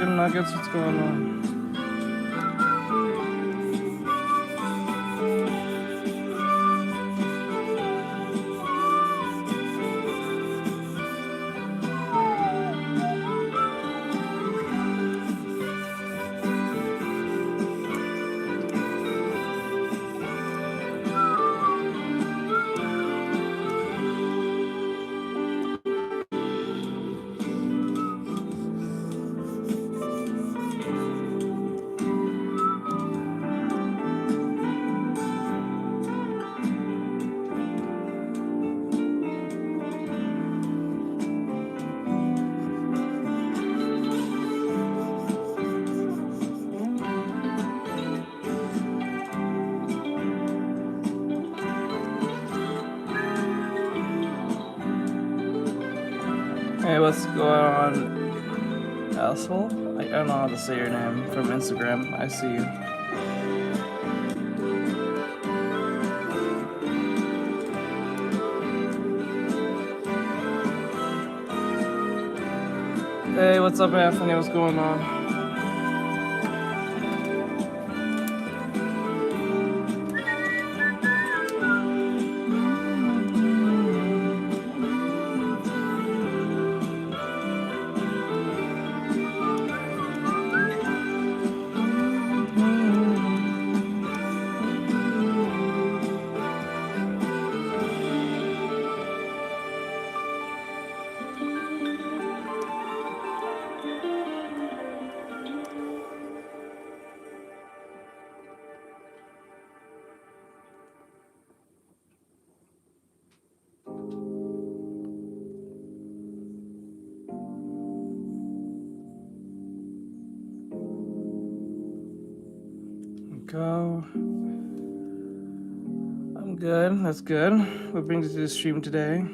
chicken nuggets? What's going on? Hey, what's going on, asshole? I don't know how to say your name from Instagram. I see you. Hey, what's up, Anthony? What's going on? Go. I'm good. That's good. What brings you to the stream today?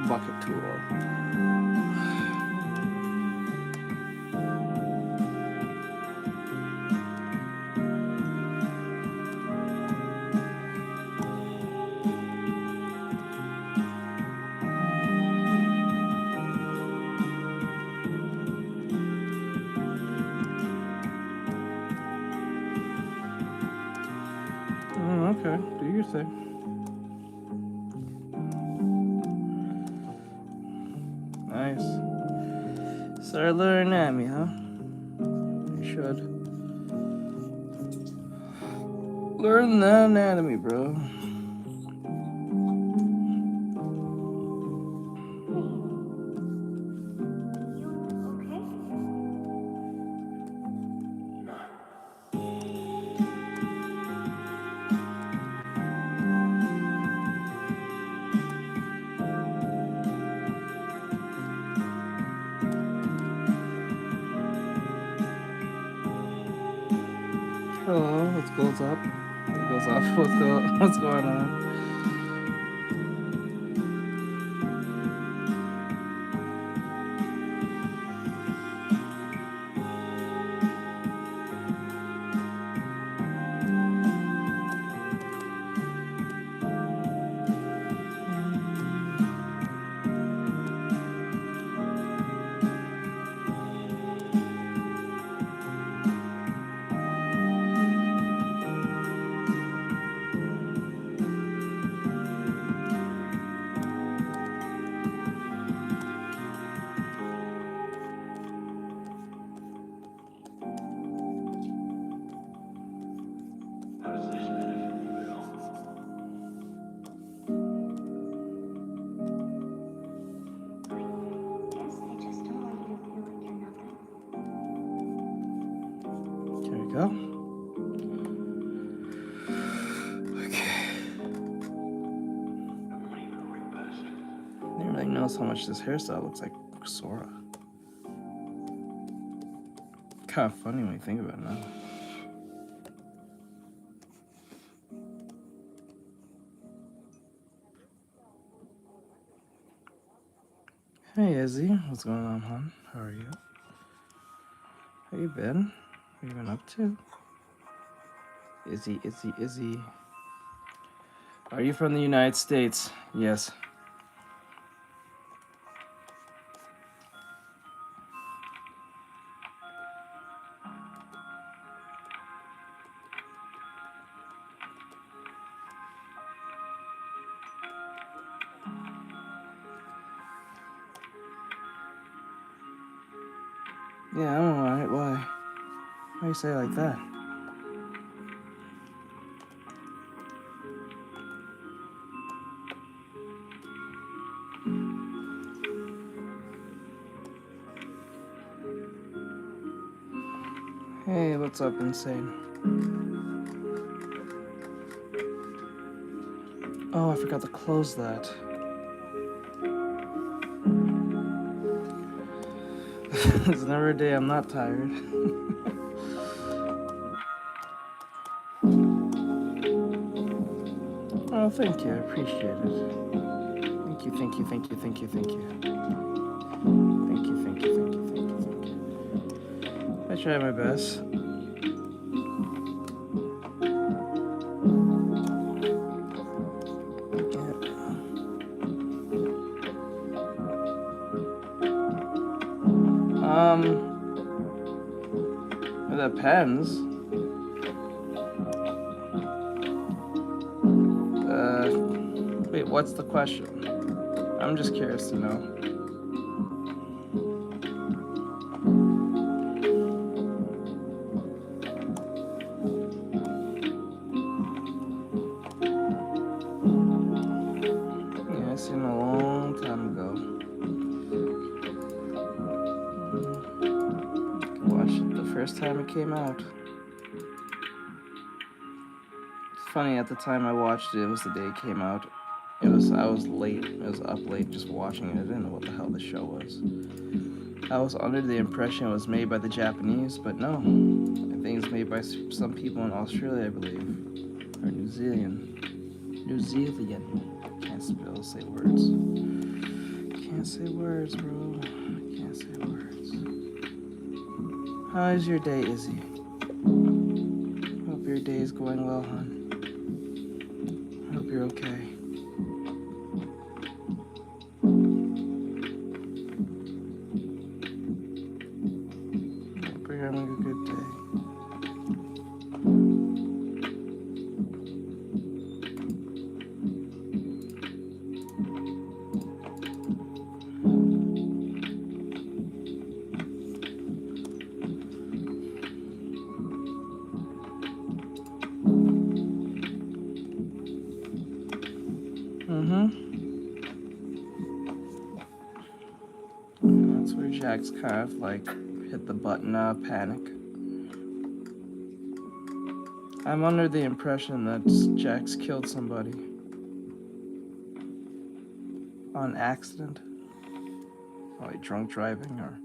Bucket tool. Okay, do your thing. Nice. Start learning anatomy, huh? You should. Learn the anatomy, bro. Hello, what goes up? What goes up? What's going on? I didn't really notice how much this hairstyle looks like Sora. Kind of funny when you think about it now. Hey Izzy, what's going on, hon? How are you? How you been? What you been up to? Izzy, Izzy, Izzy. Are you from the United States? Yes. Yeah, I'm alright. Why? Why you say it like that? Hey, what's up, Insane? Oh, I forgot to close that. There's never a day I'm not tired. Oh, thank you. I appreciate it. Thank you, thank you, thank you, thank you, thank you. Thank you, thank you, thank you, thank you, thank you. I try my best. It depends. Wait, what's the question? I'm just curious to know. Yeah, I seen it a long time ago. I watched it the first time it came out. It's funny, at the time I watched it, it was the day it came out. I was late. I was up late just watching it. I didn't know what the hell the show was. I was under the impression it was made by the Japanese, but no. I think it's made by some people in Australia, I believe. Or New Zealand. New Zealand. Can't say words. Can't say words, bro. Can't say words. How's your day, Izzy? Hope your day is going well, hon. Hope you're okay. Hope you're having a good day. That's where Jack's kind of like hit the button, panic. I'm under the impression that Jack's killed somebody. On accident. Probably drunk driving or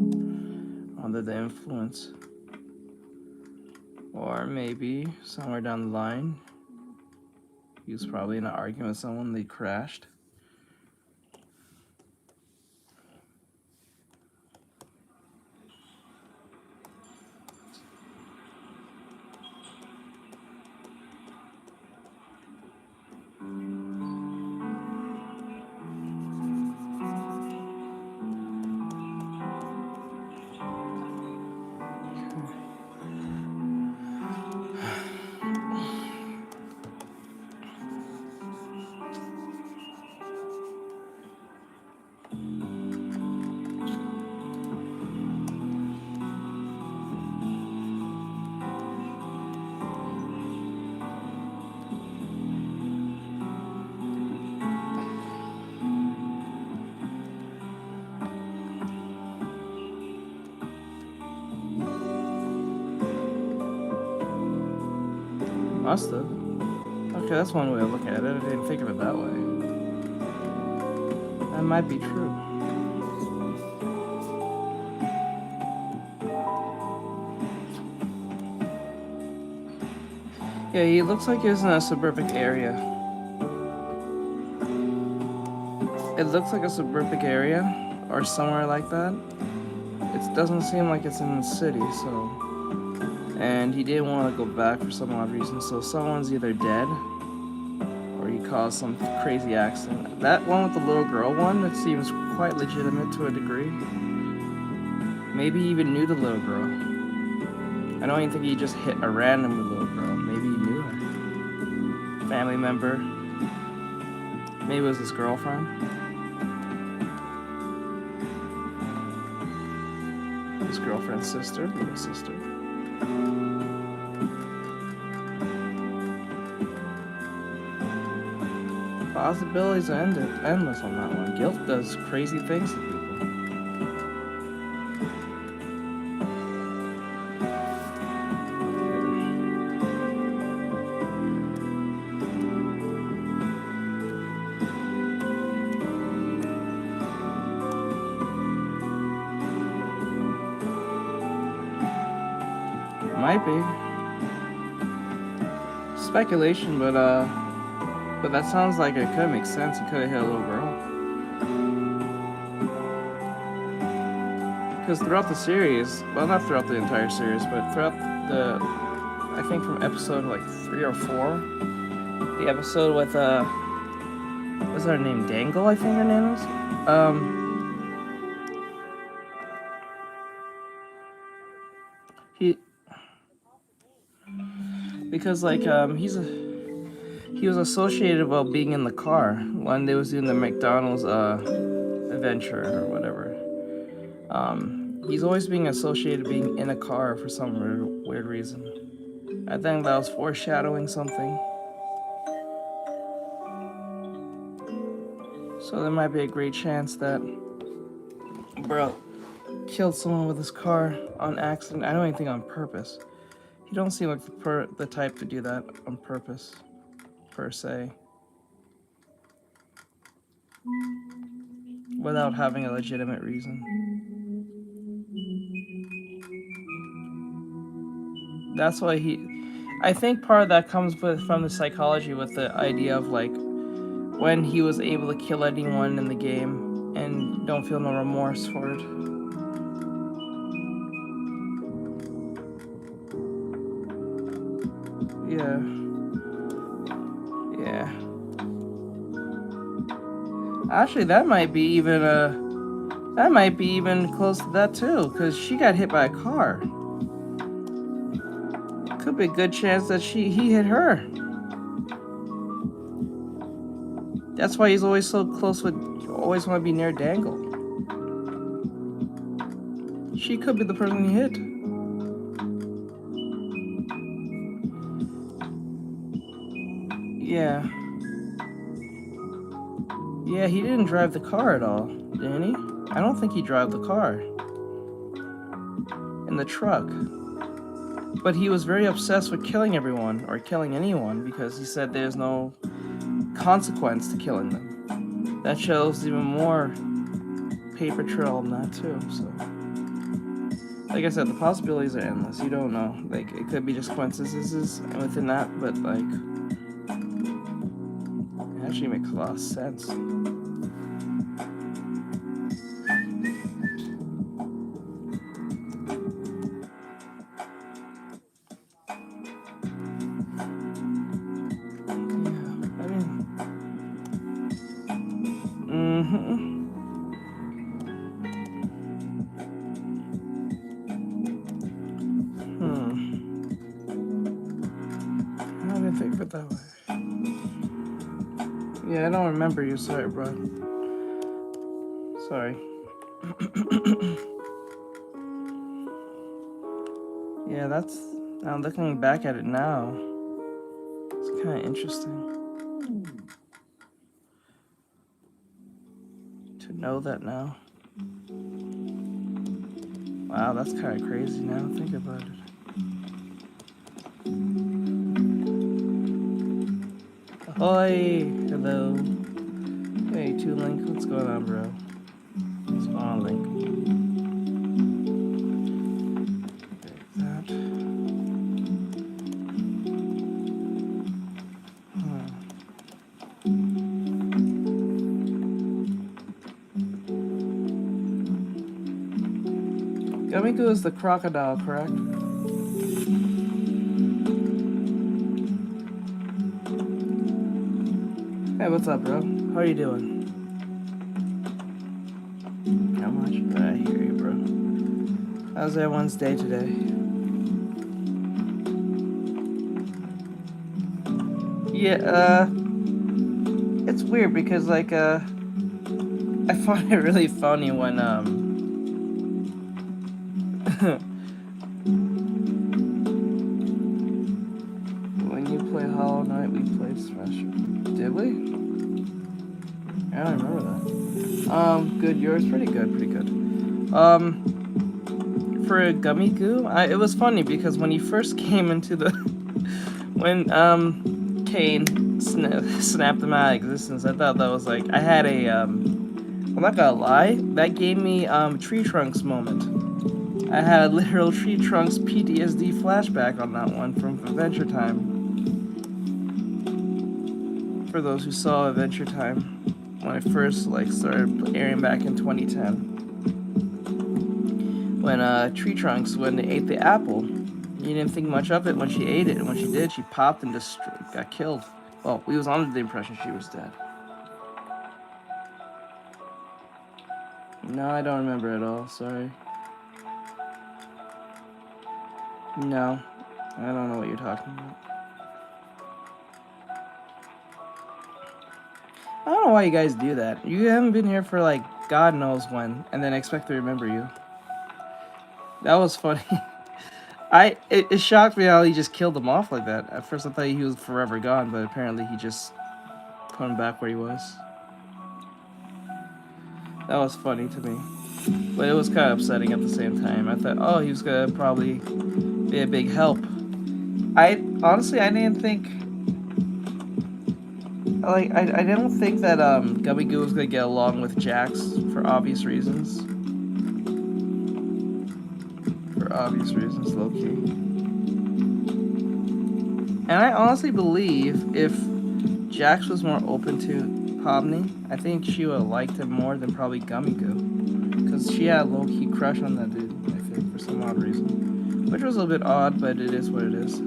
under the influence. Or maybe somewhere down the line, he was probably in an argument with someone, they crashed. Must have. Okay, that's one way of looking at it. I didn't think of it that way. I might be true. Yeah, he looks like he's in a suburban area. It looks like a suburban area or somewhere like that. It doesn't seem like it's in the city, so. And he didn't want to go back for some odd reason, so someone's either dead or he caused some crazy accident. That one with the little girl one, it seems quite legitimate to a degree. Maybe he even knew the little girl. I don't even think he just hit a random little girl. Maybe he knew her. Family member. Maybe it was his girlfriend. His girlfriend's sister, little sister. Possibilities are endless on that one. Guilt does crazy things to people. Might be speculation, but that sounds like it could make sense. He could have hit a little girl. Because throughout the series, well, not throughout the entire series, but throughout I think from episode like 3 or 4, the episode with what's her name? Dangle, I think her name is. Because like he was associated about being in the car when they was doing the McDonald's adventure or whatever. He's always being associated being in a car for some weird reason. I think that was foreshadowing something. So there might be a great chance that bro killed someone with his car on accident. I don't even think on purpose. He don't seem like the type to do that on purpose, per se. Without having a legitimate reason. That's why I think part of that comes from the psychology with the idea of like when he was able to kill anyone in the game and don't feel no remorse for it. Yeah. Actually, that might be even close to that too, because she got hit by a car. Could be a good chance that he hit her. That's why he's always so close with, always want to be near Dangle. She could be the person he hit. Yeah. Yeah, he didn't drive the car at all, didn't he? I don't think he drove the car. In the truck. But he was very obsessed with killing everyone, or killing anyone, because he said there's no consequence to killing them. That shows even more paper trail on that too, so. Like I said, the possibilities are endless. You don't know. Like, it could be just coincidences within that, but like, it actually makes a lot of sense. That way. Yeah, I don't remember you. Sorry, bro. Sorry. Yeah, now looking back at it now, it's kind of interesting to know that now. Wow, that's kind of crazy now. Think about it. Ahoy! Hello. Hey, A2 Link, what's going on, bro? What's going on, Link? That. Gummigo is the crocodile, correct? Hey, what's up, bro? How are you doing? How much? I hear you, bro. How's everyone's day today? Yeah, it's weird because, like, I find it really funny when, when you play Hollow Knight, we played Smash. Did we? I don't remember that. Good. Yours? Pretty good. Pretty good. For Gummy Goo, it was funny because when he first came into the, when Kane snapped him out of existence, I thought that was like, I had a I'm not gonna lie, that gave me Tree Trunks moment. I had a literal Tree Trunks PTSD flashback on that one from Adventure Time. For those who saw Adventure Time, when it first like started airing back in 2010. When Tree Trunks, when they ate the apple, you didn't think much of it when she ate it, and when she did, she popped and just got killed. Well, we was under the impression she was dead. No, I don't remember at all, sorry. No, I don't know what you're talking about. I don't know why you guys do that. You haven't been here for like God knows when, and then expect to remember you. That was funny. It shocked me how he just killed him off like that. At first I thought he was forever gone, but apparently he just put him back where he was. That was funny to me. But it was kind of upsetting at the same time. I thought, oh, he was gonna probably be a big help. Honestly, I didn't think... Like, I don't think that Gummy Goo was gonna get along with Jax for obvious reasons. For obvious reasons, low-key. And I honestly believe if Jax was more open to Pomni, I think she would have liked him more than probably Gummy Goo. Because she had a low-key crush on that dude, I think, for some odd reason. Which was a little bit odd, but it is what it is.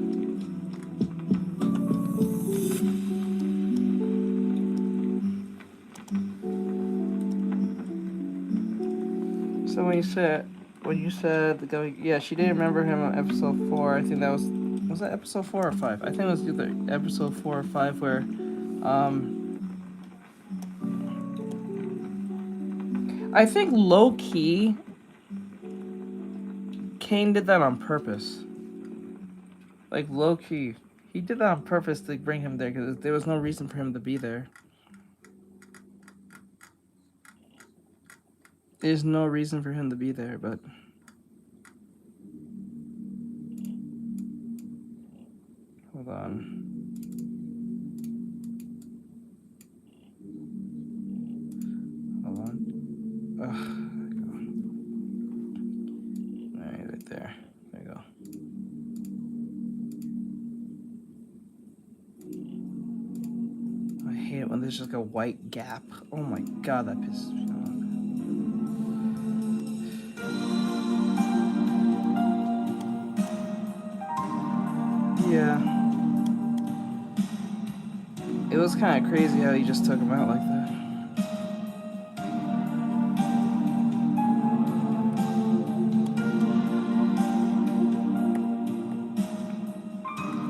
So when you said the guy, yeah, she didn't remember him on episode 4. I think that was that episode 4 or 5? I think it was either episode 4 or 5 where, I think low key, Kane did that on purpose. Like low key, he did that on purpose to bring him there because there was no reason for him to be there. There's no reason for him to be there, but... Hold on. Hold on. Ugh. Alright, right there. There you go. I hate it when there's just like a white gap. Oh my god, that pisses me off. Yeah. It was kind of crazy how he just took him out like that.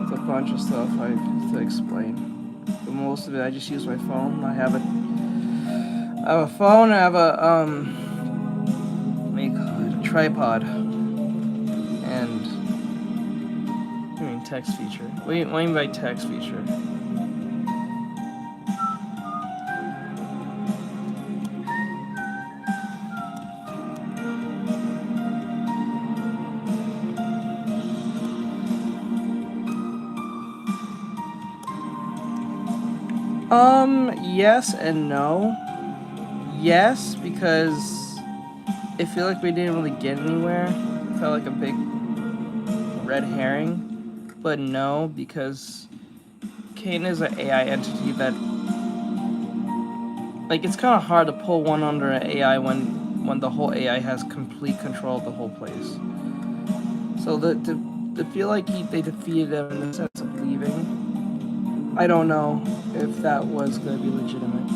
It's a bunch of stuff I have to explain. But most of it I just use my phone. I have a phone, I have a what do you call it? A tripod. And text feature. What do you mean by text feature? Yes and no. yes, because I feel like we didn't really get anywhere. It felt like a big red herring. But no, because Kane is an AI entity that, like, it's kind of hard to pull one under an AI when the whole AI has complete control of the whole place. So to feel like they defeated him in the sense of leaving, I don't know if that was going to be legitimate.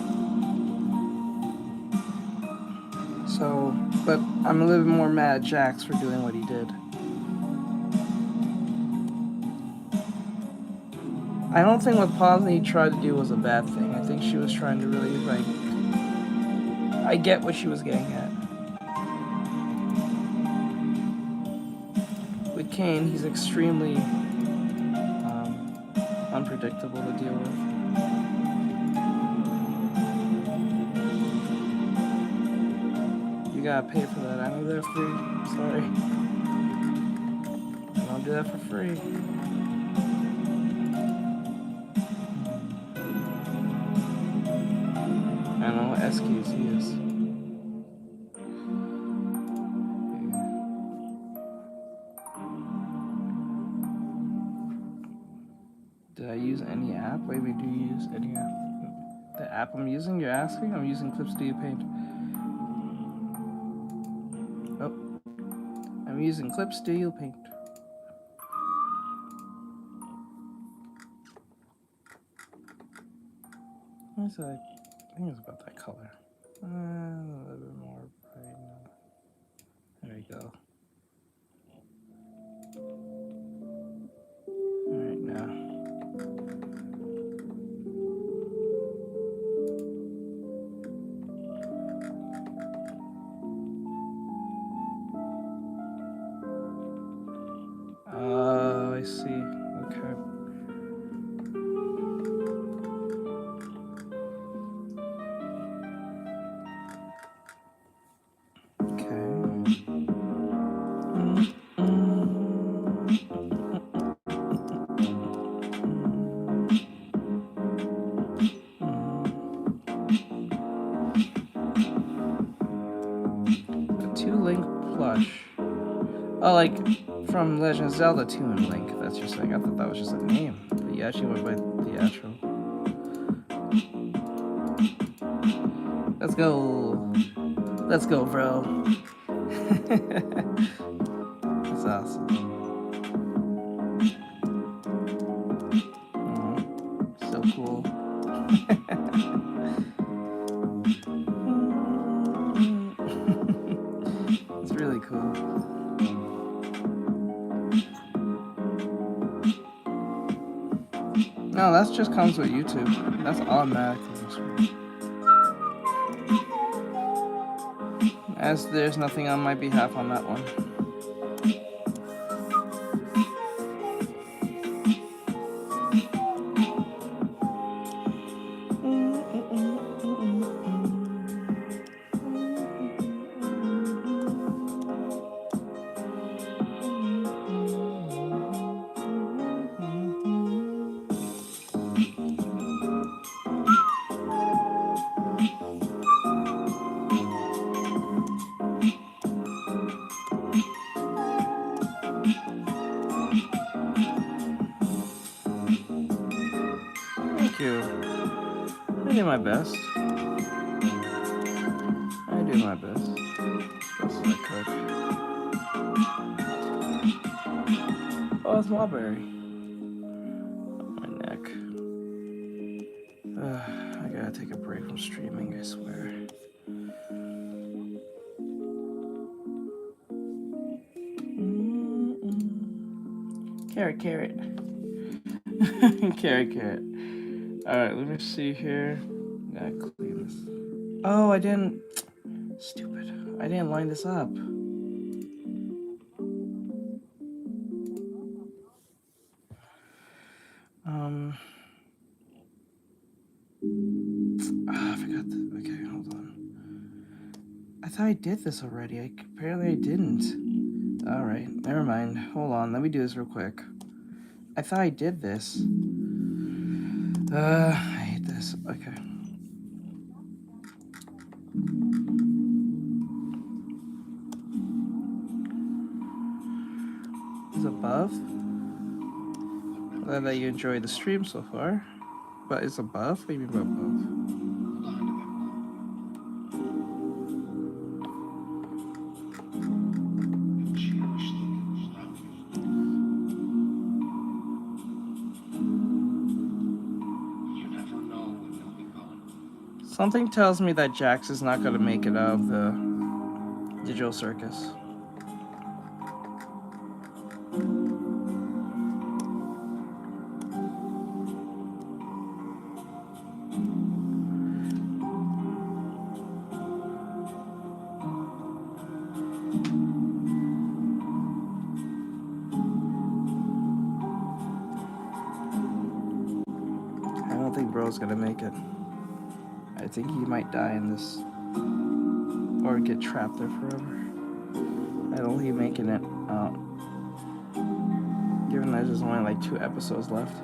So, but I'm a little bit more mad at Jax for doing what he did. I don't think what Posny tried to do was a bad thing. I think she was trying to really, like, I get what she was getting at. With Kane, he's extremely unpredictable to deal with. You gotta pay for that. I know they're free. Sorry. I don't do that for free. I don't know what SKZ is. Did I use any app? Wait, we do use any app. The app I'm using, you're asking? I'm using Clip Studio Paint. Oh. I'm using Clip Studio Paint. What's that? I think it's about that color. A little bit more bright now. There we go. Alright, now. Oh, I see. Okay. Oh, like from Legend of Zelda 2 and Link, that's just saying. I thought that was just a name. But you actually went by the actual. Let's go. Let's go, bro. That's awesome. So cool. It's really cool. No, that just comes with YouTube. That's automatic. As there's nothing on my behalf on that one. Thank you. I do my best. I do my best. Best as I could. Oh, it's Mulberry. My neck. I gotta take a break from streaming, I swear. Carrot. Carrot. Alright, let me see here. Gotta clean this. Oh, I didn't. Stupid. I didn't line this up. I forgot. Okay, hold on. I thought I did this already. Apparently I didn't. Alright, never mind. Hold on, let me do this real quick. I thought I did this. I hate this. Okay. Is above. Glad that you enjoyed the stream so far. But it's above? What do you mean by above? Something tells me that Jax is not going to make it out of the digital circus. I don't think bro's going to make it. I think he might die in this, or get trapped there forever. I don't think he's making it out. Given that there's only like 2 episodes left.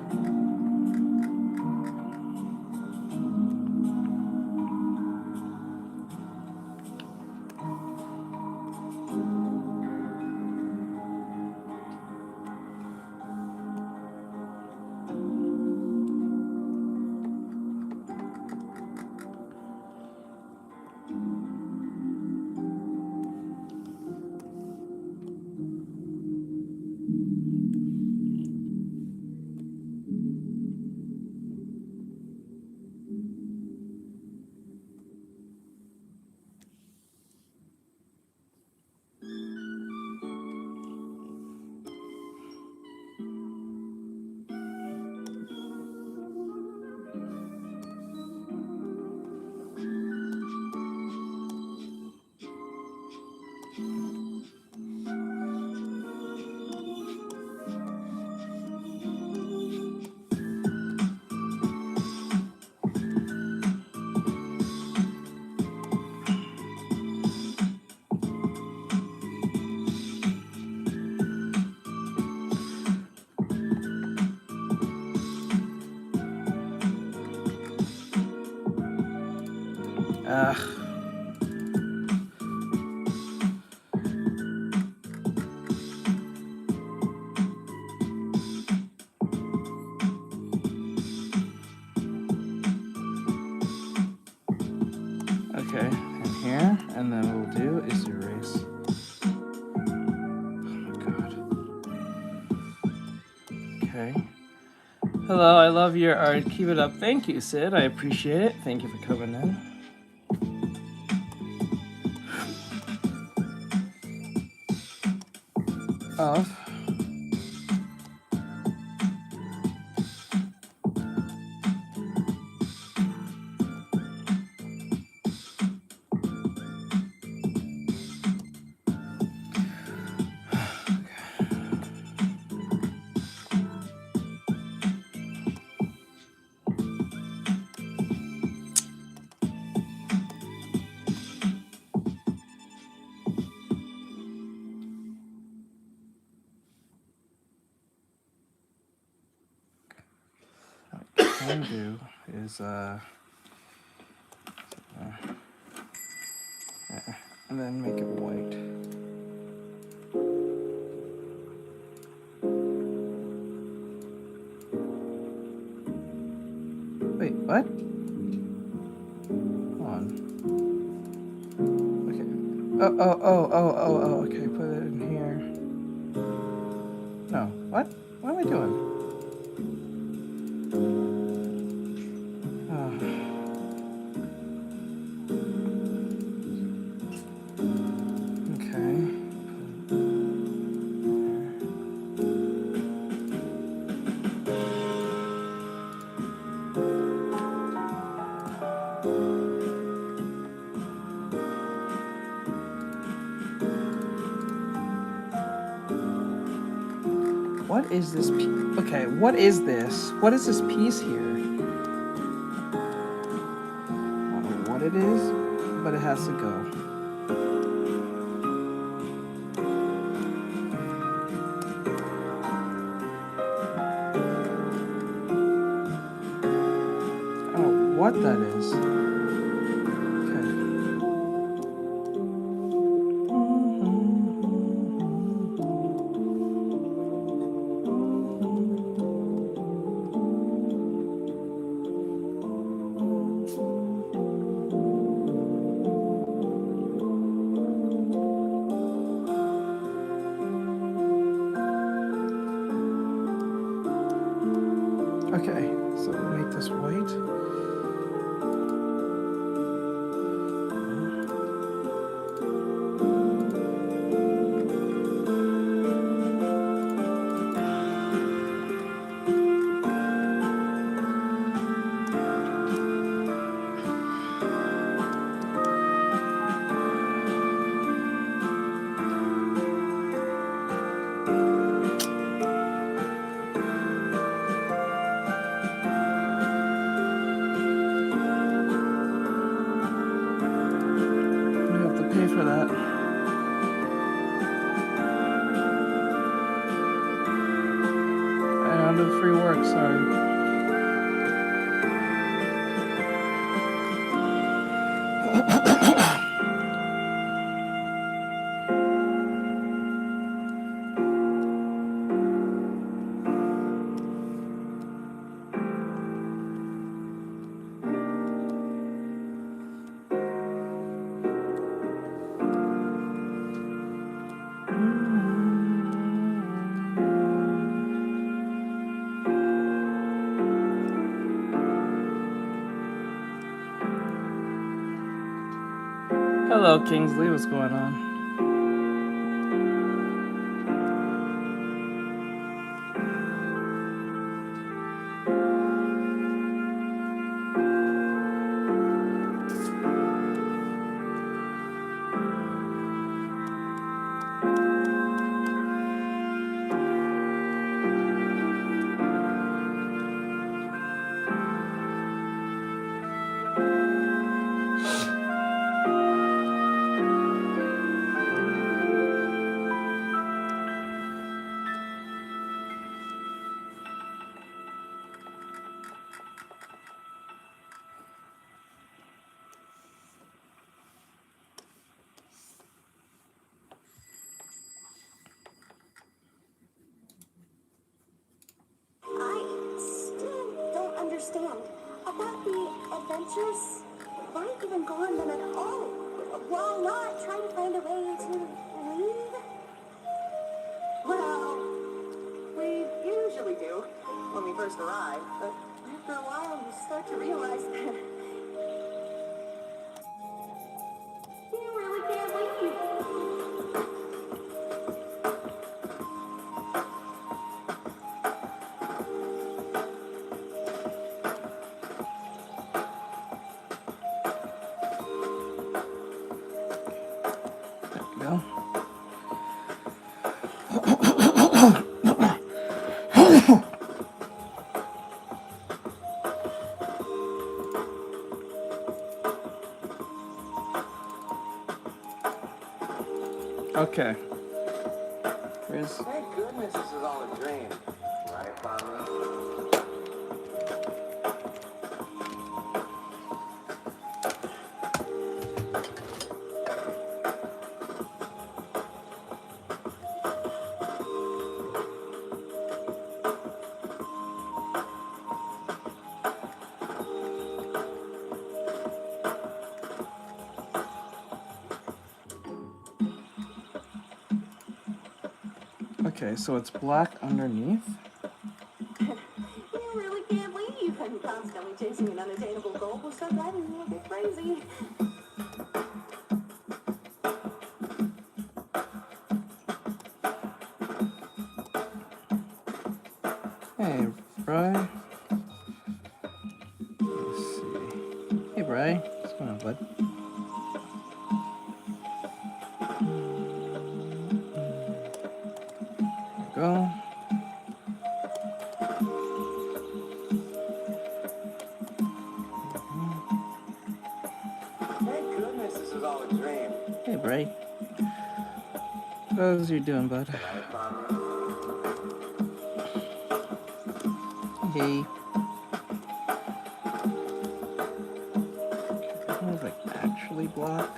Okay, and here, and then what we'll do is erase. Oh my god. Okay. Hello, I love your art. Keep it up. Thank you, Sid. I appreciate it. Thank you for coming in. Of. Can do is and then make it white. Wait, what? Hold on. Okay. Oh, okay, put it in here. No, what? What am I doing? What is this piece? Okay, what is this? What is this piece here? I don't know what it is, but it has to go. I don't know what that is. free work, sorry. Hello, Kingsley. What's going on? About the adventures, why even go on them at all? Why not try to find a way to leave? Well, we usually do when we first arrive, but after a while you start to realize that you really can't leave. Go. Okay. Where's... Thank goodness this is all a dream. Right, Mommy? Okay, so it's black underneath. You really can't leave. And constantly chasing an unattainable goal will start driving you a bit crazy. Hey, Bri. Let's see. Hey, Bri. What's going on, bud? There we go. Thank goodness this is all a dream. Hey, Bri. How's you doing, bud? Right, Mommy? Hey. That one's like actually black.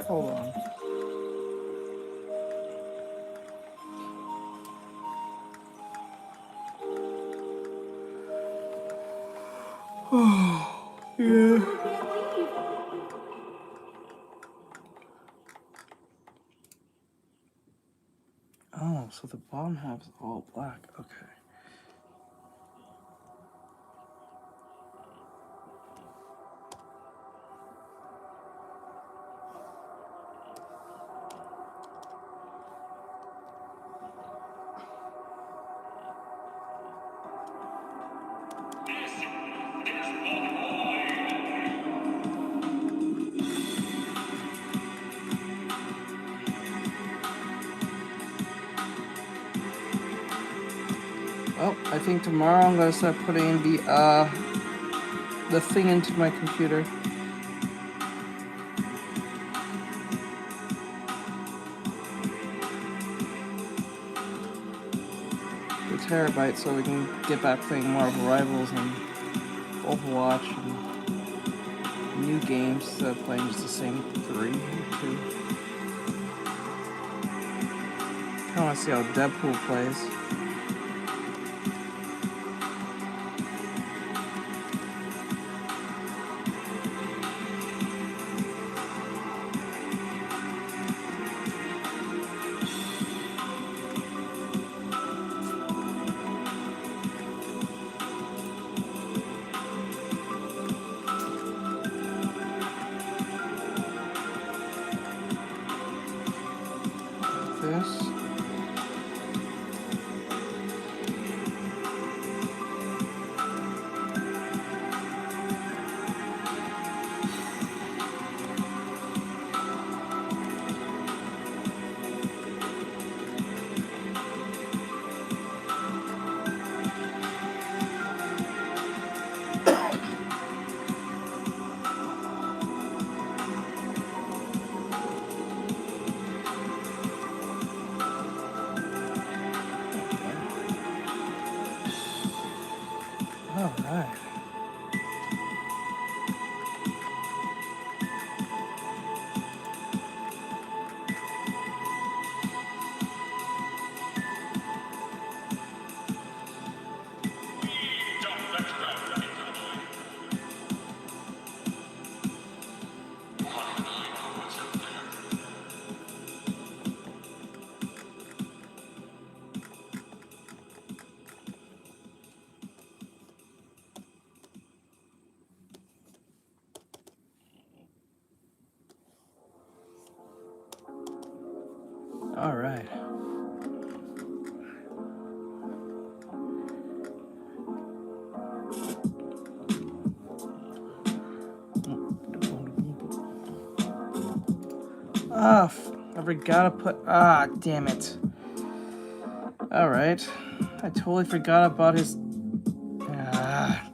Hold on. Yeah. Oh, so the bottom half is all black. Okay. Well, I think tomorrow I'm gonna start putting the thing into my computer. The terabyte, so we can get back playing more of Rivals and Overwatch and new games instead of playing just the same 3 or 2. I want to see how Deadpool plays. This. All right. All right. Ah, I forgot to put. Ah, damn it. All right. I totally forgot about his. Ah.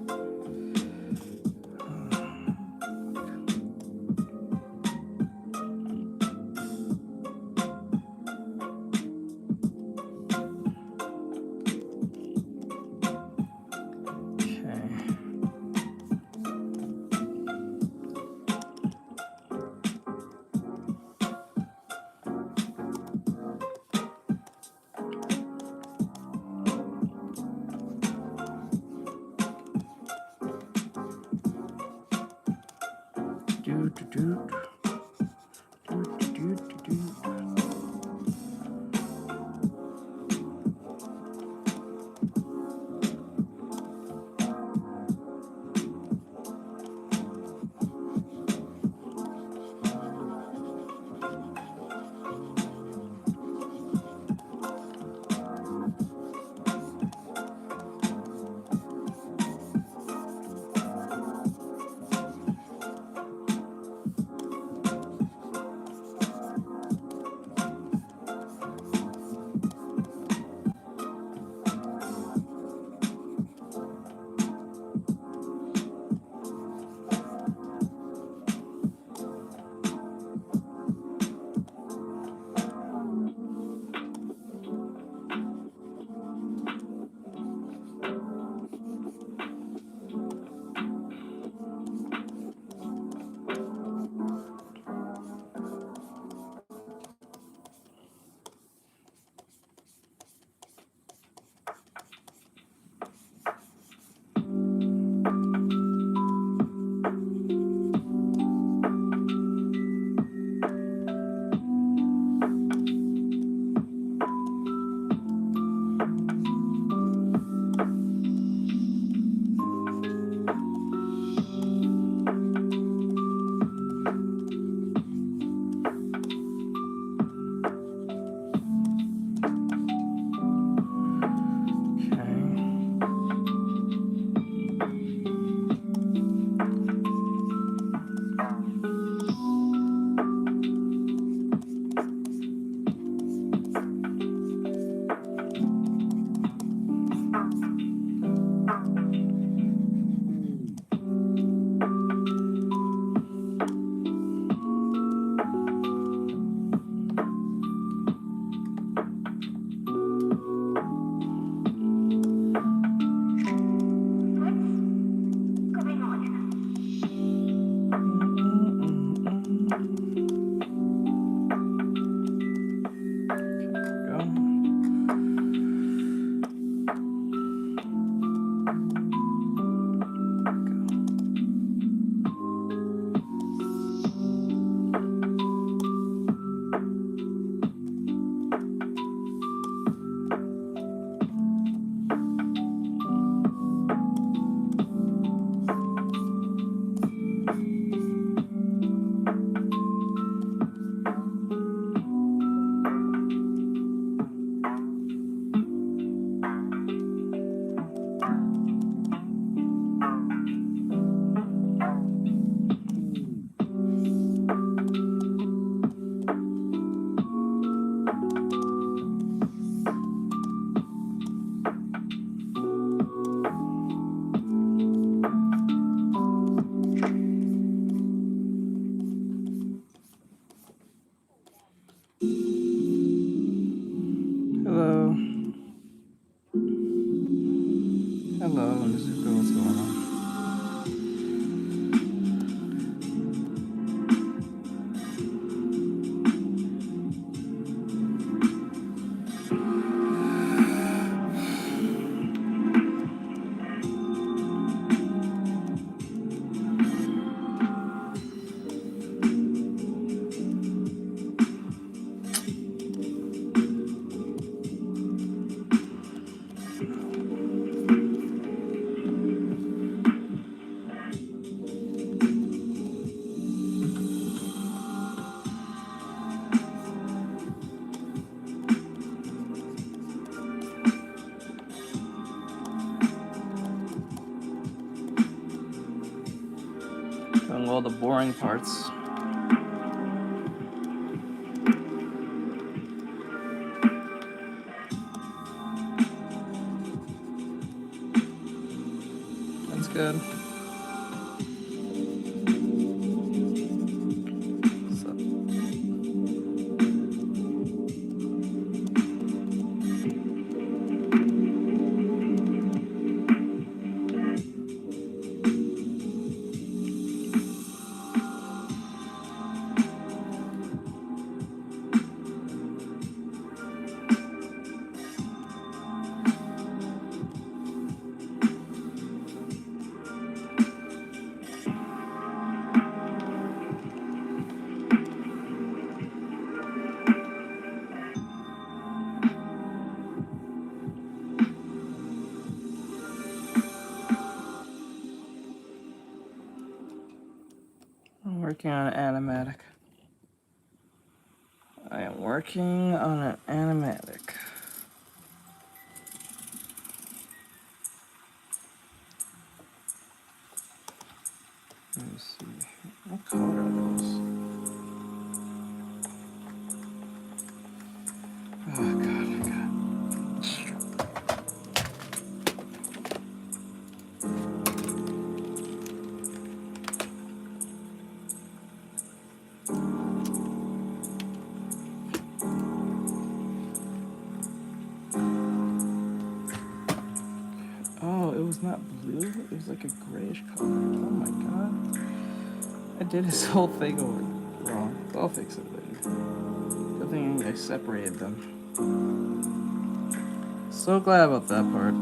Hello, Nezuko, what's going on? Doing all the boring parts. That's good. So, I'm working on an animatic. I am working on an animatic. Let me see. What color are those? Oh god, god. Oh, it was not blue. It was like a grayish color. Oh my god. I did this whole thing over wrong. I'll fix it later. Good thing I separated them. So glad about that part.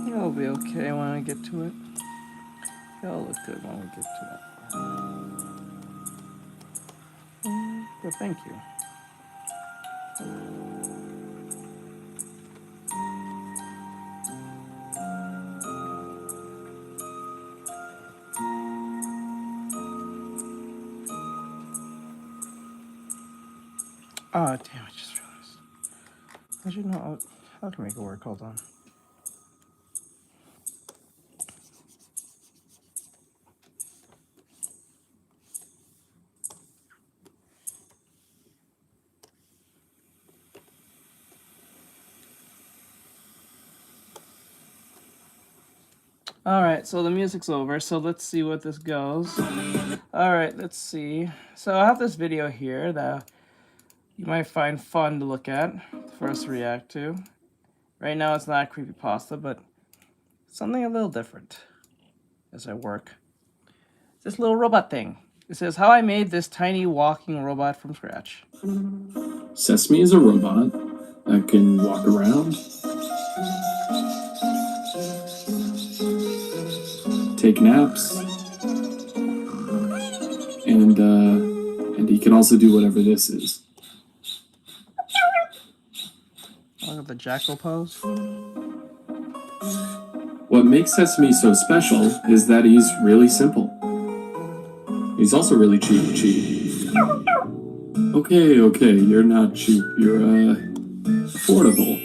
It'll be okay when I get to it. It'll look good when we get to it. But thank you. Oh, damn, I just realized. I should know how to make it work. Hold on. Alright, so the music's over, so let's see what this goes. Alright, let's see. So I have this video here that you might find fun to look at, for us to react to. Right now it's not a creepypasta, but something a little different as I work. This little robot thing. It says how I made this tiny walking robot from scratch. Sesame is a robot that can walk around, take naps, and he can also do whatever this is. Look at the jackal pose. What makes Sesame so special is that he's really simple. He's also really cheap. Okay, you're not cheap, you're, affordable.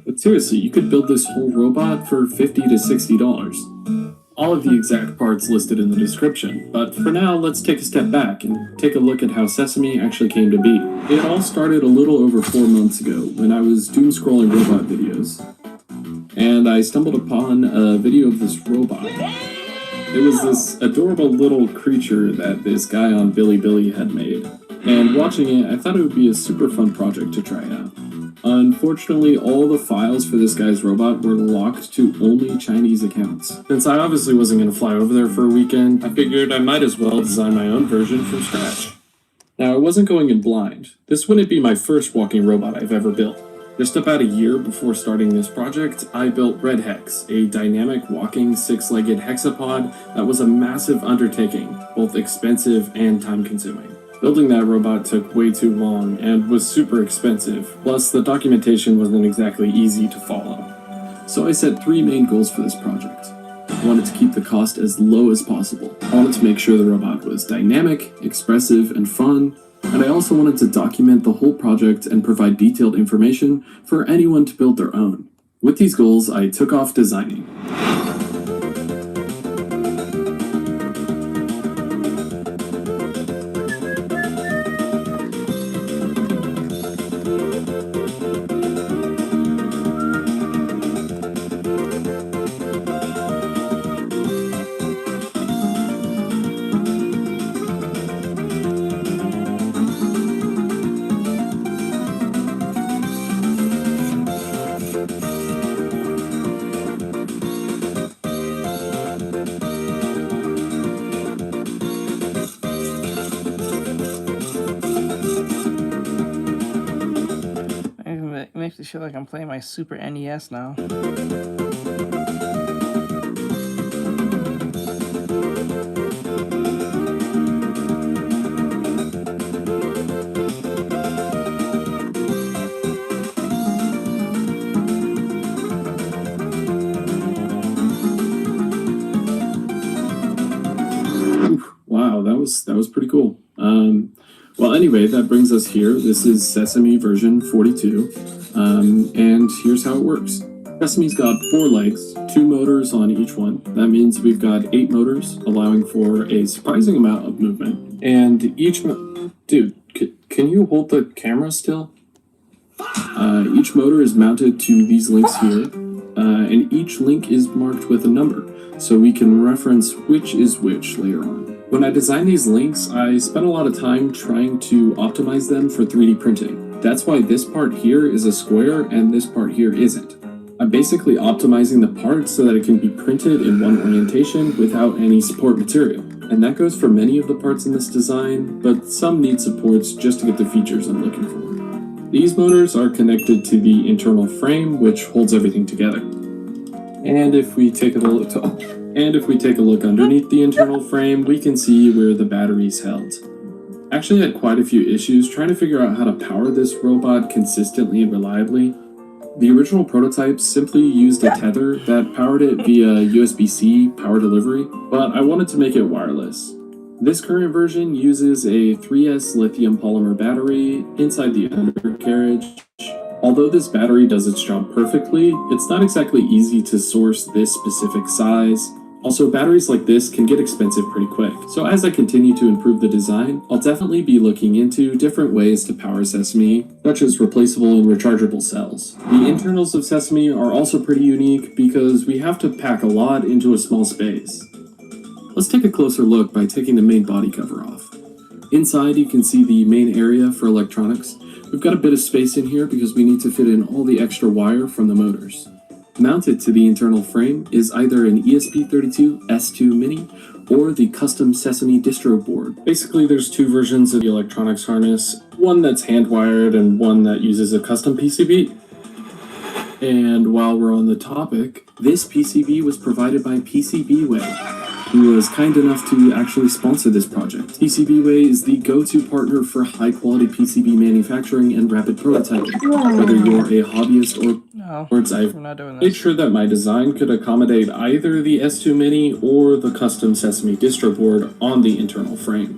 But seriously, you could build this whole robot for $50 to $60. All of the exact parts listed in the description, but for now, let's take a step back and take a look at how Sesame actually came to be. It all started a little over 4 months ago when I was doom-scrolling robot videos, and I stumbled upon a video of this robot. It was this adorable little creature that this guy on Bilibili had made, and watching it, I thought it would be a super fun project to try out. Unfortunately, all the files for this guy's robot were locked to only Chinese accounts. Since I obviously wasn't going to fly over there for a weekend, I figured I might as well design my own version from scratch. Now, I wasn't going in blind. This wouldn't be my first walking robot I've ever built. Just about a year before starting this project, I built Red Hex, a dynamic walking 6-legged hexapod that was a massive undertaking, both expensive and time-consuming. Building that robot took way too long and was super expensive, plus the documentation wasn't exactly easy to follow. So I set 3 main goals for this project. I wanted to keep the cost as low as possible. I wanted to make sure the robot was dynamic, expressive, and fun, and I also wanted to document the whole project and provide detailed information for anyone to build their own. With these goals, I took off designing. It makes me feel like I'm playing my Super NES now. Wow, that was pretty cool. Well, anyway, that brings us here. This is Sesame version 42, and here's how it works. Sesame's got 4 legs, 2 motors on each one. That means we've got 8 motors, allowing for a surprising amount of movement. And each dude, can you hold the camera still? Each motor is mounted to these links here, and each link is marked with a number, so we can reference which is which later on. When I designed these links, I spent a lot of time trying to optimize them for 3D printing. That's why this part here is a square and this part here isn't. I'm basically optimizing the part so that it can be printed in one orientation without any support material. And that goes for many of the parts in this design, but some need supports just to get the features I'm looking for. These motors are connected to the internal frame, which holds everything together. And if we take a look underneath the internal frame, we can see where the battery's held. Actually, I had quite a few issues trying to figure out how to power this robot consistently and reliably. The original prototypes simply used a tether that powered it via USB-C power delivery, but I wanted to make it wireless. This current version uses a 3S lithium polymer battery inside the undercarriage. Although this battery does its job perfectly, it's not exactly easy to source this specific size. Also, batteries like this can get expensive pretty quick. So as I continue to improve the design, I'll definitely be looking into different ways to power Sesame, such as replaceable and rechargeable cells. The internals of Sesame are also pretty unique because we have to pack a lot into a small space. Let's take a closer look by taking the main body cover off. Inside you can see the main area for electronics. We've got a bit of space in here because we need to fit in all the extra wire from the motors. Mounted to the internal frame is either an ESP32 S2 Mini or the custom Sesame distro board. Basically, there's two versions of the electronics harness, one that's hand-wired and one that uses a custom PCB. And while we're on the topic, this PCB was provided by PCBWay, who was kind enough to actually sponsor this project. PCBWay is the go-to partner for high-quality PCB manufacturing and rapid prototyping. Whether you're a hobbyist or I've made sure that my design could accommodate either the S2 Mini or the custom Sesame distro board on the internal frame.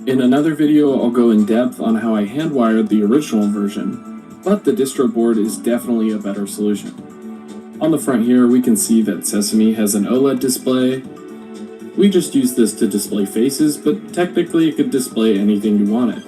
In another video, I'll go in depth on how I hand-wired the original version, but the distro board is definitely a better solution. On the front here, we can see that Sesame has an OLED display. We just use this to display faces, but technically it could display anything you wanted.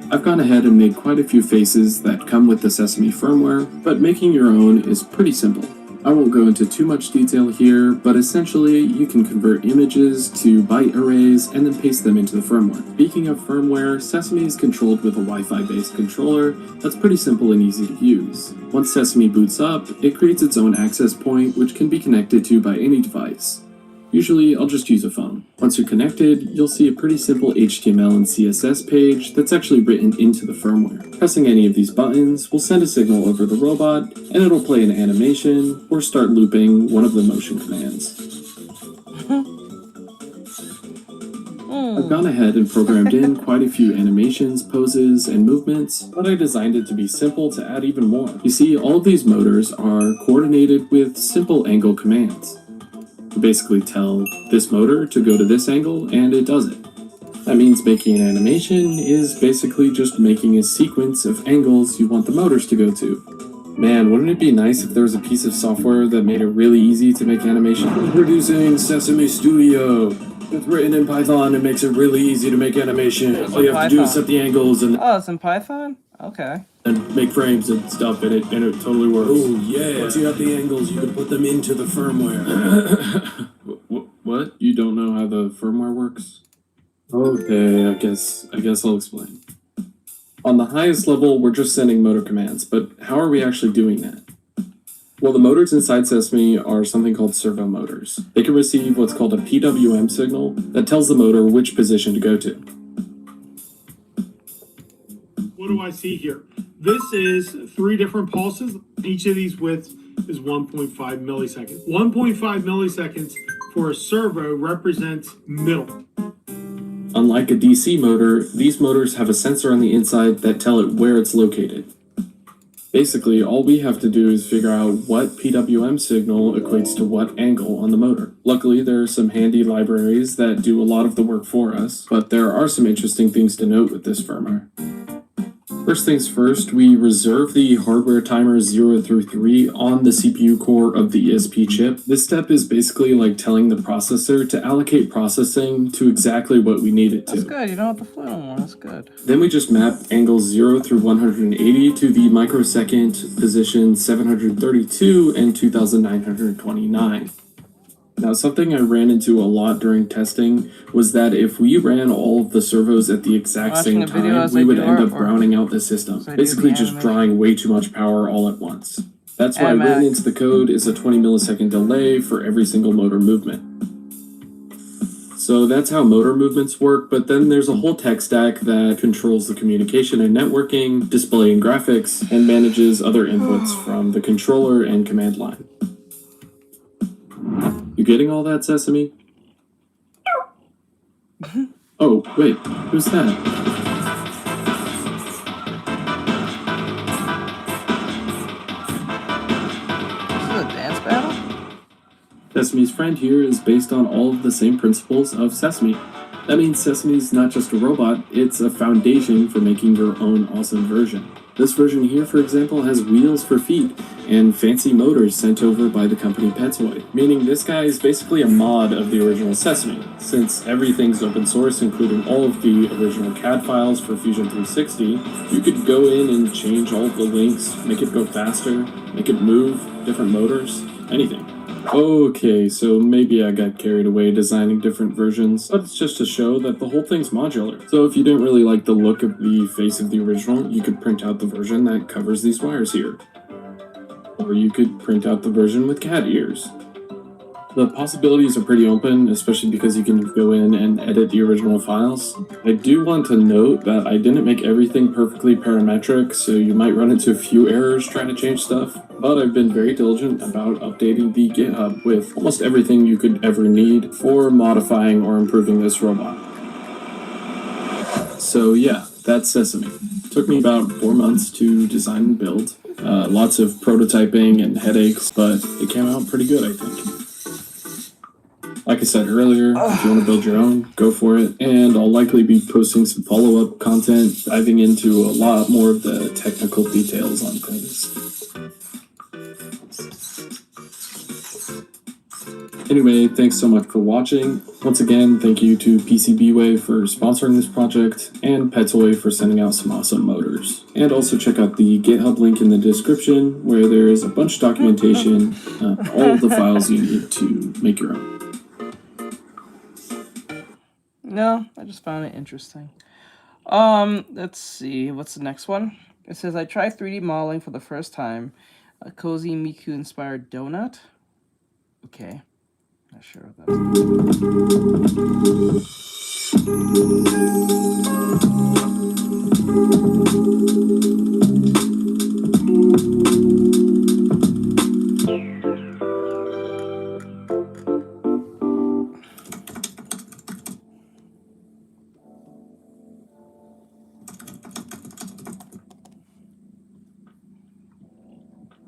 I've gone ahead and made quite a few faces that come with the Sesame firmware, but making your own is pretty simple. I won't go into too much detail here, but essentially you can convert images to byte arrays and then paste them into the firmware. Speaking of firmware, Sesame is controlled with a Wi-Fi based controller that's pretty simple and easy to use. Once Sesame boots up, it creates its own access point which can be connected to by any device. Usually, I'll just use a phone. Once you're connected, you'll see a pretty simple HTML and CSS page that's actually written into the firmware. Pressing any of these buttons will send a signal over the robot, and it'll play an animation or start looping one of the motion commands. I've gone ahead and programmed in quite a few animations, poses, and movements, but I designed it to be simple to add even more. You see, all of these motors are coordinated with simple angle commands. Basically tell this motor to go to this angle and it does it. That means making an animation is basically just making a sequence of angles you want the motors to go to. Man, wouldn't it be nice if there was a piece of software that made it really easy to make animation? Introducing Sesame Studio. It's written in Python and makes it really easy to make animation. All you have to do is set the angles and it's in Python? Okay. And make frames and stuff and it totally works. Oh yeah. Once you have the angles, you can put them into the firmware. What? You don't know how the firmware works? Okay, I guess I'll explain. On the highest level, we're just sending motor commands, but how are we actually doing that? Well, the motors inside Sesame are something called servo motors. They can receive what's called a PWM signal that tells the motor which position to go to. What do I see here? This is 3 different pulses. Each of these widths is 1.5 milliseconds. 1.5 milliseconds for a servo represents middle. Unlike a DC motor, these motors have a sensor on the inside that tell it where it's located. Basically, all we have to do is figure out what PWM signal equates to what angle on the motor. Luckily, there are some handy libraries that do a lot of the work for us, but there are some interesting things to note with this firmware. First things first, we reserve the hardware timers 0 through 3 on the CPU core of the ESP chip. This step is basically like telling the processor to allocate processing to exactly what we need it to. That's good, you don't have to flip anymore, that's good. Then we just map angles 0 through 180 to the microsecond position 732 and 2929. Now, something I ran into a lot during testing was that if we ran all of the servos at the exact same time, we would end up browning out the system, basically just drawing way too much power all at once. That's why written into the code is a 20 millisecond delay for every single motor movement. So that's how motor movements work, but then there's a whole tech stack that controls the communication and networking, display and graphics, and manages other inputs from the controller and command line. You getting all that, Sesame? Oh, wait, who's that? This is a dance battle? Sesame's friend here is based on all of the same principles of Sesame. That means Sesame's not just a robot, it's a foundation for making your own awesome version. This version here, for example, has wheels for feet and fancy motors sent over by the company Petsoy, meaning this guy is basically a mod of the original Sesame. Since everything's open source, including all of the original CAD files for Fusion 360, you could go in and change all of the links, make it go faster, make it move, different motors, anything. Okay, so maybe I got carried away designing different versions, but it's just to show that the whole thing's modular. So if you didn't really like the look of the face of the original, you could print out the version that covers these wires here. Or you could print out the version with cat ears. The possibilities are pretty open, especially because you can go in and edit the original files. I do want to note that I didn't make everything perfectly parametric, so you might run into a few errors trying to change stuff, but I've been very diligent about updating the GitHub with almost everything you could ever need for modifying or improving this robot. So yeah, that's Sesame. It took me about 4 months to design and build. Lots of prototyping and headaches, but it came out pretty good, I think. Like I said earlier, if you want to build your own, go for it. And I'll likely be posting some follow-up content, diving into a lot more of the technical details on things. Anyway, thanks so much for watching. Once again, thank you to PCBWay for sponsoring this project, and Petsoy for sending out some awesome motors. And also check out the GitHub link in the description, where there is a bunch of documentation, all of the files you need to make your own. No, I just found it interesting. Let's see, what's the next one? It says, I tried 3D modeling for the first time. A cozy Miku-inspired donut. Okay. Not sure what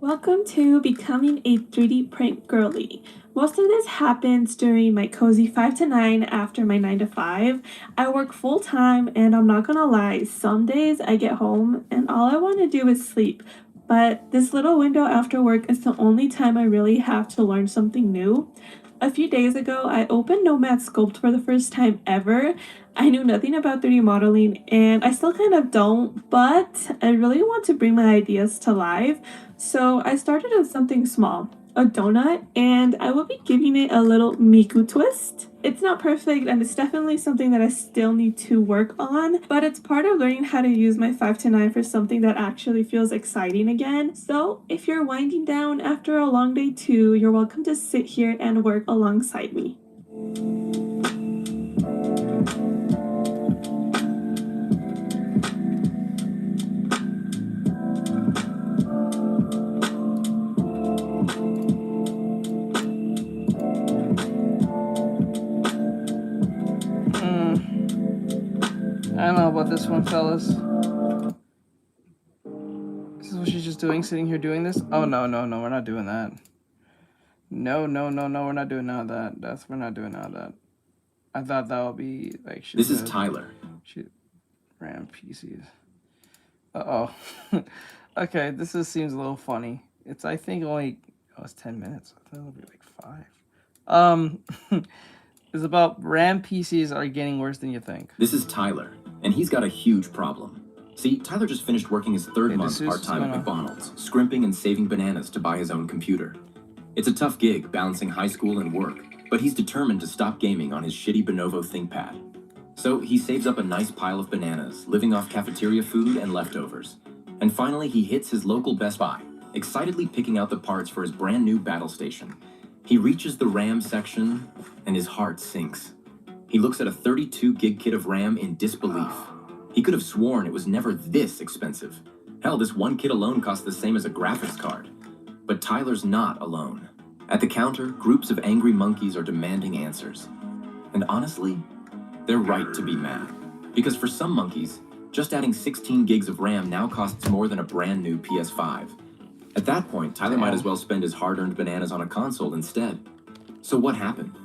Welcome to Becoming a 3D Print Girly. Most of this happens during my cozy 5 to 9 after my 9 to 5. I work full time, and I'm not gonna lie, some days I get home and all I want to do is sleep. But this little window after work is the only time I really have to learn something new. A few days ago, I opened Nomad Sculpt for the first time ever. I knew nothing about 3D modeling, and I still kind of don't, but I really want to bring my ideas to life. So I started with something small, a donut, and I will be giving it a little Miku twist. It's not perfect, and it's definitely something that I still need to work on, but it's part of learning how to use my 5 to 9 for something that actually feels exciting again. So if you're winding down after a long day too, you're welcome to sit here and work alongside me. I don't know about this one, fellas. This is what she's just doing, sitting here doing this? Oh, no, we're not doing that. No, we're not doing none of that. We're not doing none of that. I thought that would be, like, This is Tyler. RAM PCs. Uh-oh. Okay, this seems a little funny. It's, I think, only, it's 10 minutes. I thought it would be, like, 5. It's about RAM PCs are getting worse than you think. This is Tyler, and he's got a huge problem. See, Tyler just finished working his third month part-time at McDonald's, scrimping and saving bananas to buy his own computer. It's a tough gig balancing high school and work, but he's determined to stop gaming on his shitty Lenovo ThinkPad. So he saves up a nice pile of bananas, living off cafeteria food and leftovers. And finally, he hits his local Best Buy, excitedly picking out the parts for his brand new battle station. He reaches the RAM section, and his heart sinks. He looks at a 32 gig kit of RAM in disbelief. He could have sworn it was never this expensive. Hell, this one kit alone cost the same as a graphics card. But Tyler's not alone. At the counter, groups of angry monkeys are demanding answers. And honestly, they're right to be mad. Because for some monkeys, just adding 16 gigs of RAM now costs more than a brand new PS5. At that point, Tyler might as well spend his hard-earned bananas on a console instead. So what happened?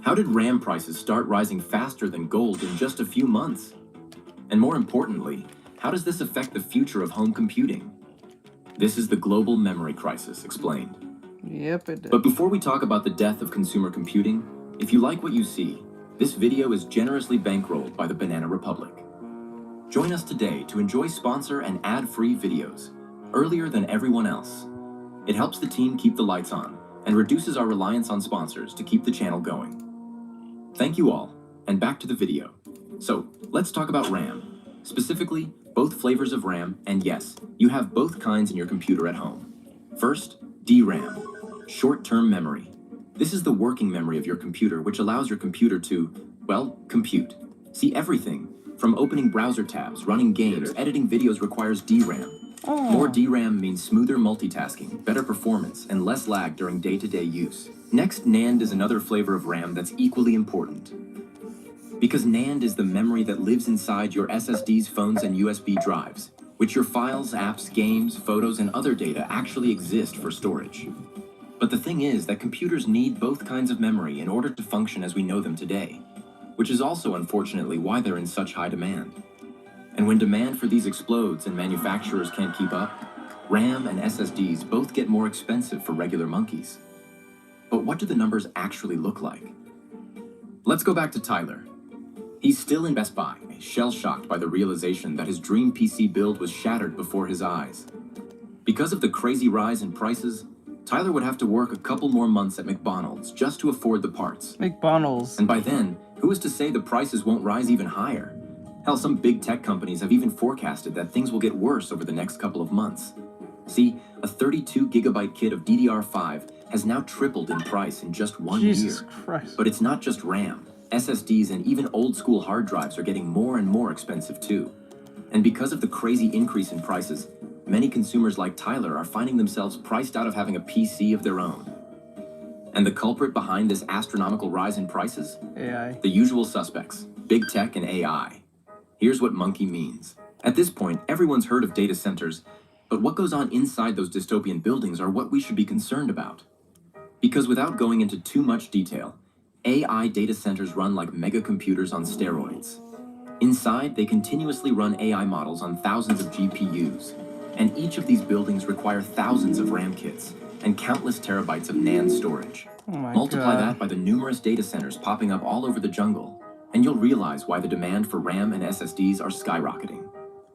How did RAM prices start rising faster than gold in just a few months? And more importantly, how does this affect the future of home computing? This is the global memory crisis explained. Yep, it did. But before we talk about the death of consumer computing, if you like what you see, this video is generously bankrolled by the Banana Republic. Join us today to enjoy sponsor and ad-free videos, earlier than everyone else. It helps the team keep the lights on and reduces our reliance on sponsors to keep the channel going. Thank you all, and back to the video. So, let's talk about RAM. Specifically, both flavors of RAM, and yes, you have both kinds in your computer at home. First, DRAM, short-term memory. This is the working memory of your computer, which allows your computer to, well, compute. See, everything, from opening browser tabs, running games, editing videos requires DRAM. More DRAM means smoother multitasking, better performance, and less lag during day-to-day use. Next, NAND is another flavor of RAM that's equally important. Because NAND is the memory that lives inside your SSDs, phones, and USB drives, which your files, apps, games, photos, and other data actually exist for storage. But the thing is that computers need both kinds of memory in order to function as we know them today, which is also unfortunately why they're in such high demand. And when demand for these explodes and manufacturers can't keep up, RAM and SSDs both get more expensive for regular monkeys. But what do the numbers actually look like? Let's go back to Tyler. He's still in Best Buy, shell-shocked by the realization that his dream PC build was shattered before his eyes. Because of the crazy rise in prices, Tyler would have to work a couple more months at McDonald's just to afford the parts. McDonald's. And by then, who is to say the prices won't rise even higher? Hell, some big tech companies have even forecasted that things will get worse over the next couple of months. See, a 32GB kit of DDR5 has now tripled in price in just 1 year. Jesus Christ. But it's not just RAM. SSDs and even old-school hard drives are getting more and more expensive too. And because of the crazy increase in prices, many consumers like Tyler are finding themselves priced out of having a PC of their own. And the culprit behind this astronomical rise in prices? AI. The usual suspects, big tech and AI. Here's what monkey means. At this point, everyone's heard of data centers, but what goes on inside those dystopian buildings are what we should be concerned about. Because without going into too much detail, AI data centers run like mega computers on steroids. Inside, they continuously run AI models on thousands of GPUs, and each of these buildings require thousands of RAM kits and countless terabytes of NAND storage. Multiply that by the numerous data centers popping up all over the jungle, and you'll realize why the demand for RAM and SSDs are skyrocketing.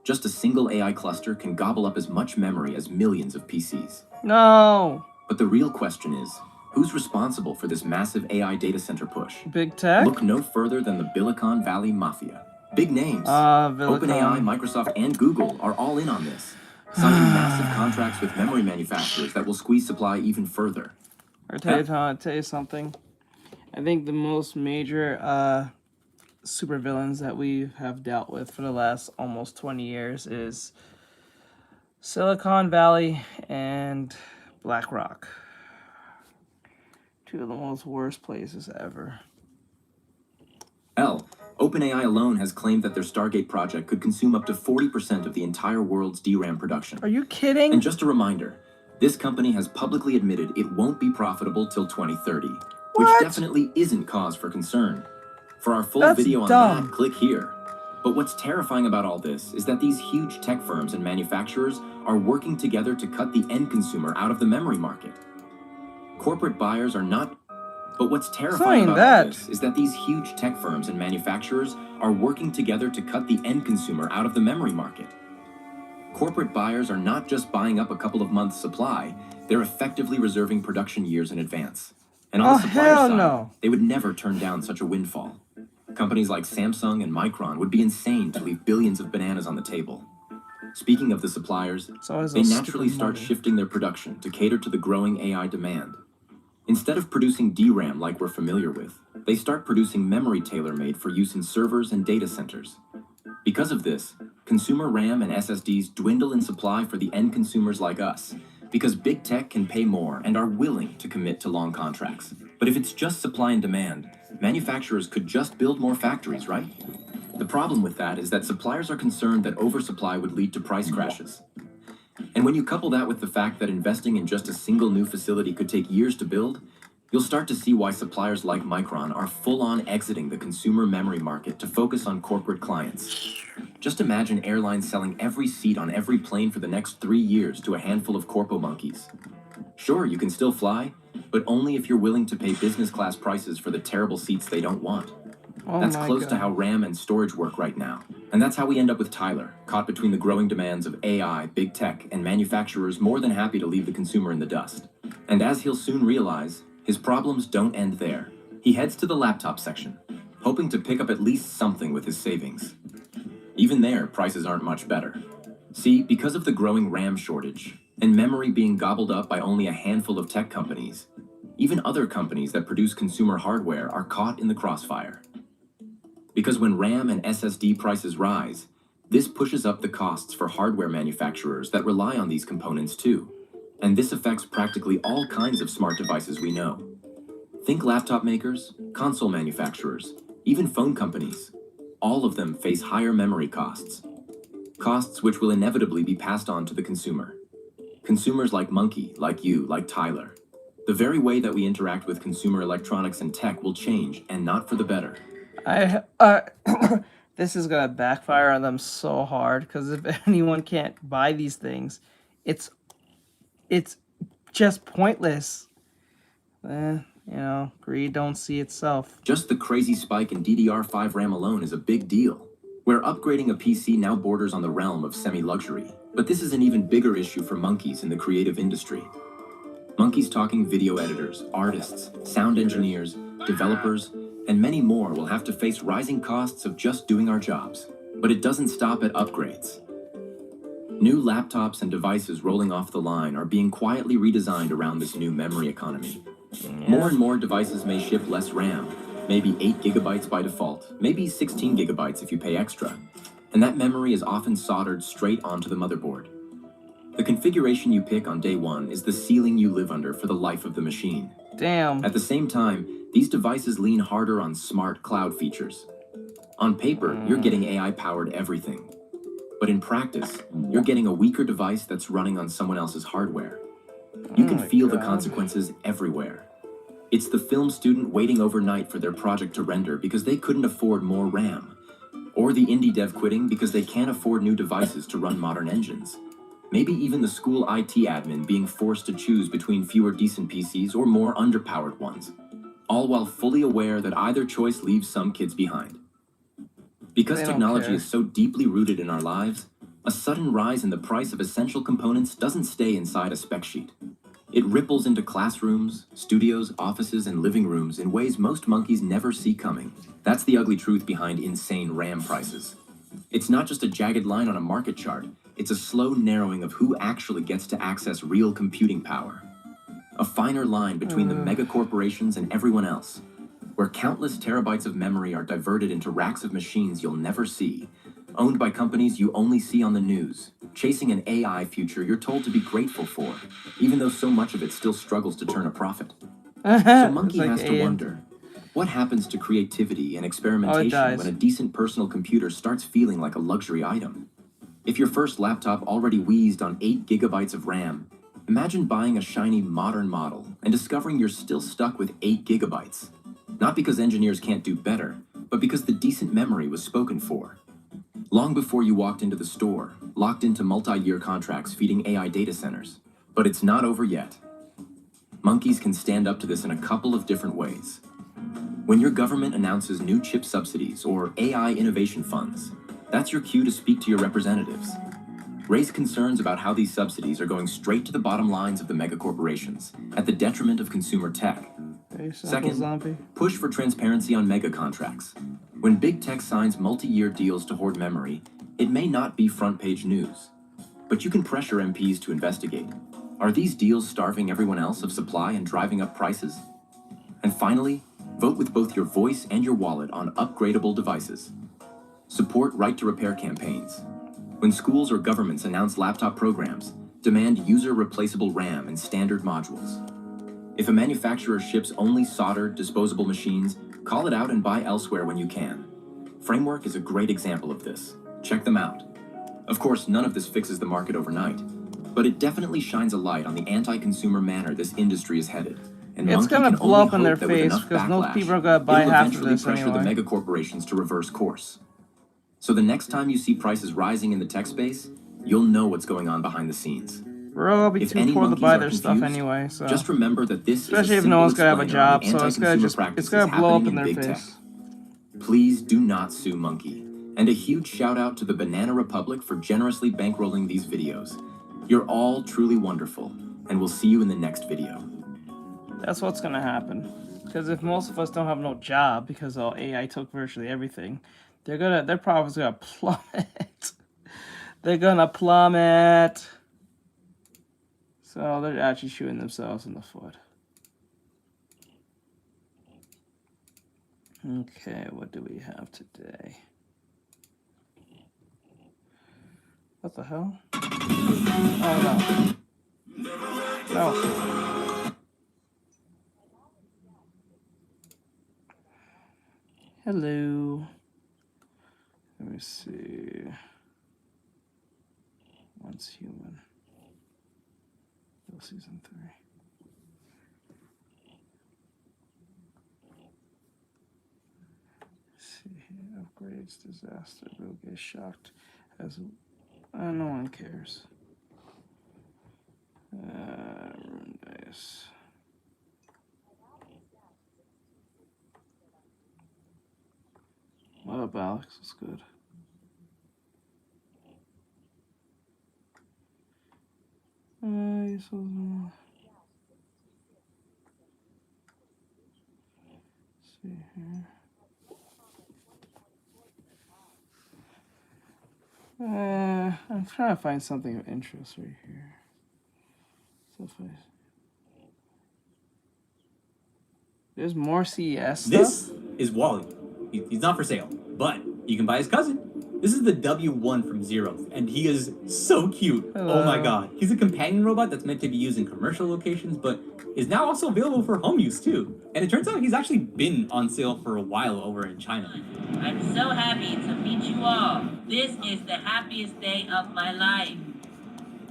Just a single AI cluster can gobble up as much memory as millions of PCs. No! But the real question is, who's responsible for this massive AI data center push? Big tech? Look no further than the Silicon Valley Mafia. Big names. Silicon. OpenAI, Microsoft, and Google are all in on this, signing massive contracts with memory manufacturers that will squeeze supply even further. I'll tell you something. I think the most major supervillains that we have dealt with for the last almost 20 years is Silicon Valley and BlackRock. Two of the most worst places ever. OpenAI alone has claimed that their Stargate project could consume up to 40% of the entire world's DRAM production. Are you kidding? And just a reminder, this company has publicly admitted it won't be profitable till 2030, which definitely isn't cause for concern. For our full video on that, click here. But what's terrifying about all this is that these huge tech firms and manufacturers are working together to cut the end consumer out of the memory market. Corporate buyers are not... But what's terrifying about all this is that these huge tech firms and manufacturers are working together to cut the end consumer out of the memory market. Corporate buyers are not just buying up a couple of months' supply, they're effectively reserving production years in advance. And on the supplier side, they would never turn down such a windfall. Companies like Samsung and Micron would be insane to leave billions of bananas on the table. Speaking of the suppliers, they naturally start shifting their production to cater to the growing AI demand. Instead of producing DRAM like we're familiar with, they start producing memory tailor-made for use in servers and data centers. Because of this, consumer RAM and SSDs dwindle in supply for the end consumers like us, because big tech can pay more and are willing to commit to long contracts. But if it's just supply and demand, manufacturers could just build more factories, right? The problem with that is that suppliers are concerned that oversupply would lead to price crashes. And when you couple that with the fact that investing in just a single new facility could take years to build, you'll start to see why suppliers like Micron are full-on exiting the consumer memory market to focus on corporate clients. Just imagine airlines selling every seat on every plane for the next 3 years to a handful of corpo monkeys. Sure, you can still fly, but only if you're willing to pay business class prices for the terrible seats they don't want. That's close to how RAM and storage work right now. And that's how we end up with Tyler, caught between the growing demands of AI, big tech, and manufacturers more than happy to leave the consumer in the dust. And as he'll soon realize, his problems don't end there. He heads to the laptop section, hoping to pick up at least something with his savings. Even there, prices aren't much better. See, because of the growing RAM shortage, and memory being gobbled up by only a handful of tech companies, even other companies that produce consumer hardware are caught in the crossfire. Because when RAM and SSD prices rise, this pushes up the costs for hardware manufacturers that rely on these components too. And this affects practically all kinds of smart devices we know. Think laptop makers, console manufacturers, even phone companies. All of them face higher memory costs. Costs which will inevitably be passed on to the consumer. Consumers like Monkey, like you, like Tyler. The very way that we interact with consumer electronics and tech will change, and not for the better. This is gonna backfire on them so hard, because if anyone can't buy these things, it's just pointless. Greed don't see itself. Just the crazy spike in DDR5 RAM alone is a big deal, where upgrading a PC now borders on the realm of semi-luxury. But this is an even bigger issue for monkeys in the creative industry. Monkeys talking video editors, artists, sound engineers, developers, and many more will have to face rising costs of just doing our jobs. But it doesn't stop at upgrades. New laptops and devices rolling off the line are being quietly redesigned around this new memory economy. More and more devices may ship less RAM, maybe 8 gigabytes by default, maybe 16 gigabytes if you pay extra. And that memory is often soldered straight onto the motherboard. The configuration you pick on day one is the ceiling you live under for the life of the machine. Damn. At the same time, these devices lean harder on smart cloud features. On paper, you're getting AI-powered everything. But in practice, you're getting a weaker device that's running on someone else's hardware. You can feel the consequences everywhere. It's the film student waiting overnight for their project to render because they couldn't afford more RAM. Or the indie dev quitting because they can't afford new devices to run modern engines. Maybe even the school IT admin being forced to choose between fewer decent PCs or more underpowered ones. All while fully aware that either choice leaves some kids behind. Because technology is so deeply rooted in our lives, a sudden rise in the price of essential components doesn't stay inside a spec sheet. It ripples into classrooms, studios, offices, and living rooms in ways most monkeys never see coming. That's the ugly truth behind insane RAM prices. It's not just a jagged line on a market chart, it's a slow narrowing of who actually gets to access real computing power. A finer line between the mega corporations and everyone else, where countless terabytes of memory are diverted into racks of machines you'll never see, owned by companies you only see on the news, chasing an AI future you're told to be grateful for, even though so much of it still struggles to turn a profit. So Monkey has to wonder, what happens to creativity and experimentation when a decent personal computer starts feeling like a luxury item? If your first laptop already wheezed on 8 gigabytes of RAM, imagine buying a shiny modern model and discovering you're still stuck with 8 gigabytes. Not because engineers can't do better, but because the decent memory was spoken for. Long before you walked into the store, locked into multi-year contracts feeding AI data centers. But it's not over yet. Monkeys can stand up to this in a couple of different ways. When your government announces new chip subsidies or AI innovation funds, that's your cue to speak to your representatives. Raise concerns about how these subsidies are going straight to the bottom lines of the megacorporations, at the detriment of consumer tech. Second, push for transparency on mega contracts. When big tech signs multi-year deals to hoard memory, it may not be front-page news. But you can pressure MPs to investigate. Are these deals starving everyone else of supply and driving up prices? And finally, vote with both your voice and your wallet on upgradable devices. Support right-to-repair campaigns. When schools or governments announce laptop programs, demand user-replaceable RAM and standard modules. If a manufacturer ships only soldered, disposable machines, call it out and buy elsewhere when you can. Framework is a great example of this. Check them out. Of course, none of this fixes the market overnight, but it definitely shines a light on the anti-consumer manner this industry is headed. And It's Monkey gonna can blow only up in their hope that with face enough because no backlash, people are gonna buy it'll half of eventually this pressure the anyway. mega corporations to reverse course. So the next time you see prices rising in the tech space, you'll know what's going on behind the scenes. We're all gonna be If too any poor to monkeys buy are their stuff confused, anyway, so just remember that this especially is if a no simple one's gonna have a explainer of job, the so it's gonna anti-consumer just practices it's gonna blow up happening in their big face. tech. Please do not sue Monkey. And a huge shout out to the Banana Republic for generously bankrolling these videos. You're all truly wonderful, and we'll see you in the next video. That's what's gonna happen. Because if most of us don't have no job because all AI took virtually everything, their profits gonna plummet. They're gonna plummet. So they're actually shooting themselves in the foot. Okay, what do we have today? What the hell? Oh no. No. Hello. Let me see. Once human. Season 3. See here. Upgrades, disaster, will get shocked. As no one cares. Nice. What up, Alex? It's good. See here. I'm trying to find something of interest right here. There's more CES stuff. This is Wally. He's not for sale, but you can buy his cousin. This is the W1 from Zero, and he is so cute. Hello. Oh my god. He's a companion robot that's meant to be used in commercial locations, but is now also available for home use too. And it turns out he's actually been on sale for a while over in China. I'm so happy to meet you all. This is the happiest day of my life.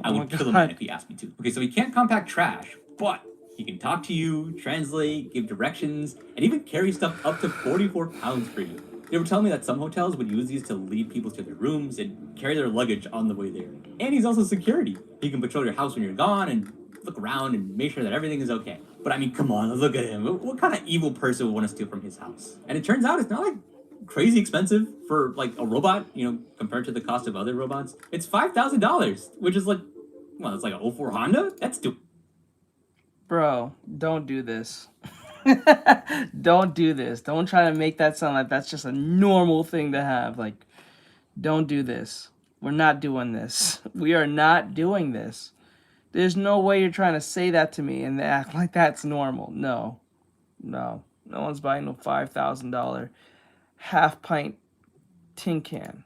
I would kill him if he asked me to. Okay, so he can't compact trash, but he can talk to you, translate, give directions, and even carry stuff up to 44 pounds for you. They were telling me that some hotels would use these to lead people to their rooms and carry their luggage on the way there. And he's also security. He can patrol your house when you're gone and look around and make sure that everything is okay. But I mean, come on, look at him. What kind of evil person would want to steal from his house? And it turns out it's not like crazy expensive for like a robot, you know, compared to the cost of other robots. It's $5,000, which is like, well, it's like an 04 Honda. That's stupid. Bro, don't do this. Don't do this. Don't try to make that sound like that's just a normal thing to have. Like, don't do this. We're not doing this. We are not doing this. There's no way you're trying to say that to me and act like that's normal. No. No. No one's buying no $5,000 half pint tin can.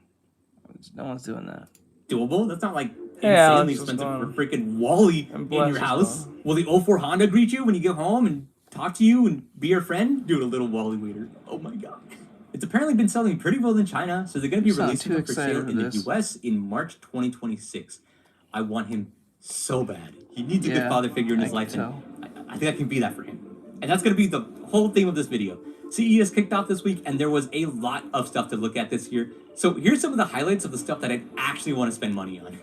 No one's doing that. Doable? That's not like Yeah, insanely expensive for freaking Wally in your house. Will the 04 Honda greet you when you get home and talk to you and be your friend? Dude, a little Wally waiter. Oh my god. It's apparently been selling pretty well in China, so they're going to be releasing it for sale in the US in March 2026. I want him so bad. He needs a good father figure in his life, and I think I can be that for him. And that's going to be the whole theme of this video. CES kicked off this week, and there was a lot of stuff to look at this year. So here's some of the highlights of the stuff that I actually want to spend money on.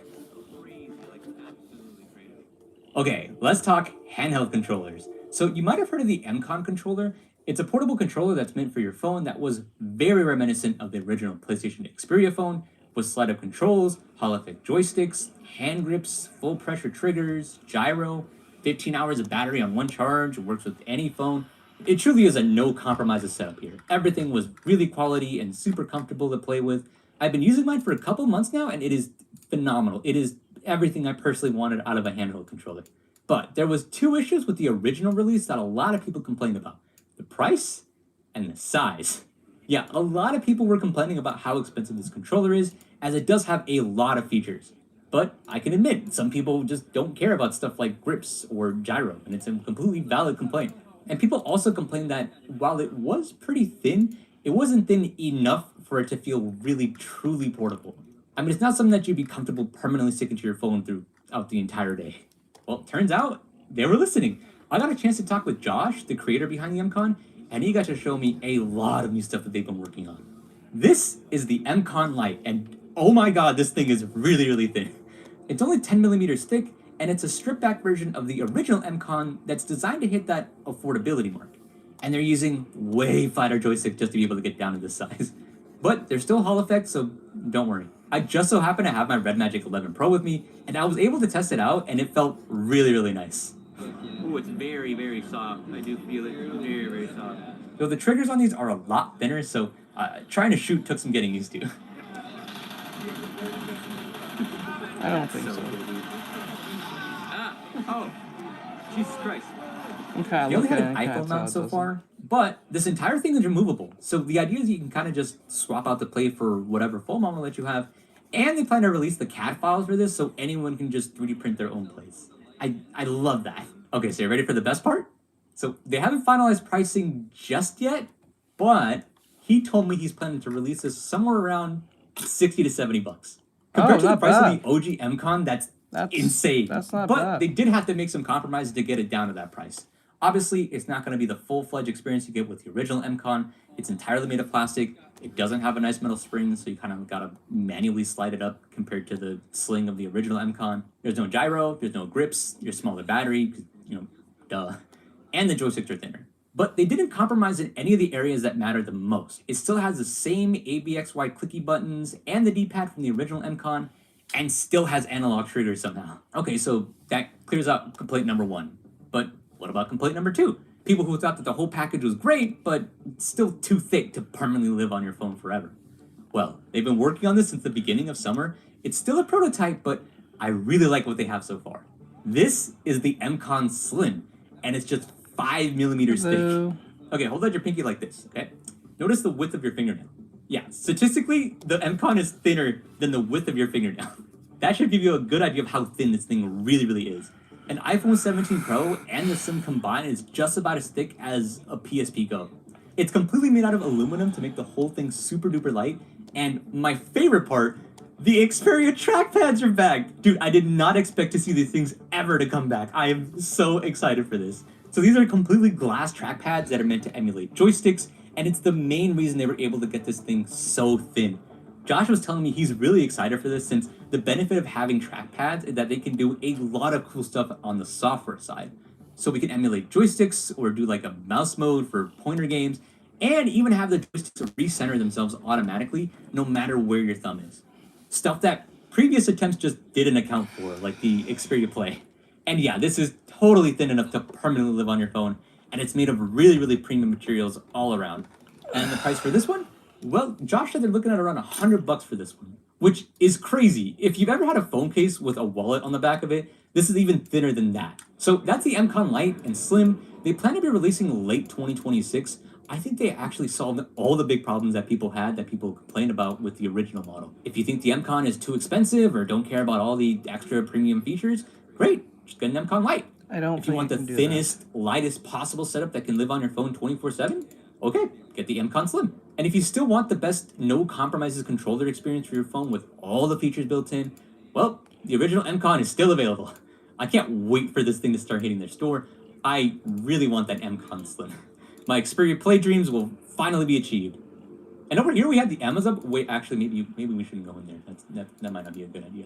Okay, let's talk handheld controllers. So you might have heard of the MCON controller. It's a portable controller that's meant for your phone that was very reminiscent of the original PlayStation Xperia phone, with slide-up controls, Hall-effect joysticks, hand grips, full pressure triggers, gyro, 15 hours of battery on one charge, works with any phone. It truly is a no compromises setup here. Everything was really quality and super comfortable to play with. I've been using mine for a couple months now, and it is phenomenal. It is everything I personally wanted out of a handheld controller. But there was two issues with the original release that a lot of people complained about. The price and the size. Yeah, a lot of people were complaining about how expensive this controller is, as it does have a lot of features. But I can admit, some people just don't care about stuff like grips or gyro, and it's a completely valid complaint. And people also complained that while it was pretty thin, it wasn't thin enough for it to feel really, truly portable. I mean, it's not something that you'd be comfortable permanently sticking to your phone throughout the entire day. Well, it turns out they were listening. I got a chance to talk with Josh, the creator behind the MCon, and he got to show me a lot of new stuff that they've been working on. This is the MCon Lite, and oh my god, this thing is really, really thin. It's only 10 millimeters thick, and it's a stripped back version of the original MCon that's designed to hit that affordability mark. And they're using way flatter joysticks just to be able to get down to this size. But there's still Hall effects, so don't worry. I just so happen to have my Red Magic 11 Pro with me, and I was able to test it out, and it felt really, really nice. Oh, it's very, very soft. I do feel it very, very soft. So the triggers on these are a lot thinner, so trying to shoot took some getting used to. I don't think so. Ah! Oh! Jesus Christ. Okay, You only had an iPhone mount so far, but this entire thing is removable. So the idea is you can kind of just swap out the plate for whatever foam model that you have, and they plan to release the CAD files for this so anyone can just 3D print their own plates. I love that. Okay, so you ready for the best part? So they haven't finalized pricing just yet, but he told me he's planning to release this somewhere around 60 to 70 bucks. Compared to the price of the OG MCon, that's insane. That's not but bad. They did have to make some compromises to get it down to that price. Obviously, it's not going to be the full-fledged experience you get with the original MCon. It's entirely made of plastic. It doesn't have a nice metal spring, so you kind of got to manually slide it up compared to the sling of the original MCon. There's no gyro, there's no grips, your smaller battery, duh. And the joysticks are thinner. But they didn't compromise in any of the areas that matter the most. It still has the same ABXY clicky buttons and the D-pad from the original MCon, and still has analog triggers somehow. Okay, so that clears out complaint number 1. But what about complaint number 2? People who thought that the whole package was great, but still too thick to permanently live on your phone forever. Well, they've been working on this since the beginning of summer. It's still a prototype, but I really like what they have so far. This is the MCon Slim, and it's just 5 millimeters thick. Okay, hold out your pinky like this, okay? Notice the width of your fingernail. Yeah, statistically, the MCon is thinner than the width of your fingernail. That should give you a good idea of how thin this thing really, really is. An iPhone 17 Pro and the Slim combined is just about as thick as a PSP Go. It's completely made out of aluminum to make the whole thing super duper light, and my favorite part, the Xperia trackpads are back! Dude, I did not expect to see these things ever to come back. I am so excited for this. So these are completely glass trackpads that are meant to emulate joysticks, and it's the main reason they were able to get this thing so thin. Josh was telling me he's really excited for this since the benefit of having trackpads is that they can do a lot of cool stuff on the software side. So we can emulate joysticks or do like a mouse mode for pointer games, and even have the joysticks recenter themselves automatically no matter where your thumb is. Stuff that previous attempts just didn't account for, like the Xperia Play. And yeah, this is totally thin enough to permanently live on your phone, and it's made of really, really premium materials all around. And the price for this one? Well, Josh said they're looking at around $100 for this one, which is crazy. If you've ever had a phone case with a wallet on the back of it, this is even thinner than that. So that's the MCon Lite and Slim. They plan to be releasing late 2026. I think they actually solved all the big problems that people had, that people complained about with the original model. If you think the MCon is too expensive or don't care about all the extra premium features, great, just get an MCon Lite. If you want the thinnest, lightest possible setup that can live on your phone 24/7, okay, get the MCon Slim. And if you still want the best no compromises controller experience for your phone with all the features built in, well, the original MCon is still available. I can't wait for this thing to start hitting their store. I really want that MCon Slim. My Xperia Play dreams will finally be achieved. And over here we have the Amazon. Wait, actually, maybe we shouldn't go in there. That might not be a good idea.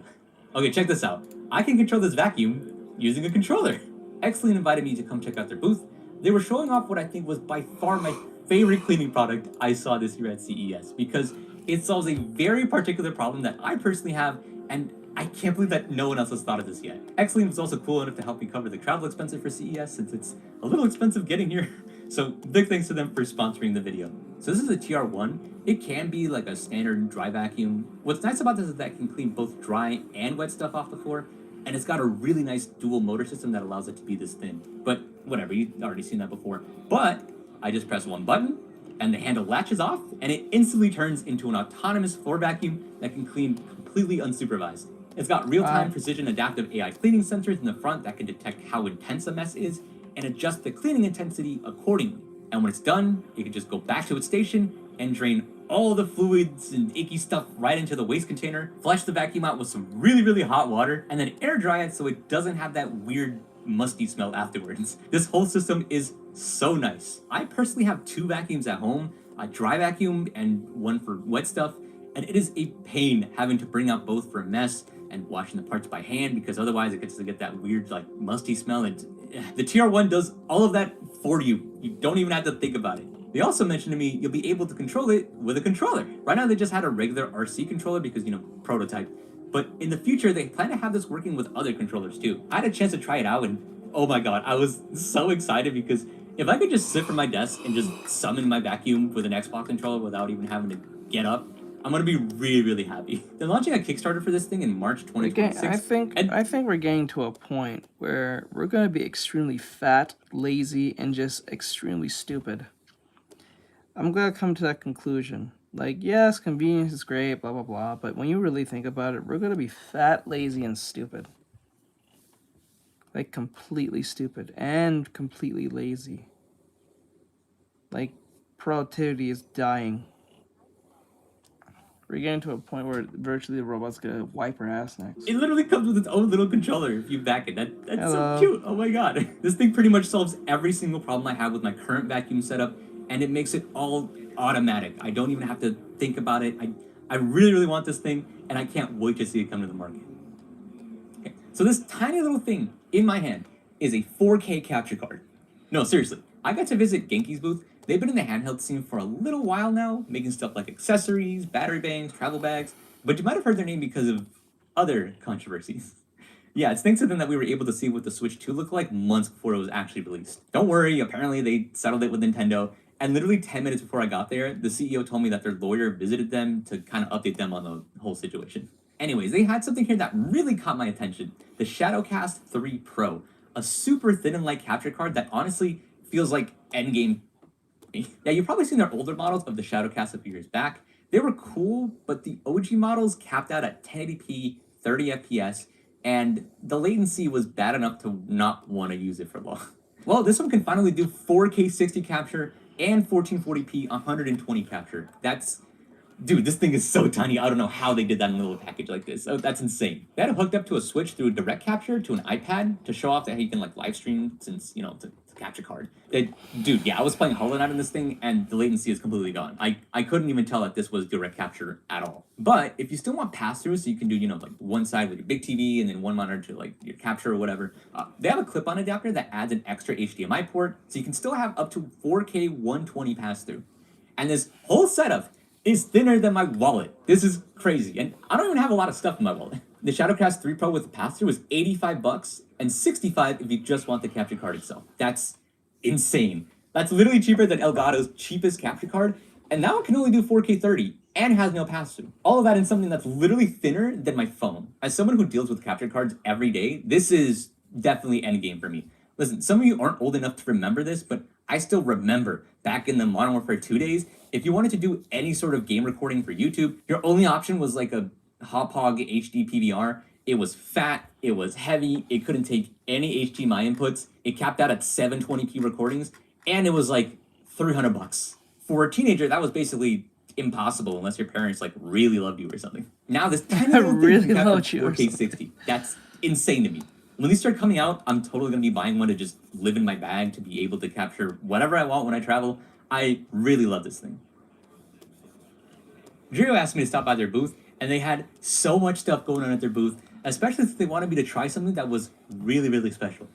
Okay, check this out. I can control this vacuum using a controller. Xline invited me to come check out their booth. They were showing off what I think was by far my favorite cleaning product I saw this year at CES, because it solves a very particular problem that I personally have, and I can't believe that no one else has thought of this yet. Xline was also cool enough to help me cover the travel expenses for CES, since it's a little expensive getting here. So big thanks to them for sponsoring the video. So this is a TR1. It can be like a standard dry vacuum. What's nice about this is that it can clean both dry and wet stuff off the floor, and it's got a really nice dual motor system that allows it to be this thin. But whatever, you've already seen that before. But I just press one button, and the handle latches off, and it instantly turns into an autonomous floor vacuum that can clean completely unsupervised. It's got real-time precision adaptive AI cleaning sensors in the front that can detect how intense a mess is and adjust the cleaning intensity accordingly. And when it's done, it can just go back to its station and drain all the fluids and icky stuff right into the waste container, flush the vacuum out with some really, really hot water, and then air dry it so it doesn't have that weird musty smell afterwards. This whole system is so nice. I personally have 2 vacuums at home, a dry vacuum and one for wet stuff, and it is a pain having to bring out both for a mess and washing the parts by hand, because otherwise it gets to get that weird like musty smell, and the TR1 does all of that for you. You don't even have to think about it. They also mentioned to me you'll be able to control it with a controller. Right now they just had a regular RC controller because, you know, prototype. But in the future, they plan to have this working with other controllers too. I had a chance to try it out, and oh my god, I was so excited, because if I could just sit from my desk and just summon my vacuum with an Xbox controller without even having to get up, I'm gonna be really, really happy. They're launching a Kickstarter for this thing in March 2026. I think we're getting to a point where we're gonna be extremely fat, lazy, and just extremely stupid. I'm gonna come to that conclusion. Like, yes, convenience is great, blah, blah, blah, but when you really think about it, we're gonna be fat, lazy, and stupid. Like, completely stupid and completely lazy. Like, productivity is dying. We're getting to a point where virtually the robot's gonna wipe our ass next. It literally comes with its own little controller if you back it. That's so cute. Oh my god. This thing pretty much solves every single problem I have with my current vacuum setup, and it makes it all automatic. I don't even have to think about it. I really, really want this thing, and I can't wait to see it come to the market. Okay, so this tiny little thing in my hand is a 4K capture card. No, seriously. I got to visit Genki's booth. They've been in the handheld scene for a little while now, making stuff like accessories, battery banks, travel bags, but you might have heard their name because of other controversies. Yeah, it's thanks to them that we were able to see what the Switch 2 looked like months before it was actually released. Don't worry, apparently they settled it with Nintendo, and literally 10 minutes before I got there, the CEO told me that their lawyer visited them to kind of update them on the whole situation. Anyways, they had something here that really caught my attention. The Shadowcast 3 Pro, a super thin and light capture card that honestly feels like endgame. Yeah, you've probably seen their older models of the Shadowcast a few years back. They were cool, but the OG models capped out at 1080p, 30 FPS, and the latency was bad enough to not want to use it for long. Well, this one can finally do 4K 60 capture and 1440p 120 capture. Dude, this thing is so tiny. I don't know how they did that in a little package like this. Oh, that's insane. They had it hooked up to a Switch through direct capture to an iPad to show off that you can like live stream, since, you know, it's a capture card. Dude, yeah, I was playing Hollow Knight on this thing and the latency is completely gone. I couldn't even tell that this was direct capture at all. But if you still want pass-through, so you can do, you know, like one side with your big TV and then one monitor to like your capture or whatever, they have a clip-on adapter that adds an extra HDMI port, so you can still have up to 4K 120 pass-through. And this whole setup is thinner than my wallet. This is crazy, and I don't even have a lot of stuff in my wallet. The Shadowcast 3 Pro with the pass-through is $85 and $65 if you just want the capture card itself. That's insane. That's literally cheaper than Elgato's cheapest capture card, and now it can only do 4K 30 and has no pass-through. All of that in something that's literally thinner than my phone. As someone who deals with capture cards every day, this is definitely endgame for me. Listen, some of you aren't old enough to remember this, but I still remember back in the Modern Warfare 2 days, if you wanted to do any sort of game recording for YouTube, your only option was like a Hauppauge HD PVR. It was fat, it was heavy, it couldn't take any HDMI inputs, it capped out at 720p recordings, and it was like $300. For a teenager, that was basically impossible unless your parents like really loved you or something. Now this tiny little really thing loved you 4K 60. That's insane to me. When these start coming out, I'm totally gonna be buying one to just live in my bag to be able to capture whatever I want when I travel. I really love this thing. Drio asked me to stop by their booth, and they had so much stuff going on at their booth, especially since they wanted me to try something that was really, really special.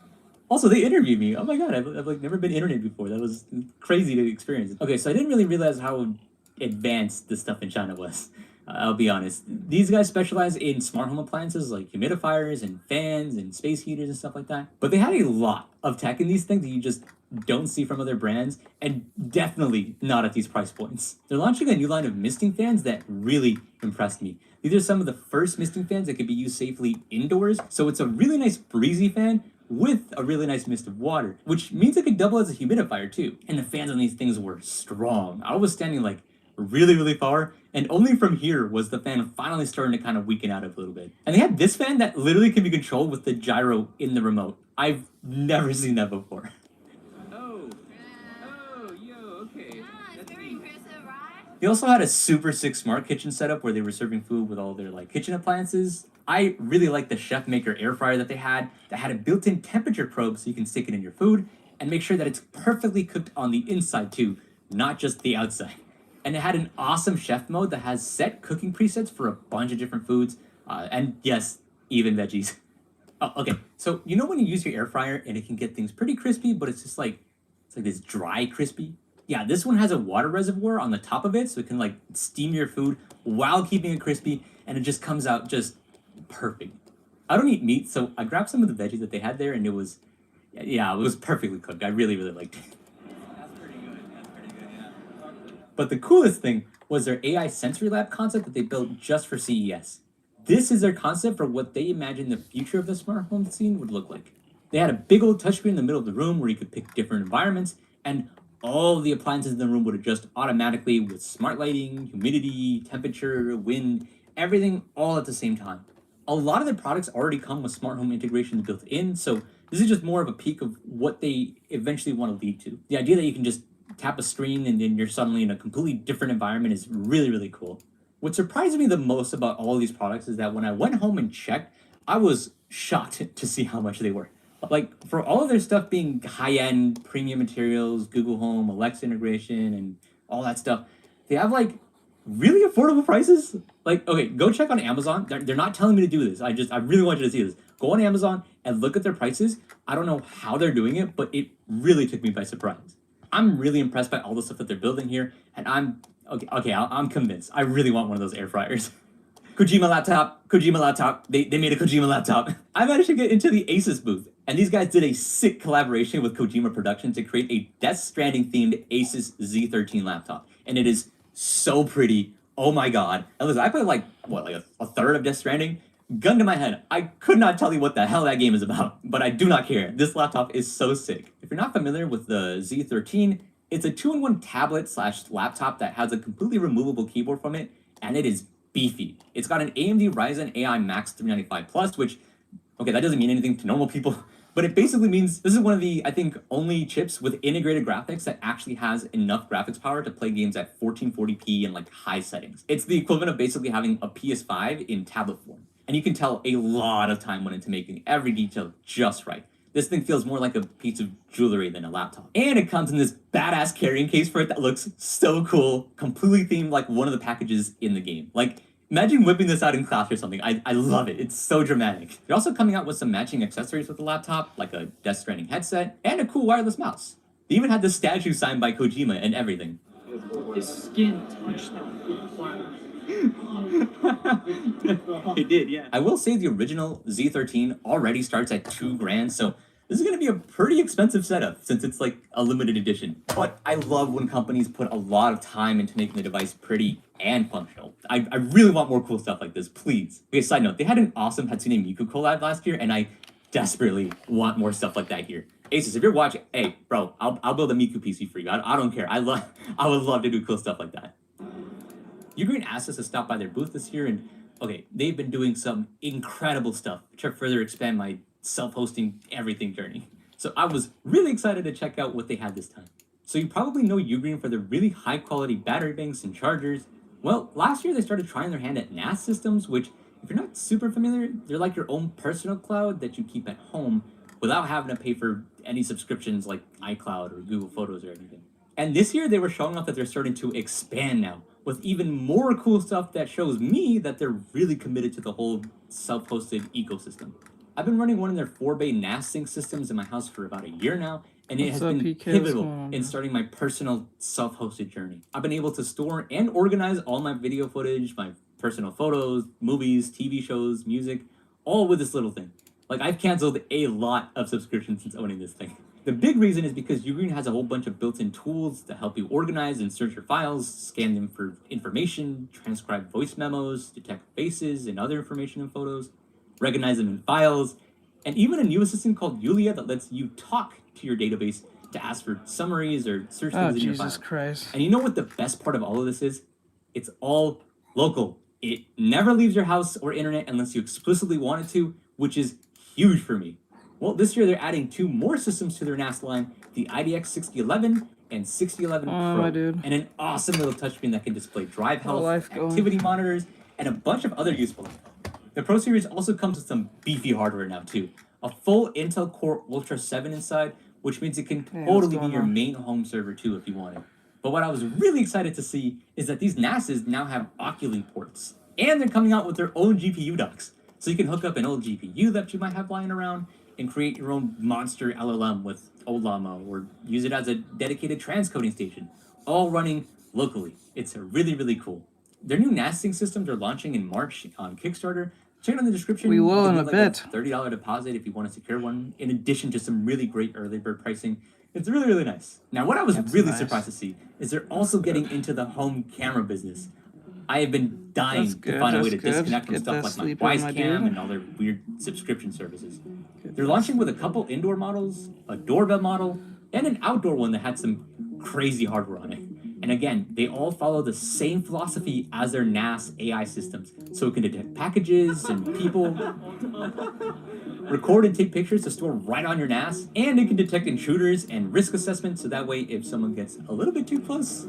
Also, they interviewed me. Oh my god, I've like never been interviewed before. That was crazy to experience. Okay, so I didn't really realize how advanced this stuff in China was. I'll be honest. These guys specialize in smart home appliances like humidifiers and fans and space heaters and stuff like that. But they had a lot of tech in these things that you just don't see from other brands, and definitely not at these price points. They're launching a new line of misting fans that really impressed me. These are some of the first misting fans that could be used safely indoors, so it's a really nice breezy fan with a really nice mist of water, which means it could double as a humidifier too. And the fans on these things were strong. I was standing like really, really far, and only from here was the fan finally starting to kind of weaken out a little bit. And they had this fan that literally can be controlled with the gyro in the remote. I've never seen that before. They also had a super sick smart kitchen setup where they were serving food with all their like kitchen appliances. I really like the Chef Maker air fryer that they had that had a built-in temperature probe so you can stick it in your food and make sure that it's perfectly cooked on the inside too, not just the outside. And it had an awesome chef mode that has set cooking presets for a bunch of different foods, and yes, even veggies. Oh, okay, so you know when you use your air fryer and it can get things pretty crispy, but it's just like, it's like this dry crispy? Yeah, this one has a water reservoir on the top of it, so it can like steam your food while keeping it crispy, and it just comes out just perfect. I don't eat meat, so I grabbed some of the veggies that they had there, and it was, yeah, it was perfectly cooked. I really, really liked it. That's pretty good. That's pretty good, yeah. But the coolest thing was their AI sensory lab concept that they built just for CES. This is their concept for what they imagine the future of the smart home scene would look like. They had a big old touchscreen in the middle of the room where you could pick different environments, and all of the appliances in the room would adjust automatically with smart lighting, humidity, temperature, wind, everything all at the same time. A lot of their products already come with smart home integration built in, so this is just more of a peek of what they eventually want to lead to. The idea that you can just tap a screen and then you're suddenly in a completely different environment is really, really cool. What surprised me the most about all of these products is that when I went home and checked, I was shocked to see how much they were. Like, for all of their stuff being high-end, premium materials, Google Home, Alexa integration, and all that stuff, they have, like, really affordable prices. Like, okay, go check on Amazon. They're not telling me to do this. I really want you to see this. Go on Amazon and look at their prices. I don't know how they're doing it, but it really took me by surprise. I'm really impressed by all the stuff that they're building here, and I'm convinced. I really want one of those air fryers. Kojima laptop. They made a Kojima laptop. I managed to get into the ASUS booth, and these guys did a sick collaboration with Kojima Production to create a Death Stranding themed ASUS Z13 laptop. And it is so pretty. Oh my god. And listen, I played like a third of Death Stranding. Gun to my head, I could not tell you what the hell that game is about, but I do not care. This laptop is so sick. If you're not familiar with the Z13, it's a 2-in-1 tablet / laptop that has a completely removable keyboard from it, and it is beefy. It's got an AMD Ryzen AI Max 395 Plus, which, okay, that doesn't mean anything to normal people, but it basically means this is one of the, I think, only chips with integrated graphics that actually has enough graphics power to play games at 1440p and like high settings. It's the equivalent of basically having a PS5 in tablet form. And you can tell a lot of time went into making every detail just right. This thing feels more like a piece of jewelry than a laptop. And it comes in this badass carrying case for it that looks so cool, completely themed like one of the packages in the game. Like, imagine whipping this out in class or something. I love it. It's so dramatic. They're also coming out with some matching accessories with the laptop, like a Death Stranding headset and a cool wireless mouse. They even had the statue signed by Kojima and everything. His skin touched that planet. It did, yeah. I will say the original Z13 already starts at $2,000, so this is going to be a pretty expensive setup since it's like a limited edition. But I love when companies put a lot of time into making the device pretty and functional. I really want more cool stuff like this, please. Okay, side note, they had an awesome Hatsune Miku collab last year, and I desperately want more stuff like that here. ASUS, if you're watching, hey, bro, I'll build a Miku PC for you. I don't care. I would love to do cool stuff like that. Ugreen asked us to stop by their booth this year, and okay, they've been doing some incredible stuff to further expand my self-hosting everything journey. So I was really excited to check out what they had this time. So you probably know Ugreen for their really high-quality battery banks and chargers. Well, last year they started trying their hand at NAS systems, which, if you're not super familiar, they're like your own personal cloud that you keep at home without having to pay for any subscriptions like iCloud or Google Photos or anything. And this year they were showing off that they're starting to expand now, with even more cool stuff that shows me that they're really committed to the whole self-hosted ecosystem. I've been running one of their 4-bay NAS sync systems in my house for about a year now, and it has been pivotal in starting my personal self-hosted journey. I've been able to store and organize all my video footage, my personal photos, movies, TV shows, music, all with this little thing. Like, I've canceled a lot of subscriptions since owning this thing. The big reason is because Ugreen has a whole bunch of built-in tools to help you organize and search your files, scan them for information, transcribe voice memos, detect faces and other information in photos, recognize them in files, and even a new assistant called Yulia that lets you talk to your database to ask for summaries or search things in your files. Jesus Christ. And you know what the best part of all of this is? It's all local. It never leaves your house or internet unless you explicitly want it to, which is huge for me. Well, this year they're adding 2 more systems to their NAS line, the IDX 6011 and 6011 my Pro, dude. and an awesome little touchscreen that can display drive health, life going. activity monitors, and a bunch of other useful info. The Pro Series also comes with some beefy hardware now too. A full Intel Core Ultra 7 inside, which means it can totally be your main home server too if you want it. But what I was really excited to see is that these NASs now have Oculink ports, and they're coming out with their own GPU docks. So you can hook up an old GPU that you might have lying around and create your own monster LLM with old Llama, or use it as a dedicated transcoding station, all running locally. It's really, really cool. Their new NAS sync systems are launching in March on Kickstarter. Check it on the description. We will in a like bit. A $30 deposit if you want to secure one, in addition to some really great early bird pricing. It's really, really nice. Now, what I was really surprised to see is they're also getting into the home camera business. I have been dying to find a way to disconnect from stuff like my Webcam and all their weird subscription services. They're launching with a couple indoor models, a doorbell model, and an outdoor one that had some crazy hardware on it. And again, they all follow the same philosophy as their NAS AI systems, so it can detect packages and people, record and take pictures to store right on your NAS, and it can detect intruders and risk assessment, so that way if someone gets a little bit too close,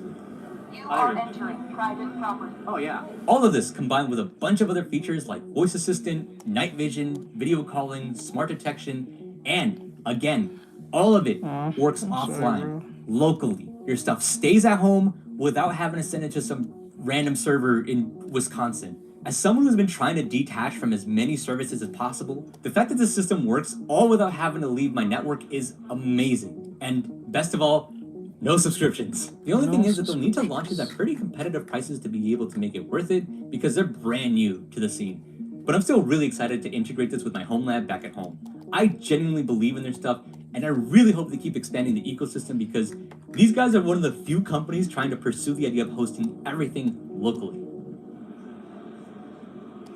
You are entering private property. Oh, yeah. all of this combined with a bunch of other features like voice assistant, night vision, video calling, smart detection, and again, all of it works offline, locally. Your stuff stays at home without having to send it to some random server in Wisconsin. As someone who's been trying to detach from as many services as possible, the fact that the system works all without having to leave my network is amazing. And best of all, no subscriptions. The only thing is that they'll need to launch these at pretty competitive prices to be able to make it worth it, because they're brand new to the scene. But I'm still really excited to integrate this with my home lab back at home. I genuinely believe in their stuff, and I really hope they keep expanding the ecosystem, because these guys are one of the few companies trying to pursue the idea of hosting everything locally.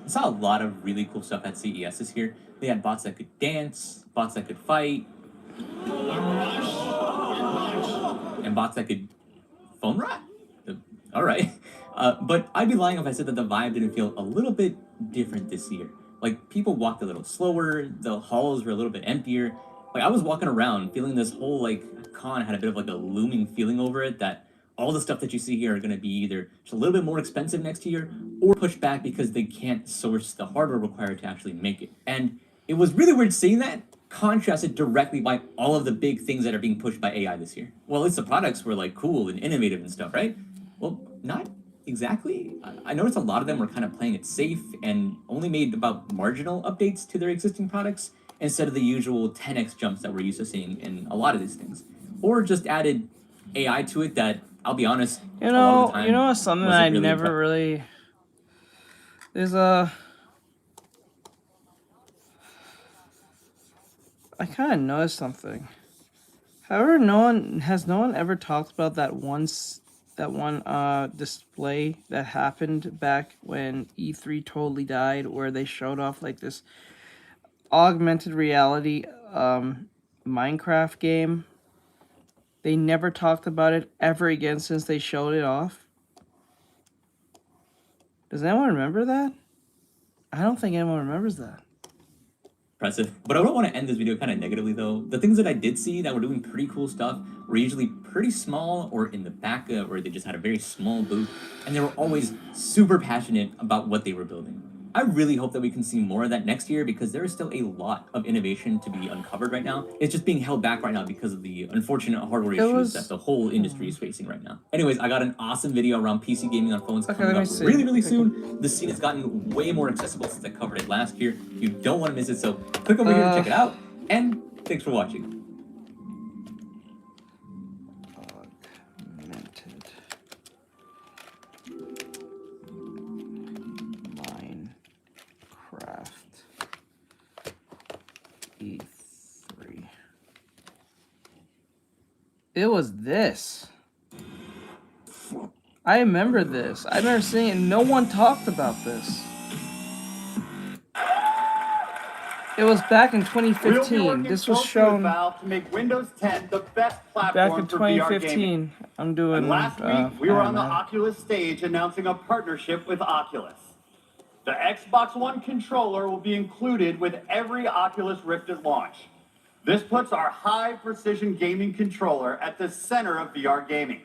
I saw a lot of really cool stuff at CES this year. They had bots that could dance, bots that could fight, and bots that could phone rot. All right. But I'd be lying if I said that the vibe didn't feel a little bit different this year. Like, people walked a little slower, the halls were a little bit emptier. Like, I was walking around feeling this whole, like, con had a bit of, like, a looming feeling over it, that all the stuff that you see here are going to be either just a little bit more expensive next year or pushed back because they can't source the hardware required to actually make it. And it was really weird seeing that contrasted directly by all of the big things that are being pushed by AI this year. Well, at least the products were, like, cool and innovative and stuff, right? Well, not exactly. I noticed a lot of them were kind of playing it safe and only made about marginal updates to their existing products instead of the usual 10x jumps that we're used to seeing in a lot of these things. Or just added AI to it that, I'll be honest, you know something I really never really... There's a... I kind of noticed something. However, no one ever talked about that one display that happened back when E3 totally died, where they showed off like this augmented reality Minecraft game. They never talked about it ever again since they showed it off. Does anyone remember that? I don't think anyone remembers that. Impressive. But I don't want to end this video kind of negatively, though. The things that I did see that were doing pretty cool stuff were usually pretty small or in the back, where they just had a very small booth, and they were always super passionate about what they were building. I really hope that we can see more of that next year, because there is still a lot of innovation to be uncovered right now. It's just being held back right now because of the unfortunate hardware issues that the whole industry is facing right now. Anyways, I got an awesome video around PC gaming on phones coming up really, really soon. The scene has gotten way more accessible since I covered it last year. You don't want to miss it, so click over here to check it out, and thanks for watching. E3. It was this. I remember this. I remember seeing it. No one talked about this. It was back in 2015. This was shown to make Windows 10 the best platform back in for VR 2015. gaming. I'm doing. And last week, we were on the Oculus stage announcing a partnership with Oculus. The Xbox One controller will be included with every Oculus Rift at launch. This puts our high-precision gaming controller at the center of VR gaming.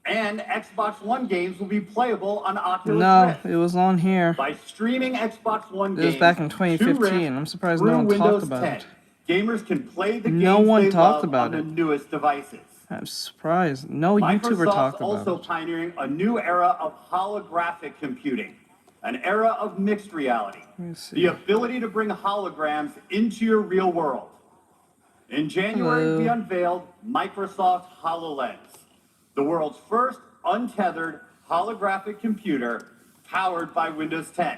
And Xbox One games will be playable on Oculus Rift. No, it was on here. By streaming Xbox One It was games back in to 2015. Rift I'm surprised through no one Windows talked about 10. it. Gamers can play the No games one they talked love about on the it. newest devices. I'm surprised. No YouTuber Microsoft's talked about also it. pioneering a new era of holographic computing, an era of mixed reality, the ability to bring holograms into your real world. In January, we unveiled Microsoft HoloLens, the world's first untethered holographic computer powered by Windows 10.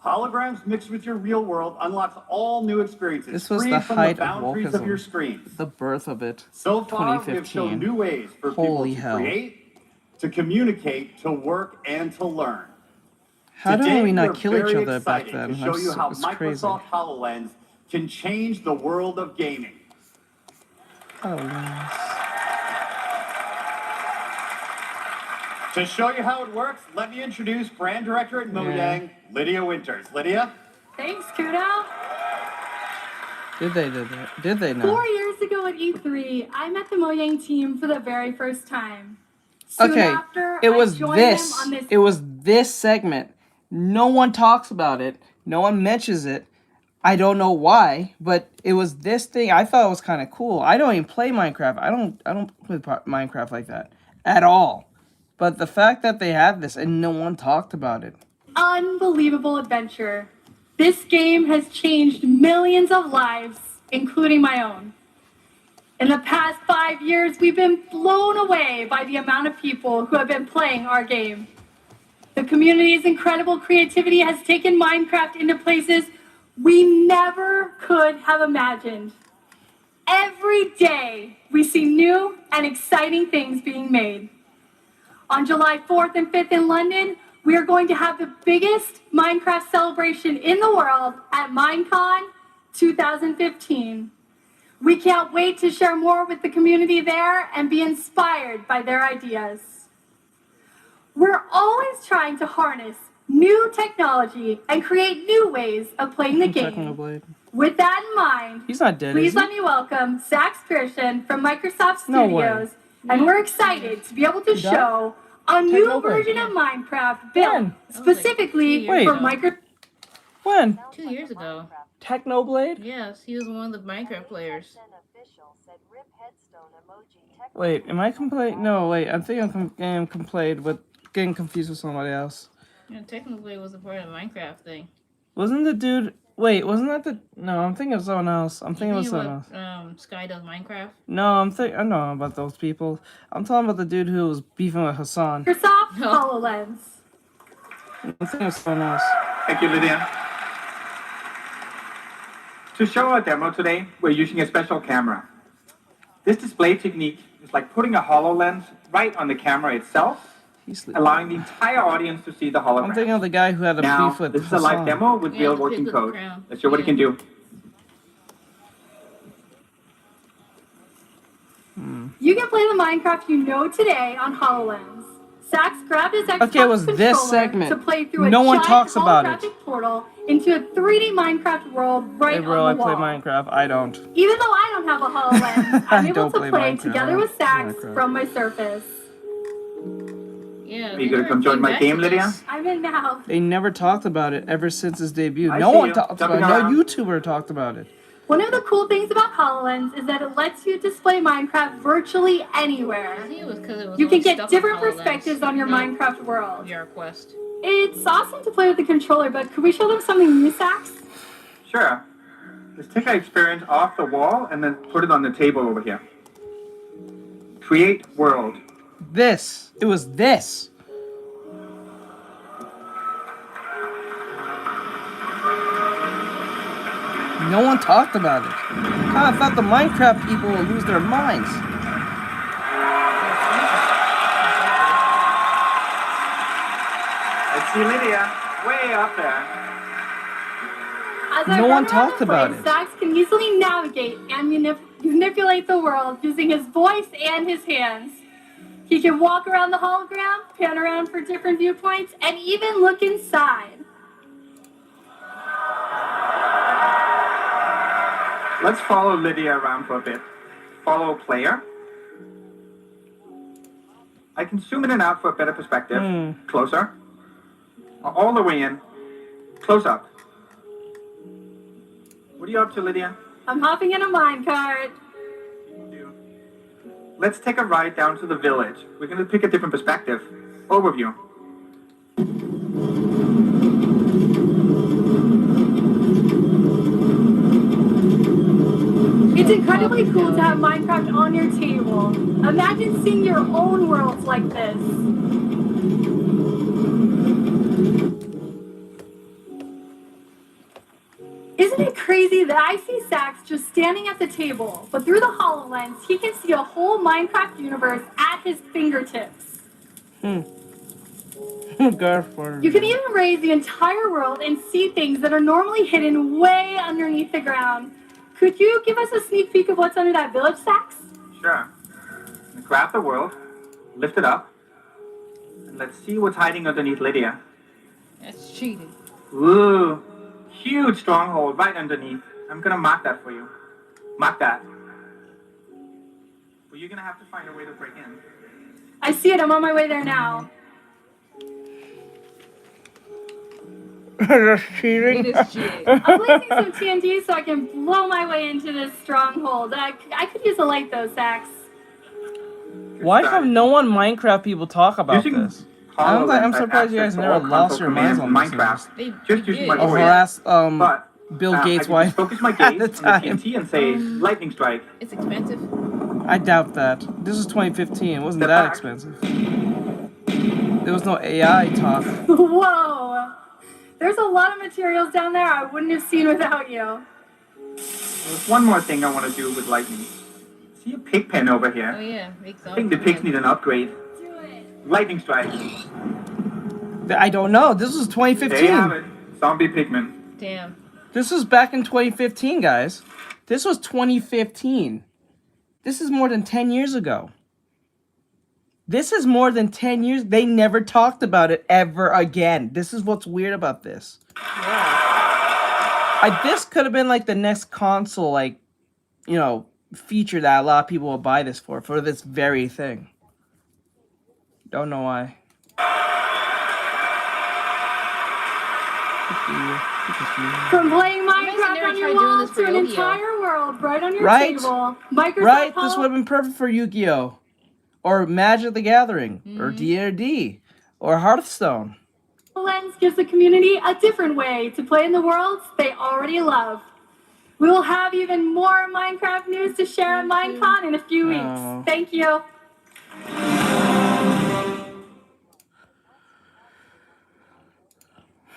Holograms mixed with your real world unlocks all new experiences. This was free the from height the of boundaries of your wokeism. screens. The birth of it. So far, we have shown 2015. new ways for Holy people to hell. create, to communicate, to work, and to learn. How did Today, we not we're kill each very other back excited then? to show you how That's crazy. Microsoft HoloLens can change the world of gaming. HoloLens. To show you how it works, let me introduce Brand Director at Mojang, Lydia Winters. Lydia? Thanks, Kudo. Did they know? 4 years ago at E3, I met the Mojang team for the very first time. Soon Okay, after, it I was joined this. them on this. It was this segment. No one talks about it. No one mentions it. I don't know why, but it was this thing. I thought it was kind of cool. I don't even play Minecraft. I don't play Minecraft like that at all. But the fact that they had this and no one talked about it. Unbelievable adventure. This game has changed millions of lives, including my own. In the past 5 years, we've been blown away by the amount of people who have been playing our game. The community's incredible creativity has taken Minecraft into places we never could have imagined. Every day, we see new and exciting things being made. On July 4th and 5th in London, we are going to have the biggest Minecraft celebration in the world at Minecon 2015. We can't wait to share more with the community there and be inspired by their ideas. We're always trying to harness new technology and create new ways of playing the game. With that in mind, he's not dead, please let me welcome Zach Spearson from Microsoft No way. Studios, and we're excited to be able to show a new version of Minecraft built specifically for Microsoft. When? 2 years ago. Technoblade? Yes, he was one of the Minecraft players. Wait, am I complete? No, wait. I think I'm getting confused with somebody else. Yeah, technically it was a part of the Minecraft thing. Wasn't the dude? Wait, wasn't that the? No, I'm thinking of someone else. I'm thinking of someone else. Sky does Minecraft. No, I know about those people. I'm talking about the dude who was beefing with Hassan. Microsoft HoloLens. I'm thinking of someone else. Thank you, Lydia. To show our demo today, we're using a special camera. This display technique is like putting a HoloLens right on the camera itself, allowing the entire audience to see the hologram. I'm thinking of the guy who had a Now, beef with this is a live Hassan. demo with real working code. Let's show what it can do. You can play the Minecraft you know today on HoloLens. Sax grabbed his Xbox Okay, it was this controller segment. to play through a No one giant talks about it. holographic portal into a 3D Minecraft world right Hey bro, I on the play wall. Minecraft. I don't. Even though I don't have a HoloLens, I'm able don't to play play Minecraft. together with Sax Minecraft. from my Surface. Yeah. Are you gonna come join my game, Lydia? I'm in now. They never talked about it ever since its debut. I No see one you. talked about it. Jumping No around. YouTuber talked about it. One of the cool things about HoloLens is that it lets you display Minecraft virtually anywhere. I think it was because it was You can only get stuff different on HoloLens, perspectives on your not Minecraft world. VR Quest. It's awesome to play with the controller, but could we show them something new, Sax? Sure. Let's take our experience off the wall and then put it on the table over here. Create world. This. It was this. No one talked about it. I thought the Minecraft people would lose their minds. I see Lydia way up there. As No I one run around talked the about place, it. Sax can easily navigate and manipulate the world using his voice and his hands. He can walk around the hologram, pan around for different viewpoints, and even look inside. Let's follow Lydia around for a bit. Follow player. I can zoom in and out for a better perspective. Closer. All the way in. Close up. What are you up to, Lydia? I'm hopping in a minecart. Let's take a ride down to the village. We're going to pick a different perspective. Overview. It's incredibly cool to have Minecraft on your table. Imagine seeing your own worlds like this. Isn't it crazy that I see Sax just standing at the table, but through the HoloLens, he can see a whole Minecraft universe at his fingertips. You can even raise the entire world and see things that are normally hidden way underneath the ground. Could you give us a sneak peek of what's under that village, Sax? Sure. Grab the world, lift it up, and let's see what's hiding underneath Lydia. That's cheating. Ooh, huge stronghold right underneath. I'm gonna mark that for you. Mark that. But you're gonna have to find a way to break in. I see it. I'm on my way there now. That's cheating. It is cheating. I'm placing some TNT so I can blow my way into this stronghold. I could use a light though, Sax. Why have no one Minecraft people talk about this? I'm surprised you guys never lost your minds on Minecraft. Just use my or voice. harass But Bill Gates' I can wife just focus my at gaze the on the time. TNT and say lightning strike. It's expensive. I doubt that. This is 2015. It wasn't that expensive. There was no AI talk. Whoa! There's a lot of materials down there I wouldn't have seen without you. There's one more thing I want to do with lightning. See a pig pen over here? Oh yeah, big I think the pigs need an upgrade. Lightning strike. I don't know. This was 2015. There you have it. Zombie pigmen. Damn. This was back in 2015, guys. This was 2015. This is more than 10 years ago. This is more than 10 years. They never talked about it ever again. This is what's weird about this. This could have been like the next console, like, you know, feature that a lot of people will buy this for this very thing. Don't know why. From playing Minecraft on your wall to an entire world right on your table. Microsoft Right? This would have been perfect for Yu-Gi-Oh! Or Magic the Gathering, or D&D, or Hearthstone. Lens gives the community a different way to play in the worlds they already love. We will have even more Minecraft news to share at Minecon in a few weeks. Thank you.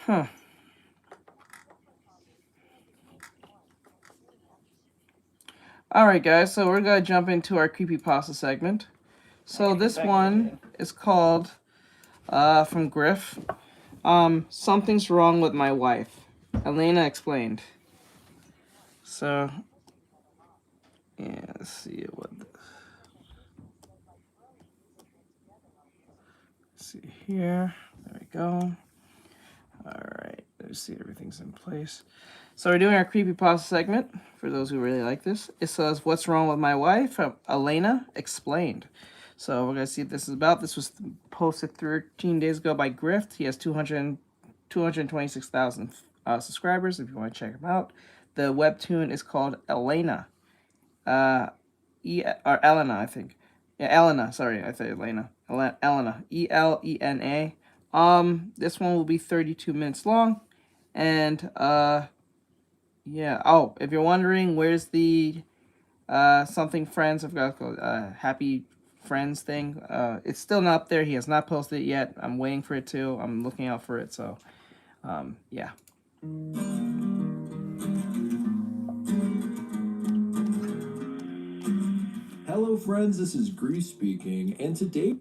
Huh. Alright guys, so we're going to jump into our creepypasta segment. So this one is called, from Griff, Something's Wrong with My Wife. Elena explained. So, yeah, let's see what... Let's see here. There we go. Alright, let's see everything's in place. So we're doing our creepypasta segment, for those who really like this. It says, What's Wrong with My Wife? Elena Explained. So we're going to see what this is about. This was posted 13 days ago by Grift. He has 226,000 subscribers if you want to check him out. The webtoon is called Elena. Or Elena, I think. Yeah, Elena. Sorry, I said Elena. Elena. E-L-E-N-A. This one will be 32 minutes long. And, yeah. Oh, if you're wondering, where's the something friends? I forgot to call it, Happy Friends thing. It's still not up there. He has not posted it yet. I'm waiting for it to. I'm looking out for it. So, yeah. Hello, friends. This is Grease speaking, and today.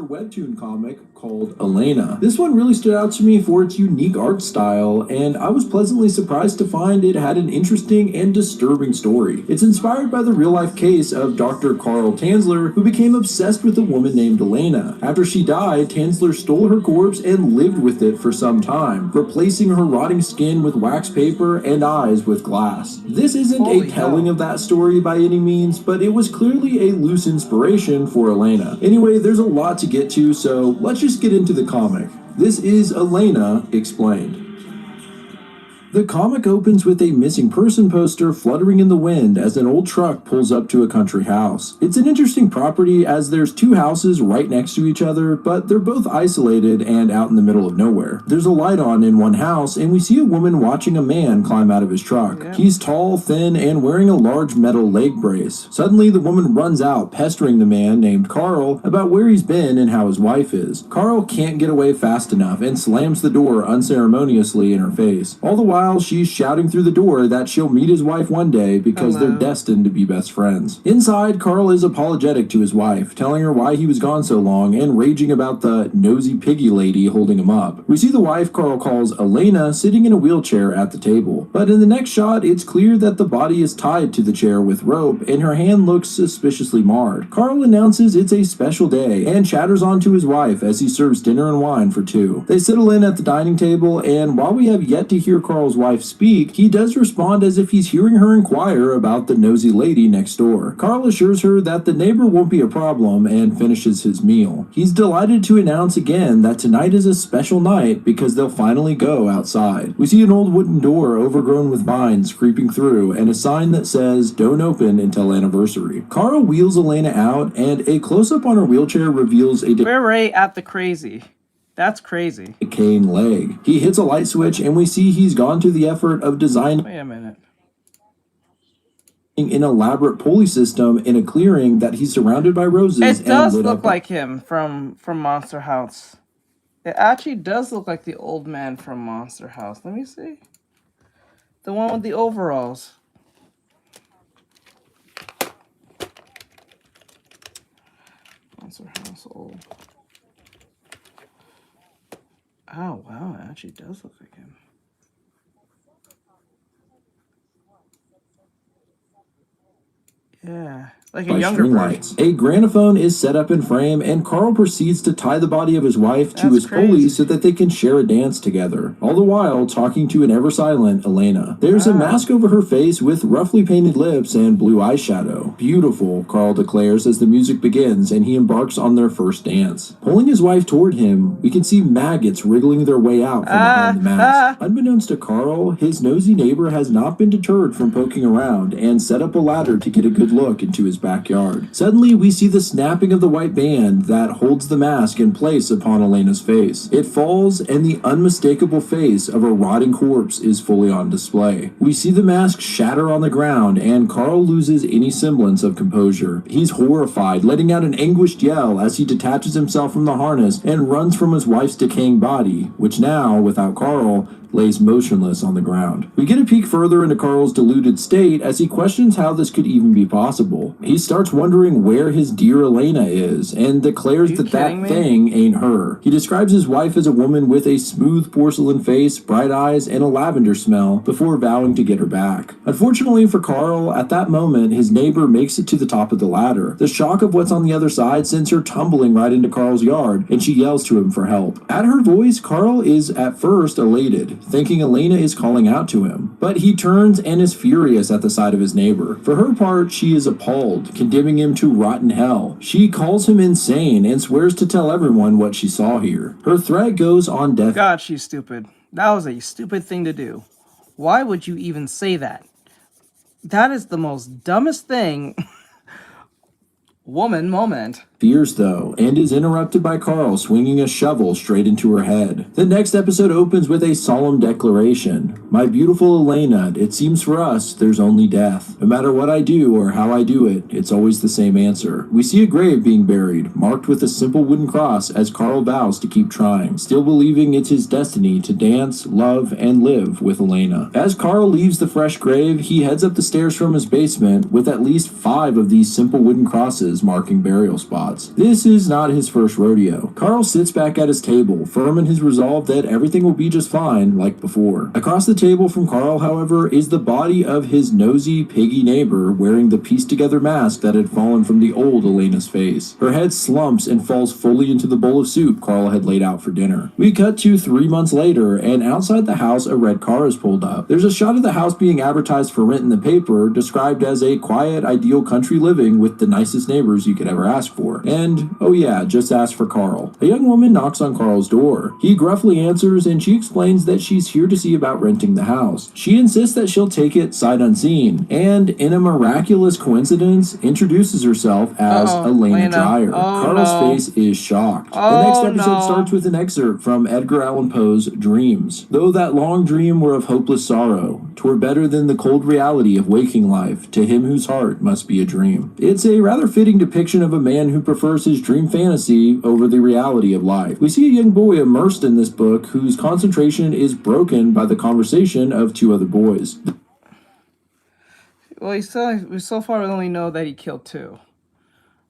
webtoon comic called Elena. This one really stood out to me for its unique art style, and I was pleasantly surprised to find it had an interesting and disturbing story. It's inspired by the real-life case of Dr. Carl Tanzler, who became obsessed with a woman named Elena. After she died, Tanzler stole her corpse and lived with it for some time, replacing her rotting skin with wax paper and eyes with glass. This isn't a telling of that story by any means, but it was clearly a loose inspiration for Elena. Anyway, there's a lot to get to, so let's just get into the comic. This is Elena Explained. The comic opens with a missing person poster fluttering in the wind as an old truck pulls up to a country house. It's an interesting property as there's two houses right next to each other, but they're both isolated and out in the middle of nowhere. There's a light on in one house, and we see a woman watching a man climb out of his truck. He's tall, thin, and wearing a large metal leg brace. Suddenly, the woman runs out, pestering the man named Carl about where he's been and how his wife is. Carl can't get away fast enough and slams the door unceremoniously in her face. All the while, she's shouting through the door that she'll meet his wife one day because they're destined to be best friends. Inside, Carl is apologetic to his wife, telling her why he was gone so long and raging about the nosy piggy lady holding him up. We see the wife Carl calls Elena sitting in a wheelchair at the table, but in the next shot, it's clear that the body is tied to the chair with rope and her hand looks suspiciously marred. Carl announces it's a special day and chatters on to his wife as he serves dinner and wine for two. They settle in at the dining table, and while we have yet to hear Carl's wife speak, he does respond as if he's hearing her inquire about the nosy lady next door. Carl assures her that the neighbor won't be a problem and finishes his meal. He's delighted to announce again that tonight is a special night because they'll finally go outside. We see an old wooden door overgrown with vines creeping through and a sign that says "Don't open until anniversary." Carl wheels Elena out, and a close-up on her wheelchair reveals a We're right at the crazy. That's crazy. decaying leg. He hits a light switch and we see he's gone to the effort of designing Wait a minute. an elaborate pulley system in a clearing that he's surrounded by roses. It does and lit look up like him from Monster House. It actually does look like the old man from Monster House. Let me see. The one with the overalls. Monster House old. Oh, wow, it actually does look like him. Yeah, like a by younger string version. lights. A granophone is set up in frame, and Carl proceeds to tie the body of his wife to his pulley so that they can share a dance together, all the while talking to an ever-silent Elena. There's a mask over her face with roughly painted lips and blue eyeshadow. Beautiful, Carl declares as the music begins and he embarks on their first dance. Pulling his wife toward him, we can see maggots wriggling their way out from behind the mask. Unbeknownst to Carl, his nosy neighbor has not been deterred from poking around and set up a ladder to get a good look into his backyard. Suddenly, we see the snapping of the white band that holds the mask in place upon Elena's face. It falls, and the unmistakable face of a rotting corpse is fully on display. We see the mask shatter on the ground, and Carl loses any semblance of composure. He's horrified, letting out an anguished yell as he detaches himself from the harness and runs from his wife's decaying body, which now, without Carl, lays motionless on the ground. We get a peek further into Carl's deluded state as he questions how this could even be possible. He starts wondering where his dear Elena is and declares that thing ain't her. He describes his wife as a woman with a smooth porcelain face, bright eyes, and a lavender smell before vowing to get her back. Unfortunately for Carl, at that moment, his neighbor makes it to the top of the ladder. The shock of what's on the other side sends her tumbling right into Carl's yard, and she yells to him for help. At her voice, Carl is at first elated, thinking Elena is calling out to him. But he turns and is furious at the sight of his neighbor. For her part, she is appalled, condemning him to rotten hell. She calls him insane and swears to tell everyone what she saw here. Her threat goes on deaf. God, she's stupid. That was a stupid thing to do. Why would you even say that? That is the most dumbest thing. Woman moment. Fears, though, and is interrupted by Carl swinging a shovel straight into her head. The next episode opens with a solemn declaration. My beautiful Elena, it seems for us there's only death. No matter what I do or how I do it, it's always the same answer. We see a grave being buried, marked with a simple wooden cross as Carl vows to keep trying, still believing it's his destiny to dance, love, and live with Elena. As Carl leaves the fresh grave, he heads up the stairs from his basement with at least 5 of these simple wooden crosses marking burial spots. thoughts. This is not his first rodeo. Carl sits back at his table, firm in his resolve that everything will be just fine like before. Across the table from Carl, however, is the body of his nosy, piggy neighbor wearing the pieced-together mask that had fallen from the old Elena's face. Her head slumps and falls fully into the bowl of soup Carl had laid out for dinner. We cut to 3 months later, and outside the house, a red car is pulled up. There's a shot of the house being advertised for rent in the paper, described as a quiet, ideal country living with the nicest neighbors you could ever ask for. And, oh yeah, just ask for Carl. A young woman knocks on Carl's door. He gruffly answers, and she explains that she's here to see about renting the house. She insists that she'll take it sight unseen, and, in a miraculous coincidence, introduces herself as Elena Dreyer. Carl's face is shocked. The next episode starts with an excerpt from Edgar Allan Poe's Dreams. Though that long dream were of hopeless sorrow, 'twere better than the cold reality of waking life, to him whose heart must be a dream. It's a rather fitting depiction of a man who prefers his dream fantasy over the reality of life. We see a young boy immersed in this book whose concentration is broken by the conversation of two other boys. Well, so far we only know that he killed 2.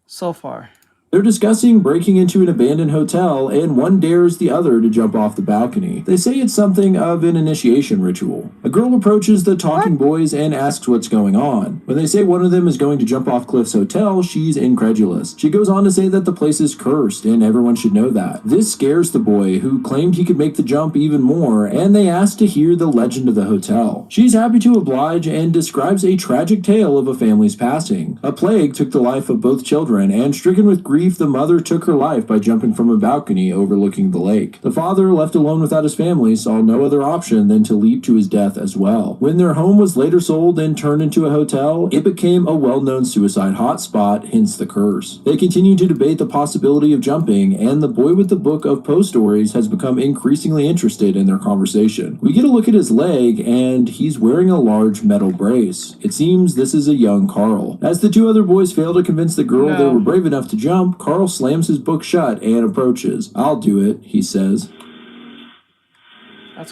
So far. They're discussing breaking into an abandoned hotel, and one dares the other to jump off the balcony. They say it's something of an initiation ritual. A girl approaches the talking boys and asks what's going on. When they say one of them is going to jump off Cliff's hotel, she's incredulous. She goes on to say that the place is cursed, and everyone should know that. This scares the boy, who claimed he could make the jump even more, and they ask to hear the legend of the hotel. She's happy to oblige and describes a tragic tale of a family's passing. A plague took the life of both children, and stricken with grief, the mother took her life by jumping from a balcony overlooking the lake. The father, left alone without his family, saw no other option than to leap to his death as well. When their home was later sold and turned into a hotel, it became a well-known suicide hotspot, hence the curse. They continue to debate the possibility of jumping, and the boy with the book of Poe stories has become increasingly interested in their conversation. We get a look at his leg, and he's wearing a large metal brace. It seems this is a young Carl. As the two other boys fail to convince the girl they were brave enough to jump, Carl slams his book shut and approaches. "I'll do it," he says.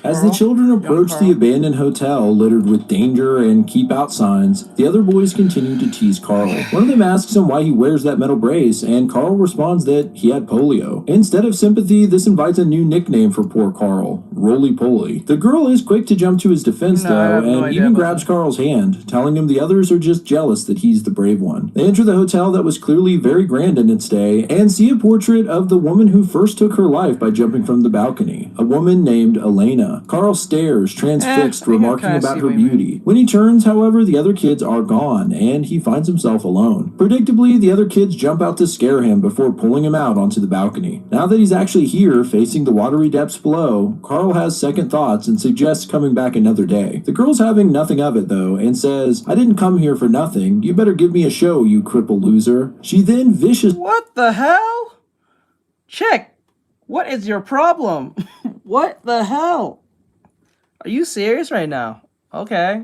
As the children approach the abandoned hotel littered with danger and keep out signs, the other boys continue to tease Carl. One of them asks him why he wears that metal brace, and Carl responds that he had polio. Instead of sympathy, this invites a new nickname for poor Carl, Roly-Poly. The girl is quick to jump to his defense though, and even grabs Carl's hand, telling him the others are just jealous that he's the brave one. They enter the hotel that was clearly very grand in its day, and see a portrait of the woman who first took her life by jumping from the balcony, a woman named Elena. Carl stares, transfixed, remarking about her beauty. When he turns, however, the other kids are gone, and he finds himself alone. Predictably, the other kids jump out to scare him before pulling him out onto the balcony. Now that he's actually here, facing the watery depths below, Carl has second thoughts and suggests coming back another day. The girl's having nothing of it, though, and says, "I didn't come here for nothing. You better give me a show, you crippled loser." She then What the hell? Chick, what is your problem? What the hell? Are you serious right now? Okay.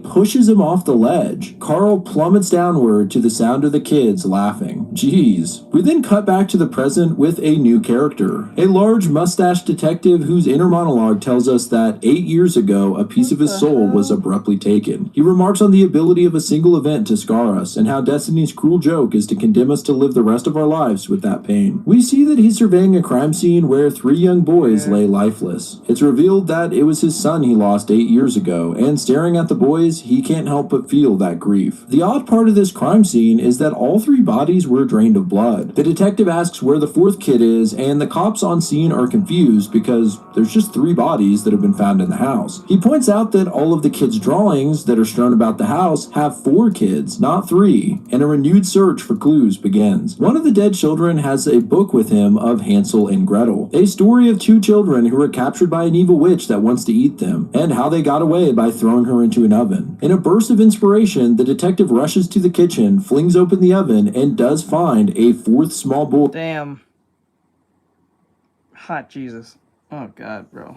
Pushes him off the ledge. Carl plummets downward to the sound of the kids laughing. Jeez. We then cut back to the present with a new character. A large mustached detective whose inner monologue tells us that 8 years ago a piece of his soul was abruptly taken. He remarks on the ability of a single event to scar us, and how destiny's cruel joke is to condemn us to live the rest of our lives with that pain. We see that he's surveying a crime scene where 3 young boys lay lifeless. It's revealed that it was his son he lost 8 years ago, and staring at the boys, he can't help but feel that grief. The odd part of this crime scene is that all 3 bodies were drained of blood. The detective asks where the 4th kid is, and the cops on scene are confused because there's just 3 bodies that have been found in the house. He points out that all of the kids' drawings that are strewn about the house have 4 kids, not 3, and a renewed search for clues begins. One of the dead children has a book with him of Hansel and Gretel, a story of 2 children who were captured by an evil witch that wants to eat them, and how they got away by throwing her into an oven. In a burst of inspiration, the detective rushes to the kitchen, flings open the oven, and does find a 4th small boy. Damn. Hot Jesus. Oh God, bro.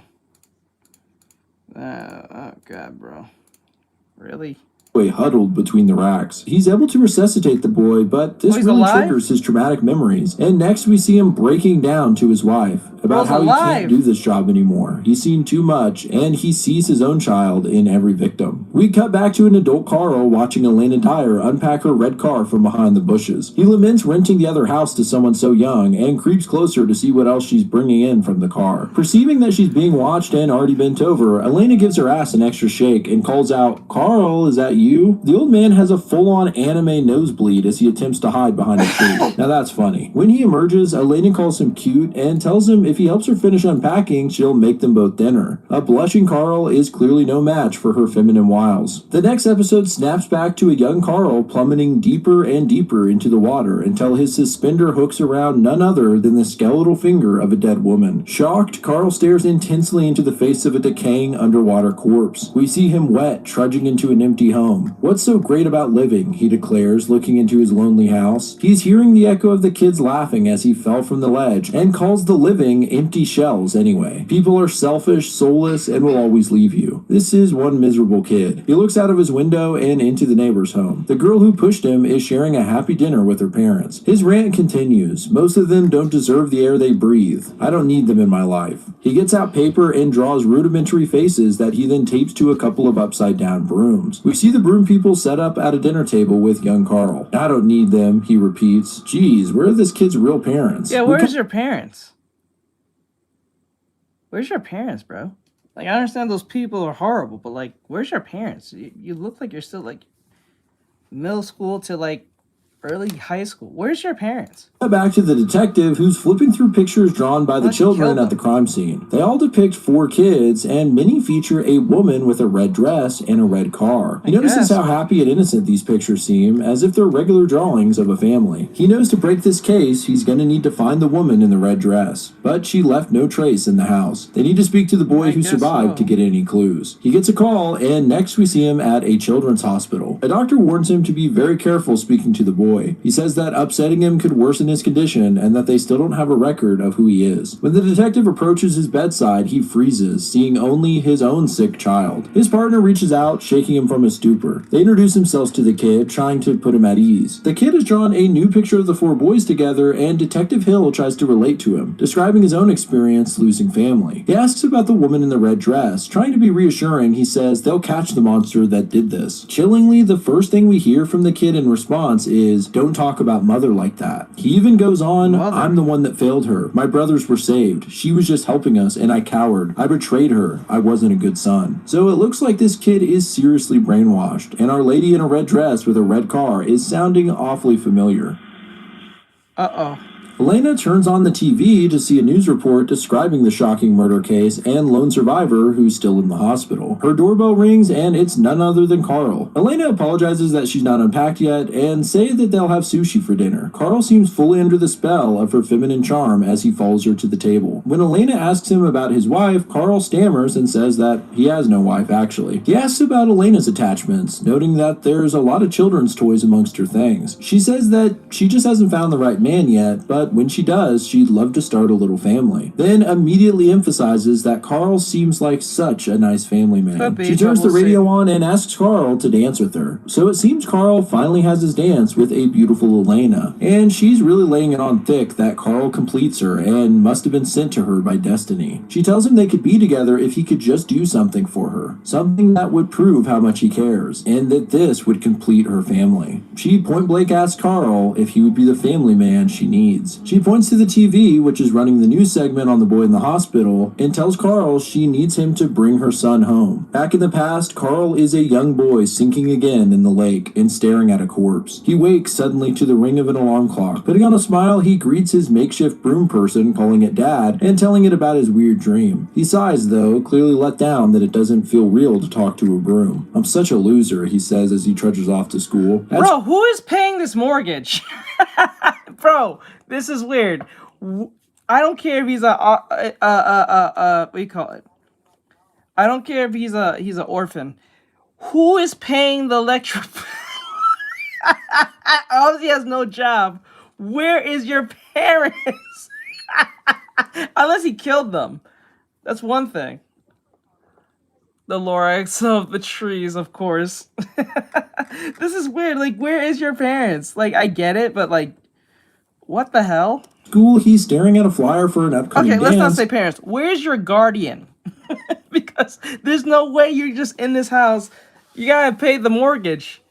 Oh God, bro. Really? boy huddled between the racks. He's able to resuscitate the boy, but this really triggers his traumatic memories. And next we see him breaking down to his wife about how he can't do this job anymore. He's seen too much, and he sees his own child in every victim. We cut back to an adult Carl watching Elena Dyer unpack her red car from behind the bushes. He laments renting the other house to someone so young and creeps closer to see what else she's bringing in from the car. Perceiving that she's being watched and already bent over, Elena gives her ass an extra shake and calls out, "Carl, is that you?" The old man has a full-on anime nosebleed as he attempts to hide behind a tree. Now that's funny. When he emerges, Elena calls him cute and tells him if he helps her finish unpacking, she'll make them both dinner. A blushing Carl is clearly no match for her feminine wiles. The next episode snaps back to a young Carl plummeting deeper and deeper into the water until his suspender hooks around none other than the skeletal finger of a dead woman. Shocked, Carl stares intensely into the face of a decaying underwater corpse. We see him wet, trudging into an empty home. "What's so great about living?" he declares, looking into his lonely house. He's hearing the echo of the kids laughing as he fell from the ledge, and calls the living empty shells anyway. People are selfish, soulless, and will always leave you. This is one miserable kid. He looks out of his window and into the neighbor's home. The girl who pushed him is sharing a happy dinner with her parents. His rant continues. Most of them don't deserve the air they breathe. I don't need them in my life. He gets out paper and draws rudimentary faces that he then tapes to a couple of upside-down brooms. We see the broom people set up at a dinner table with young Carl. "I don't need them," he repeats. Geez, where are this kid's real parents? Yeah, where's your parents? Where's your parents, bro? Like, I understand those people are horrible, but, like, where's your parents? You look like you're still, like, middle school to, like, early high school. Where's your parents? Back to the detective who's flipping through pictures drawn by the children at the crime scene. They all depict 4 kids, and many feature a woman with a red dress and a red car. He notices how happy and innocent these pictures seem, as if they're regular drawings of a family. He knows to break this case, he's going to need to find the woman in the red dress, but she left no trace in the house. They need to speak to the boy who survived to get any clues. He gets a call, and next we see him at a children's hospital. A doctor warns him to be very careful speaking to the boy. He says that upsetting him could worsen his condition and that they still don't have a record of who he is. When the detective approaches his bedside, he freezes, seeing only his own sick child. His partner reaches out, shaking him from his stupor. They introduce themselves to the kid, trying to put him at ease. The kid has drawn a new picture of the 4 boys together, and Detective Hill tries to relate to him, describing his own experience losing family. He asks about the woman in the red dress. Trying to be reassuring, he says they'll catch the monster that did this. Chillingly, the first thing we hear from the kid in response is, "Don't talk about mother like that." He even goes on, "I'm the one that failed her. My brothers were saved. She was just helping us, and I cowered. I betrayed her. I wasn't a good son." So it looks like this kid is seriously brainwashed, and our lady in a red dress with a red car is sounding awfully familiar. Uh-oh. Elena turns on the TV to see a news report describing the shocking murder case and lone survivor who's still in the hospital. Her doorbell rings and it's none other than Carl. Elena apologizes that she's not unpacked yet and say that they'll have sushi for dinner. Carl seems fully under the spell of her feminine charm as he follows her to the table. When Elena asks him about his wife, Carl stammers and says that he has no wife actually. He asks about Elena's attachments, noting that there's a lot of children's toys amongst her things. She says that she just hasn't found the right man yet, but when she does, she'd love to start a little family. Then immediately emphasizes that Carl seems like such a nice family man. She turns the radio on and asks Carl to dance with her. So it seems Carl finally has his dance with a beautiful Elena, and she's really laying it on thick that Carl completes her and must have been sent to her by destiny. She tells him they could be together if he could just do something for her, something that would prove how much he cares, and that this would complete her family. She point blank asks Carl if he would be the family man she needs. She points to the TV, which is running the news segment on the boy in the hospital, and tells Carl she needs him to bring her son home. Back in the past, Carl is a young boy sinking again in the lake and staring at a corpse. He wakes suddenly to the ring of an alarm clock. Putting on a smile, he greets his makeshift broom person, calling it Dad, and telling it about his weird dream. He sighs, though, clearly let down that it doesn't feel real to talk to a broom. "I'm such a loser," he says as he trudges off to school. Bro, who is paying this mortgage? Bro, this is weird. I don't care if he's what do you call it? I don't care if he's an orphan. Who is paying the electric? Obviously, he has no job. Where is your parents? Unless he killed them. That's one thing. The Lorax of the trees, of course. This is weird. Like, where is your parents? Like, I get it, but like, what the hell? School, he's staring at a flyer for an upcoming Okay, let's not dance. say parents. Where's your guardian? Because there's no way you're just in this house. You gotta pay the mortgage.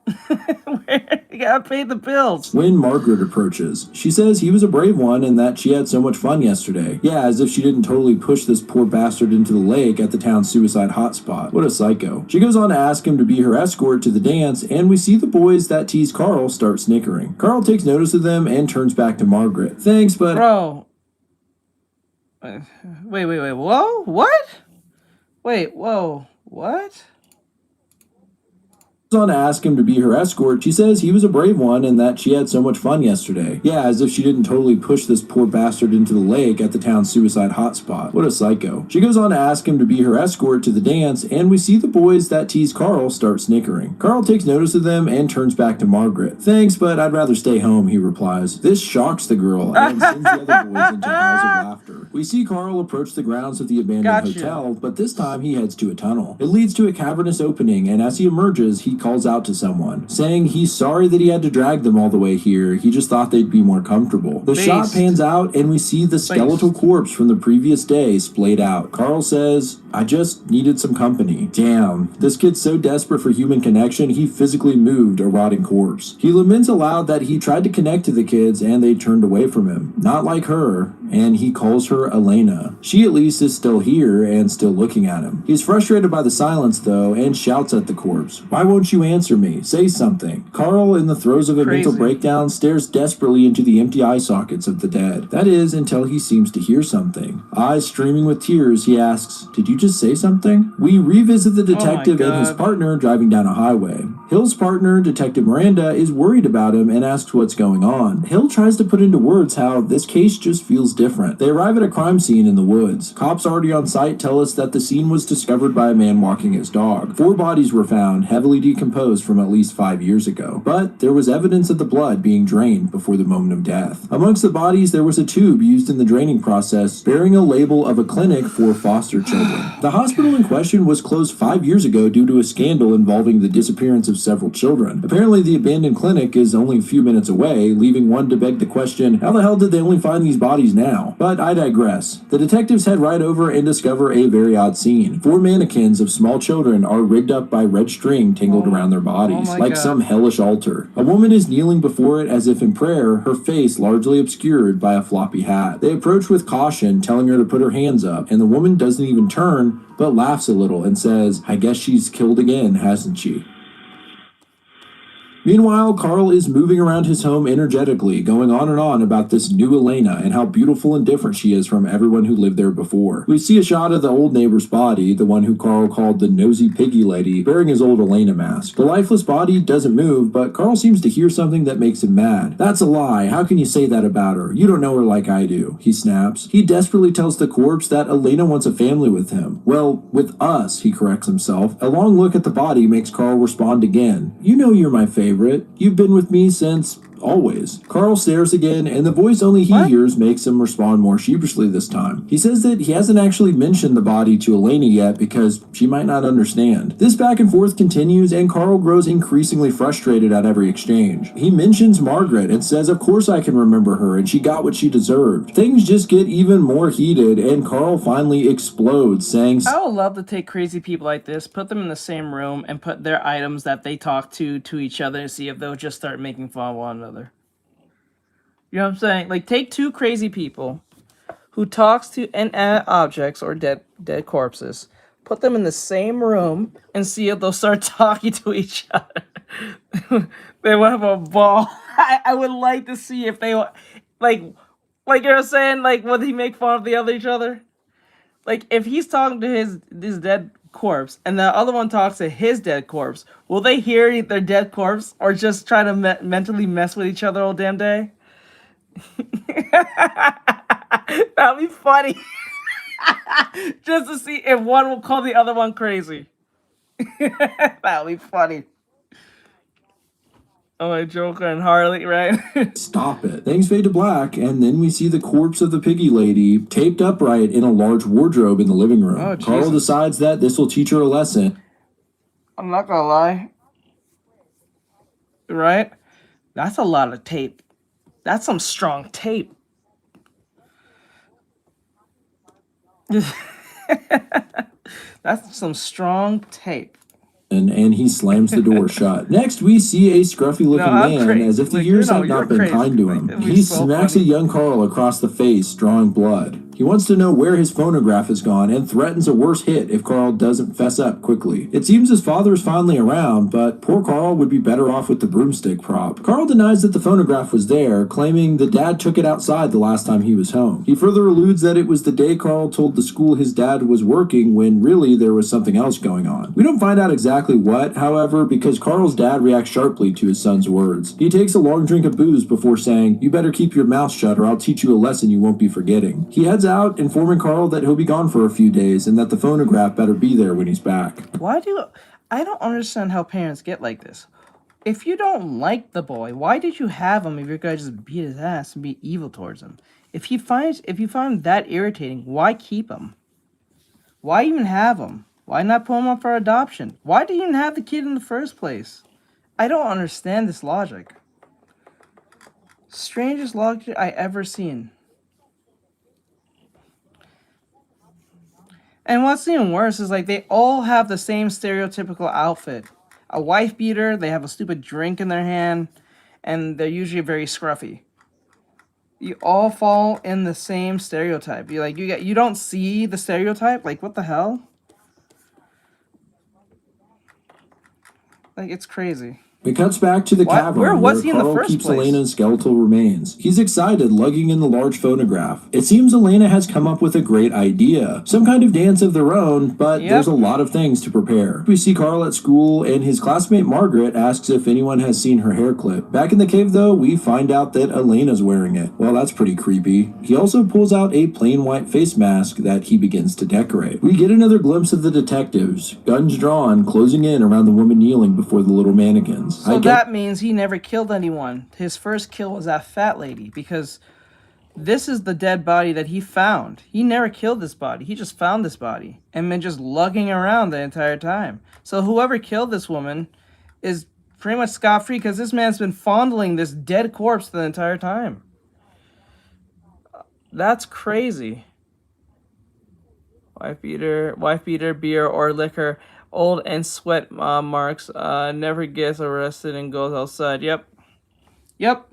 You gotta pay the bills. When Margaret approaches, she says he was a brave one and that she had so much fun yesterday. Yeah, as if she didn't totally push this poor bastard into the lake at the town's suicide hotspot. What a psycho. She goes on to ask him to be her escort to the dance, and we see the boys that tease Carl start snickering. Carl takes notice of them and turns back to Margaret. Thanks, but... Bro. Wait. Whoa? What? Wait, whoa. What? On to ask him to be her escort, she says he was a brave one and that she had so much fun yesterday. Yeah, as if she didn't totally push this poor bastard into the lake at the town's suicide hotspot. What a psycho. She goes on to ask him to be her escort to the dance, and we see the boys that tease Carl start snickering. Carl takes notice of them and turns back to Margaret. Thanks, but I'd rather stay home, he replies. This shocks the girl and sends the other boys into howls of laughter. We see Carl approach the grounds of the abandoned hotel, but this time he heads to a tunnel. It leads to a cavernous opening, and as he emerges, he calls out to someone, saying he's sorry that he had to drag them all the way here. He just thought they'd be more comfortable. The shot pans out, and we see the skeletal corpse from the previous day splayed out. Carl says, I just needed some company. Damn, this kid's so desperate for human connection, he physically moved a rotting corpse. He laments aloud that he tried to connect to the kids, and they turned away from him. Not like her, and he calls her Elena. She at least is still here and still looking at him. He's frustrated by the silence, though, and shouts at the corpse. Why won't you answer me? Say something. Carl, in the throes of a mental breakdown, stares desperately into the empty eye sockets of the dead. That is, until he seems to hear something. Eyes streaming with tears, he asks, did you just say something? We revisit the detective and his partner driving down a highway. Hill's partner, Detective Miranda, is worried about him and asks what's going on. Hill tries to put into words how this case just feels different. They arrive at a crime scene in the woods. Cops already on site tell us that the scene was discovered by a man walking his dog. 4 bodies were found, heavily decomposed from at least 5 years ago. But there was evidence of the blood being drained before the moment of death. Amongst the bodies, there was a tube used in the draining process, bearing a label of a clinic for foster children. The hospital in question was closed 5 years ago due to a scandal involving the disappearance of several children. Apparently, the abandoned clinic is only a few minutes away, leaving one to beg the question, how the hell did they only find these bodies now? But I digress. The detectives head right over and discover a very odd scene. 4 mannequins of small children are rigged up by red string tangled around their bodies, like some hellish altar. A woman is kneeling before it as if in prayer, her face largely obscured by a floppy hat. They approach with caution, telling her to put her hands up, and the woman doesn't even turn, but laughs a little and says, I guess she's killed again, hasn't she? Meanwhile, Carl is moving around his home energetically, going on and on about this new Elena and how beautiful and different she is from everyone who lived there before. We see a shot of the old neighbor's body, the one who Carl called the nosy piggy lady, bearing his old Elena mask. The lifeless body doesn't move, but Carl seems to hear something that makes him mad. That's a lie. How can you say that about her? You don't know her like I do, he snaps. He desperately tells the corpse that Elena wants a family with him. Well, with us, he corrects himself. A long look at the body makes Carl respond again. You know you're my favorite. You've been with me since always. Carl stares again, and the voice only he hears makes him respond more sheepishly this time. He says that he hasn't actually mentioned the body to Elena yet because she might not understand. This back and forth continues, and Carl grows increasingly frustrated at every exchange. He mentions Margaret and says, of course I can remember her, and she got what she deserved. Things just get even more heated, and Carl finally explodes, saying, I would love to take crazy people like this, put them in the same room, and put their items that they talk to each other and see if they'll just start making fun of one another. You know what I'm saying? Like, take 2 crazy people who talks to inanimate objects or dead corpses, put them in the same room, and see if they'll start talking to each other. They will have a ball. I would like to see if they, like you know what I'm saying? Like, will he make fun of each other? Like, if he's talking to his dead corpse, and the other one talks to his dead corpse, will they hear their dead corpse, or just try to mentally mess with each other all damn day? That'd be funny. Just to see if one will call the other one crazy. That'd be funny. Oh, like Joker and Harley, right? Stop it. Things fade to black, and then we see the corpse of the piggy lady taped upright in a large wardrobe in the living room. Oh, Carl Jesus. decides that this will teach her a lesson. I'm not gonna lie. Right? That's a lot of tape. That's some strong tape. That's some strong tape. And he slams the door shut. Next, we see a scruffy-looking man, as if the years have not been kind to him. He smacks a young Carl across the face, drawing blood. He wants to know where his phonograph has gone and threatens a worse hit if Carl doesn't fess up quickly. It seems his father is finally around, but poor Carl would be better off with the broomstick prop. Carl denies that the phonograph was there, claiming the dad took it outside the last time he was home. He further alludes that it was the day Carl told the school his dad was working when really there was something else going on. We don't find out exactly what, however, because Carl's dad reacts sharply to his son's words. He takes a long drink of booze before saying, "You better keep your mouth shut or I'll teach you a lesson you won't be forgetting." He heads out, informing Carl that he'll be gone for a few days and that the phonograph better be there when he's back. I don't understand how parents get like this. If you don't like the boy, why did you have him if you're gonna just beat his ass and be evil towards him? If you find him that irritating, why keep him? Why even have him? Why not put him up for adoption? Why do you even have the kid in the first place? I don't understand this logic. Strangest logic I ever seen. And what's even worse is like they all have the same stereotypical outfit. A wife beater, they have a stupid drink in their hand, and they're usually very scruffy. You all fall in the same stereotype. You don't see the stereotype? Like, what the hell? Like, it's crazy. It cuts back to the cavern where Carl keeps Elena's skeletal remains. He's excited, lugging in the large phonograph. It seems Elena has come up with a great idea. Some kind of dance of their own, but there's a lot of things to prepare. We see Carl at school, and his classmate Margaret asks if anyone has seen her hair clip. Back in the cave, though, we find out that Elena's wearing it. Well, that's pretty creepy. He also pulls out a plain white face mask that he begins to decorate. We get another glimpse of the detectives, guns drawn, closing in around the woman kneeling before the little mannequins. So that means he never killed anyone. His first kill was that fat lady, because this is the dead body that he found. He never killed this body. He just found this body and been just lugging around the entire time. So whoever killed this woman is pretty much scot-free, because this man's been fondling this dead corpse the entire time. That's crazy. Wife beater, beer, or liquor. Old and sweat marks, never gets arrested and goes outside. Yep.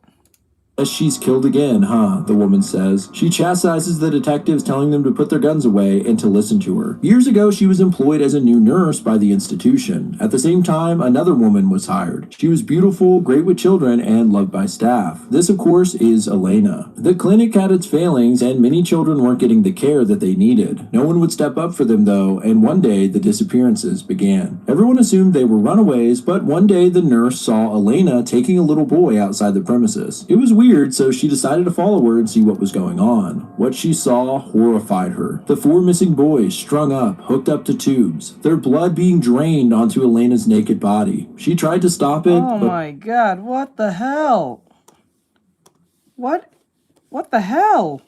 She's killed again, huh? The woman says. She chastises the detectives, telling them to put their guns away and to listen to her. Years ago, she was employed as a new nurse by the institution. At the same time, another woman was hired. She was beautiful, great with children, and loved by staff. This, of course, is Elena. The clinic had its failings, and many children weren't getting the care that they needed. No one would step up for them, though, and one day, the disappearances began. Everyone assumed they were runaways, but one day, the nurse saw Elena taking a little boy outside the premises. It was weird, so she decided to follow her and see what was going on. What she saw horrified her. The 4 missing boys strung up, hooked up to tubes, their blood being drained onto Elena's naked body. She tried to stop it, Oh my god, what the hell? What the hell?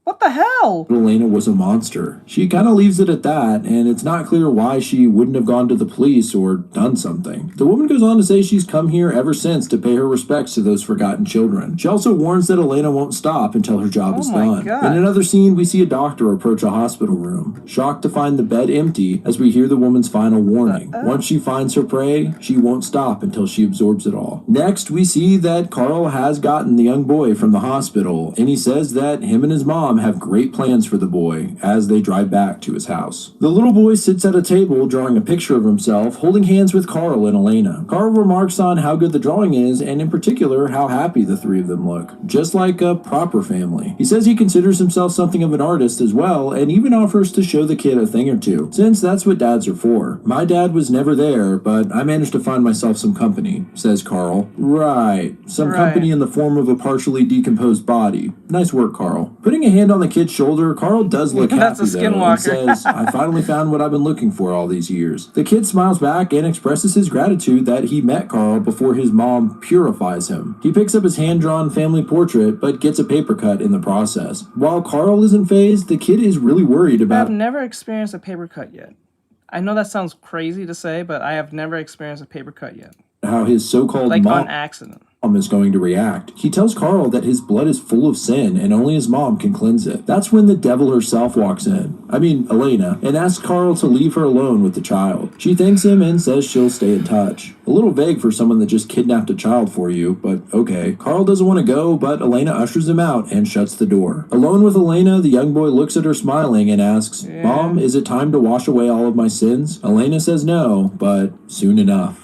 What the hell? Elena was a monster. She kind of leaves it at that, and it's not clear why she wouldn't have gone to the police or done something. The woman goes on to say she's come here ever since to pay her respects to those forgotten children. She also warns that Elena won't stop until her job is done. God. In another scene, we see a doctor approach a hospital room, shocked to find the bed empty as we hear the woman's final warning. Once she finds her prey, she won't stop until she absorbs it all. Next, we see that Carl has gotten the young boy from the hospital, and he says that him and his mom have great plans for the boy as they drive back to his house. The little boy sits at a table drawing a picture of himself, holding hands with Carl and Elena. Carl remarks on how good the drawing is, and in particular, how happy the 3 of them look, just like a proper family. He says he considers himself something of an artist as well, and even offers to show the kid a thing or two, since that's what dads are for. My dad was never there, but I managed to find myself some company, says Carl. Right, some company in the form of a partially decomposed body. Nice work, Carl. Putting a hand hand on the kid's shoulder, Carl does look That's happy a though, and skinwalker. says, I finally found what I've been looking for all these years. The kid smiles back and expresses his gratitude that he met Carl before his mom purifies him. He picks up his hand-drawn family portrait, but gets a paper cut in the process. While Carl isn't fazed, the kid is really worried about... I've never experienced a paper cut yet. I know that sounds crazy to say, but I have never experienced a paper cut yet. How his so-called like mom... on accident. Is going to react. He tells Carl that his blood is full of sin and only his mom can cleanse it. That's when the devil herself walks in. Elena, and asks Carl to leave her alone with the child. She thanks him and says she'll stay in touch. A little vague for someone that just kidnapped a child for you, but okay. Carl doesn't want to go, but Elena ushers him out and shuts the door. Alone with Elena, the young boy looks at her smiling and asks, Mom, is it time to wash away all of my sins? Elena says no, but soon enough.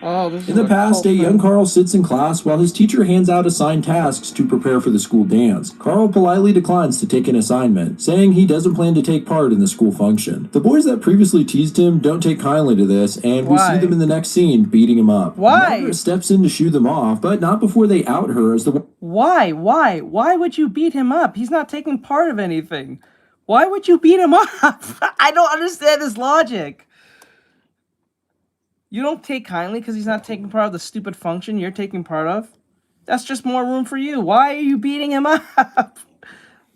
In the past, a young Carl sits in class while his teacher hands out assigned tasks to prepare for the school dance. Carl politely declines to take an assignment, saying he doesn't plan to take part in the school function. The boys that previously teased him don't take kindly to this, and we see them in the next scene beating him up. Margaret steps in to shoo them off, but not before they out her as the... Why? Why would you beat him up? He's not taking part of anything. Why would you beat him up? I don't understand his logic. You don't take kindly because he's not taking part of the stupid function you're taking part of? That's just more room for you. Why are you beating him up?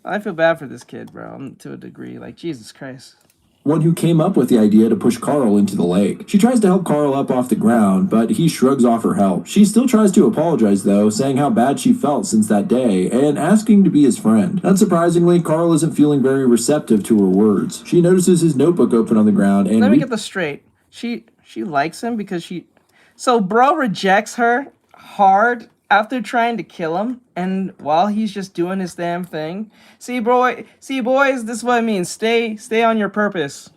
I feel bad for this kid, bro, to a degree. Like, Jesus Christ. One who came up with the idea to push Carl into the lake. She tries to help Carl up off the ground, but he shrugs off her help. She still tries to apologize, though, saying how bad she felt since that day, and asking to be his friend. Unsurprisingly, Carl isn't feeling very receptive to her words. She notices his notebook open on the ground, and... Let me get this straight. She likes him because she... So bro rejects her hard after trying to kill him, and while he's just doing his damn thing. See, boys, this is what it means. Stay on your purpose.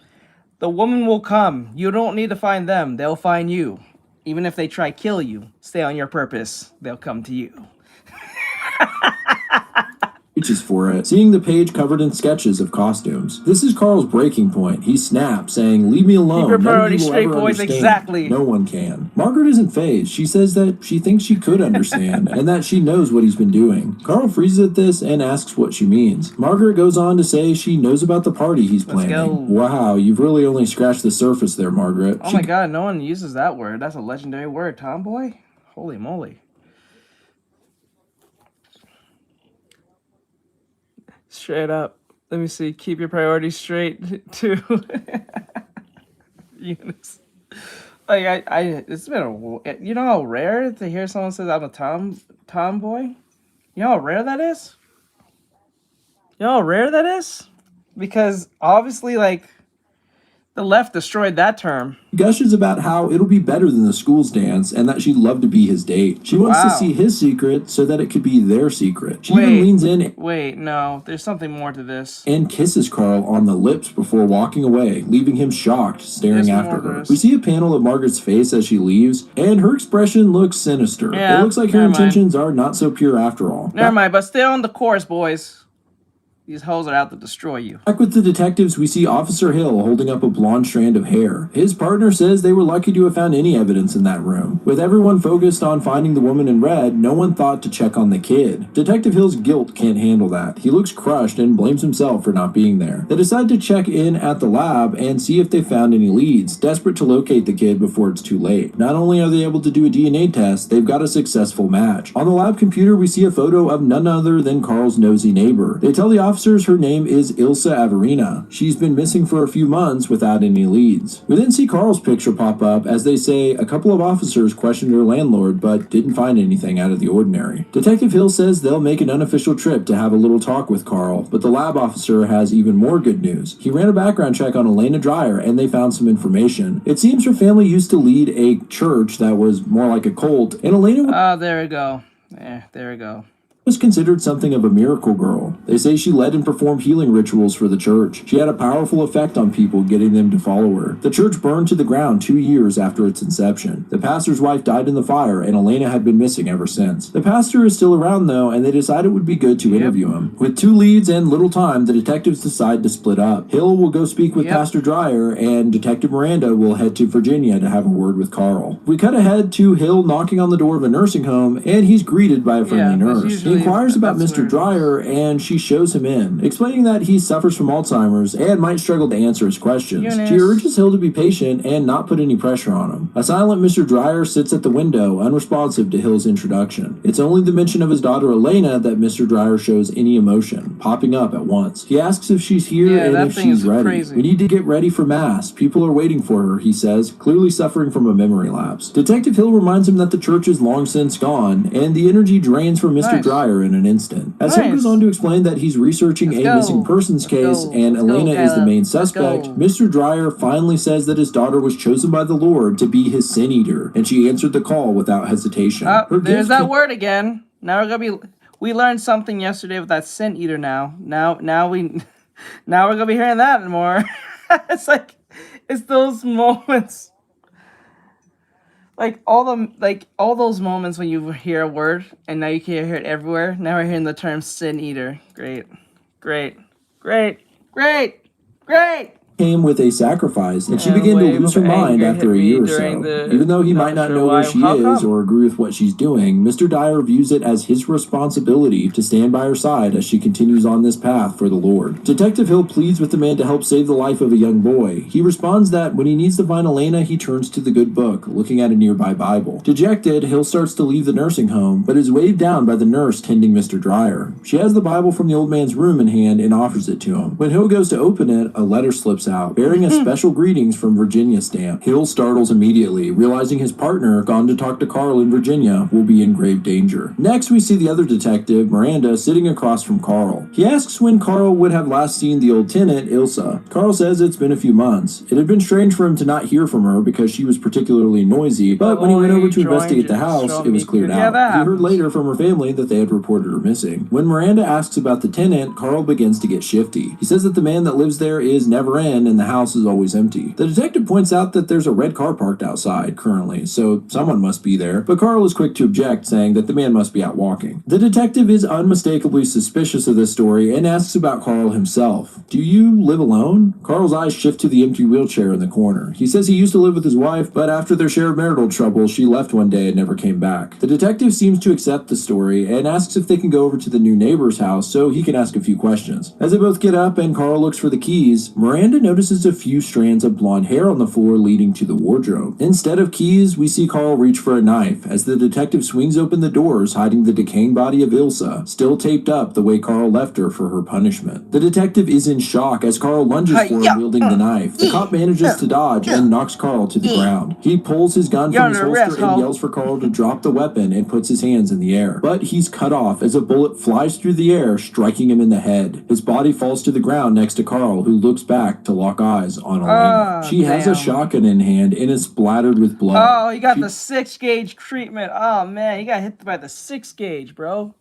The woman will come. You don't need to find them. They'll find you. Even if they try to kill you, stay on your purpose. They'll come to you. Reaches for it, seeing the page covered in sketches of costumes. This is Carl's breaking point. He snaps, saying, leave me alone. Keep your priorities straight, boys. Exactly. No one can. Margaret isn't fazed. She says that she thinks she could understand, and that she knows what he's been doing. Carl freezes at this and asks what she means. Margaret goes on to say she knows about the party he's planning. Wow, you've really only scratched the surface there, Margaret. Oh my god, no one uses that word. That's a legendary word, tomboy. Holy moly. Straight up. Let me see. Keep your priorities straight too. Eunice. Like it's been you know how rare to hear someone says I'm a tomboy? You know how rare that is? You know how rare that is? Because obviously, like, the left destroyed that term. Gushes about how it'll be better than the school's dance and that she'd love to be his date. She wants to see his secret so that it could be their secret. She even leans in. Wait, no, there's something more to this. And kisses Carl on the lips before walking away, leaving him shocked, staring after her. We see a panel of Margaret's face as she leaves, and her expression looks sinister. Yeah, it looks like her intentions are not so pure after all. Never mind, but stay on the course, boys. These hoes are out to destroy you. Back with the detectives, we see Officer Hill holding up a blonde strand of hair. His partner says they were lucky to have found any evidence in that room. With everyone focused on finding the woman in red, no one thought to check on the kid. Detective Hill's guilt can't handle that. He looks crushed and blames himself for not being there. They decide to check in at the lab and see if they found any leads, desperate to locate the kid before it's too late. Not only are they able to do a DNA test, they've got a successful match. On the lab computer, we see a photo of none other than Carl's nosy neighbor. They tell the officers her name is Ilsa Averina. She's been missing for a few months without any leads. We then see Carl's picture pop up as they say a couple of officers questioned her landlord but didn't find anything out of the ordinary. Detective Hill says they'll make an unofficial trip to have a little talk with Carl, but the lab officer has even more good news. He ran a background check on Elena Dreyer and they found some information. It seems her family used to lead a church that was more like a cult, and Elena... there we go. There we go. Was considered something of a miracle girl. They say she led and performed healing rituals for the church. She had a powerful effect on people, getting them to follow her. The church burned to the ground 2 years after its inception. The pastor's wife died in the fire, and Elena had been missing ever since. The pastor is still around, though, and they decided it would be good to interview him. With 2 leads and little time, the detectives decide to split up. Hill will go speak with Pastor Dreyer, and Detective Miranda will head to Virginia to have a word with Carl. We cut ahead to Hill knocking on the door of a nursing home, and he's greeted by a friendly nurse. He inquires about Mr. Dryer, and she shows him in, explaining that he suffers from Alzheimer's and might struggle to answer his questions. She urges Hill to be patient and not put any pressure on him. A silent Mr. Dryer sits at the window, unresponsive to Hill's introduction. It's only the mention of his daughter Elena that Mr. Dryer shows any emotion, popping up at once. He asks if she's here and if she's ready. Crazy. We need to get ready for mass. People are waiting for her, he says, clearly suffering from a memory lapse. Detective Hill reminds him that the church is long since gone, and the energy drains from Mr. Dryer in an instant. As Hill goes on to explain that he's researching a missing persons case and Elena is the main suspect, Mr. Dryer finally says that his daughter was chosen by the Lord to be his sin eater, and she answered the call without hesitation. There's that word again. Now we're gonna be. We learned something yesterday with that sin eater. Now we're gonna be hearing that more. It's like, it's those moments. Like all those moments when you hear a word and now you can hear it everywhere. Now we're hearing the term sin eater. Great. Came with a sacrifice, and she began to lose her mind after a year or so. Even though he might not know where she is or agree with what she's doing, Mr. Dyer views it as his responsibility to stand by her side as she continues on this path for the Lord. Detective Hill pleads with the man to help save the life of a young boy. He responds that when he needs to find Elena, he turns to the good book, looking at a nearby Bible. Dejected, Hill starts to leave the nursing home, but is waved down by the nurse tending Mr. Dryer. She has the Bible from the old man's room in hand and offers it to him. When Hill goes to open it, a letter slips out, bearing a special greetings from Virginia stamp. Hill startles immediately, realizing his partner, gone to talk to Carl in Virginia, will be in grave danger. Next, we see the other detective, Miranda, sitting across from Carl. He asks when Carl would have last seen the old tenant, Ilsa. Carl says it's been a few months. It had been strange for him to not hear from her because she was particularly noisy, but when he went over to investigate the house, it was cleared out. He heard later from her family that they had reported her missing. When Miranda asks about the tenant, Carl begins to get shifty. He says that the man that lives there is never in and the house is always empty. The detective points out that there's a red car parked outside currently, so someone must be there, but Carl is quick to object, saying that the man must be out walking. The detective is unmistakably suspicious of this story and asks about Carl himself. Do you live alone? Carl's eyes shift to the empty wheelchair in the corner. He says he used to live with his wife, but after their share of marital trouble, she left one day and never came back. The detective seems to accept the story and asks if they can go over to the new neighbor's house so he can ask a few questions. As they both get up and Carl looks for the keys, Miranda notices a few strands of blonde hair on the floor leading to the wardrobe. Instead of keys, we see Carl reach for a knife as the detective swings open the doors, hiding the decaying body of Ilsa, still taped up the way Carl left her for her punishment. The detective is in shock as Carl lunges for him wielding the knife. The cop manages to dodge and knocks Carl to the ground. He pulls his gun from his holster and yells for Carl to drop the weapon and puts his hands in the air. But he's cut off as a bullet flies through the air, striking him in the head. His body falls to the ground next to Carl, who looks back to lock eyes on Elena. She has a shotgun in hand and is splattered with blood. Oh, you got the 6-gauge treatment. Oh man, you got hit by the 6-gauge, bro.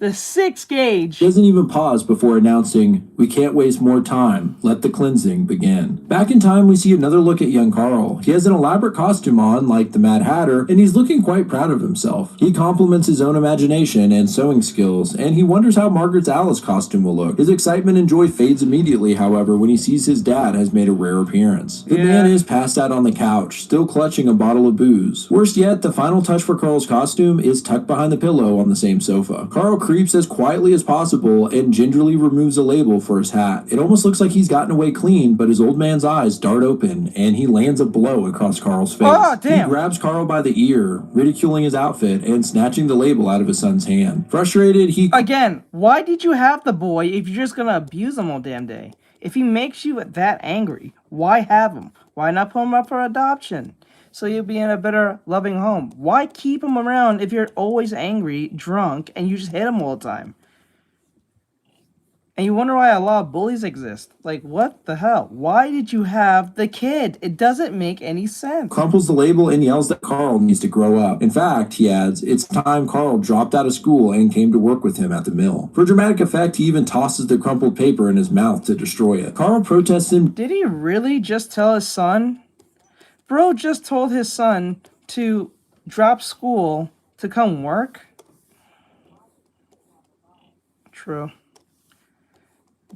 The 6-gauge. Doesn't even pause before announcing, "We can't waste more time. Let the cleansing begin." Back in time, we see another look at young Carl. He has an elaborate costume on, like the Mad Hatter, and he's looking quite proud of himself. He compliments his own imagination and sewing skills, and he wonders how Margaret's Alice costume will look. His excitement and joy fades immediately, however, when he sees his dad has made a rare appearance. The man is passed out on the couch, still clutching a bottle of booze. Worst yet, the final touch for Carl's costume is tucked behind the pillow on the same sofa. Carl creeps as quietly as possible and gingerly removes a label for his hat. It almost looks like he's gotten away clean, but his old man's eyes dart open and he lands a blow across Carl's face. Oh, damn. He grabs Carl by the ear, ridiculing his outfit and snatching the label out of his son's hand. Frustrated, he... Again, why did you have the boy if you're just gonna abuse him all damn day? If he makes you that angry, why have him? Why not put him up for adoption? So you'll be in a better, loving home. Why keep him around if you're always angry, drunk, and you just hit him all the time? And you wonder why a lot of bullies exist. Like, what the hell? Why did you have the kid? It doesn't make any sense. Crumples the label and yells that Carl needs to grow up. In fact, he adds, it's time Carl dropped out of school and came to work with him at the mill. For dramatic effect, he even tosses the crumpled paper in his mouth to destroy it. Carl protests him. Did he really just tell his son? Bro just told his son to drop school to come work? True.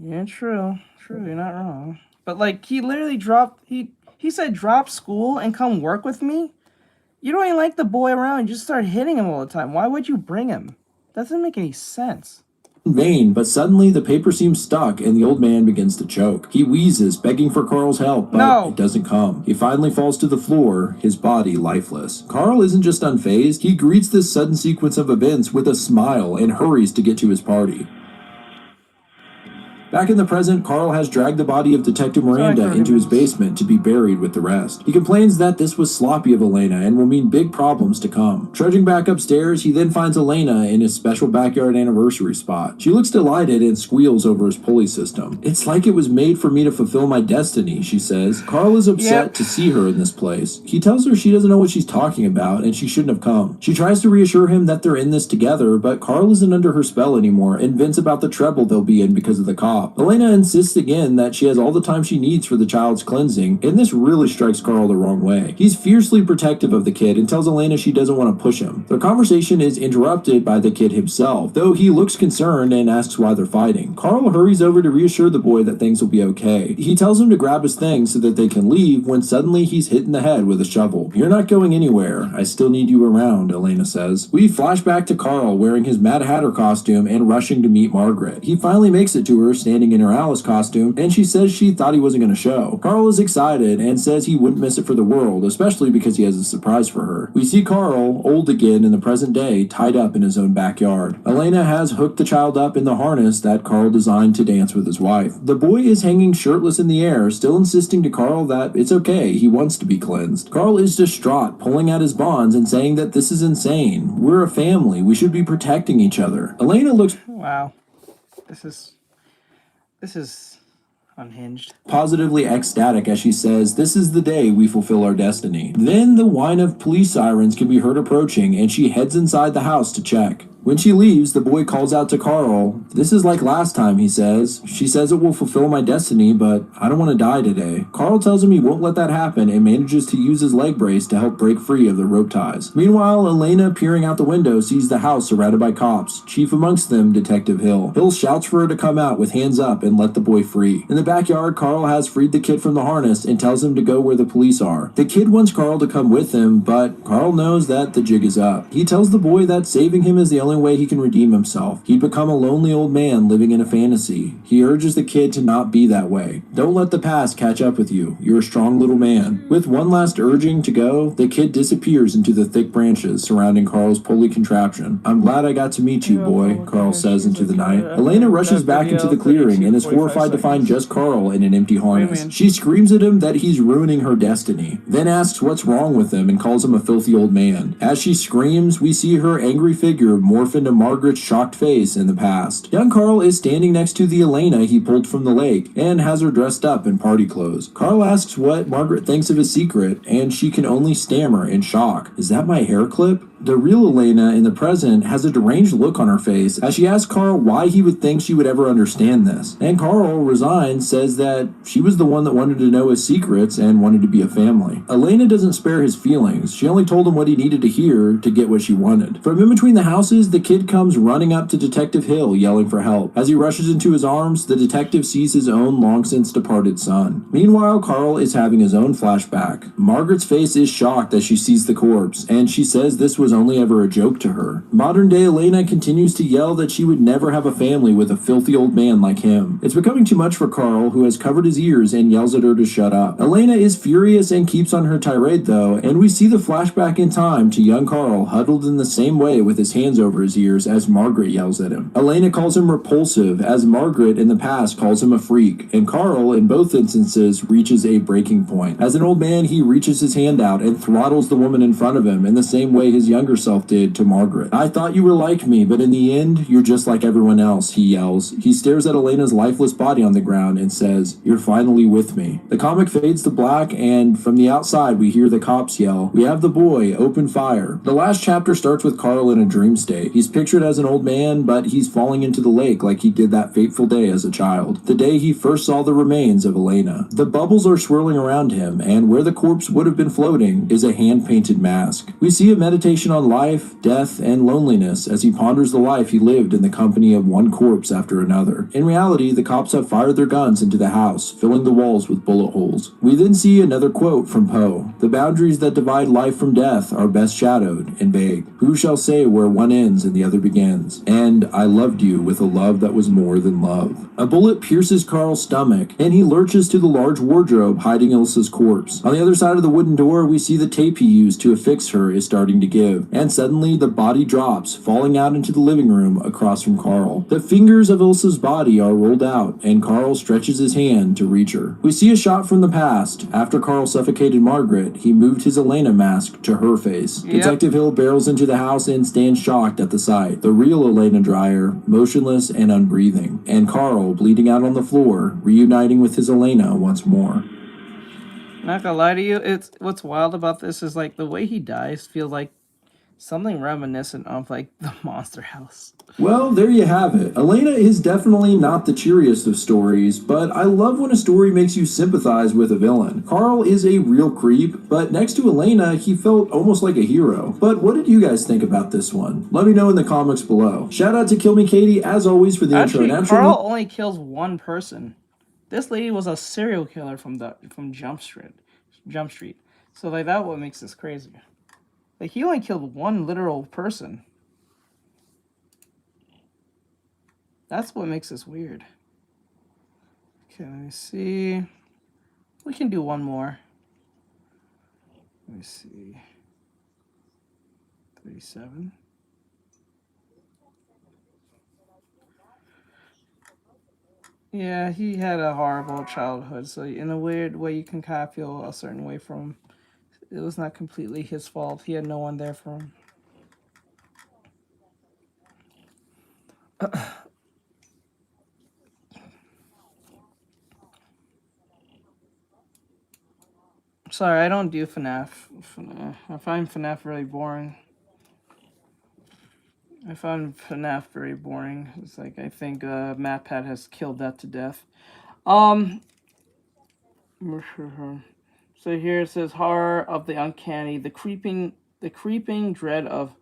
Yeah, true. True, you're not wrong. But like, he literally dropped, he said drop school and come work with me? You don't even like the boy around, you just start hitting him all the time. Why would you bring him? That doesn't make any sense. In vain, but suddenly the paper seems stuck and the old man begins to choke. He wheezes, begging for Carl's help, but it doesn't come. He finally falls to the floor, his body lifeless. Carl isn't just unfazed, he greets this sudden sequence of events with a smile and hurries to get to his party. Back in the present, Carl has dragged the body of Detective Miranda into his basement to be buried with the rest. He complains that this was sloppy of Elena and will mean big problems to come. Trudging back upstairs, he then finds Elena in his special backyard anniversary spot. She looks delighted and squeals over his pulley system. "It's like it was made for me to fulfill my destiny," she says. Carl is upset to see her in this place. He tells her she doesn't know what she's talking about and she shouldn't have come. She tries to reassure him that they're in this together, but Carl isn't under her spell anymore and vents about the trouble they'll be in because of the cop. Elena insists again that she has all the time she needs for the child's cleansing, and this really strikes Carl the wrong way. He's fiercely protective of the kid and tells Elena she doesn't want to push him. Their conversation is interrupted by the kid himself, though he looks concerned and asks why they're fighting. Carl hurries over to reassure the boy that things will be okay. He tells him to grab his things so that they can leave when suddenly he's hit in the head with a shovel. "You're not going anywhere. I still need you around," Elena says. We flash back to Carl wearing his Mad Hatter costume and rushing to meet Margaret. He finally makes it to her standing in her Alice costume, and she says she thought he wasn't going to show. Carl is excited and says he wouldn't miss it for the world, especially because he has a surprise for her. We see Carl, old again in the present day, tied up in his own backyard. Elena has hooked the child up in the harness that Carl designed to dance with his wife. The boy is hanging shirtless in the air, still insisting to Carl that it's okay, he wants to be cleansed. Carl is distraught, pulling at his bonds and saying that this is insane. We're a family, we should be protecting each other. Elena looks This is unhinged. Positively ecstatic as she says, "This is the day we fulfill our destiny." Then the whine of police sirens can be heard approaching and she heads inside the house to check. When she leaves, the boy calls out to Carl. "This is like last time," he says. "She says it will fulfill my destiny, but I don't want to die today." Carl tells him he won't let that happen and manages to use his leg brace to help break free of the rope ties. Meanwhile, Elena, peering out the window, sees the house surrounded by cops, chief amongst them Detective Hill. Hill shouts for her to come out with hands up and let the boy free. In the backyard, Carl has freed the kid from the harness and tells him to go where the police are. The kid wants Carl to come with him, but Carl knows that the jig is up. He tells the boy that saving him is the only way he can redeem himself. He'd become a lonely old man living in a fantasy. He urges the kid to not be that way. "Don't let the past catch up with you. You're a strong little man." With one last urging to go, the kid disappears into the thick branches surrounding Carl's pulley contraption. "I'm glad I got to meet you, boy," Carl says into the night. Elena rushes back into the clearing and is horrified to find just Carl in an empty harness. She screams at him that he's ruining her destiny, then asks what's wrong with him and calls him a filthy old man. As she screams, we see her angry figure morph into Margaret's shocked face in the past. Young Carl is standing next to the Elena he pulled from the lake and has her dressed up in party clothes. Carl asks what Margaret thinks of his secret, and she can only stammer in shock. "Is that my hair clip?" The real Elena in the present has a deranged look on her face as she asks Carl why he would think she would ever understand this. And Carl, resigned, says that she was the one that wanted to know his secrets and wanted to be a family. Elena doesn't spare his feelings. She only told him what he needed to hear to get what she wanted. From in between the houses, the kid comes running up to Detective Hill, yelling for help. As he rushes into his arms, the detective sees his own long-since departed son. Meanwhile, Carl is having his own flashback. Margaret's face is shocked as she sees the corpse, and she says this was only ever a joke to her. Modern-day Elena continues to yell that she would never have a family with a filthy old man like him. It's becoming too much for Carl, who has covered his ears and yells at her to shut up. Elena is furious and keeps on her tirade though, and we see the flashback in time to young Carl huddled in the same way with his hands over his ears as Margaret yells at him. Elena calls him repulsive, as Margaret in the past calls him a freak, and Carl in both instances reaches a breaking point. As an old man, he reaches his hand out and throttles the woman in front of him in the same way his younger self did to Margaret. "I thought you were like me, but in the end, you're just like everyone else," he yells. He stares at Elena's lifeless body on the ground and says, "You're finally with me." The comic fades to black, and from the outside we hear the cops yell, "We have the boy, open fire." The last chapter starts with Carl in a dream state. He's pictured as an old man, but he's falling into the lake like he did that fateful day as a child, the day he first saw the remains of Elena. The bubbles are swirling around him, and where the corpse would have been floating is a hand-painted mask. We see a meditation reflection on life, death, and loneliness as he ponders the life he lived in the company of one corpse after another. In reality, the cops have fired their guns into the house, filling the walls with bullet holes. We then see another quote from Poe. The boundaries that divide life from death are best shadowed and vague. Who shall say where one ends and the other begins? And I loved you with a love that was more than love. A bullet pierces Carl's stomach, and he lurches to the large wardrobe hiding Ilsa's corpse. On the other side of the wooden door, we see the tape he used to affix her is starting to give, and suddenly the body drops, falling out into the living room across from Carl. The fingers of Ilsa's body are rolled out, and Carl stretches his hand to reach her. We see a shot from the past. After Carl suffocated Margaret, he moved his Elena mask to her face. Yep. Detective Hill barrels into the house and stands shocked at the sight. The real Elena Dreyer, motionless and unbreathing, and Carl bleeding out on the floor, reuniting with his Elena once more. Not gonna lie to you, it's what's wild about this is like the way he dies feels like something reminiscent of like the Monster House. Well, there you have it. Elena is definitely not the cheeriest of stories, but I love when a story makes you sympathize with a villain. Carl is a real creep, but next to Elena, he felt almost like a hero. But what did you guys think about this one? Let me know in the comments below. Shout out to Kill Me Katie, as always, for the intro and outro. Carl only kills one person. This lady was a serial killer from Jump Street. So like that what makes this crazy. Like he only killed one literal person. That's what makes this weird. Okay, let me see. We can do one more. Let me see. 37. Yeah, he had a horrible childhood, so in a weird way you can kind of feel a certain way from him. It was not completely his fault. He had no one there for him. Sorry, I don't do FNAF. I find FNAF really boring. I found FNAF very boring. It's like, I think MatPat has killed that to death. So here it says horror of the uncanny, the creeping dread of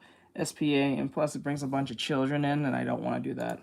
SPA, and plus it brings a bunch of children in, and I don't want to do that.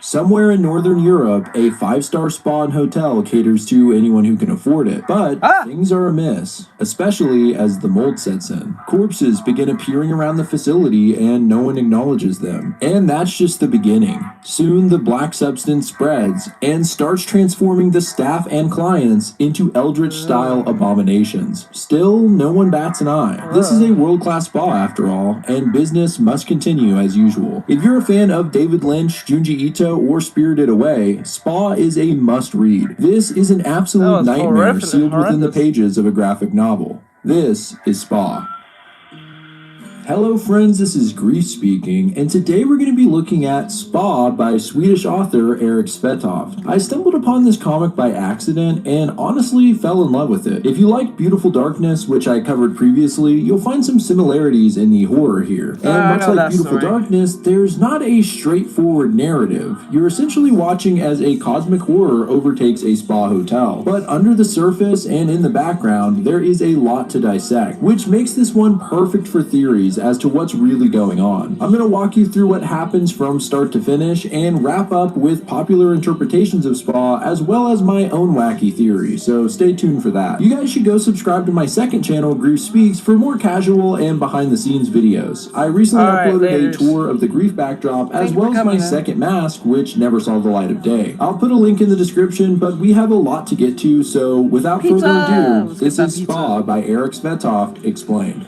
Somewhere in Northern Europe, a 5-star spa and hotel caters to anyone who can afford it. But things are amiss, especially as the mold sets in. Corpses begin appearing around the facility and no one acknowledges them. And that's just the beginning. Soon the black substance spreads and starts transforming the staff and clients into Eldritch-style abominations. Still, no one bats an eye. This is a world-class spa after all, and business must continue as usual. If you're a fan of David Lynch, Junji Ito, or Spirited Away, Spa is a must-read. This is an absolute nightmare sealed within the pages of a graphic novel. This is Spa. Hello friends, this is Grief speaking, and today we're going to be looking at Spa by Swedish author Erik Svetoft. I stumbled upon this comic by accident and honestly fell in love with it. If you like Beautiful Darkness, which I covered previously, you'll find some similarities in the horror here. And much like Beautiful Darkness, there's not a straightforward narrative. You're essentially watching as a cosmic horror overtakes a spa hotel. But under the surface and in the background, there is a lot to dissect, which makes this one perfect for theories as to what's really going on. I'm going to walk you through what happens from start to finish and wrap up with popular interpretations of Spa as well as my own wacky theory, so stay tuned for that. You guys should go subscribe to my second channel, Grief Speaks, for more casual and behind the scenes videos. I recently uploaded a tour of the Grief backdrop as well as my second mask, which never saw the light of day. I'll put a link in the description, but we have a lot to get to, so without further ado, this is Spa by Erik Svetoft, explained.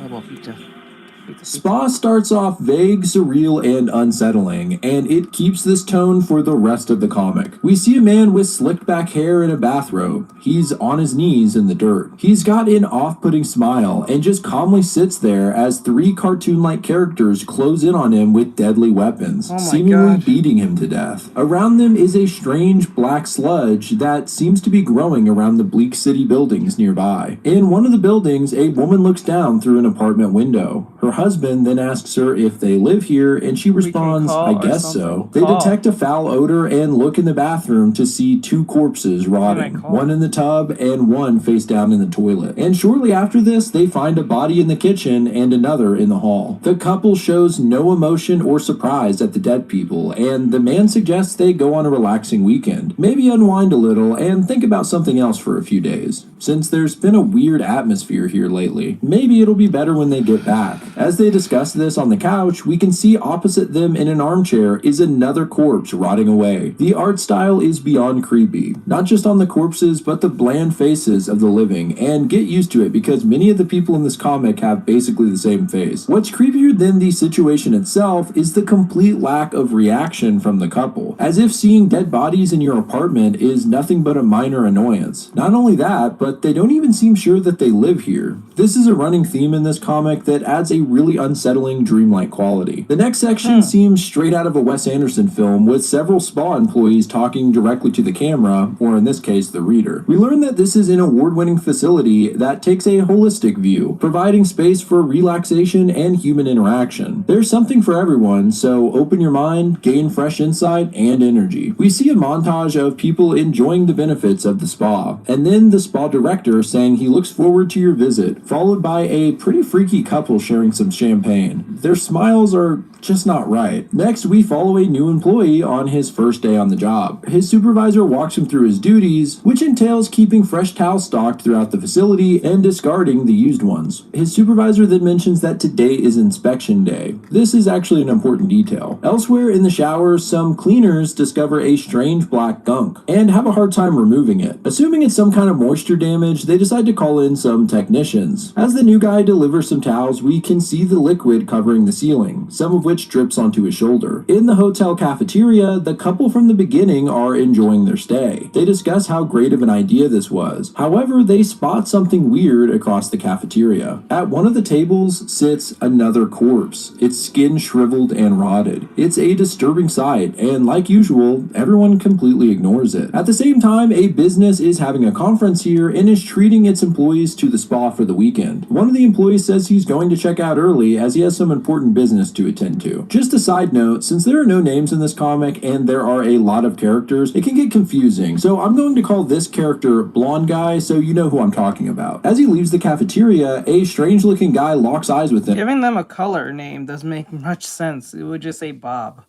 Spa starts off vague, surreal, and unsettling, and it keeps this tone for the rest of the comic. We see a man with slicked back hair and a bathrobe. He's on his knees in the dirt. He's got an off-putting smile and just calmly sits there as 3 cartoon-like characters close in on him with deadly weapons, seemingly beating him to death. Around them is a strange black sludge that seems to be growing around the bleak city buildings nearby. In one of the buildings, a woman looks down through an apartment window. Her husband husband then asks her if they live here, and she responds, I guess so. They detect a foul odor and look in the bathroom to see 2 corpses rotting, one in the tub and one face down in the toilet. And shortly after this, they find a body in the kitchen and another in the hall. The couple shows no emotion or surprise at the dead people, and the man suggests they go on a relaxing weekend, maybe unwind a little and think about something else for a few days. Since there's been a weird atmosphere here lately, maybe it'll be better when they get back. As they discuss this on the couch, we can see opposite them in an armchair is another corpse rotting away. The art style is beyond creepy, not just on the corpses but the bland faces of the living, and get used to it because many of the people in this comic have basically the same face. What's creepier than the situation itself is the complete lack of reaction from the couple, as if seeing dead bodies in your apartment is nothing but a minor annoyance. Not only that, but they don't even seem sure that they live here. This is a running theme in this comic that adds a really unsettling dreamlike quality. The next section seems straight out of a Wes Anderson film, with several spa employees talking directly to the camera, or in this case, the reader. We learn that this is an award-winning facility that takes a holistic view, providing space for relaxation and human interaction. There's something for everyone, so open your mind, gain fresh insight and energy. We see a montage of people enjoying the benefits of the spa, and then the spa director saying he looks forward to your visit, followed by a pretty freaky couple sharing some champagne. Their smiles are just not right. Next, we follow a new employee on his first day on the job. His supervisor walks him through his duties, which entails keeping fresh towels stocked throughout the facility and discarding the used ones. His supervisor then mentions that today is inspection day. This is actually an important detail. Elsewhere in the shower, some cleaners discover a strange black gunk and have a hard time removing it. Assuming it's some kind of moisture damage, they decide to call in some technicians. As the new guy delivers some towels, we can see the liquid covering the ceiling, some of which drips onto his shoulder. In the hotel cafeteria, the couple from the beginning are enjoying their stay. They discuss how great of an idea this was. However, they spot something weird across the cafeteria. At one of the tables sits another corpse, its skin shriveled and rotted. It's a disturbing sight, and like usual, everyone completely ignores it. At the same time, a business is having a conference here and is treating its employees to the spa for the weekend. One of the employees says he's going to check out early as he has some important business to attend to. Just a side note, since there are no names in this comic and there are a lot of characters, it can get confusing, so I'm going to call this character Blonde Guy so you know who I'm talking about. As he leaves the cafeteria, a strange looking guy locks eyes with him. Giving them a color name doesn't make much sense. It would just say Bob.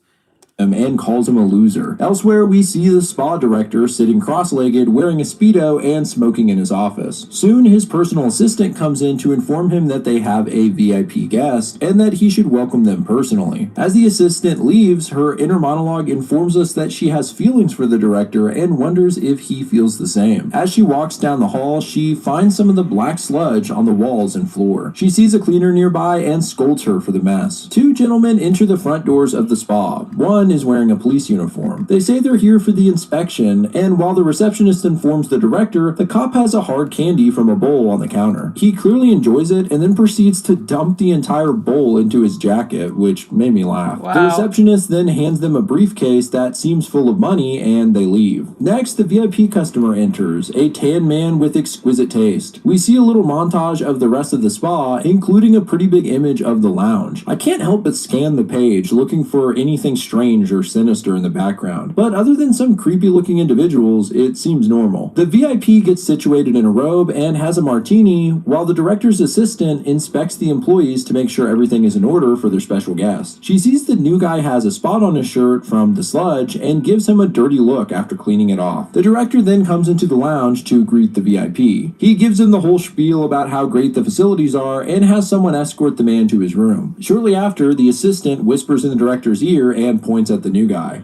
And calls him a loser. Elsewhere, we see the spa director sitting cross-legged, wearing a Speedo and smoking in his office. Soon, his personal assistant comes in to inform him that they have a VIP guest and that he should welcome them personally. As the assistant leaves, her inner monologue informs us that she has feelings for the director and wonders if he feels the same. As she walks down the hall, she finds some of the black sludge on the walls and floor. She sees a cleaner nearby and scolds her for the mess. 2 gentlemen enter the front doors of the spa. One is wearing a police uniform. They say they're here for the inspection, and while the receptionist informs the director, the cop has a hard candy from a bowl on the counter. He clearly enjoys it and then proceeds to dump the entire bowl into his jacket, which made me laugh. Wow. The receptionist then hands them a briefcase that seems full of money, and they leave. Next, the VIP customer enters, a tan man with exquisite taste. We see a little montage of the rest of the spa, including a pretty big image of the lounge. I can't help but scan the page, looking for anything strange or sinister in the background, but other than some creepy looking individuals, it seems normal. The VIP gets situated in a robe and has a martini, while the director's assistant inspects the employees to make sure everything is in order for their special guest. She sees the new guy has a spot on his shirt from the sludge and gives him a dirty look after cleaning it off. The director then comes into the lounge to greet the VIP. He gives him the whole spiel about how great the facilities are and has someone escort the man to his room. Shortly after, the assistant whispers in the director's ear and points at the new guy.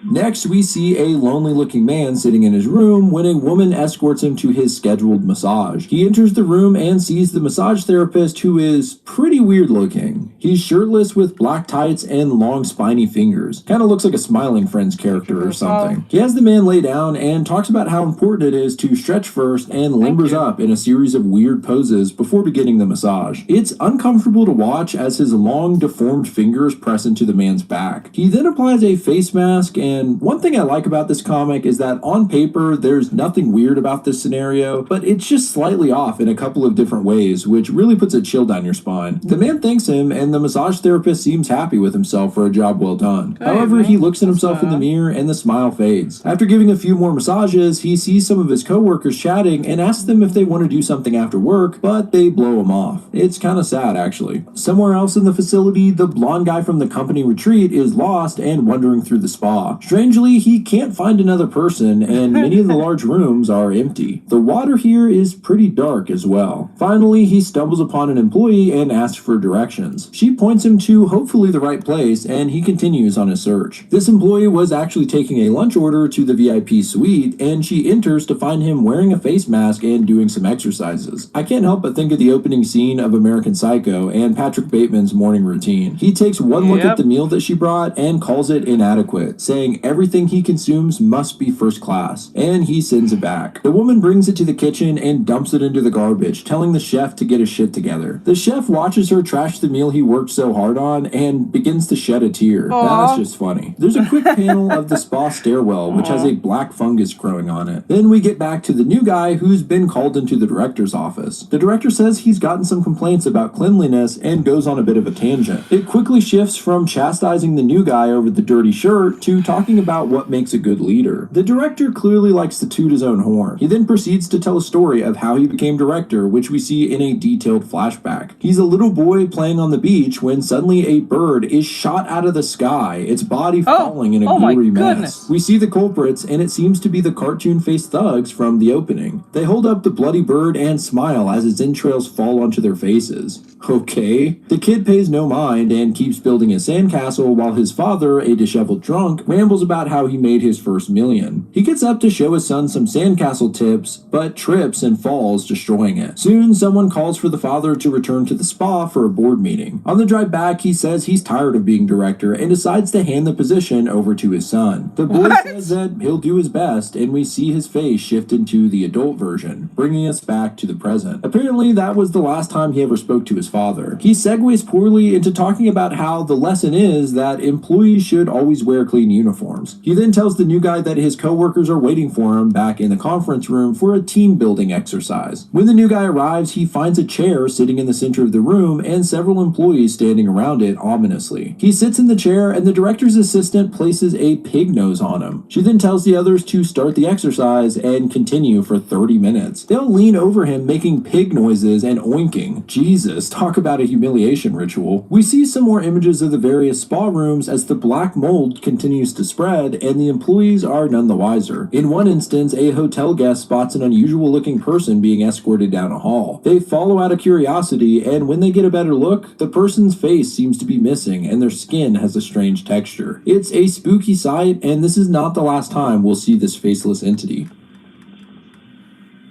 Next, we see a lonely-looking man sitting in his room when a woman escorts him to his scheduled massage. He enters the room and sees the massage therapist, who is pretty weird-looking. He's shirtless with black tights and long spiny fingers. Kind of looks like a Smiling Friends character or something. He has the man lay down and talks about how important it is to stretch first and limbers up in a series of weird poses before beginning the massage. It's uncomfortable to watch as his long, deformed fingers press into the man's back. He then applies a face mask and one thing I like about this comic is that on paper, there's nothing weird about this scenario, but it's just slightly off in a couple of different ways, which really puts a chill down your spine. The man thanks him, and the massage therapist seems happy with himself for a job well done. However, he looks at himself in the mirror and the smile fades. After giving a few more massages, he sees some of his coworkers chatting and asks them if they want to do something after work, but they blow him off. It's kind of sad, actually. Somewhere else in the facility, the blonde guy from the company retreat is lost and wandering through the spa. Strangely, he can't find another person, and many of the large rooms are empty. The water here is pretty dark as well. Finally, he stumbles upon an employee and asks for directions. She points him to hopefully the right place, and he continues on his search. This employee was actually taking a lunch order to the VIP suite, and she enters to find him wearing a face mask and doing some exercises. I can't help but think of the opening scene of American Psycho and Patrick Bateman's morning routine. He takes one look at the meal that she brought and calls it inadequate, saying everything he consumes must be first class, and he sends it back. The woman brings it to the kitchen and dumps it into the garbage, telling the chef to get his shit together. The chef watches her trash the meal he worked so hard on and begins to shed a tear. Now that's just funny. There's a quick panel of the spa stairwell, which has a black fungus growing on it. Then we get back to the new guy who's been called into the director's office. The director says he's gotten some complaints about cleanliness and goes on a bit of a tangent. It quickly shifts from chastising the new guy over the dirty shirt to talking about what makes a good leader. The director clearly likes to toot his own horn. He then proceeds to tell a story of how he became director, which we see in a detailed flashback. He's a little boy playing on the beach when suddenly a bird is shot out of the sky, its body falling in a gory mess. We see the culprits, and it seems to be the cartoon-faced thugs from the opening. They hold up the bloody bird and smile as its entrails fall onto their faces. Okay. The kid pays no mind and keeps building a sandcastle while his father, a disheveled drunk, rambles about how he made his first million. He gets up to show his son some sandcastle tips, but trips and falls, destroying it. Soon, someone calls for the father to return to the spa for a board meeting. On the drive back, he says he's tired of being director and decides to hand the position over to his son. The boy says that he'll do his best, and we see his face shift into the adult version, bringing us back to the present. Apparently, that was the last time he ever spoke to his father. He segues poorly into talking about how the lesson is that employees should always wear clean uniforms. He then tells the new guy that his coworkers are waiting for him back in the conference room for a team building exercise. When the new guy arrives, he finds a chair sitting in the center of the room and several employees standing around it ominously. He sits in the chair and the director's assistant places a pig nose on him. She then tells the others to start the exercise and continue for 30 minutes. They'll lean over him making pig noises and oinking. Jesus, talk about a humiliation ritual. We see some more images of the various spa rooms as the black mold continues to spread and the employees are none the wiser. In one instance, a hotel guest spots an unusual looking person being escorted down a hall. They follow out of curiosity, and when they get a better look, the person's face seems to be missing and their skin has a strange texture. It's a spooky sight, and this is not the last time we'll see this faceless entity.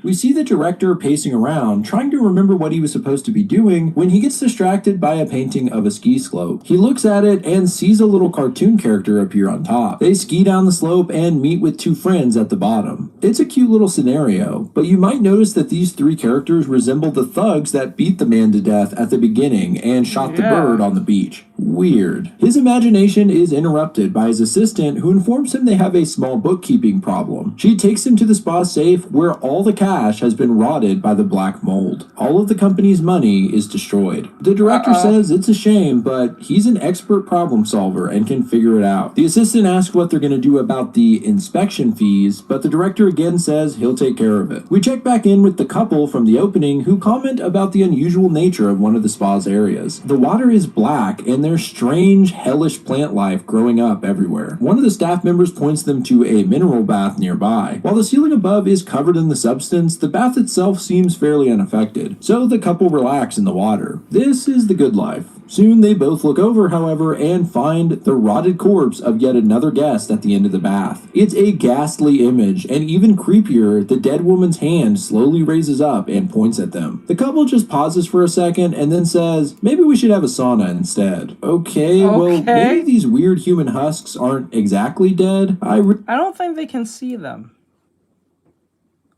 We see the director pacing around, trying to remember what he was supposed to be doing when he gets distracted by a painting of a ski slope. He looks at it and sees a little cartoon character appear on top. They ski down the slope and meet with two friends at the bottom. It's a cute little scenario, but you might notice that these three characters resemble the thugs that beat the man to death at the beginning and shot the bird on the beach. Weird. His imagination is interrupted by his assistant, who informs him they have a small bookkeeping problem. She takes him to the spa safe where all the cash has been rotted by the black mold. All of the company's money is destroyed. The director says it's a shame, but he's an expert problem solver and can figure it out. The assistant asks what they're going to do about the inspection fees, but the director again says he'll take care of it. We check back in with the couple from the opening who comment about the unusual nature of one of the spa's areas. The water is black and there's strange, hellish plant life growing up everywhere. One of the staff members points them to a mineral bath nearby. While the ceiling above is covered in the substance, the bath itself seems fairly unaffected, so the couple relax in the water. This is the good life. Soon they both look over, however, and find the rotted corpse of yet another guest at the end of the bath. It's a ghastly image, and even creepier, the dead woman's hand slowly raises up and points at them. The couple just pauses for a second and then says, maybe we should have a sauna instead. Okay, well, maybe these weird human husks aren't exactly dead. I don't think they can see them.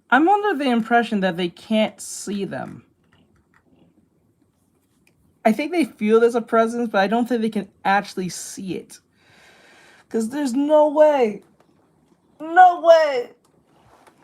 I'm under the impression that they can't see them. I think they feel there's a presence, but I don't think they can actually see it. Because there's no way. No way.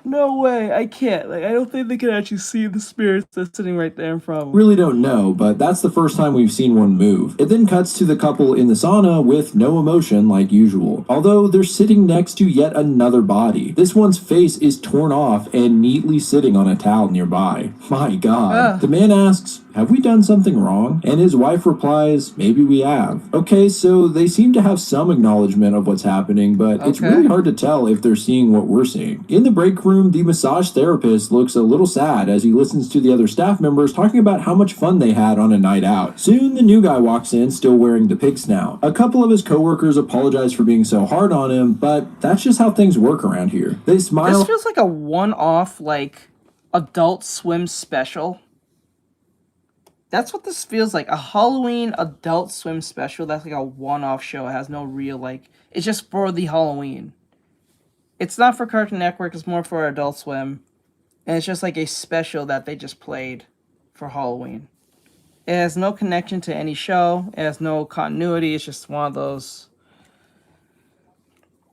No way. I can't. Like, I don't think they can actually see the spirits that's sitting right there in front of them. Really don't know, but that's the first time we've seen one move. It then cuts to the couple in the sauna with no emotion like usual, although they're sitting next to yet another body. This one's face is torn off and neatly sitting on a towel nearby. My god. The man asks, have we done something wrong? And his wife replies, maybe we have. Okay, so they seem to have some acknowledgement of what's happening, but it's really hard to tell if they're seeing what we're seeing. In the break room, the massage therapist looks a little sad as he listens to the other staff members talking about how much fun they had on a night out. Soon, the new guy walks in, still wearing the pig snout. A couple of his coworkers apologize for being so hard on him, but that's just how things work around here. They smile. This feels like a one-off, like, Adult Swim special. That's what this feels like. A Halloween Adult Swim special that's like a one-off show. It has no real, like... It's just for the Halloween. It's not for Cartoon Network. It's more for Adult Swim. And it's just like a special that they just played for Halloween. It has no connection to any show. It has no continuity. It's just one of those...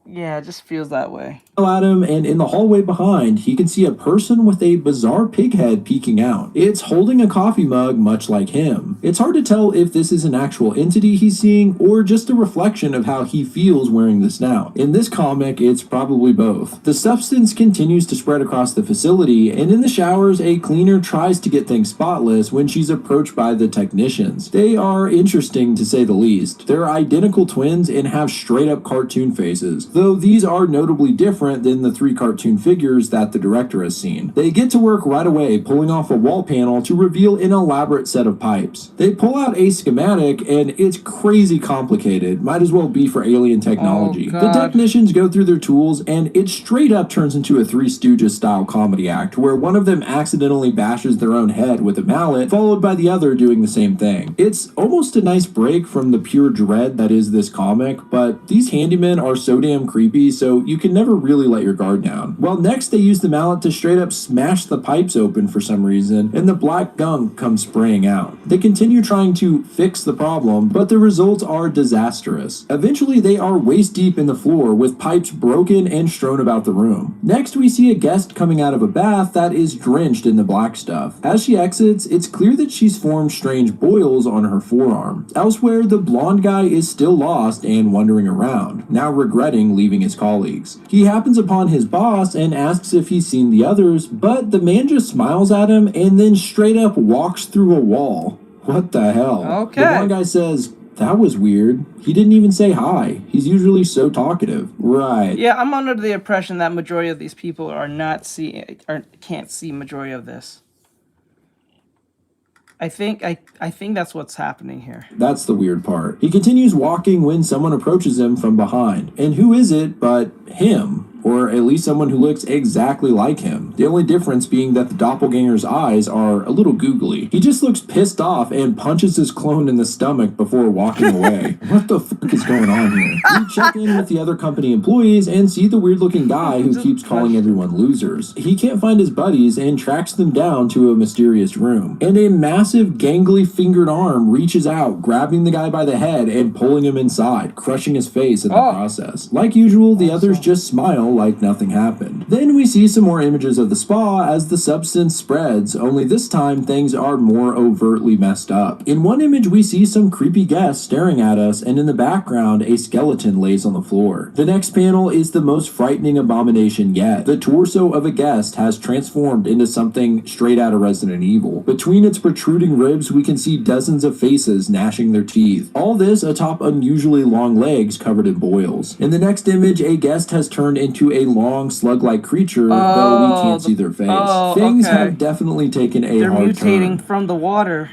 Yeah, it just feels that way. At him, and in the hallway behind, he can see a person with a bizarre pig head peeking out. It's holding a coffee mug much like him. It's hard to tell if this is an actual entity he's seeing or just a reflection of how he feels wearing the snout. In this comic, it's probably both. The substance continues to spread across the facility, and in the showers, a cleaner tries to get things spotless when she's approached by the technicians. They are interesting to say the least. They're identical twins and have straight up cartoon faces, though these are notably different than the 3 cartoon figures that the director has seen. They get to work right away, pulling off a wall panel to reveal an elaborate set of pipes. They pull out a schematic, and it's crazy complicated. Might as well be for alien technology. The technicians go through their tools, and it straight up turns into a Three Stooges style comedy act, where one of them accidentally bashes their own head with a mallet, followed by the other doing the same thing. It's almost a nice break from the pure dread that is this comic, but these handymen are so damn creepy, so you can never really let your guard down. Well, next they use the mallet to straight up smash the pipes open for some reason, and the black gunk comes spraying out. They continue trying to fix the problem, but the results are disastrous. Eventually they are waist deep in the floor with pipes broken and strewn about the room. Next we see a guest coming out of a bath that is drenched in the black stuff. As she exits, it's clear that she's formed strange boils on her forearm. Elsewhere, the blonde guy is still lost and wandering around, now regretting leaving his colleagues. He happens upon his boss and asks if he's seen the others, but the man just smiles at him and then straight up walks through a wall. What the hell? Okay. The one guy says, that was weird. He didn't even say hi. He's usually so talkative. Right. Yeah, I'm under the impression that majority of these people are not seeing, or can't see majority of this. I think that's what's happening here. That's the weird part. He continues walking when someone approaches him from behind. And who is it but him? Or at least someone who looks exactly like him. The only difference being that the doppelganger's eyes are a little googly. He just looks pissed off and punches his clone in the stomach before walking away. What the fuck is going on here? We check in with the other company employees and see the weird looking guy who keeps calling everyone losers. He can't find his buddies and tracks them down to a mysterious room. And a massive gangly fingered arm reaches out, grabbing the guy by the head and pulling him inside, crushing his face in the process. Like usual, the others just smile like nothing happened. Then we see some more images of the spa as the substance spreads, only this time things are more overtly messed up. In one image we see some creepy guests staring at us, and in the background a skeleton lays on the floor. The next panel is the most frightening abomination yet. The torso of a guest has transformed into something straight out of Resident Evil. Between its protruding ribs we can see dozens of faces gnashing their teeth. All this atop unusually long legs covered in boils. In the next image a guest has turned into a long slug-like creature, though we can't see their face. Things have definitely taken a hard turn. They're mutating from the water.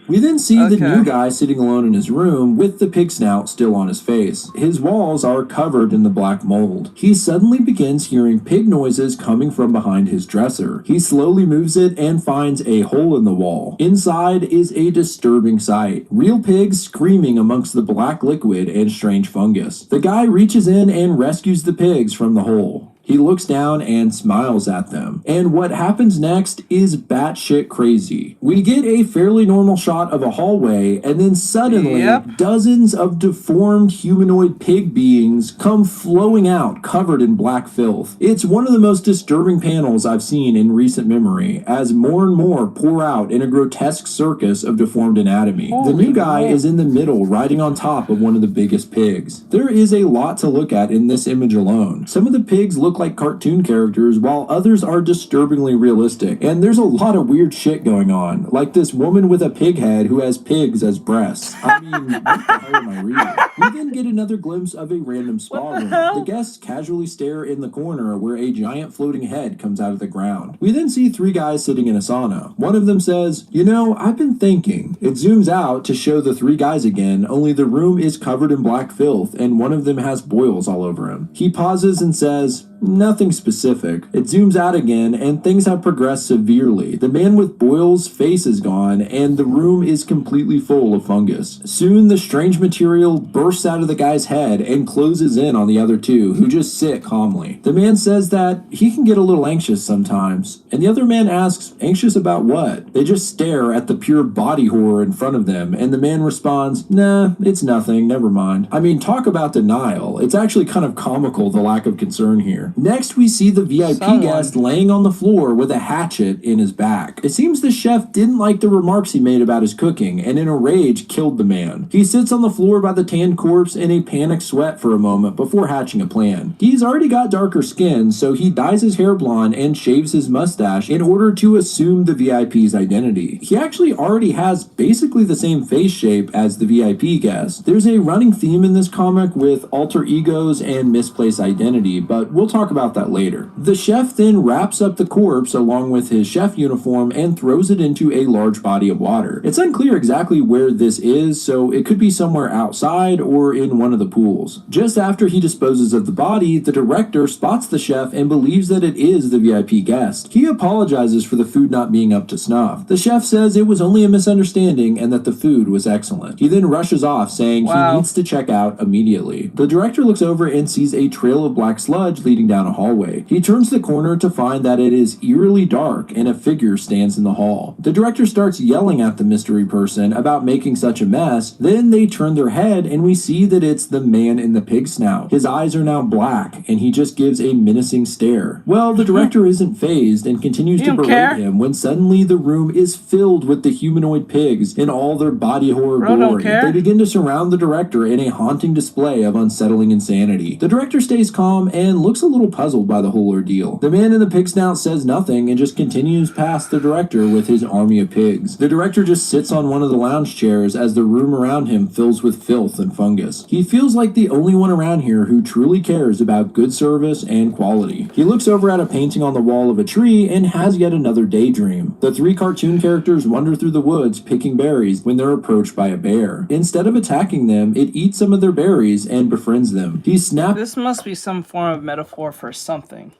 We then see the new guy sitting alone in his room with the pig snout still on his face. His walls are covered in the black mold. He suddenly begins hearing pig noises coming from behind his dresser. He slowly moves it and finds a hole in the wall. Inside is a disturbing sight. Real pigs screaming amongst the black liquid and strange fungus. The guy reaches in and rescues the pigs from the hole. He looks down and smiles at them. And what happens next is batshit crazy. We get a fairly normal shot of a hallway, and then suddenly dozens of deformed humanoid pig beings come flowing out covered in black filth. It's one of the most disturbing panels I've seen in recent memory, as more and more pour out in a grotesque circus of deformed anatomy. The new guy is in the middle, riding on top of one of the biggest pigs. There is a lot to look at in this image alone. Some of the pigs look like cartoon characters, while others are disturbingly realistic. And there's a lot of weird shit going on, like this woman with a pig head who has pigs as breasts. I mean, what the hell am I reading? We then get another glimpse of a random spa room. The guests casually stare in the corner where a giant floating head comes out of the ground. We then see three guys sitting in a sauna. One of them says, "You know, I've been thinking." It zooms out to show the three guys again, only the room is covered in black filth and one of them has boils all over him. He pauses and says, "Nothing specific." It zooms out again and things have progressed severely. The man with boils' face is gone and the room is completely full of fungus. Soon the strange material bursts out of the guy's head and closes in on the other two, who just sit calmly. The man says that he can get a little anxious sometimes, and the other man asks, anxious about what? They just stare at the pure body horror in front of them, and the man responds, "Nah, it's nothing, never mind." I mean, talk about denial. It's actually kind of comical, the lack of concern here. Next, we see the VIP guest laying on the floor with a hatchet in his back. It seems the chef didn't like the remarks he made about his cooking, and in a rage killed the man. He sits on the floor by the tanned corpse in a panic sweat for a moment before hatching a plan. He's already got darker skin, so he dyes his hair blonde and shaves his mustache in order to assume the VIP's identity. He actually already has basically the same face shape as the VIP guest. There's a running theme in this comic with alter egos and misplaced identity, but we'll talk about that later. The chef then wraps up the corpse along with his chef uniform and throws it into a large body of water. It's unclear exactly where this is, so it could be somewhere outside or in one of the pools. Just after he disposes of the body, the director spots the chef and believes that it is the VIP guest. He apologizes for the food not being up to snuff. The chef says it was only a misunderstanding and that the food was excellent. He then rushes off, saying he needs to check out immediately. The director looks over and sees a trail of black sludge leading down a hallway. He turns the corner to find that it is eerily dark and a figure stands in the hall. The director starts yelling at the mystery person about making such a mess. Then they turn their head and we see that it's the man in the pig snout. His eyes are now black and he just gives a menacing stare. Well, the director isn't fazed and continues to berate him when suddenly the room is filled with the humanoid pigs in all their body horror glory. They begin to surround the director in a haunting display of unsettling insanity. The director stays calm and looks a little puzzled by the whole ordeal. The man in the pig snout says nothing and just continues past the director with his army of pigs. The director just sits on one of the lounge chairs as the room around him fills with filth and fungus. He feels like the only one around here who truly cares about good service and quality. He looks over at a painting on the wall of a tree and has yet another daydream. The three cartoon characters wander through the woods picking berries when they're approached by a bear. Instead of attacking them, it eats some of their berries and befriends them. He snaps. This must be some form of metaphor for something.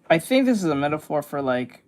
I think this is a metaphor for, like,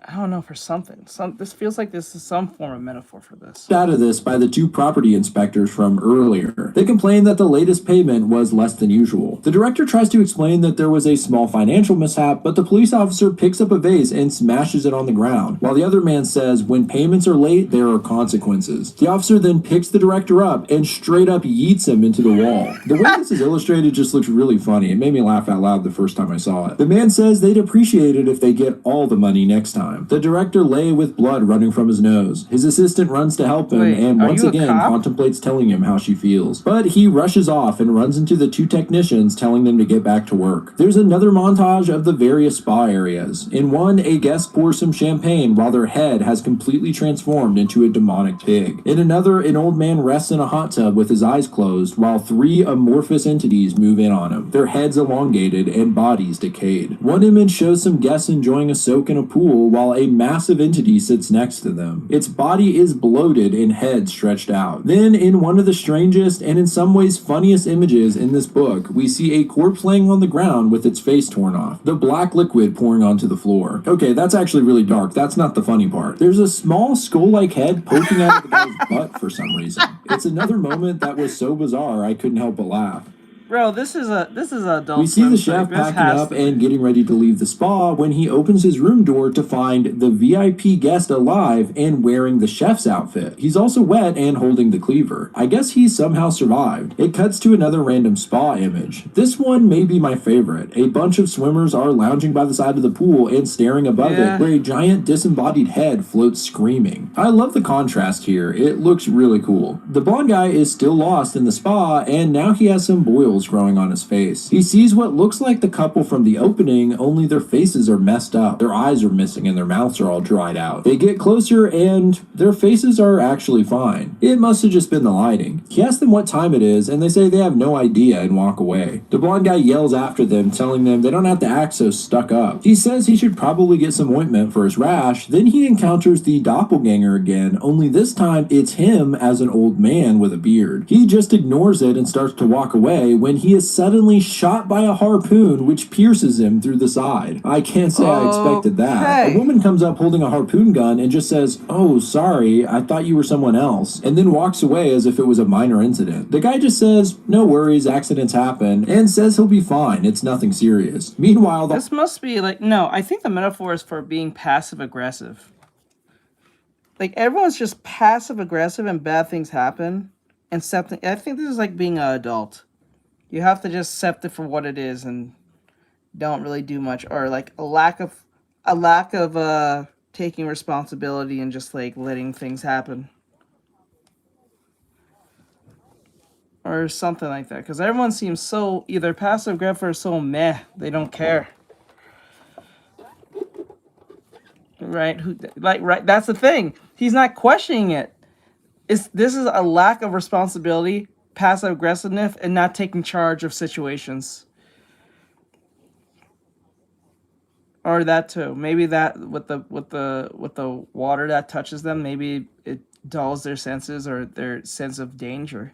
I don't know, for something. This feels like this is some form of metaphor for this. Out of this by the two property inspectors from earlier. They complain that the latest payment was less than usual. The director tries to explain that there was a small financial mishap, but the police officer picks up a vase and smashes it on the ground, while the other man says when payments are late, there are consequences. The officer then picks the director up and straight up yeets him into the wall. The way this is illustrated just looks really funny. It made me laugh out loud the first time I saw it. The man says they'd appreciate it if they get all the money next time. The director lay with blood running from his nose. His assistant runs to help him and once again contemplates telling him how she feels. But he rushes off and runs into the two technicians telling them to get back to work. There's another montage of the various spa areas. In one, a guest pours some champagne while their head has completely transformed into a demonic pig. In another, an old man rests in a hot tub with his eyes closed while three amorphous entities move in on him, their heads elongated and bodies decayed. One image shows some guests enjoying a soak in a pool while a massive entity sits next to them. Its body is bloated and head stretched out. Then, in one of the strangest and in some ways funniest images in this book, we see a corpse laying on the ground with its face torn off, the black liquid pouring onto the floor. Okay, that's actually really dark. That's not the funny part. There's a small skull-like head poking out of the guy's butt for some reason. It's another moment that was so bizarre I couldn't help but laugh. Bro, this is adult. We see the chef This packing has up to be. and getting ready to leave the spa when he opens his room door to find the VIP guest alive and wearing the chef's outfit. He's also wet and holding the cleaver. I guess he somehow survived. It cuts to another random spa image. This one may be my favorite. A bunch of swimmers are lounging by the side of the pool and staring above it, where a giant disembodied head floats screaming. I love the contrast here. It looks really cool. The blonde guy is still lost in the spa, and now he has some boils growing on his face. He sees what looks like the couple from the opening, only their faces are messed up. Their eyes are missing and their mouths are all dried out. They get closer and their faces are actually fine. It must have just been the lighting. He asks them what time it is, and they say they have no idea and walk away. The blonde guy yells after them, telling them they don't have to act so stuck up. He says he should probably get some ointment for his rash. Then he encounters the doppelganger again, only this time it's him as an old man with a beard. He just ignores it and starts to walk away when he is suddenly shot by a harpoon which pierces him through the side. I can't say I expected that. A woman comes up holding a harpoon gun and just says, "Oh, sorry, I thought you were someone else," and then walks away as if it was a minor incident. The guy just says, "No worries, accidents happen," and says he'll be fine, it's nothing serious. Meanwhile, This must be like, no, I think the metaphor is for being passive aggressive. Like, everyone's just passive aggressive and bad things happen. And I think this is like being an adult. You have to just accept it for what it is and don't really do much, or like a lack of taking responsibility and just like letting things happen, or something like that. Because everyone seems so either passive aggressive or so meh, they don't care. Right? Right? That's the thing. He's not questioning it. This is a lack of responsibility, passive aggressiveness, and not taking charge of situations. Or that too. Maybe that with the water that touches them, maybe it dulls their senses or their sense of danger.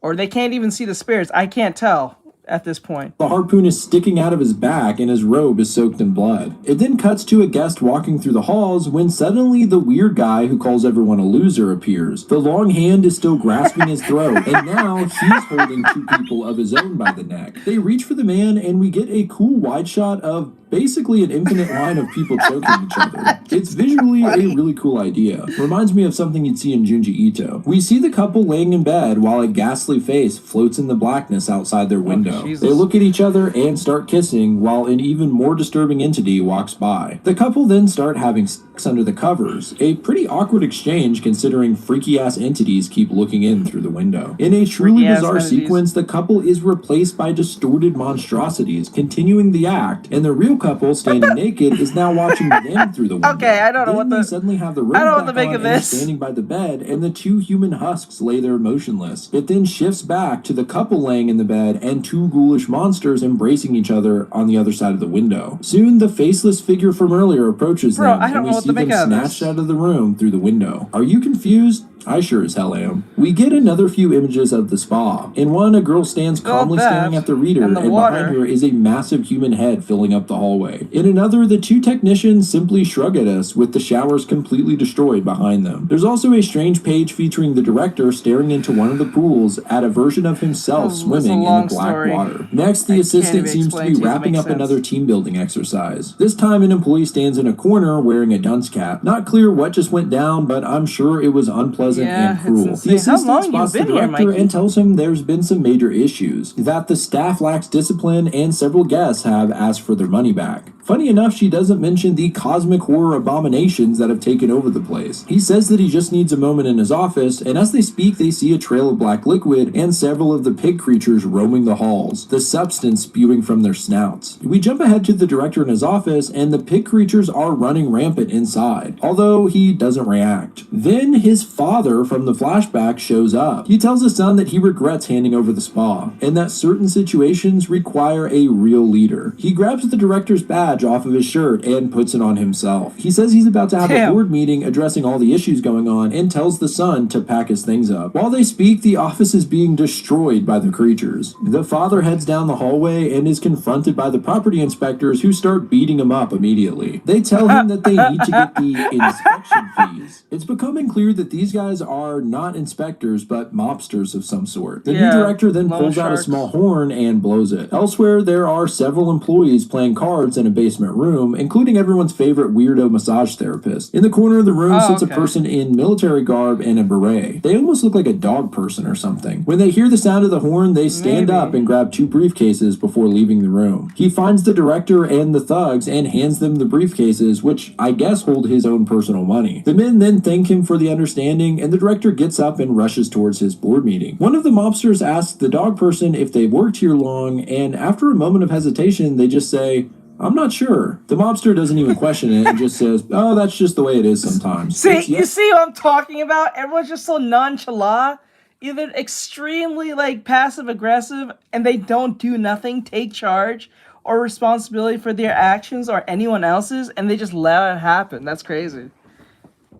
Or they can't even see the spirits. I can't tell at this point. The harpoon is sticking out of his back and his robe is soaked in blood. It then cuts to a guest walking through the halls when suddenly the weird guy who calls everyone a loser appears. The long hand is still grasping his throat, and now he's holding two people of his own by the neck. They reach for the man and we get a cool wide shot of basically an infinite line of people choking each other. It's visually a really cool idea. Reminds me of something you'd see in Junji Ito. We see the couple laying in bed while a ghastly face floats in the blackness outside their window. They look at each other and start kissing while an even more disturbing entity walks by. The couple then start having sex under the covers. A pretty awkward exchange considering freaky ass entities keep looking in through the window. In a truly bizarre sequence, the couple is replaced by distorted monstrosities, continuing the act, and the real couple standing naked is now watching them through the window. Okay, I don't know what they suddenly have the robe back on and standing by the bed, and the two human husks lay there motionless. It then shifts back to the couple laying in the bed and two ghoulish monsters embracing each other on the other side of the window. Soon, the faceless figure from earlier approaches them, and we see them snatched out of the room through the window. Are you confused? I sure as hell am. We get another few images of the spa. In one, a girl stands calmly staring at the reader, and behind her is a massive human head filling up the hallway. In another, the two technicians simply shrug at us, with the showers completely destroyed behind them. There's also a strange page featuring the director staring into one of the pools at a version of himself swimming in the black water. Next, the assistant seems to be wrapping up another team building exercise. This time, an employee stands in a corner wearing a dunce cap. Not clear what just went down, but I'm sure it was unpleasant and cruel. The assistant spots the director and tells him there's been some major issues, that the staff lacks discipline, and several guests have asked for their money back. Funny enough, she doesn't mention the cosmic horror abominations that have taken over the place. He says that he just needs a moment in his office, and as they speak, they see a trail of black liquid and several of the pig creatures roaming the halls, the substance spewing from their snouts. We jump ahead to the director in his office, and the pig creatures are running rampant inside, although he doesn't react. Then his father from the flashback shows up. He tells his son that he regrets handing over the spa, and that certain situations require a real leader. He grabs the director's badge badge off of his shirt and puts it on himself. He says he's about to have a board meeting addressing all the issues going on and tells the son to pack his things up. While they speak, the office is being destroyed by the creatures. The father heads down the hallway and is confronted by the property inspectors who start beating him up immediately. They tell him that they need to get the inspection fees. It's becoming clear that these guys are not inspectors but mobsters of some sort. The new director then pulls out a small horn and blows it. Elsewhere, there are several employees playing cards in a basement room, including everyone's favorite weirdo massage therapist. In the corner of the room sits a person in military garb and a beret. They almost look like a dog person or something. When they hear the sound of the horn, they stand up and grab 2 briefcases before leaving the room. He finds the director and the thugs and hands them the briefcases, which I guess hold his own personal money. The men then thank him for the understanding, and the director gets up and rushes towards his board meeting. One of the mobsters asks the dog person if they worked here long, and after a moment of hesitation, they just say, "I'm not sure." The mobster doesn't even question it and just says, "Oh, that's just the way it is sometimes." See, you see what I'm talking about? Everyone's just so nonchalant, either extremely like passive aggressive, and they don't do nothing, take charge or responsibility for their actions or anyone else's, and they just let it happen. That's crazy.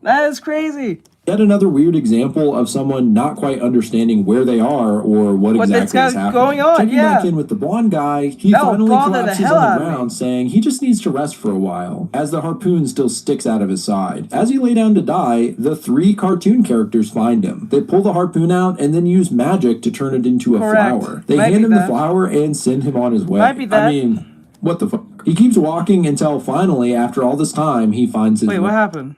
That is crazy. Yet another weird example of someone not quite understanding where they are or what exactly is happening. Going on, Checking back in with the blonde guy, he finally collapses on the ground, saying he just needs to rest for a while, as the harpoon still sticks out of his side. As he lay down to die, the 3 cartoon characters find him. They pull the harpoon out and then use magic to turn it into a flower. They hand him the flower and send him on his way. I mean, what the fuck? He keeps walking until finally, after all this time, he finds his Wait, what happened?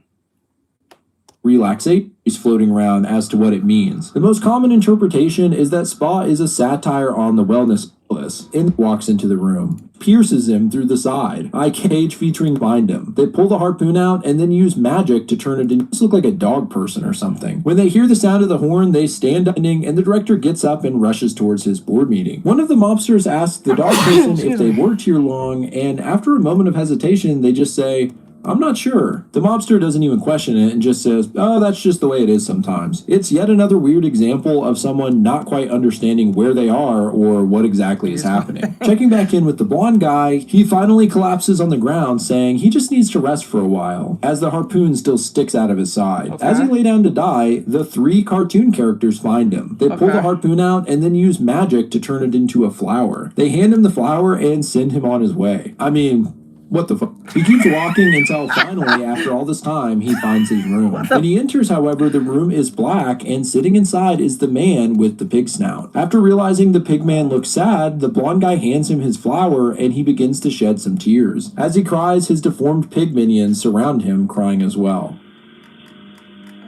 Relaxate is floating around as to what it means. The most common interpretation is that spa is a satire on the wellness list, and walks into the room, pierces him through the side. I cage featuring find him. They pull the harpoon out and then use magic to turn it into look like a dog person or something. When they hear the sound of the horn, they stand up, and the director gets up and rushes towards his board meeting. One of the mobsters asks the dog person if they worked here long, and after a moment of hesitation, they just say, "I'm not sure." The mobster doesn't even question it and just says, "Oh, that's just the way it is sometimes." It's yet another weird example of someone not quite understanding where they are or what exactly is happening. Checking back in with the blonde guy, he finally collapses on the ground, saying he just needs to rest for a while, as the harpoon still sticks out of his side. As he lay down to die, the 3 cartoon characters find him. They pull the harpoon out and then use magic to turn it into a flower. They hand him the flower and send him on his way. I mean, what the fuck? He keeps walking until finally, after all this time, he finds his room. When he enters, however, the room is black, and sitting inside is the man with the pig snout. After realizing the pig man looks sad, the blonde guy hands him his flower, and he begins to shed some tears. As he cries, his deformed pig minions surround him, crying as well.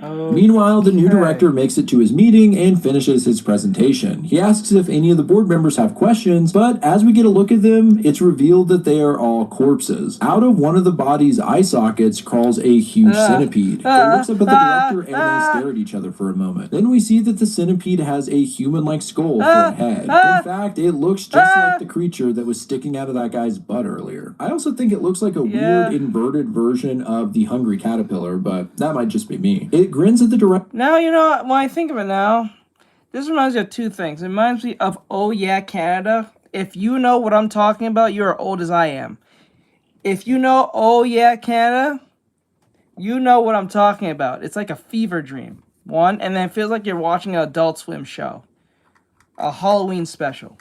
Meanwhile, the new director makes it to his meeting and finishes his presentation. He asks if any of the board members have questions, but as we get a look at them, it's revealed that they are all corpses. Out of one of the body's eye sockets crawls a huge centipede. It looks up at the director and they stare at each other for a moment. Then we see that the centipede has a human-like skull for a head. In fact, it looks just like the creature that was sticking out of that guy's butt earlier. I also think it looks like a weird inverted version of the hungry caterpillar, but that might just be me. It grins at the director. Now, you know, when I think of it now, this reminds me of 2 things. It reminds me of Oh Yeah Canada. If you know what I'm talking about, you're old as I am. If you know Oh Yeah Canada, you know what I'm talking about. It's like a fever dream. One, and then it feels like you're watching an Adult Swim show. A Halloween special.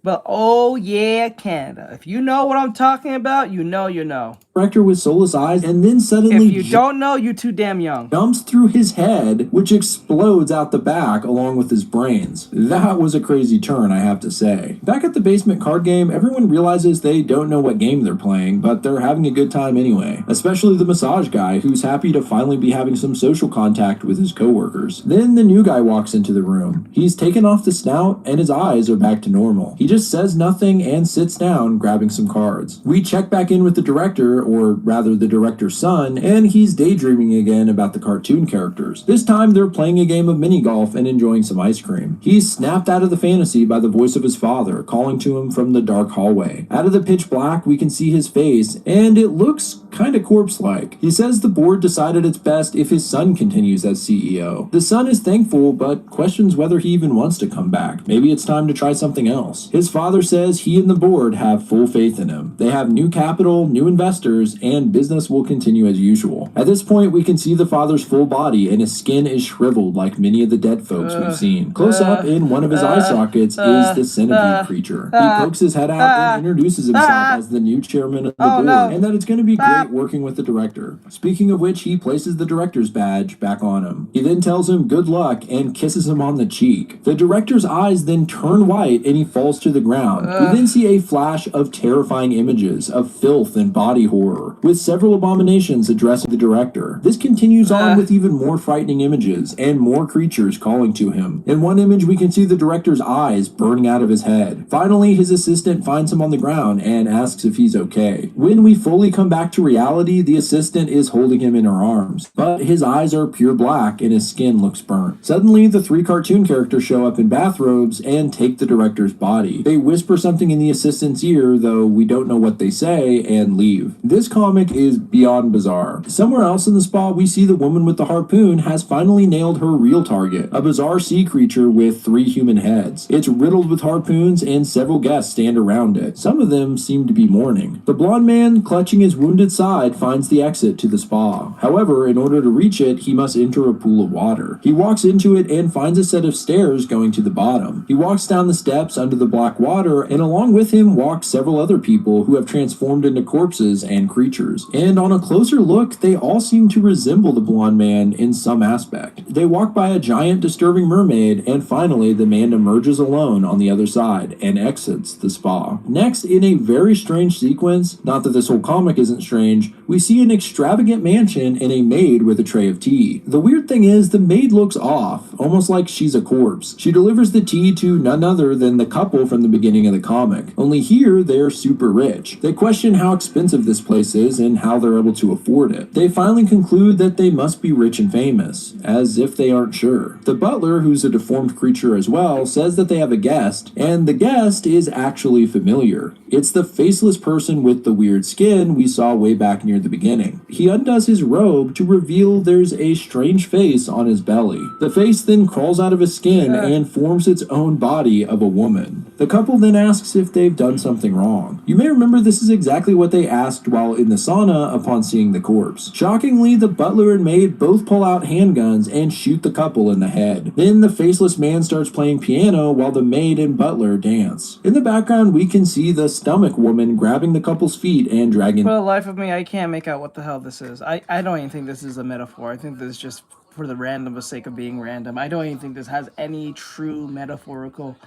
But Oh Yeah Canada. If you know what I'm talking about, you know you know. Director with soulless eyes, and then suddenly if you don't know, you're too damn young. Jumps through his head, which explodes out the back along with his brains. That was a crazy turn, I have to say. Back at the basement card game, everyone realizes they don't know what game they're playing, but they're having a good time anyway. Especially the massage guy, who's happy to finally be having some social contact with his coworkers. Then the new guy walks into the room. He's taken off the snout, and his eyes are back to normal. He just says nothing and sits down, grabbing some cards. We check back in with the director, or rather the director's son, and he's daydreaming again about the cartoon characters. This time they're playing a game of mini golf and enjoying some ice cream. He's snapped out of the fantasy by the voice of his father, calling to him from the dark hallway. Out of the pitch black, we can see his face, and it looks kinda corpse-like. He says the board decided it's best if his son continues as CEO. The son is thankful, but questions whether he even wants to come back. Maybe it's time to try something else. His father says he and the board have full faith in him. They have new capital, new investors, and business will continue as usual. At this point, we can see the father's full body, and his skin is shriveled like many of the dead folks we've seen. Close up in one of his eye sockets is the centipede creature. He pokes his head out and introduces himself as the new chairman of the board, and that it's going to be great working with the director. Speaking of which, he places the director's badge back on him. He then tells him good luck and kisses him on the cheek. The director's eyes then turn white and he falls to the ground. We then see a flash of terrifying images of filth and body horror, with several abominations addressing the director. This continues on with even more frightening images and more creatures calling to him. In one image, we can see the director's eyes burning out of his head. Finally, his assistant finds him on the ground and asks if he's okay. When we fully come back to reality, the assistant is holding him in her arms, but his eyes are pure black and his skin looks burnt. Suddenly, the three cartoon characters show up in bathrobes and take the director's body. They whisper something in the assistant's ear, though we don't know what they say, and leave. This comic is beyond bizarre. Somewhere else in the spa, we see the woman with the harpoon has finally nailed her real target, a bizarre sea creature with 3 human heads. It's riddled with harpoons and several guests stand around it. Some of them seem to be mourning. The blonde man, clutching his wounded side, finds the exit to the spa. However, in order to reach it, he must enter a pool of water. He walks into it and finds a set of stairs going to the bottom. He walks down the steps under the black water, and along with him walk several other people who have transformed into corpses and creatures. And on a closer look, they all seem to resemble the blonde man in some aspect. They walk by a giant disturbing mermaid, and finally the man emerges alone on the other side and exits the spa. Next, in a very strange sequence, not that this whole comic isn't strange, we see an extravagant mansion and a maid with a tray of tea. The weird thing is, the maid looks off, almost like she's a corpse. She delivers the tea to none other than the couple from the beginning of the comic. Only here, they're super rich. They question how expensive this place is and how they're able to afford it. They finally conclude that they must be rich and famous, as if they aren't sure. The butler, who's a deformed creature as well, says that they have a guest, and the guest is actually familiar. It's the faceless person with the weird skin we saw way back near the beginning. He undoes his robe to reveal there's a strange face on his belly. The face then crawls out of his skin and forms its own body of a woman. The couple then asks if they've done something wrong. You may remember this is exactly what they asked while in the sauna upon seeing the corpse. Shockingly, the butler and maid both pull out handguns and shoot the couple in the head. Then the faceless man starts playing piano while the maid and butler dance. In the background, we can see the stomach woman grabbing the couple's feet and dragging. For the life of me, I can't make out what the hell this is. I don't even think this is a metaphor. I think this is just for the random sake of being random. I don't even think this has any true metaphorical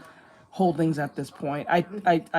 holdings at this point. I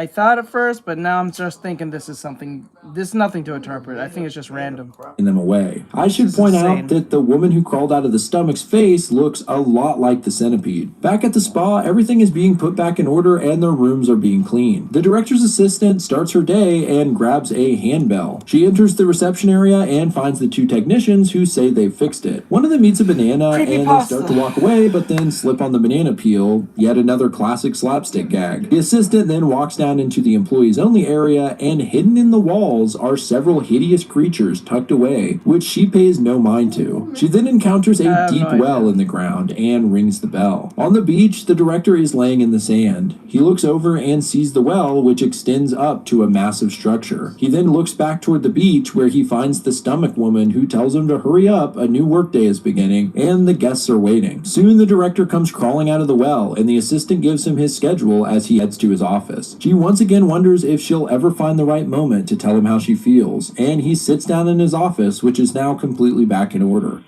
thought at first, but now I'm just thinking this is nothing to interpret. I think it's just random. Them away. I should point out that the woman who crawled out of the stomach's face looks a lot like the centipede. Back at the spa, everything is being put back in order and their rooms are being cleaned. The director's assistant starts her day and grabs a handbell. She enters the reception area and finds the 2 technicians who say they've fixed it. One of them eats a banana and they start to walk away, but then slip on the banana peel. Yet another classic slapstick gag. The assistant then walks down into the employees only area, and hidden in the walls are several hideous creatures tucked away, which she pays no mind to. She then encounters a deep well in the ground and rings the bell. On the beach, the director is laying in the sand. He looks over and sees the well, which extends up to a massive structure. He then looks back toward the beach, where he finds the stomach woman who tells him to hurry up, a new workday is beginning, and the guests are waiting. Soon the director comes crawling out of the well, and the assistant gives him his schedule as he heads to his office. She once again wonders if she'll ever find the right moment to tell him how she feels, and he sits down in his office, which is now completely back in order.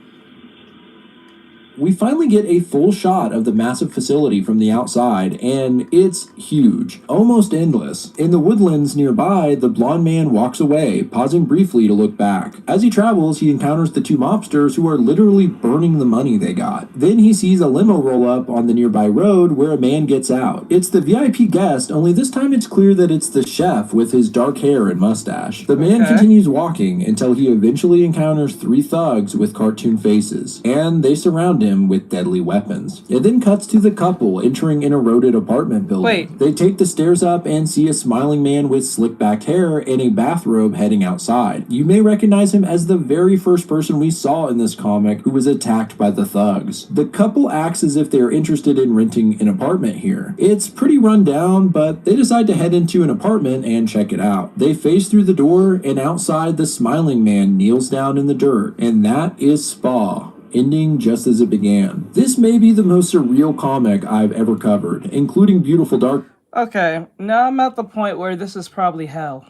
We finally get a full shot of the massive facility from the outside, and it's huge, almost endless. In the woodlands nearby, the blonde man walks away, pausing briefly to look back. As he travels, he encounters the two mobsters who are literally burning the money they got. Then he sees a limo roll up on the nearby road where a man gets out. It's the VIP guest, only this time it's clear that it's the chef with his dark hair and mustache. The man continues walking until he eventually encounters three thugs with cartoon faces, and they surround him with deadly weapons. It then cuts to the couple entering an eroded apartment building. Wait. They take the stairs up and see a smiling man with slick back hair and a bathrobe heading outside. You may recognize him as the very first person we saw in this comic who was attacked by the thugs. The couple acts as if they are interested in renting an apartment here. It's pretty run down, but they decide to head into an apartment and check it out. They face through the door, and outside the smiling man kneels down in the dirt, and that is Spa, ending just as it began. This may be the most surreal comic I've ever covered, including Beautiful Dark. Okay, now I'm at the point where this is probably hell.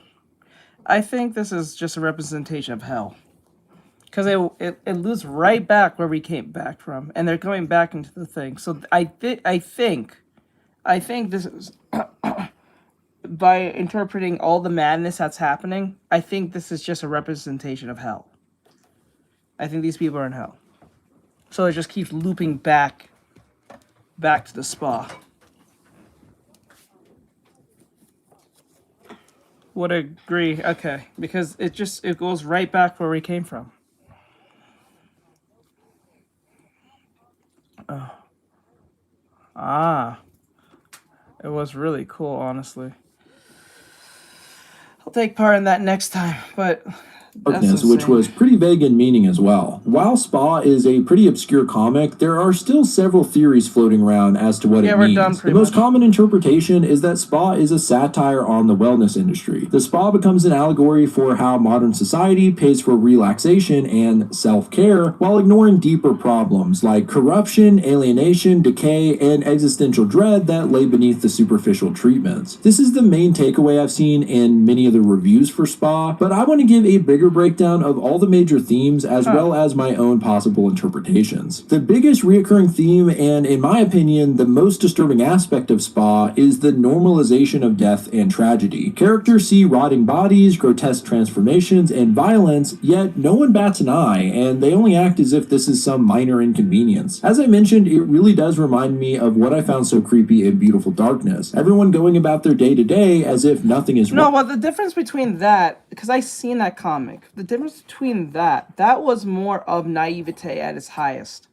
I think this is just a representation of hell. Because it loops right back where we came back from, and they're going back into the thing. So I think this is by interpreting all the madness that's happening. I think this is just a representation of hell. I think these people are in hell. So it just keeps looping back to the spa. Would agree. Okay, because it goes right back where we came from. Oh. Ah. It was really cool, honestly. I'll take part in that next time, but Darkness, which was pretty vague in meaning as well. While Spa is a pretty obscure comic, there are still several theories floating around as to what it means. The most common interpretation is that Spa is a satire on the wellness industry. The spa becomes an allegory for how modern society pays for relaxation and self-care while ignoring deeper problems like corruption, alienation, decay, and existential dread that lay beneath the superficial treatments. This is the main takeaway I've seen in many of the reviews for Spa, but I want to give a bigger breakdown of all the major themes as well as my own possible interpretations. The biggest reoccurring theme, and in my opinion the most disturbing aspect of Spa, is the normalization of death and tragedy. Characters see rotting bodies, grotesque transformations, and violence, yet no one bats an eye, and they only act as if this is some minor inconvenience. As I mentioned, it really does remind me of what I found so creepy in Beautiful Darkness. Everyone going about their day-to-day as if nothing is wrong. No, well, the difference between that, because I seen that comic, the difference between that was more of naivete at its highest,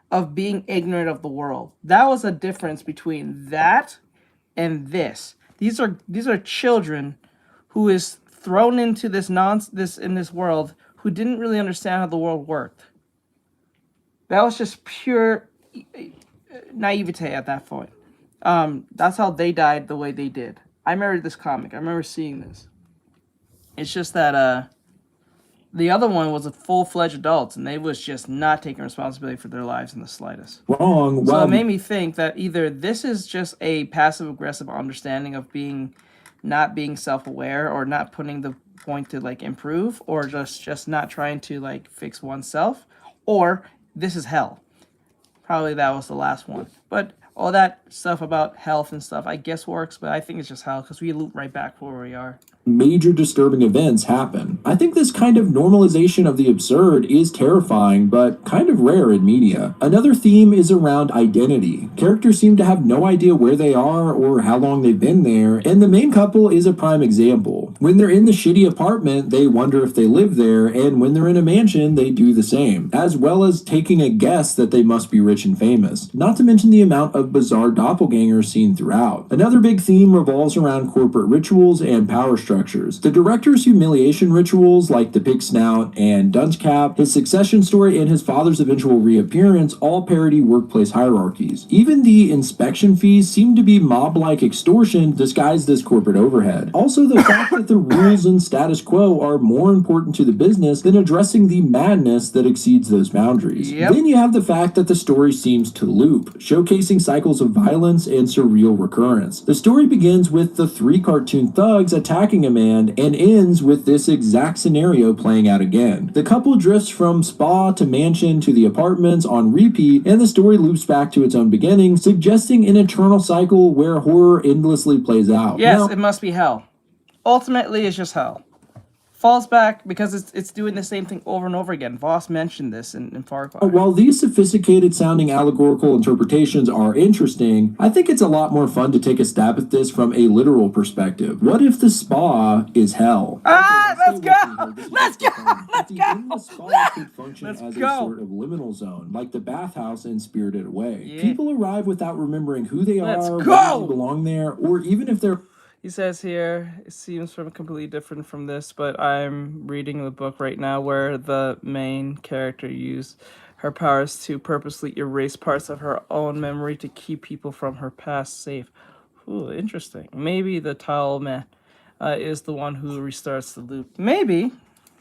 of being ignorant of the world. That was a difference between that and this. These are children who is thrown into this world who didn't really understand how the world worked. That was just pure naivete at that point. That's how they died the way they did. I remember this comic. I remember seeing this. It's just that the other one was a full-fledged adults, and they was just not taking responsibility for their lives in the slightest. Wrong. So it made me think that either this is just a passive-aggressive understanding of not being self-aware, or not putting the point to like improve, or just not trying to like fix oneself, or this is hell. Probably that was the last one. But all that stuff about health and stuff, I guess works, but I think it's just hell because we loop right back where we are. Major disturbing events happen. I think this kind of normalization of the absurd is terrifying, but kind of rare in media. Another theme is around identity. Characters seem to have no idea where they are or how long they've been there, and the main couple is a prime example. When they're in the shitty apartment, they wonder if they live there, and when they're in a mansion, they do the same, as well as taking a guess that they must be rich and famous. Not to mention the amount of bizarre doppelgangers seen throughout. Another big theme revolves around corporate rituals and power structures. The director's humiliation rituals, like the pig snout and dunce cap, his succession story, and his father's eventual reappearance all parody workplace hierarchies. Even the inspection fees seem to be mob-like extortion disguised as corporate overhead. Also, the fact that the rules and status quo are more important to the business than addressing the madness that exceeds those boundaries. Yep. Then you have the fact that the story seems to loop, showcasing cycles of violence and surreal recurrence. The story begins with the three cartoon thugs attacking saving a man and ends with this exact scenario playing out again. The couple drifts from spa to mansion to the apartments on repeat, and the story loops back to its own beginning, suggesting an eternal cycle where horror endlessly plays out. Yes, Now, it must be hell. Ultimately, it's just hell. Falls back because it's doing the same thing over and over again. Voss mentioned this in Far Cry. while these sophisticated sounding allegorical interpretations are interesting, I think it's a lot more fun to take a stab at this from a literal perspective. What if the spa is hell? Ah, let's go! Let's go! Let's go! The spa could function Let's as go. a sort of liminal zone, like the bathhouse in Spirited Away. Yeah. People arrive without remembering who they Let's are, go. why they belong there, or even if they're... He says here, it seems from completely different from this, but I'm reading the book right now where the main character used her powers to purposely erase parts of her own memory to keep people from her past safe. Ooh, interesting. Maybe the towel man is the one who restarts the loop. Maybe.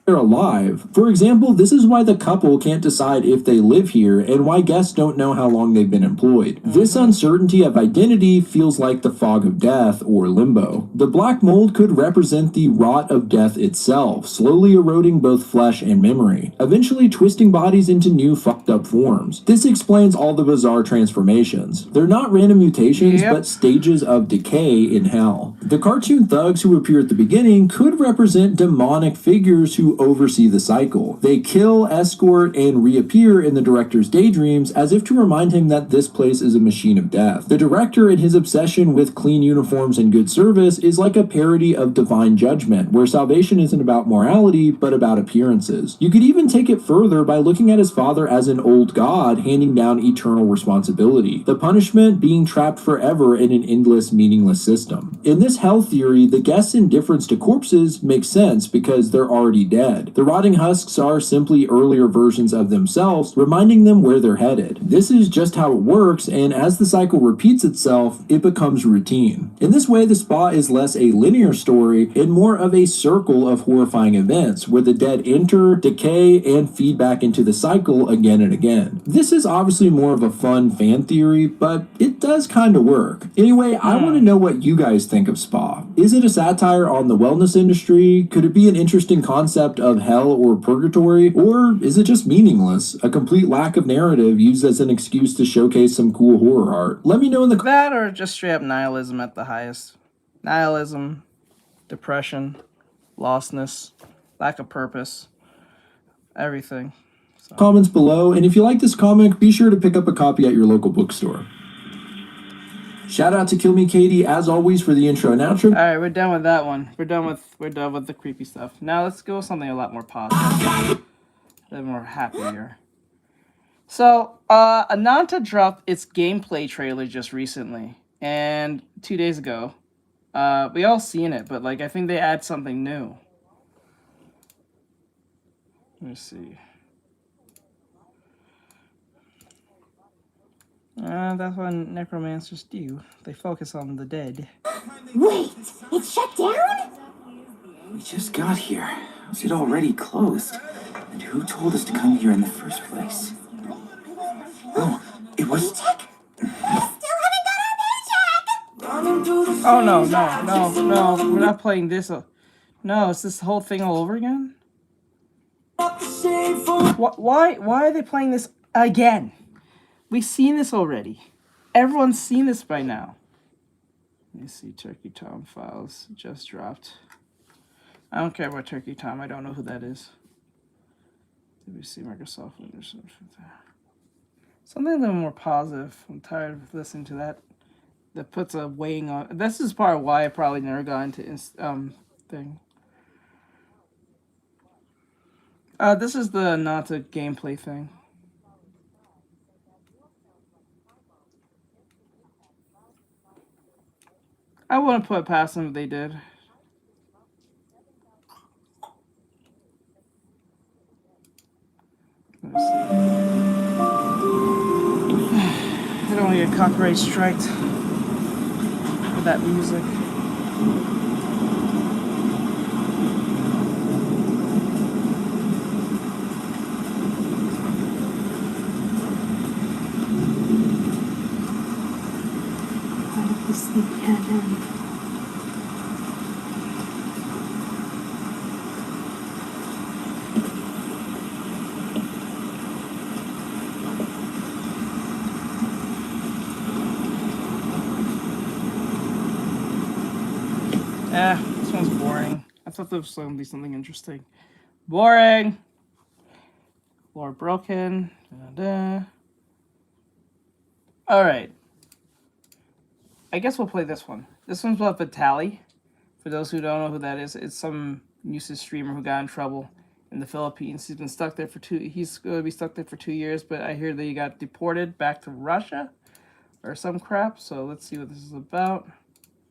they're alive. For example, this is why the couple can't decide if they live here and why guests don't know how long they've been employed. This uncertainty of identity feels like the fog of death or limbo. The black mold could represent the rot of death itself, slowly eroding both flesh and memory, eventually twisting bodies into new fucked up forms. This explains all the bizarre transformations. They're not random mutations, but stages of decay in hell. The cartoon thugs who appear at the beginning could represent demonic figures who oversee the cycle. They kill, escort, and reappear in the director's daydreams as if to remind him that this place is a machine of death. The director and his obsession with clean uniforms and good service is like a parody of divine judgment, where salvation isn't about morality, but about appearances. You could even take it further by looking at his father as an old god handing down eternal responsibility, the punishment being trapped forever in an endless, meaningless system. In this hell theory, the guest's indifference to corpses makes sense because they're already dead. The rotting husks are simply earlier versions of themselves, reminding them where they're headed. This is just how it works, and as the cycle repeats itself, it becomes routine. In this way, the spa is less a linear story and more of a circle of horrifying events, where the dead enter, decay, and feed back into the cycle again and again. This is obviously more of a fun fan theory, but it does kind of work. Anyway, I want to know what you guys think of spa. Is it a satire on the wellness industry? Could it be an interesting concept of hell or purgatory? Or is it just meaningless? A complete lack of narrative used as an excuse to showcase some cool horror art? Let me know in the That or just straight up nihilism at the highest. Nihilism, depression, lostness, lack of purpose, everything. comments below, and if you like this comic, be sure to pick up a copy at your local bookstore. Shout out to Kill Me Katie, as always, for the intro and outro. Alright, we're done with that one. We're done with the creepy stuff. Now let's go with something a lot more positive. A little more happier. So, Ananta dropped its gameplay trailer just recently. And 2 days ago. We all seen it, but like I think they add something new. Let's see. That's what necromancers do. They focus on the dead. Wait, it's shut down? We just got here. Was it already closed? And who told us to come here in the first place? Oh, it was... Oh no, we're not playing this. No, it's this whole thing all over again? Why are they playing this again? We've seen this already. Everyone's seen this by now. Let me see, Turkey Tom files just dropped. I don't care about Turkey Tom, I don't know who that is. Did we see Microsoft Windows? Something a little more positive. I'm tired of listening to that. That puts a weighing on. This is part of why I probably never got into thing. This is the Nanta gameplay thing. I wouldn't put it past them if they did. Let's see. I don't want to get copyright striked with that music. This one's boring. I thought there was going to be something interesting. Boring! Floor broken. Alright. I guess we'll play this one. This one's about Vitaly. For those who don't know who that is, it's some USIS streamer who got in trouble in the Philippines. He's been stuck there for he's going to be stuck there for 2 years, but I hear that he got deported back to Russia or some crap. So let's see what this is about.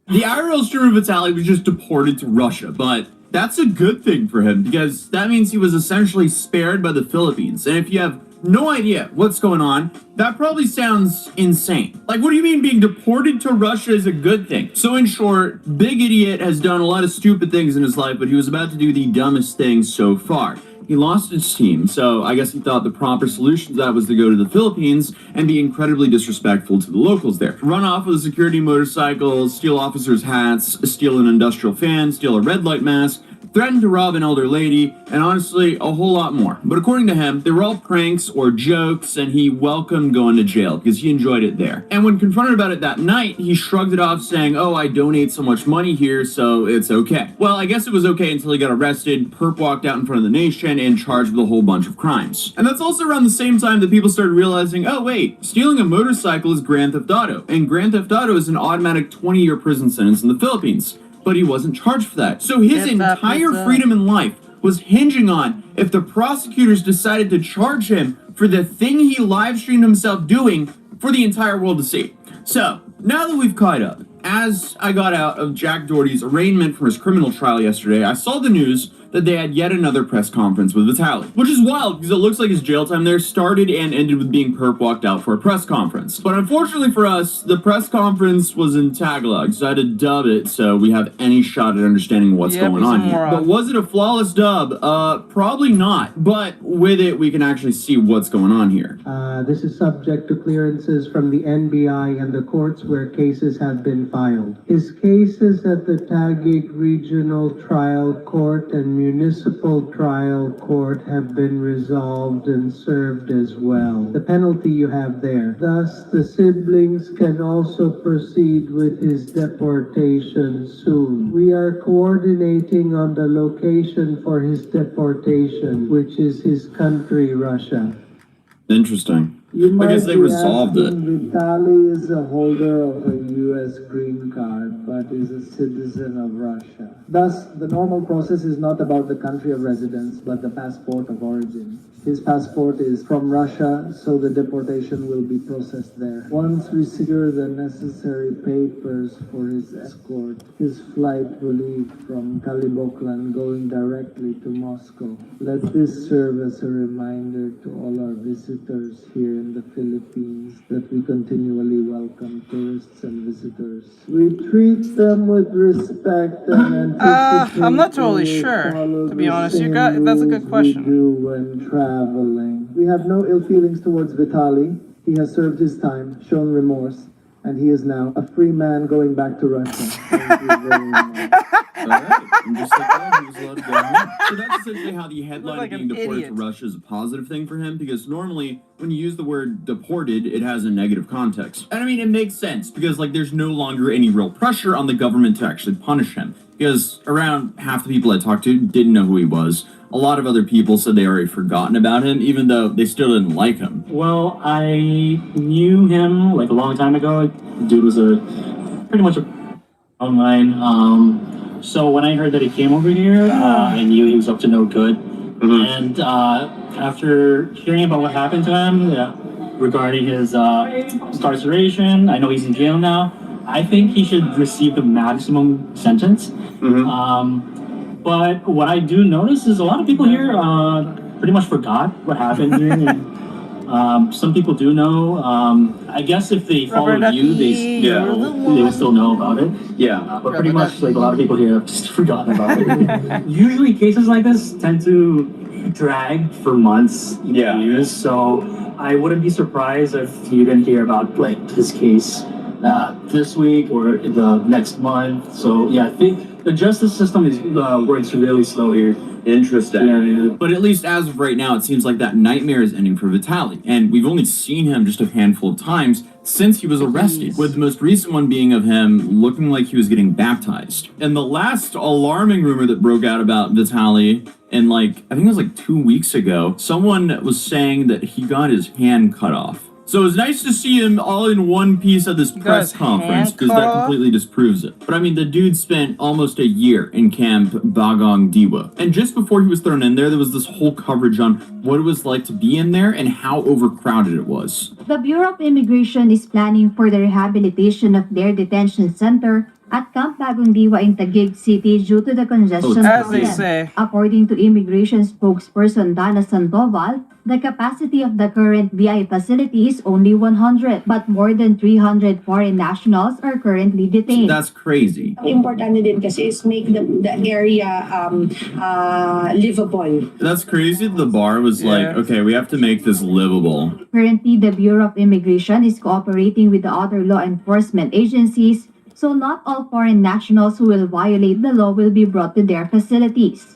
The IRL streamer Vitaly was just deported to Russia, but that's a good thing for him because that means he was essentially spared by the Philippines. And if you have no idea what's going on, that probably sounds insane. Like, what do you mean being deported to Russia is a good thing? So in short, Big Idiot has done a lot of stupid things in his life, but he was about to do the dumbest thing so far. He lost his team, so I guess he thought the proper solution to that was to go to the Philippines and be incredibly disrespectful to the locals there. Run off with a security motorcycle, steal officers' hats, steal an industrial fan, steal a red light mask, threatened to rob an elder lady, and honestly, a whole lot more. But according to him, they were all pranks or jokes, and he welcomed going to jail because he enjoyed it there. And when confronted about it that night, he shrugged it off saying, oh, I donate so much money here, so it's okay. Well, I guess it was okay until he got arrested, perp walked out in front of the nation, and charged with a whole bunch of crimes. And that's also around the same time that people started realizing, oh wait, stealing a motorcycle is Grand Theft Auto, and Grand Theft Auto is an automatic 20-year prison sentence in the Philippines. But he wasn't charged for that. So his entire freedom in life was hinging on if the prosecutors decided to charge him for the thing he live streamed himself doing for the entire world to see. So, now that we've caught up, as I got out of Jack Doherty's arraignment from his criminal trial yesterday, I saw the news that they had yet another press conference with Vitaly, which is wild because it looks like his jail time there started and ended with being perp walked out for a press conference. But unfortunately for us, the press conference was in Tagalog, so I had to dub it so we have any shot at understanding what's going on here. But was it a flawless dub? Probably not, but with it we can actually see what's going on here. This is subject to clearances from the NBI and the courts where cases have been filed. His cases at the Taguig Regional Trial Court and Municipal Trial Court have been resolved and served as well. The penalty you have there. Thus, the siblings can also proceed with his deportation soon. We are coordinating on the location for his deportation, which is his country, Russia. Interesting. I guess they resolved it. Vitaly is a holder of a U.S. green card, but is a citizen of Russia. Thus, the normal process is not about the country of residence, but the passport of origin. His passport is from Russia, so the deportation will be processed there. Once we secure the necessary papers for his escort, his flight will leave from Kaliboklan going directly to Moscow. Let this serve as a reminder to all our visitors here in the Philippines that we continually welcome tourists and visitors. We treat them with respect and anticipate. I'm not totally sure, to be honest. That's a good question. We do when traveling. We have no ill feelings towards Vitaly. He has served his time, shown remorse, and he is now a free man going back to Russia. Thank you very much. I'm just like, oh, he was allowed to go home. So that's essentially how the headline of being deported to Russia is a positive thing for him, because normally when you use the word deported, it has a negative context. And I mean, it makes sense, because like there's no longer any real pressure on the government to actually punish him. Because around half the people I talked to didn't know who he was. A lot of other people said they already forgotten about him, even though they still didn't like him. Well, I knew him like a long time ago. Dude was pretty much online. So when I heard that he came over here, I knew he was up to no good. And after hearing about what happened to him, regarding his incarceration, I know he's in jail now. I think he should receive the maximum sentence. But what I do notice is a lot of people here pretty much forgot what happened here. And, some people do know. I guess if they followed you, they would still know about it. Yeah. But pretty much like a lot of people here have just forgotten about it. Usually cases like this tend to drag for months, years. So I wouldn't be surprised if you didn't hear about like his case this week or the next month. So yeah, I think the justice system is works really slow here. Interesting. But at least as of right now, it seems like that nightmare is ending for Vitaly. And we've only seen him just a handful of times since he was arrested, with the most recent one being of him looking like he was getting baptized. And the last alarming rumor that broke out about Vitaly, and I think it was 2 weeks ago, someone was saying that he got his hand cut off. So it was nice to see him all in one piece at this press conference, because that completely disproves it. But I mean, the dude spent almost a year in Camp Bagong Diwa. And just before he was thrown in there was this whole coverage on what it was like to be in there and how overcrowded it was. The Bureau of Immigration is planning for the rehabilitation of their detention center at Camp Bagong Diwa in Taguig City due to the congestion problem. According to immigration spokesperson Dana Sandoval, the capacity of the current BI facility is only 100, but more than 300 foreign nationals are currently detained. That's crazy. Importante din kasi is make the area livable. That's crazy. The bar was okay, we have to make this livable. Currently, the Bureau of Immigration is cooperating with the other law enforcement agencies, so not all foreign nationals who will violate the law will be brought to their facilities.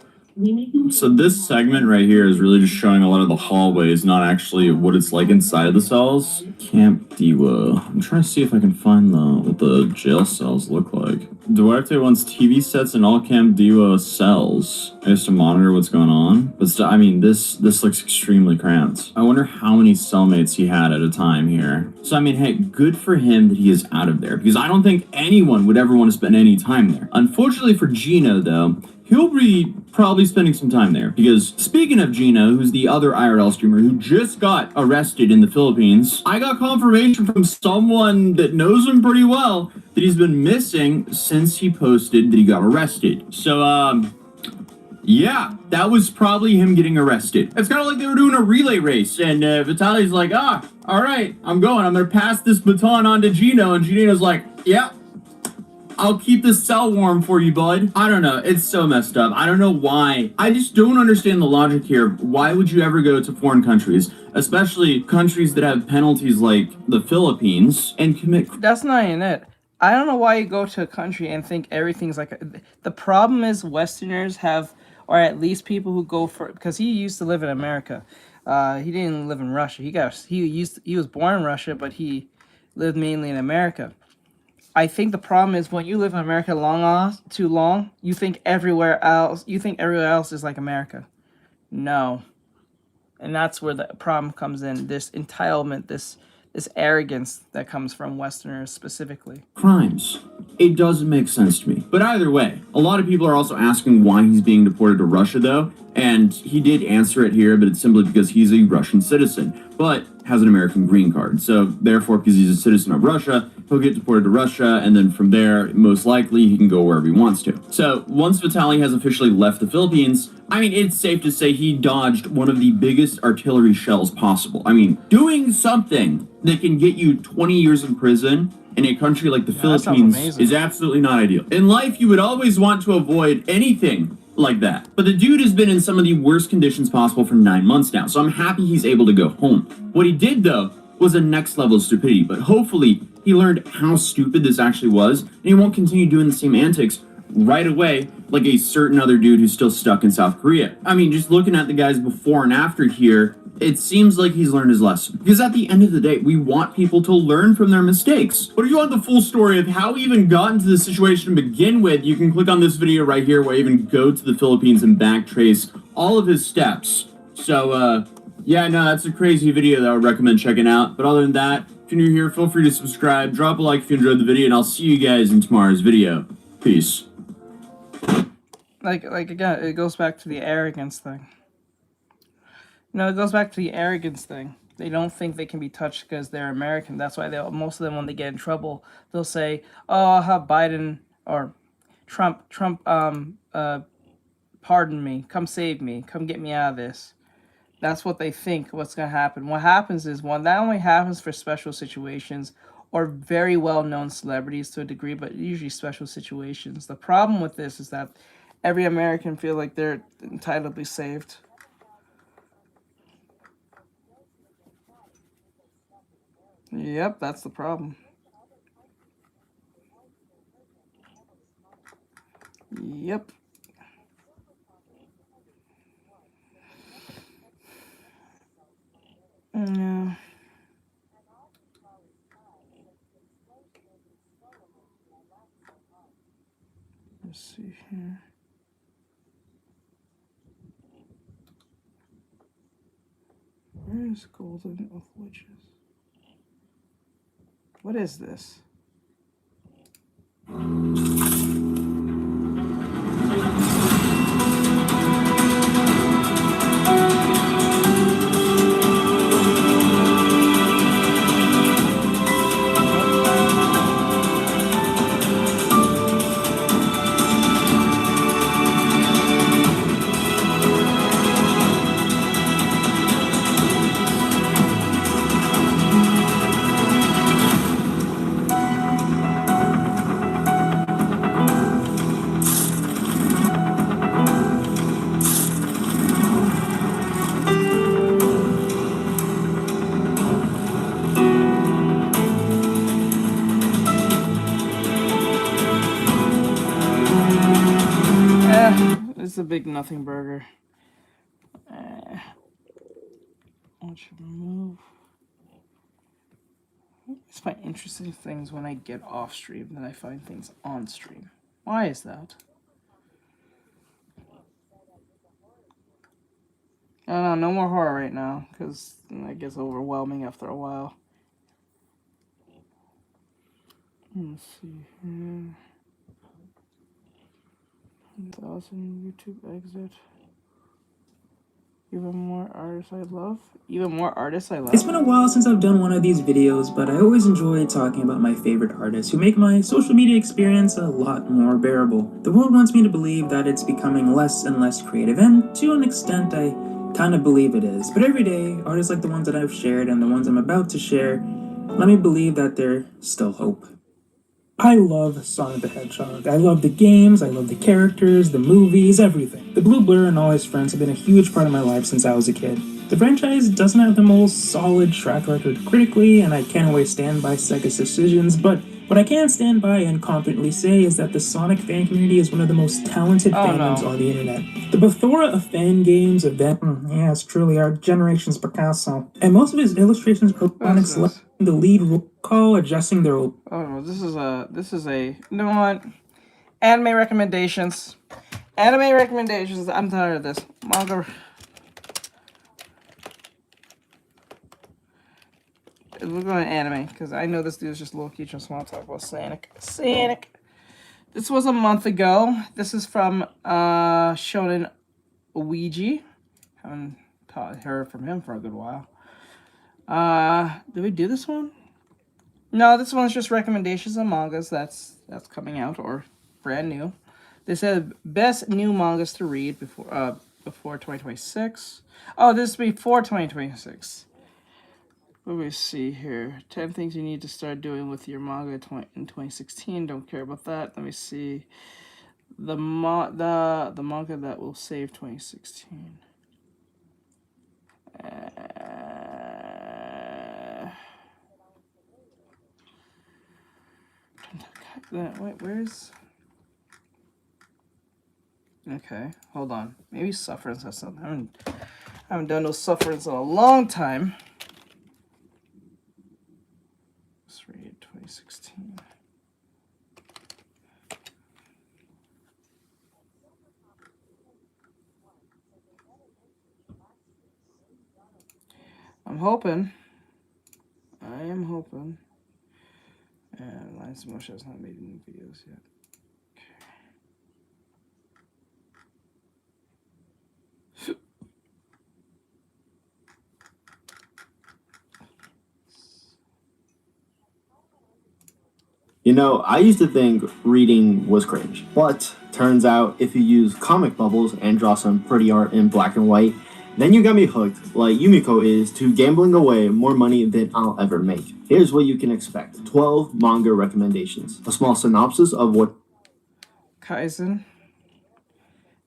So this segment right here is really just showing a lot of the hallways, not actually what it's like inside of the cells. Camp Diwa. I'm trying to see if I can find what the jail cells look like. Duarte wants TV sets in all Camp Diwa cells. I guess to monitor what's going on. But still, I mean, this looks extremely cramped. I wonder how many cellmates he had at a time here. So I mean, hey, good for him that he is out of there, because I don't think anyone would ever want to spend any time there. Unfortunately for Gino, though, he'll be probably spending some time there, because speaking of Gino, who's the other IRL streamer who just got arrested in the Philippines, I got confirmation from someone that knows him pretty well that he's been missing since he posted that he got arrested. So, yeah, that was probably him getting arrested. It's kind of like they were doing a relay race, and Vitaly's like, all right, I'm going to pass this baton on to Gino, and Gino's like, yeah, I'll keep this cell warm for you, bud. I don't know. It's so messed up. I don't know why. I just don't understand the logic here. Why would you ever go to foreign countries, especially countries that have penalties like the Philippines, and commit... That's not even it. I don't know why you go to a country and think everything's like... The problem is Westerners have, or at least people who go for... Because he used to live in America. He didn't live in Russia. He was born in Russia, but he lived mainly in America. I think the problem is when you live in America too long, you think everywhere else is like America. No. And that's where the problem comes in. This entitlement, this arrogance that comes from Westerners specifically. Crimes. It doesn't make sense to me. But either way, a lot of people are also asking why he's being deported to Russia, though. And he did answer it here, but it's simply because he's a Russian citizen, but has an American green card. So therefore, because he's a citizen of Russia, he'll get deported to Russia, and then from there, most likely, he can go wherever he wants to. So once Vitaly has officially left the Philippines, I mean, it's safe to say he dodged one of the biggest artillery shells possible. I mean, doing something that can get you 20 years in prison in a country like the Philippines is absolutely not ideal. In life, you would always want to avoid anything like that. But the dude has been in some of the worst conditions possible for 9 months now, so I'm happy he's able to go home. What he did, though, was a next level of stupidity, but hopefully he learned how stupid this actually was, and he won't continue doing the same antics right away like a certain other dude who's still stuck in South Korea. I mean, just looking at the guys before and after here, it seems like he's learned his lesson. Because at the end of the day, we want people to learn from their mistakes. But if you want the full story of how he even got into this situation to begin with, you can click on this video right here where I even go to the Philippines and backtrace all of his steps. So, yeah, no, that's a crazy video that I would recommend checking out. But other than that, if you're new here, feel free to subscribe, drop a like if you enjoyed the video, and I'll see you guys in tomorrow's video. Peace. Like again, it goes back to the arrogance thing. No, it goes back to the arrogance thing. They don't think they can be touched because they're American. That's why most of them, when they get in trouble, they'll say, "Oh, I'll have Biden or Trump, pardon me, come save me, come get me out of this." That's what they think what's going to happen. What happens is, that only happens for special situations or very well-known celebrities to a degree, but usually special situations. The problem with this is that every American feel like they're entitled to be saved. Yep, that's the problem. Yep. Yeah. Let's see here. Where is Golden of Witches? What is this? It's a big nothing burger. I should remove. I always find interesting things when I get off stream than I find things on stream. Why is that? I don't know, no more horror right now, because it gets overwhelming after a while. Let's see here. 1,000 YouTube exit. Even more artists I love. Even more artists I love. It's been a while since I've done one of these videos, but I always enjoy talking about my favorite artists who make my social media experience a lot more bearable. The world wants me to believe that it's becoming less and less creative, and to an extent I kind of believe it is. But every day, artists like the ones that I've shared and the ones I'm about to share let me believe that there's still hope. I love Sonic the Hedgehog. I love the games, I love the characters, the movies, everything. The Blue Blur and all his friends have been a huge part of my life since I was a kid. The franchise doesn't have the most solid track record critically, and I can't always stand by Sega's decisions, but what I can stand by and confidently say is that the Sonic fan community is one of the most talented fandoms on the internet. The plethora of fan games of that, yes, truly our generation's Picasso. And most of his illustrations are Sonic selecting the lead role call, adjusting their... Oh no, this is a, you know what? Anime recommendations. Anime recommendations, I'm tired of this. Manga. We're going to anime, because I know this dude's just low-key just want to talk about Sonic. This was a month ago. This is from Shonen Ouija. Haven't heard from him for a good while. Did we do this one? No, this one's just recommendations of mangas that's coming out or brand new. They said best new mangas to read before 2026. Oh, this is before 2026. Let me see here. 10 things you need to start doing with your manga in 2016. Don't care about that. Let me see. The manga that will save 2016. Wait, where's... Okay, hold on. Maybe Sufferance has something. I haven't done no Sufferance in a long time. 2016. I'm hoping. I am hoping. And Lines of Motion has not made any videos yet. You know, I used to think reading was cringe, but turns out if you use comic bubbles and draw some pretty art in black and white, then you got me hooked, like Yumiko is, to gambling away more money than I'll ever make. Here's what you can expect. 12 manga recommendations. A small synopsis of what... Kaizen.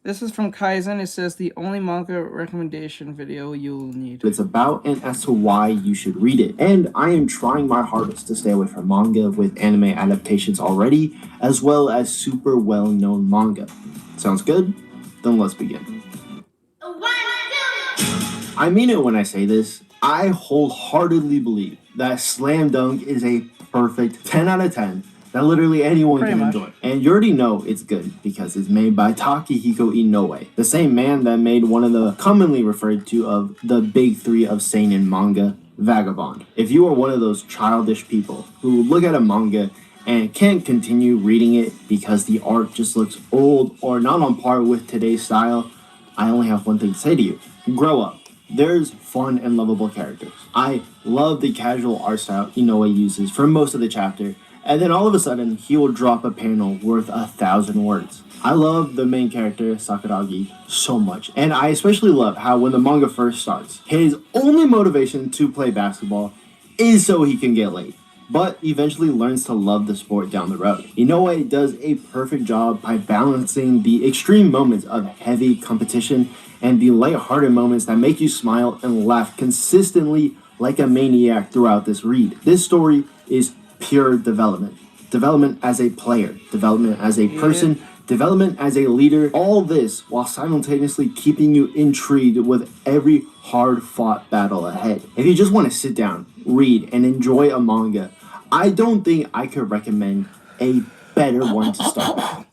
This is from Kaizen. It says the only manga recommendation video you'll need. It's about and as to why you should read it. And I am trying my hardest to stay away from manga with anime adaptations already, as well as super well-known manga. Sounds good? Then let's begin. I mean it when I say this. I wholeheartedly believe that Slam Dunk is a perfect 10 out of 10 that literally anyone Pretty can much. enjoy. And you already know it's good because it's made by Takehiko Inoue, the same man that made one of the commonly referred to of the big three of seinen manga, Vagabond. If you are one of those childish people who look at a manga and can't continue reading it because the art just looks old or not on par with today's style, I only have one thing to say to you. Grow up. There's fun and lovable characters. I love the casual art style Inoue uses for most of the chapter, and then all of a sudden, he will drop a panel worth 1,000 words. I love the main character, Sakuragi, so much. And I especially love how when the manga first starts, his only motivation to play basketball is so he can get laid, but eventually learns to love the sport down the road. Inoue does a perfect job by balancing the extreme moments of heavy competition and the lighthearted moments that make you smile and laugh consistently like a maniac throughout this read. This story is pure development. Development as a player, development as a person, development as a leader, all this while simultaneously keeping you intrigued with every hard-fought battle ahead. If you just want to sit down, read, and enjoy a manga, I don't think I could recommend a better one to start with.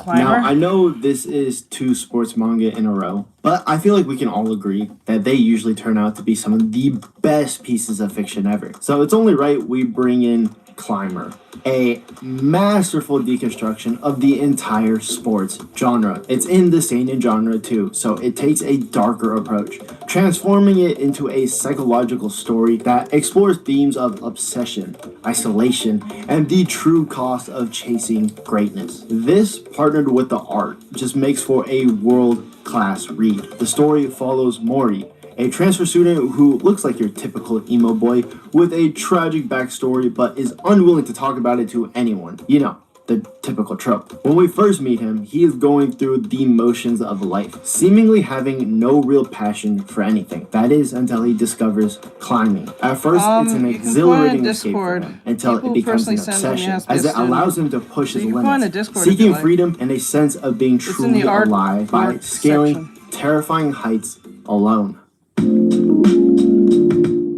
Now, I know this is 2 sports manga in a row, but I feel like we can all agree that they usually turn out to be some of the best pieces of fiction ever. So it's only right we bring in Climber, a masterful deconstruction of the entire sports genre. It's in the seinen genre too, so it takes a darker approach, transforming it into a psychological story that explores themes of obsession, isolation, and the true cost of chasing greatness. This, partnered with the art, just makes for a world-class read. The story follows Mori, a transfer student who looks like your typical emo boy with a tragic backstory but is unwilling to talk about it to anyone. You know, the typical trope. When we first meet him, he is going through the motions of life, seemingly having no real passion for anything. That is until he discovers climbing. At first, it's an exhilarating escape for him until it becomes an obsession, as it allows him to push his limits, seeking freedom and a sense of being truly alive by scaling terrifying heights alone.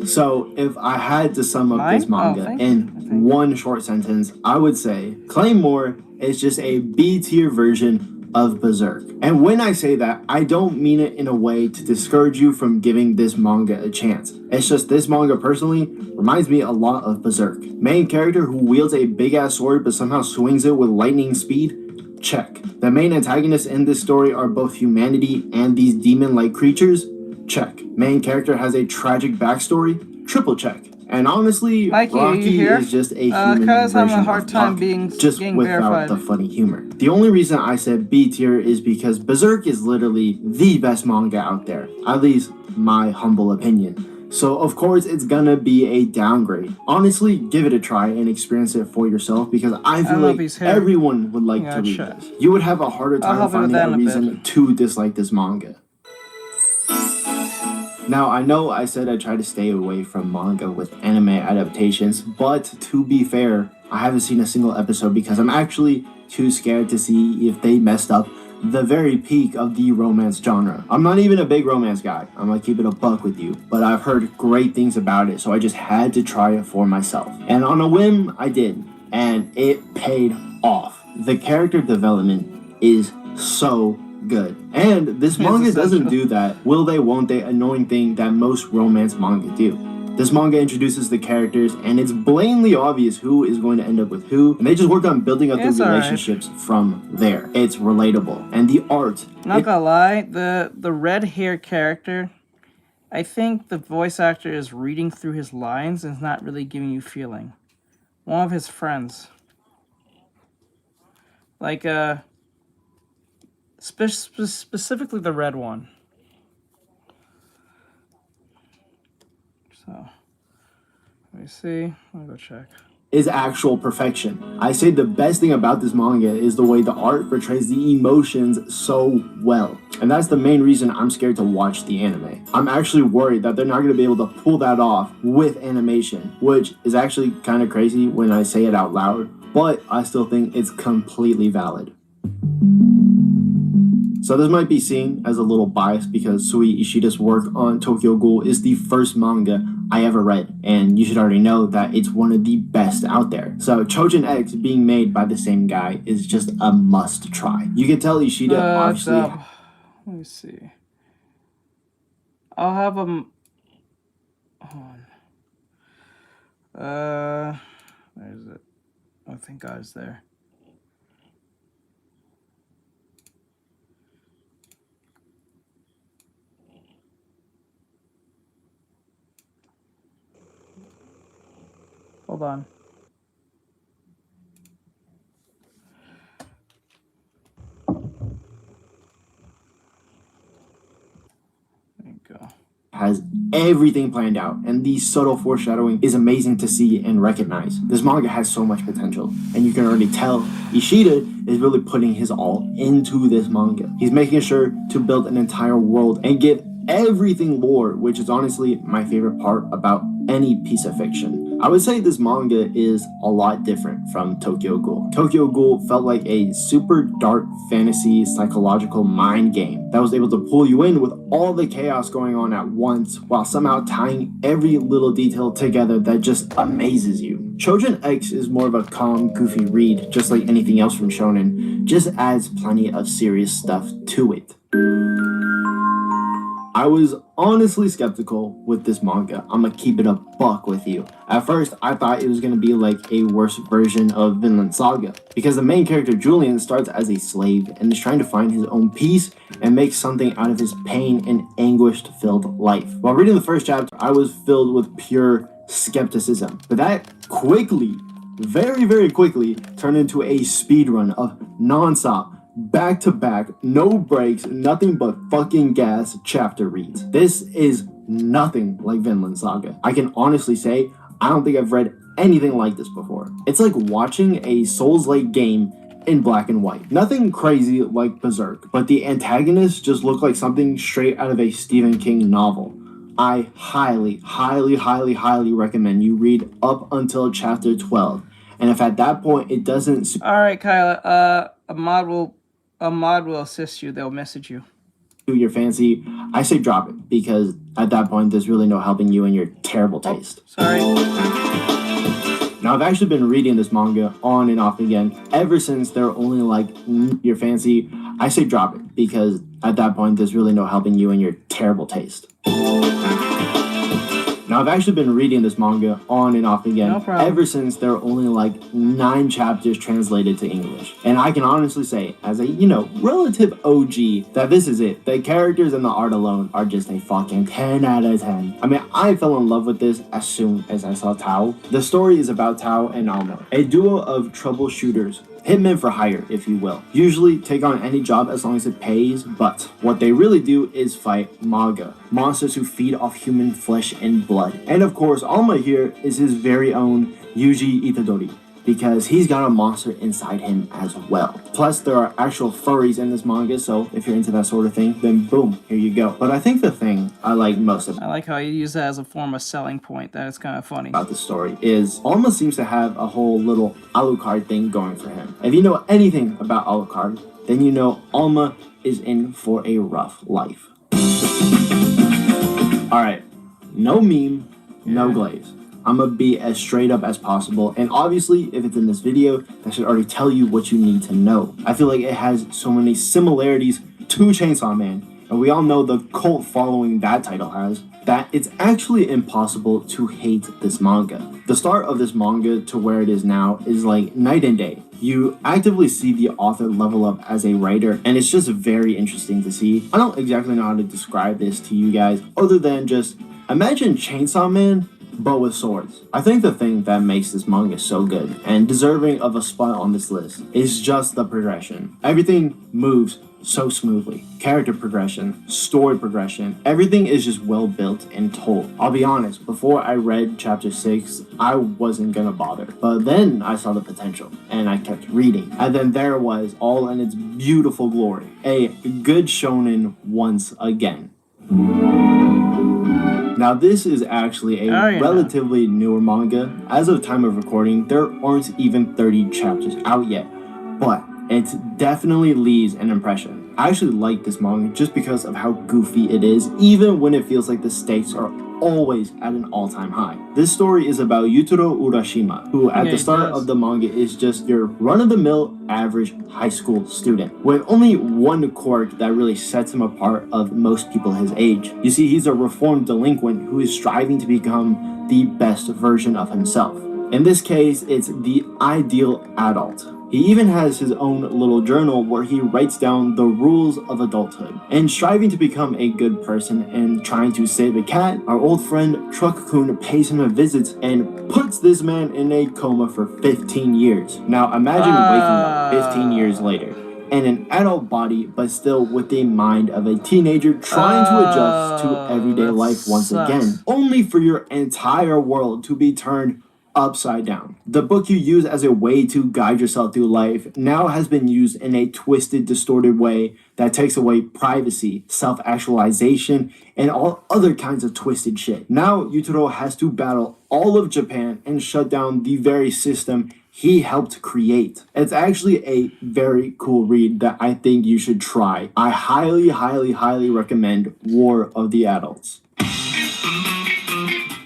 So, if I had to sum up this manga in one short sentence, I would say Claymore is just a B-tier version of Berserk. And when I say that, I don't mean it in a way to discourage you from giving this manga a chance. It's just this manga personally reminds me a lot of Berserk. Main character who wields a big-ass sword but somehow swings it with lightning speed? Check. The main antagonists in this story are both humanity and these demon-like creatures? Check. Main character has a tragic backstory? Triple check. And honestly, Rocky is just a human version of Puck, just without the funny humor. The only reason I said B tier is because Berserk is literally the best manga out there, at least my humble opinion. So of course it's gonna be a downgrade. Honestly, give it a try and experience it for yourself because I feel like everyone would like to read this. You would have a harder time finding a reason to dislike this manga. Now, I know I said I try to stay away from manga with anime adaptations, but to be fair, I haven't seen a single episode because I'm actually too scared to see if they messed up the very peak of the romance genre. I'm not even a big romance guy, I'm gonna keep it a buck with you, but I've heard great things about it, so I just had to try it for myself. And on a whim, I did, and it paid off. The character development is so good. And this manga doesn't do that will they won't they annoying thing that most romance manga do. This manga introduces the characters and it's blatantly obvious who is going to end up with who, and they just work on building up their relationships from there. It's relatable. And the art, not gonna lie, the red hair character, I think the voice actor is reading through his lines and is not really giving you feeling. One of his friends, like specifically the red one. So, let me see. I'll go check. Is actual perfection. I say the best thing about this manga is the way the art portrays the emotions so well. And that's the main reason I'm scared to watch the anime. I'm actually worried that they're not going to be able to pull that off with animation, which is actually kind of crazy when I say it out loud, but I still think it's completely valid. So this might be seen as a little biased because Sui Ishida's work on Tokyo Ghoul is the first manga I ever read, and you should already know that it's one of the best out there. So Chojin X being made by the same guy is just a must try. You can tell Ishida obviously... Let me see. I'll have them... Hold on. Where is it? Oh, thank God it's there. Hold on. There you go. Has everything planned out, and the subtle foreshadowing is amazing to see and recognize. This manga has so much potential, and you can already tell Ishida is really putting his all into this manga. He's making sure to build an entire world and give everything lore, which is honestly my favorite part about any piece of fiction. I would say this manga is a lot different from Tokyo Ghoul. Tokyo Ghoul felt like a super dark fantasy psychological mind game that was able to pull you in with all the chaos going on at once while somehow tying every little detail together that just amazes you. Chojin X is more of a calm, goofy read, just like anything else from shonen, just adds plenty of serious stuff to it. I was honestly skeptical with this manga. I'm gonna keep it a buck with you. At first, I thought it was gonna be like a worse version of Vinland Saga, because the main character Julian starts as a slave and is trying to find his own peace and make something out of his pain and anguish-filled life. While reading the first chapter, I was filled with pure skepticism, but that quickly, very quickly, turned into a speedrun of non-stop, back-to-back, no breaks, nothing but fucking gas chapter reads. This is nothing like Vinland Saga. I can honestly say, I don't think I've read anything like this before. It's like watching a Souls-like game in black and white. Nothing crazy like Berserk, but the antagonists just look like something straight out of a Stephen King novel. I highly recommend you read up until chapter 12. And if at that point it doesn't... Alright, Kyla, a mod will assist you. They'll message you. Your fancy, I say drop it, because at that point there's really no helping you and your terrible taste. Sorry. Now I've actually been reading this manga on and off again ever since they're only like your fancy. I say drop it, because at that point there's really no helping you and your terrible taste. Now I've actually been reading this manga on and off again ever since there are only like 9 chapters translated to English. And I can honestly say, as a, relative OG, that this is it. The characters and the art alone are just a fucking 10 out of 10. I mean, I fell in love with this as soon as I saw Tao. The story is about Tao and Alma, a duo of troubleshooters. Hitmen for hire, if you will. Usually take on any job as long as it pays, but what they really do is fight Maga, monsters who feed off human flesh and blood. And of course, Alma here is his very own Yuji Itadori, because he's got a monster inside him as well. Plus, there are actual furries in this manga, so if you're into that sort of thing, then boom, here you go. But I think the thing I like most I like how you use that as a form of selling point. That is kind of funny. About the story is Alma seems to have a whole little Alucard thing going for him. If you know anything about Alucard, then you know Alma is in for a rough life. Alright, no meme, no glaze. I'm gonna be as straight up as possible, and obviously if it's in this video, that should already tell you what you need to know. I feel like it has so many similarities to Chainsaw Man, and we all know the cult following that title has, that it's actually impossible to hate this manga. The start of this manga to where it is now is like night and day. You actively see the author level up as a writer, and it's just very interesting to see. I don't exactly know how to describe this to you guys, other than just imagine Chainsaw Man, but with swords. I think the thing that makes this manga so good and deserving of a spot on this list is just the progression. Everything moves so smoothly. Character progression, story progression, everything is just well built and told. I'll be honest, before I read chapter 6, I wasn't gonna bother. But then I saw the potential and I kept reading. And then there it was, all in its beautiful glory. A good shonen once again. Now this is actually a relatively newer manga. As of time of recording, there aren't even 30 chapters out yet, but it definitely leaves an impression. I actually like this manga just because of how goofy it is, even when it feels like the stakes are always at an all-time high. This story is about Yutaro Urashima, who at the start of the manga is just your run-of-the-mill average high school student, with only one quirk that really sets him apart of most people his age. You see, he's a reformed delinquent who is striving to become the best version of himself. In this case, it's the ideal adult. He even has his own little journal where he writes down the rules of adulthood. And striving to become a good person and trying to save a cat, our old friend Truck-kun pays him a visit and puts this man in a coma for 15 years. Now imagine waking up 15 years later in an adult body, but still with the mind of a teenager trying to adjust to everyday life once again, only for your entire world to be turned upside down. The book you use as a way to guide yourself through life now has been used in a twisted, distorted way that takes away privacy, self-actualization, and all other kinds of twisted shit. Now Yutaro has to battle all of Japan and shut down the very system he helped create. It's actually a very cool read that I think you should try. I highly, highly, highly recommend War of the Adults.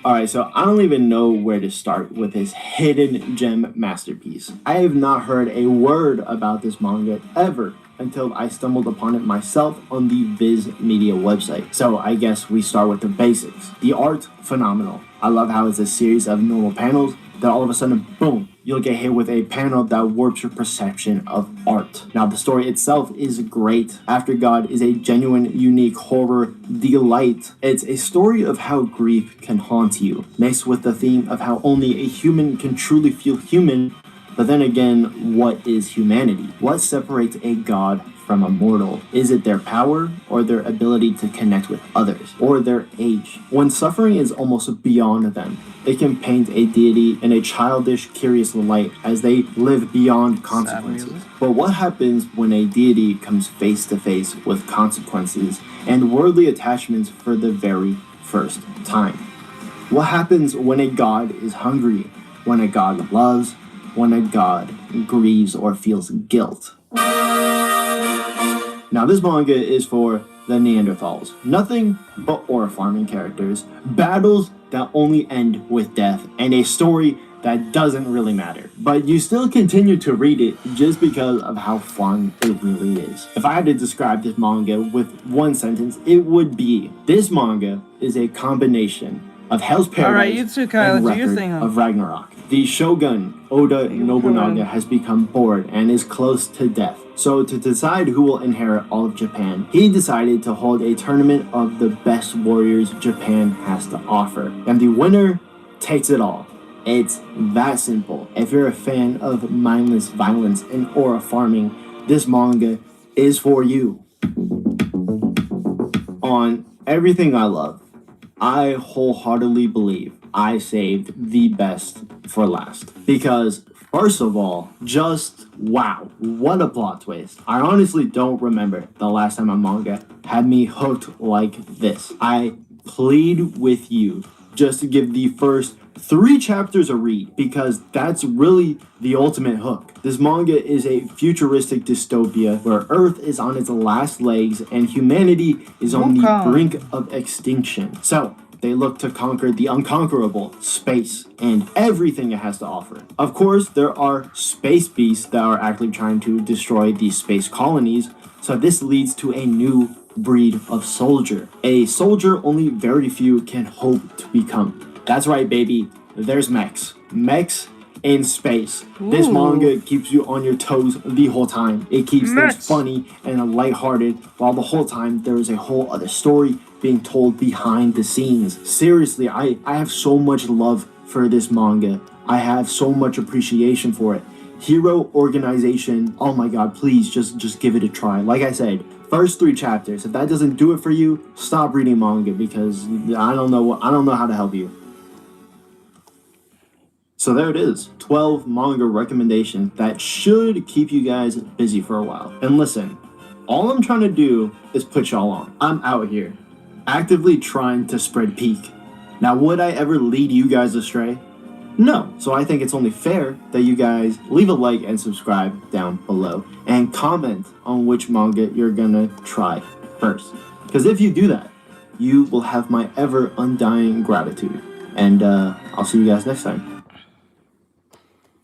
Alright, so I don't even know where to start with this hidden gem masterpiece. I have not heard a word about this manga ever until I stumbled upon it myself on the Viz Media website. So I guess we start with the basics. The art, phenomenal. I love how it's a series of normal panels that all of a sudden, boom, you'll get hit with a panel that warps your perception of art. Now, the story itself is great. After God is a genuine, unique horror delight. It's a story of how grief can haunt you, mixed with the theme of how only a human can truly feel human. But then again, what is humanity? What separates a god from a mortal? Is it their power, or their ability to connect with others, or their age? When suffering is almost beyond them, it can paint a deity in a childish, curious light as they live beyond consequences. But what happens when a deity comes face to face with consequences and worldly attachments for the very first time? What happens when a god is hungry, when a god loves, when a god grieves or feels guilt? Now, this manga is for the Neanderthals. Nothing but ore farming characters, battles that only end with death, and a story that doesn't really matter. But you still continue to read it just because of how fun it really is. If I had to describe this manga with one sentence, it would be, this manga is a combination of Hell's Paradise you too, Kyle, and do your Record thing, of Ragnarok. The shogun, Oda Nobunaga, has become bored and is close to death. So to decide who will inherit all of Japan, he decided to hold a tournament of the best warriors Japan has to offer. And the winner takes it all. It's that simple. If you're a fan of mindless violence and aura farming, this manga is for you. On everything I love, I wholeheartedly believe I saved the best for last. Because, first of all, just wow, what a plot twist. I honestly don't remember the last time a manga had me hooked like this. I plead with you just to give the first 3 chapters a read, because that's really the ultimate hook. This manga is a futuristic dystopia where Earth is on its last legs and humanity is on the brink of extinction. So they look to conquer the unconquerable, space, and everything it has to offer. Of course, there are space beasts that are actually trying to destroy these space colonies, so this leads to a new breed of soldier. A soldier only very few can hope to become. That's right, baby. There's mechs. Mechs in space. Ooh. This manga keeps you on your toes the whole time. It keeps things funny and lighthearted, while the whole time there is a whole other story being told behind the scenes. Seriously, I have so much love for this manga. I have so much appreciation for it. Hero organization, oh my god, please just give it a try. Like I said, first 3 chapters. If that doesn't do it for you, stop reading manga, because I don't know how to help you. So there it is, 12 manga recommendations that should keep you guys busy for a while. And listen, all I'm trying to do is put y'all on. I'm out here, actively trying to spread peak. Now, would I ever lead you guys astray? No. So I think it's only fair that you guys leave a like and subscribe down below and comment on which manga you're gonna try first. Because if you do that, you will have my ever undying gratitude. And I'll see you guys next time.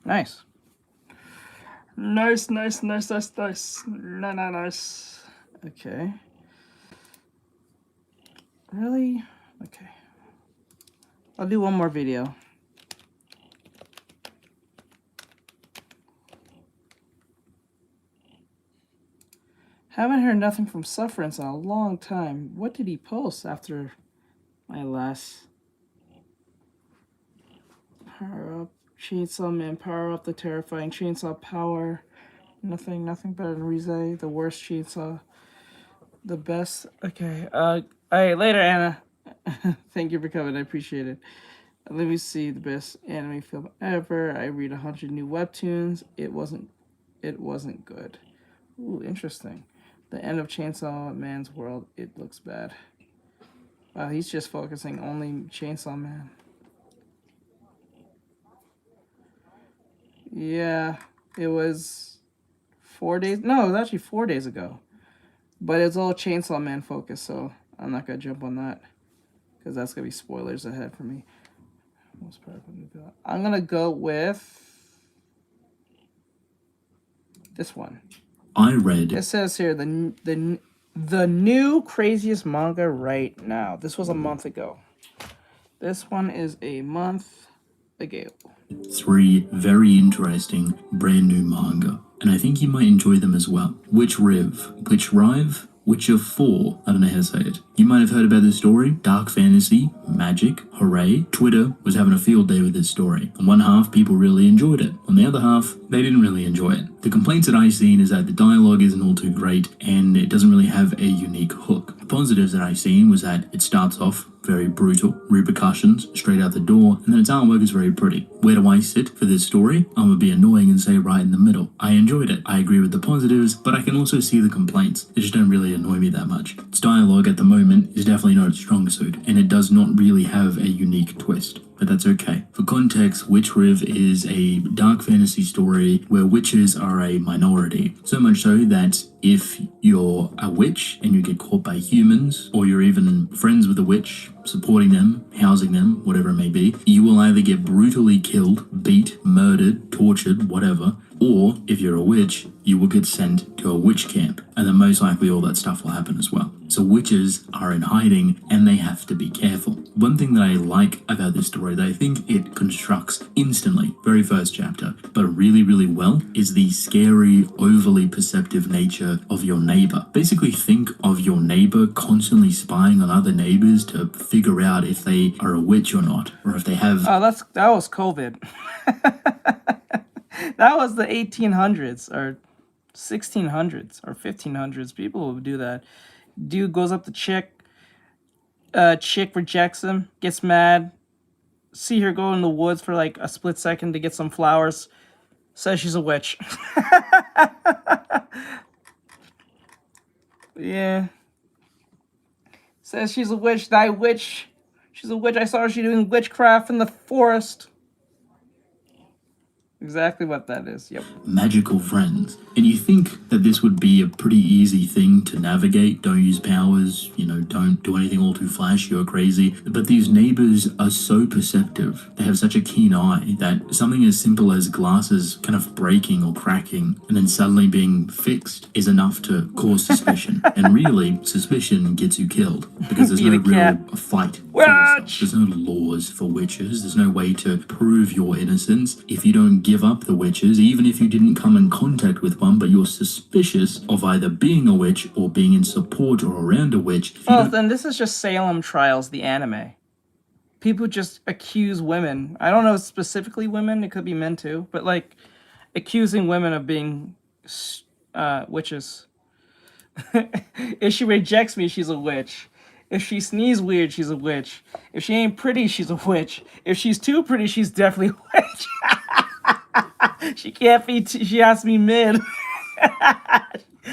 Nice. Nice. Okay. Really? Okay. I'll do one more video. Haven't heard nothing from Sufferance in a long time. What did he post after my last power up? Chainsaw Man, power up the terrifying chainsaw power. Nothing better than Rize, the worst chainsaw. The best. Okay. Alright, later, Anna. Thank you for coming. I appreciate it. Let me see. The best anime film ever. I read 100 new webtoons. It wasn't good. Ooh, interesting. The end of Chainsaw Man's world. It looks bad. Wow, he's just focusing only Chainsaw Man. Yeah, it was 4 days. No, it was actually 4 days ago. But it's all Chainsaw Man focused, so I'm not going to jump on that. Because that's going to be spoilers ahead for me. I'm going to go with this one. I read. It says here, the new craziest manga right now. This was a month ago. This one is a month ago. 3 very interesting brand new manga, and I think you might enjoy them as well. Witch Rive, Witcher 4, I don't know how to say it. You might have heard about this story. Dark fantasy, magic, hooray. Twitter was having a field day with this story. On one half, people really enjoyed it. On the other half, they didn't really enjoy it. The complaints that I've seen is that the dialogue isn't all too great, and it doesn't really have a unique hook. The positives that I've seen was that it starts off very brutal, repercussions straight out the door, and then its artwork is very pretty. Where do I sit for this story? I'm gonna be annoying and say right in the middle. I enjoyed it. I agree with the positives, but I can also see the complaints. They just don't really annoy me that much. Its dialogue at the moment is definitely not its strong suit, and it does not really have a unique twist. But that's okay. For context, Witch Rive is a dark fantasy story where witches are a minority. So much so that if you're a witch and you get caught by humans, or you're even friends with a witch, supporting them, housing them, whatever it may be, you will either get brutally killed, beat, murdered, tortured, whatever, or if you're a witch, you will get sent to a witch camp, and then most likely all that stuff will happen as well. So witches are in hiding, and they have to be careful. One thing that I like about this story that I think it constructs instantly, very first chapter, but really, really well, is the scary, overly perceptive nature of your neighbor. Basically think of your neighbor constantly spying on other neighbors to figure out if they are a witch or not, or if they have... Oh, that was COVID. That was the 1800s, or 1600s, or 1500s. People would do that. Dude goes up to chick. Chick rejects him, gets mad. See her go in the woods for like a split second to get some flowers. Says she's a witch. Yeah. Says she's a witch. Thy witch. She's a witch. I saw her. She doing witchcraft in the forest. Exactly what that is. Yep. Magical friends. And you think that this would be a pretty easy thing to navigate. Don't use powers, don't do anything all too flashy or crazy. But these neighbors are so perceptive. They have such a keen eye that something as simple as glasses kind of breaking or cracking and then suddenly being fixed is enough to cause suspicion. And really, suspicion gets you killed because there's no real fight. There's no laws for witches. There's no way to prove your innocence if you don't give up the witches, even if you didn't come in contact with one, but you're suspicious of either being a witch or being in support or around a witch. Oh, then this is just Salem Trials, the anime. People just accuse women. I don't know specifically women. It could be men too. But like accusing women of being witches. If she rejects me, she's a witch. If she sneezes weird, she's a witch. If she ain't pretty, she's a witch. If she's too pretty, she's definitely a witch. She can't be, she has to be mid.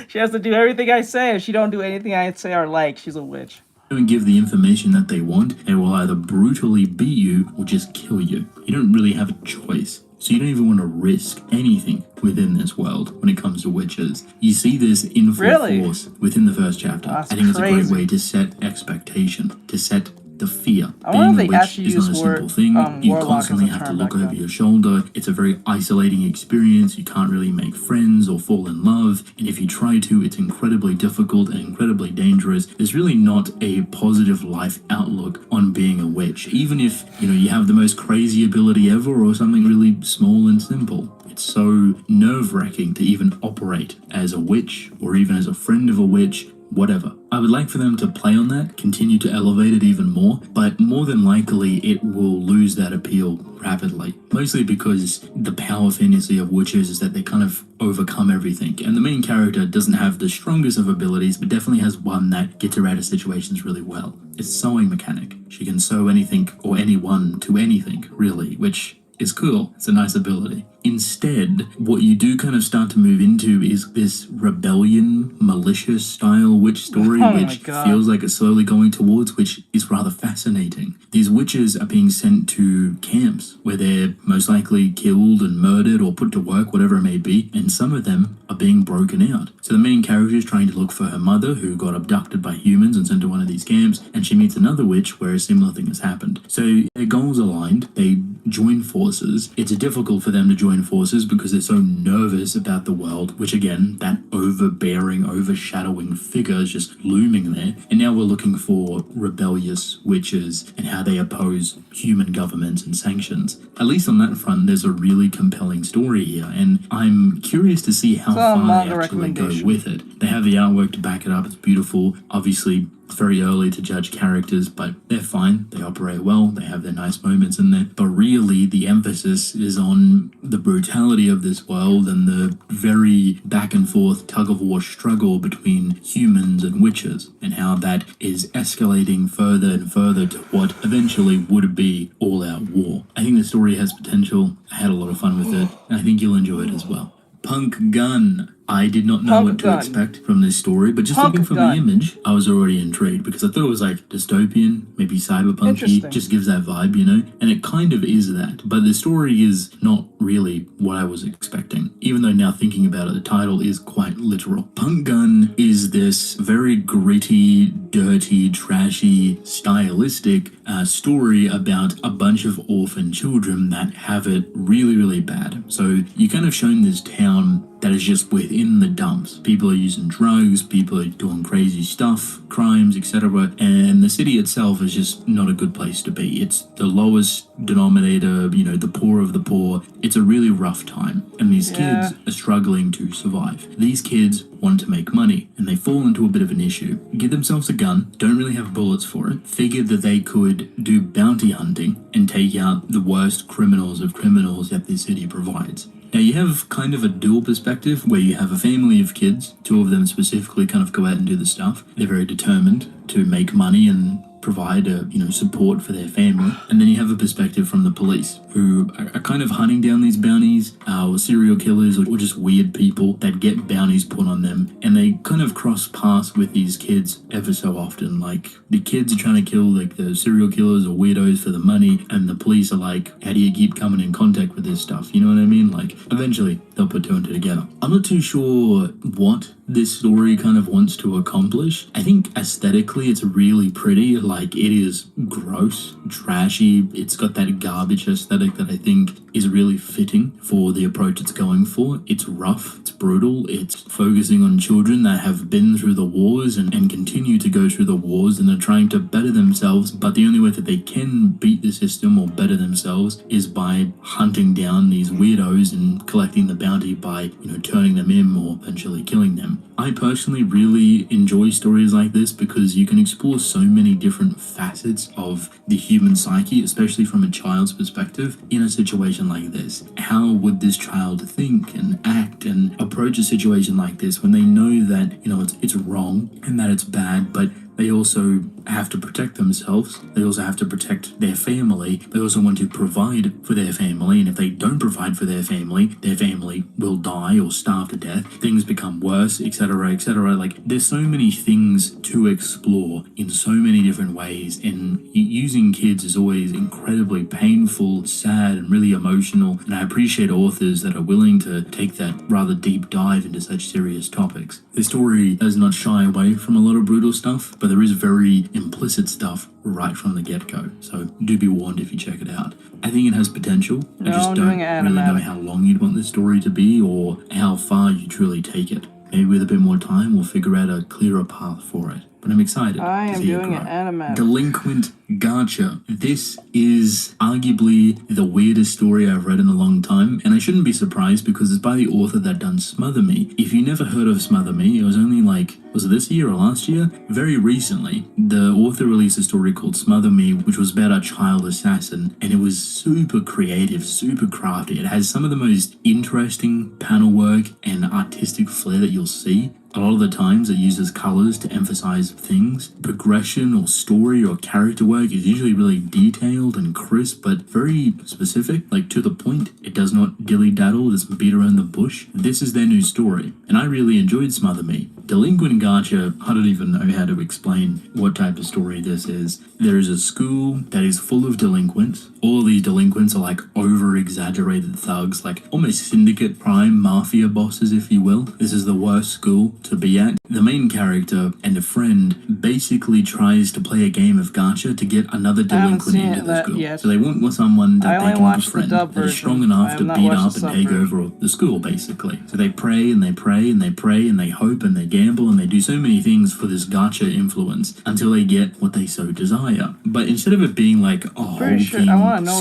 She has to do everything I say. If she don't do anything I say or like, she's a witch. don't give the information that they want, they will either brutally beat you or just kill you. You don't really have a choice. So you don't even want to risk anything within this world when it comes to witches. You see this in full force within the first chapter. That's I think it's a great crazy. way to set expectation, to set the fear. I wonder if Being a they witch actually is not a use simple thing. You warlock constantly as a have to term look back over then. your shoulder. It's a very isolating experience. You can't really make friends or fall in love. And if you try to, it's incredibly difficult and incredibly dangerous. There's really not a positive life outlook on being a witch. Even if, you have the most crazy ability ever or something really small and simple. It's so nerve-wracking to even operate as a witch or even as a friend of a witch, whatever. I would like for them to play on that, continue to elevate it even more, but more than likely it will lose that appeal rapidly. Mostly because the power fantasy of witches is that they kind of overcome everything, and the main character doesn't have the strongest of abilities, but definitely has one that gets her out of situations really well. It's sewing mechanic. She can sew anything or anyone to anything, really, which is cool. It's a nice ability. Instead, what you do kind of start to move into is this rebellion, malicious style witch story, which feels like it's slowly going towards, which is rather fascinating. These witches are being sent to camps where they're most likely killed and murdered or put to work, whatever it may be, and some of them are being broken out. So the main character is trying to look for her mother, who got abducted by humans and sent to one of these camps, and she meets another witch where a similar thing has happened. So their goals aligned, they join forces. It's difficult for them to join forces because they're so nervous about the world, which again, that overbearing, overshadowing figure is just looming there. And now we're looking for rebellious witches and how they oppose human governments and sanctions. At least on that front, there's a really compelling story here, and I'm curious to see how far they actually go with it. They have the artwork to back it up. It's beautiful. Obviously, it's very early to judge characters, but they're fine. They operate well. They have their nice moments in there. But really, the emphasis is on the brutality of this world and the very back and forth tug-of-war struggle between humans and witches, and how that is escalating further and further to what eventually would be all-out war. I think the story has potential. I had a lot of fun with it, and I think you'll enjoy it as well. Punk Gun. I did not know what to expect from this story, but just looking from the image, I was already intrigued because I thought it was like dystopian, maybe cyberpunky, just gives that vibe, and it kind of is that, but the story is not really what I was expecting, even though now thinking about it, the title is quite literal. Punk Gun is this very gritty, dirty, trashy, stylistic story about a bunch of orphan children that have it really, really bad. So you kind of shown this town that is just within the dumps. People are using drugs, people are doing crazy stuff, crimes, etc. And the city itself is just not a good place to be. It's the lowest denominator, the poor of the poor. It's a really rough time. And these kids are struggling to survive. These kids want to make money, and they fall into a bit of an issue. Get themselves a gun, don't really have bullets for it, figured that they could do bounty hunting and take out the worst criminals of criminals that this city provides. Now you have kind of a dual perspective where you have a family of kids, two of them specifically kind of go out and do the stuff. They're very determined to make money and provide support for their family. And then you have a perspective from the police who are kind of hunting down these bounties or serial killers or just weird people that get bounties put on them, and they kind of cross paths with these kids ever so often. Like the kids are trying to kill like the serial killers or weirdos for the money, and the police are like, how do you keep coming in contact with this stuff? You know what I mean? Like eventually they'll put two and two together. I'm not too sure what this story kind of wants to accomplish. I think aesthetically it's really pretty. Like it is gross, trashy. It's got that garbage aesthetic that I think is really fitting for the approach it's going for. It's rough, it's brutal, it's focusing on children that have been through the wars and continue to go through the wars, and they're trying to better themselves, but the only way that they can beat the system or better themselves is by hunting down these weirdos and collecting the bounty by, turning them in or eventually killing them. I personally really enjoy stories like this because you can explore so many different facets of the human psyche, especially from a child's perspective, in a situation like this. How would this child think and act and approach a situation like this when they know that, it's wrong and that it's bad, but They also have to protect themselves. They also have to protect their family. They also want to provide for their family. And if they don't provide for their family will die or starve to death. Things become worse, etc., etc. Like, there's so many things to explore in so many different ways. And using kids is always incredibly painful, sad, and really emotional. And I appreciate authors that are willing to take that rather deep dive into such serious topics. The story does not shy away from a lot of brutal stuff, but there is very implicit stuff right from the get-go. So do be warned if you check it out. I think it has potential. I just don't really know how long you'd want this story to be or how far you truly take it. Maybe with a bit more time, we'll figure out a clearer path for it. But I'm excited to see it grow. Delinquent Gacha. This is arguably the weirdest story I've read in a long time, and I shouldn't be surprised because it's by the author that done Smother Me. If you never heard of Smother Me, it was only like, was it this year or last year? Very recently, the author released a story called Smother Me, which was about a child assassin, and it was super creative, super crafty. It has some of the most interesting panel work and artistic flair that you'll see. A lot of the times it uses colors to emphasize things. Progression or story or character work is usually really detailed and crisp, but very specific, like to the point. It does not dilly-daddle, doesn't beat around the bush. This is their new story, and I really enjoyed Smother Me. Delinquent Gacha, I don't even know how to explain what type of story this is. There is a school that is full of delinquents. All of these delinquents are like over-exaggerated thugs, like almost syndicate prime mafia bosses, if you will. This is the worst school to be at. The main character and a friend basically tries to play a game of gacha to get another delinquent into the school. So they want someone that they can befriend that is strong enough to beat up and take over the school, basically. So they pray and they pray and they pray and they hope and they gamble and they do so many things for this gacha influence until they get what they so desire. But instead of it being like a hulking,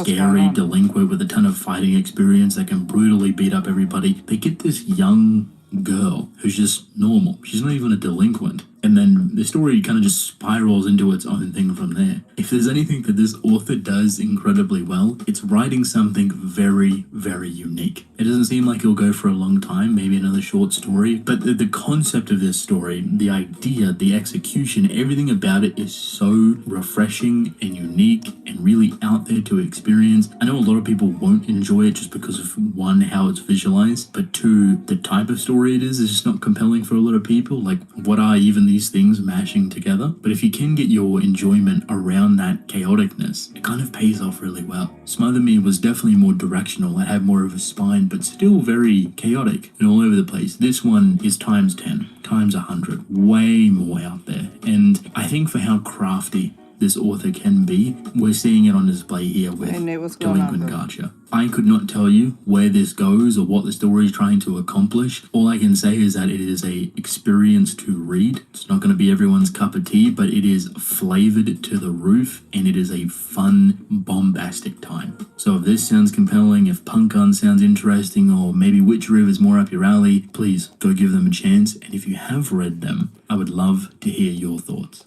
scary delinquent with a ton of fighting experience that can brutally beat up everybody, they get this young girl who's just normal. She's not even a delinquent. And then the story kind of just spirals into its own thing from there. If there's anything that this author does incredibly well, it's writing something very, very unique. It doesn't seem like it'll go for a long time, maybe another short story, but the concept of this story, the idea, the execution, everything about it is so refreshing and unique and really out there to experience. I know a lot of people won't enjoy it just because of, one, how it's visualized, but two, the type of story it is just not compelling for a lot of people. Like, what are even these things mashing together? But if you can get your enjoyment around that chaoticness, it kind of pays off really well. Smother Me was definitely more directional. It had more of a spine, but still very chaotic and all over the place. This one is times 10, times 100, way more out there. And I think for how crafty this author can be, we're seeing it on display here with Delinquent Gacha. I could not tell you where this goes or what the story is trying to accomplish. All I can say is that it is a experience to read. It's not going to be everyone's cup of tea, but it is flavored to the roof, and it is a fun, bombastic time. So if this sounds compelling, if Punk Gun sounds interesting, or maybe Witch River is more up your alley, please go give them a chance. And if you have read them, I would love to hear your thoughts.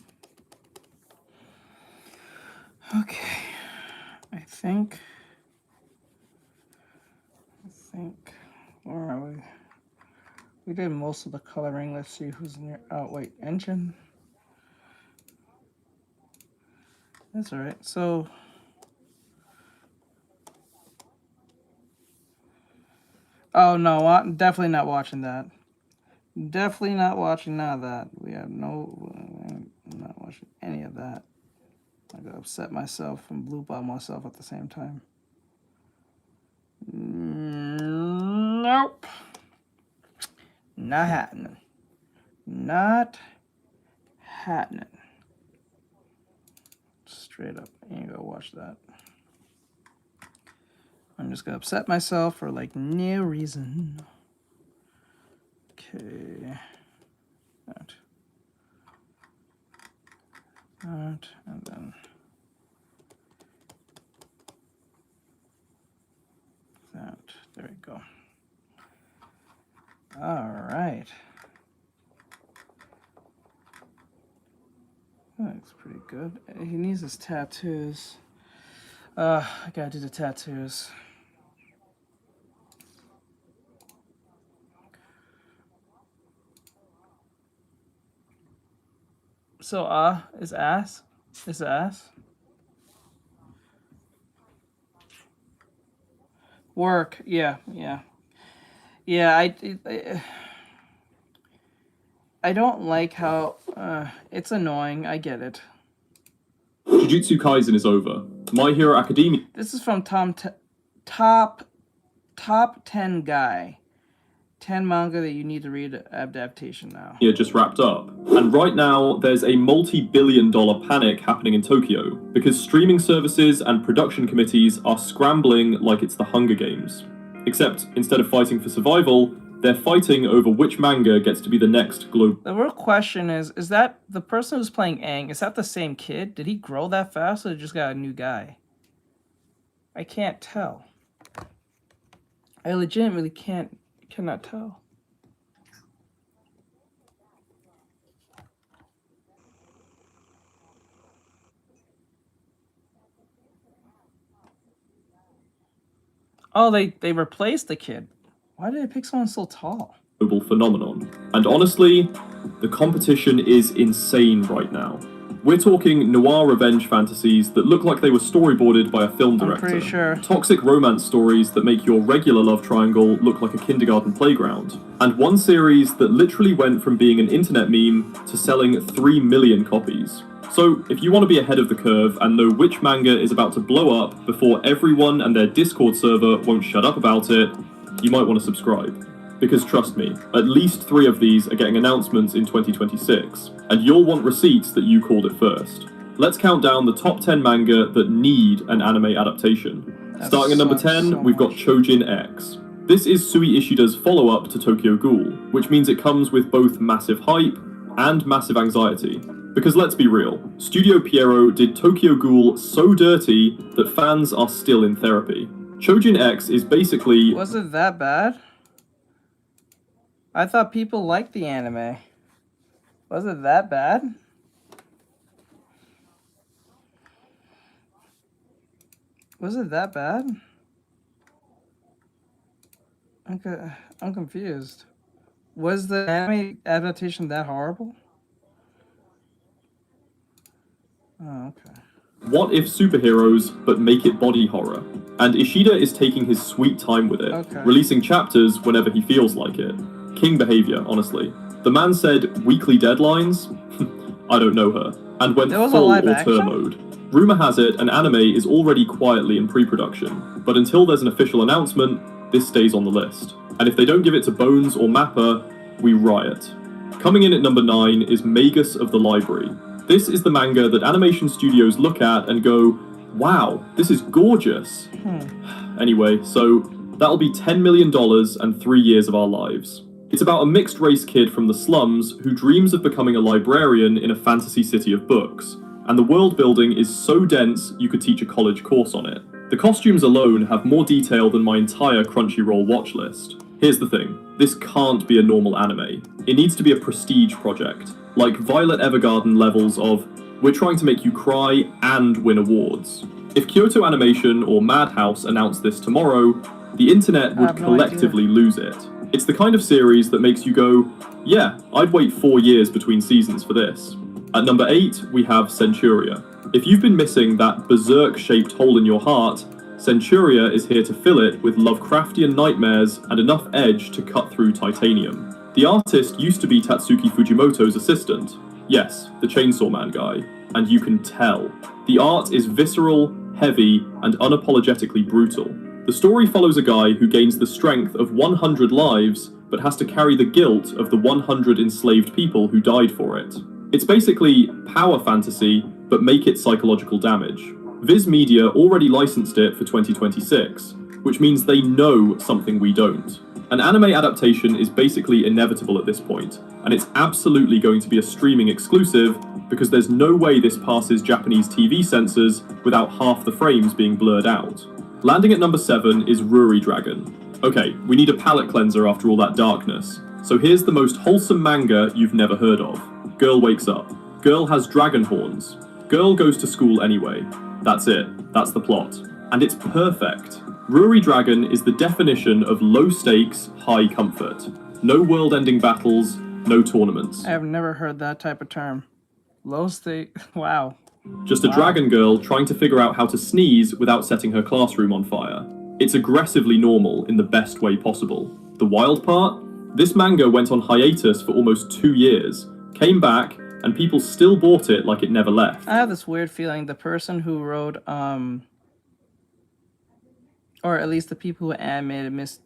Okay, I think, where are we? We did most of the coloring. Let's see who's near. Oh, wait, engine. That's all right. So, oh no, I'm definitely not watching that. Definitely not watching none of that. I'm not watching any of that. I got upset myself and blue ball myself at the same time. Nope. Not happening. Not happening. Straight up. I ain't gonna watch that. I'm just gonna upset myself for like no reason. Okay. That. And then that. There we go. All right. That looks pretty good. He needs his tattoos. I gotta do the tattoos. So is ass? Is ass? Work. Yeah. I don't like how it's annoying. I get it. Jujutsu Kaisen is over. My Hero Academia. This is from top 10 guy. 10 manga that you need to read adaptation now. Yeah, just wrapped up. And right now, there's a multi-billion-dollar panic happening in Tokyo because streaming services and production committees are scrambling like it's the Hunger Games. Except instead of fighting for survival, they're fighting over which manga gets to be the next global. The real question is that the person who's playing Aang, is that the same kid? Did he grow that fast or just got a new guy? I can't tell. I legitimately cannot tell. Oh, they replaced the kid. Why did they pick someone so tall? Global phenomenon. And honestly, the competition is insane right now. We're talking noir revenge fantasies that look like they were storyboarded by a film director. I'm pretty sure. Toxic romance stories that make your regular love triangle look like a kindergarten playground. And one series that literally went from being an internet meme to selling 3 million copies. So, if you want to be ahead of the curve and know which manga is about to blow up before everyone and their Discord server won't shut up about it, you might want to subscribe. Because trust me, at least 3 of these are getting announcements in 2026, and you'll want receipts that you called it first. Let's count down the top 10 manga that need an anime adaptation. Starting at number 10, we've got Chojin X. This is Sui Ishida's follow-up to Tokyo Ghoul, which means it comes with both massive hype and massive anxiety. Because let's be real, Studio Pierrot did Tokyo Ghoul so dirty that fans are still in therapy. Chojin X is basically... Was it that bad? I thought people liked the anime. Was it that bad? Was it that bad? I'm confused. Was the anime adaptation that horrible? Oh, okay. What if superheroes, but make it body horror? And Ishida is taking his sweet time with it, releasing chapters whenever he feels like it. King behavior, honestly. The man said weekly deadlines? I don't know her. And went full auteur mode. Rumor has it an anime is already quietly in pre-production, but until there's an official announcement, this stays on the list. And if they don't give it to Bones or Mappa, we riot. Coming in at number 9 is Magus of the Library. This is the manga that animation studios look at and go, wow, this is gorgeous. Anyway, so that'll be $10 million and 3 years of our lives. It's about a mixed-race kid from the slums who dreams of becoming a librarian in a fantasy city of books, and the world building is so dense you could teach a college course on it. The costumes alone have more detail than my entire Crunchyroll watch list. Here's the thing, this can't be a normal anime. It needs to be a prestige project, like Violet Evergarden levels of, we're trying to make you cry and win awards. If Kyoto Animation or Madhouse announced this tomorrow, the internet would collectively lose it. It's the kind of series that makes you go, yeah, I'd wait 4 years between seasons for this. At number 8, we have Centuria. If you've been missing that berserk-shaped hole in your heart, Centuria is here to fill it with Lovecraftian nightmares and enough edge to cut through titanium. The artist used to be Tatsuki Fujimoto's assistant. Yes, the Chainsaw Man guy. And you can tell. The art is visceral, heavy, and unapologetically brutal. The story follows a guy who gains the strength of 100 lives, but has to carry the guilt of the 100 enslaved people who died for it. It's basically power fantasy, but make it psychological damage. Viz Media already licensed it for 2026, which means they know something we don't. An anime adaptation is basically inevitable at this point, and it's absolutely going to be a streaming exclusive because there's no way this passes Japanese TV censors without half the frames being blurred out. Landing at number 7 is Ruri Dragon. Okay, we need a palate cleanser after all that darkness, so here's the most wholesome manga you've never heard of. Girl wakes up. Girl has dragon horns. Girl goes to school anyway. That's it. That's the plot. And it's perfect. Ruri Dragon is the definition of low stakes, high comfort. No world-ending battles, no tournaments. I have never heard that type of term. Low stake. Wow. Just a dragon girl trying to figure out how to sneeze without setting her classroom on fire. It's aggressively normal in the best way possible. The wild part? This manga went on hiatus for almost 2 years, came back, and people still bought it like it never left. I have this weird feeling the person who wrote, or at least the people who animated Miss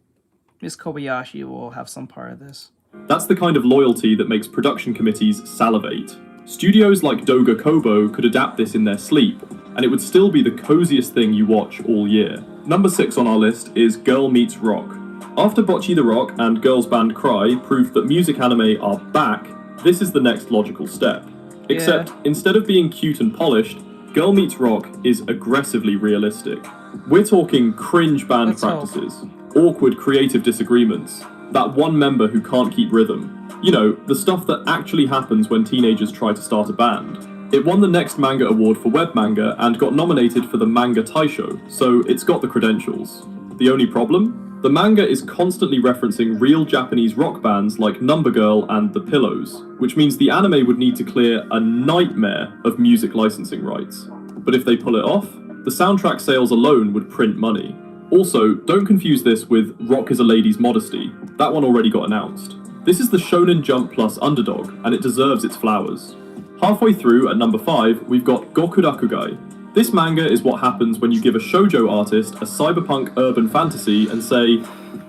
Kobayashi will have some part of this. That's the kind of loyalty that makes production committees salivate. Studios like Doga Kobo could adapt this in their sleep, and it would still be the coziest thing you watch all year. Number 6 on our list is Girl Meets Rock. After Bocce the Rock and Girls Band Cry proved that music anime are back, this is the next logical step. Except, instead of being cute and polished, Girl Meets Rock is aggressively realistic. We're talking cringe band practices, awkward creative disagreements, that one member who can't keep rhythm. You know, the stuff that actually happens when teenagers try to start a band. It won the Next Manga Award for Web Manga and got nominated for the Manga Taisho, so it's got the credentials. The only problem? The manga is constantly referencing real Japanese rock bands like Number Girl and The Pillows, which means the anime would need to clear a nightmare of music licensing rights. But if they pull it off, the soundtrack sales alone would print money. Also, don't confuse this with Rock is a Lady's Modesty. That one already got announced. This is the Shonen Jump Plus underdog, and it deserves its flowers. Halfway through, at number 5, we've got Gokurakugai. This manga is what happens when you give a shoujo artist a cyberpunk urban fantasy and say,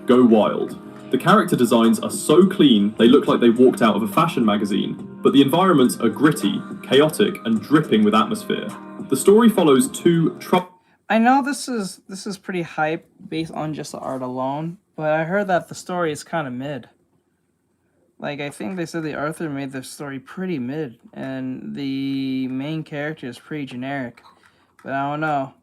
go wild. The character designs are so clean, they look like they walked out of a fashion magazine, but the environments are gritty, chaotic, and dripping with atmosphere. The story follows two I know this is pretty hype based on just the art alone, but I heard that the story is kind of mid. Like, I think they said the author made the story pretty mid, and the main character is pretty generic. But I don't know.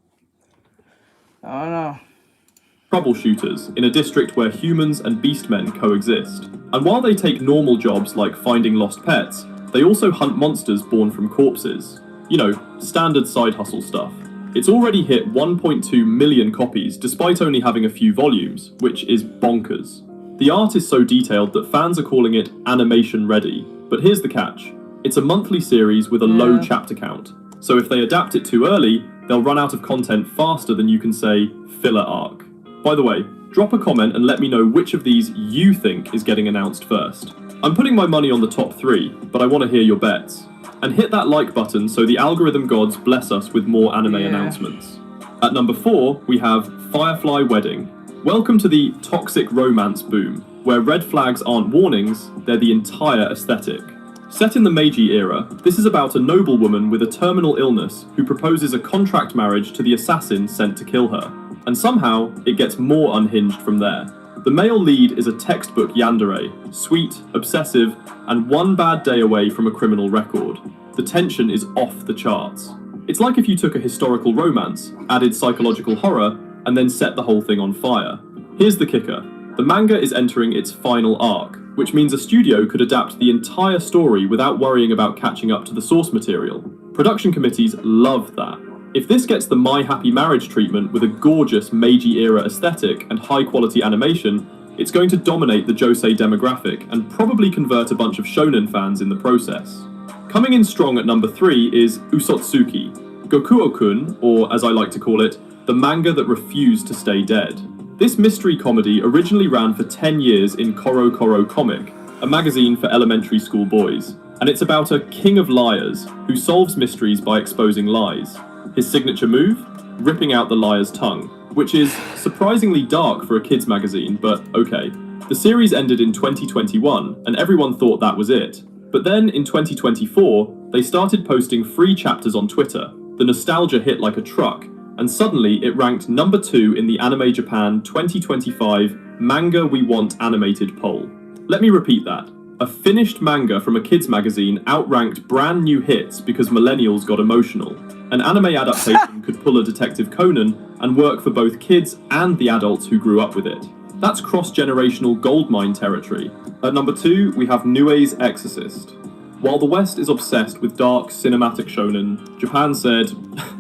troubleshooters in a district where humans and beastmen coexist. And while they take normal jobs like finding lost pets, they also hunt monsters born from corpses. You know, standard side hustle stuff. It's already hit 1.2 million copies despite only having a few volumes, which is bonkers. The art is so detailed that fans are calling it animation ready. But here's the catch. It's a monthly series with a low chapter count. So if they adapt it too early, they'll run out of content faster than you can say filler arc. By the way, drop a comment and let me know which of these you think is getting announced first. I'm putting my money on the top 3, but I want to hear your bets. And hit that like button so the algorithm gods bless us with more anime announcements. At number 4, we have Firefly Wedding. Welcome to the toxic romance boom, where red flags aren't warnings, they're the entire aesthetic. Set in the Meiji era, this is about a noblewoman with a terminal illness who proposes a contract marriage to the assassin sent to kill her. And somehow, it gets more unhinged from there. The male lead is a textbook yandere, sweet, obsessive, and one bad day away from a criminal record. The tension is off the charts. It's like if you took a historical romance, added psychological horror, and then set the whole thing on fire. Here's the kicker. The manga is entering its final arc, which means a studio could adapt the entire story without worrying about catching up to the source material. Production committees love that. If this gets the My Happy Marriage treatment with a gorgeous Meiji-era aesthetic and high-quality animation, it's going to dominate the josei demographic and probably convert a bunch of shonen fans in the process. Coming in strong at number 3 is Usotsuki, Gokuo-kun, or as I like to call it, the manga that refused to stay dead. This mystery comedy originally ran for 10 years in Koro Koro Comic, a magazine for elementary school boys, and it's about a king of liars who solves mysteries by exposing lies. His signature move? Ripping out the liar's tongue, which is surprisingly dark for a kids magazine, but okay. The series ended in 2021, and everyone thought that was it. But then in 2024, they started posting free chapters on Twitter. The nostalgia hit like a truck, and suddenly it ranked number 2 in the Anime Japan 2025 Manga We Want Animated poll. Let me repeat that. A finished manga from a kids magazine outranked brand new hits because millennials got emotional. An anime adaptation could pull a Detective Conan and work for both kids and the adults who grew up with it. That's cross-generational goldmine territory. At number 2, we have Nuei's Exorcist. While the West is obsessed with dark, cinematic shonen, Japan said,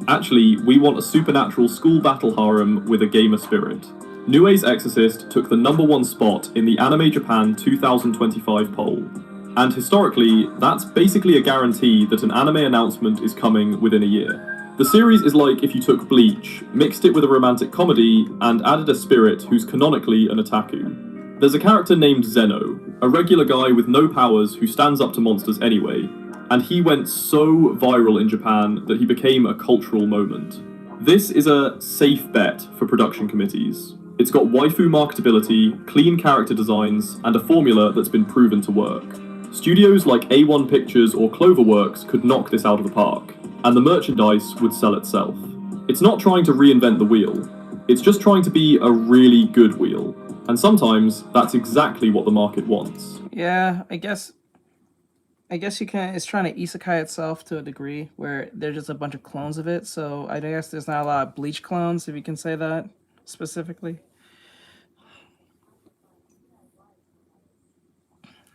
actually, we want a supernatural school battle harem with a gamer spirit. Nuei's Exorcist took the number 1 spot in the Anime Japan 2025 poll. And historically, that's basically a guarantee that an anime announcement is coming within a year. The series is like if you took Bleach, mixed it with a romantic comedy, and added a spirit who's canonically an otaku. There's a character named Zeno, a regular guy with no powers who stands up to monsters anyway, and he went so viral in Japan that he became a cultural moment. This is a safe bet for production committees. It's got waifu marketability, clean character designs, and a formula that's been proven to work. Studios like A1 Pictures or Cloverworks could knock this out of the park, and the merchandise would sell itself. It's not trying to reinvent the wheel, it's just trying to be a really good wheel, and sometimes that's exactly what the market wants. Yeah, I guess you can. It's trying to isekai itself to a degree, where there's just a bunch of clones of it, so I guess there's not a lot of Bleach clones, if you can say that, specifically.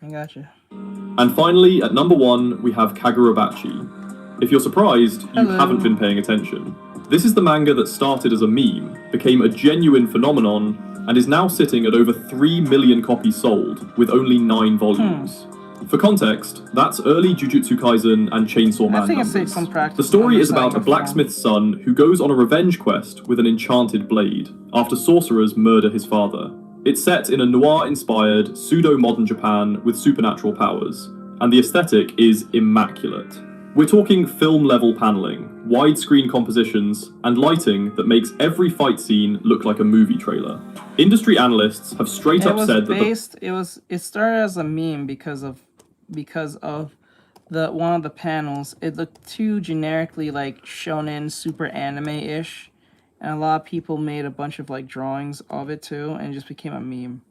I gotcha. And finally, at number 1, we have Kagurabachi. If you're surprised, you haven't been paying attention. This is the manga that started as a meme, became a genuine phenomenon, and is now sitting at over 3 million copies sold, with only 9 volumes. For context, that's early Jujutsu Kaisen and Chainsaw Man numbers. The story is about a blacksmith's son who goes on a revenge quest with an enchanted blade, after sorcerers murder his father. It's set in a noir-inspired, pseudo-modern Japan with supernatural powers, and the aesthetic is immaculate. We're talking film-level paneling, widescreen compositions, and lighting that makes every fight scene look like a movie trailer. Industry analysts have straight up said that it started as a meme because of the one of the panels. It looked too generically like shonen super anime-ish. And a lot of people made a bunch of like drawings of it too, and it just became a meme.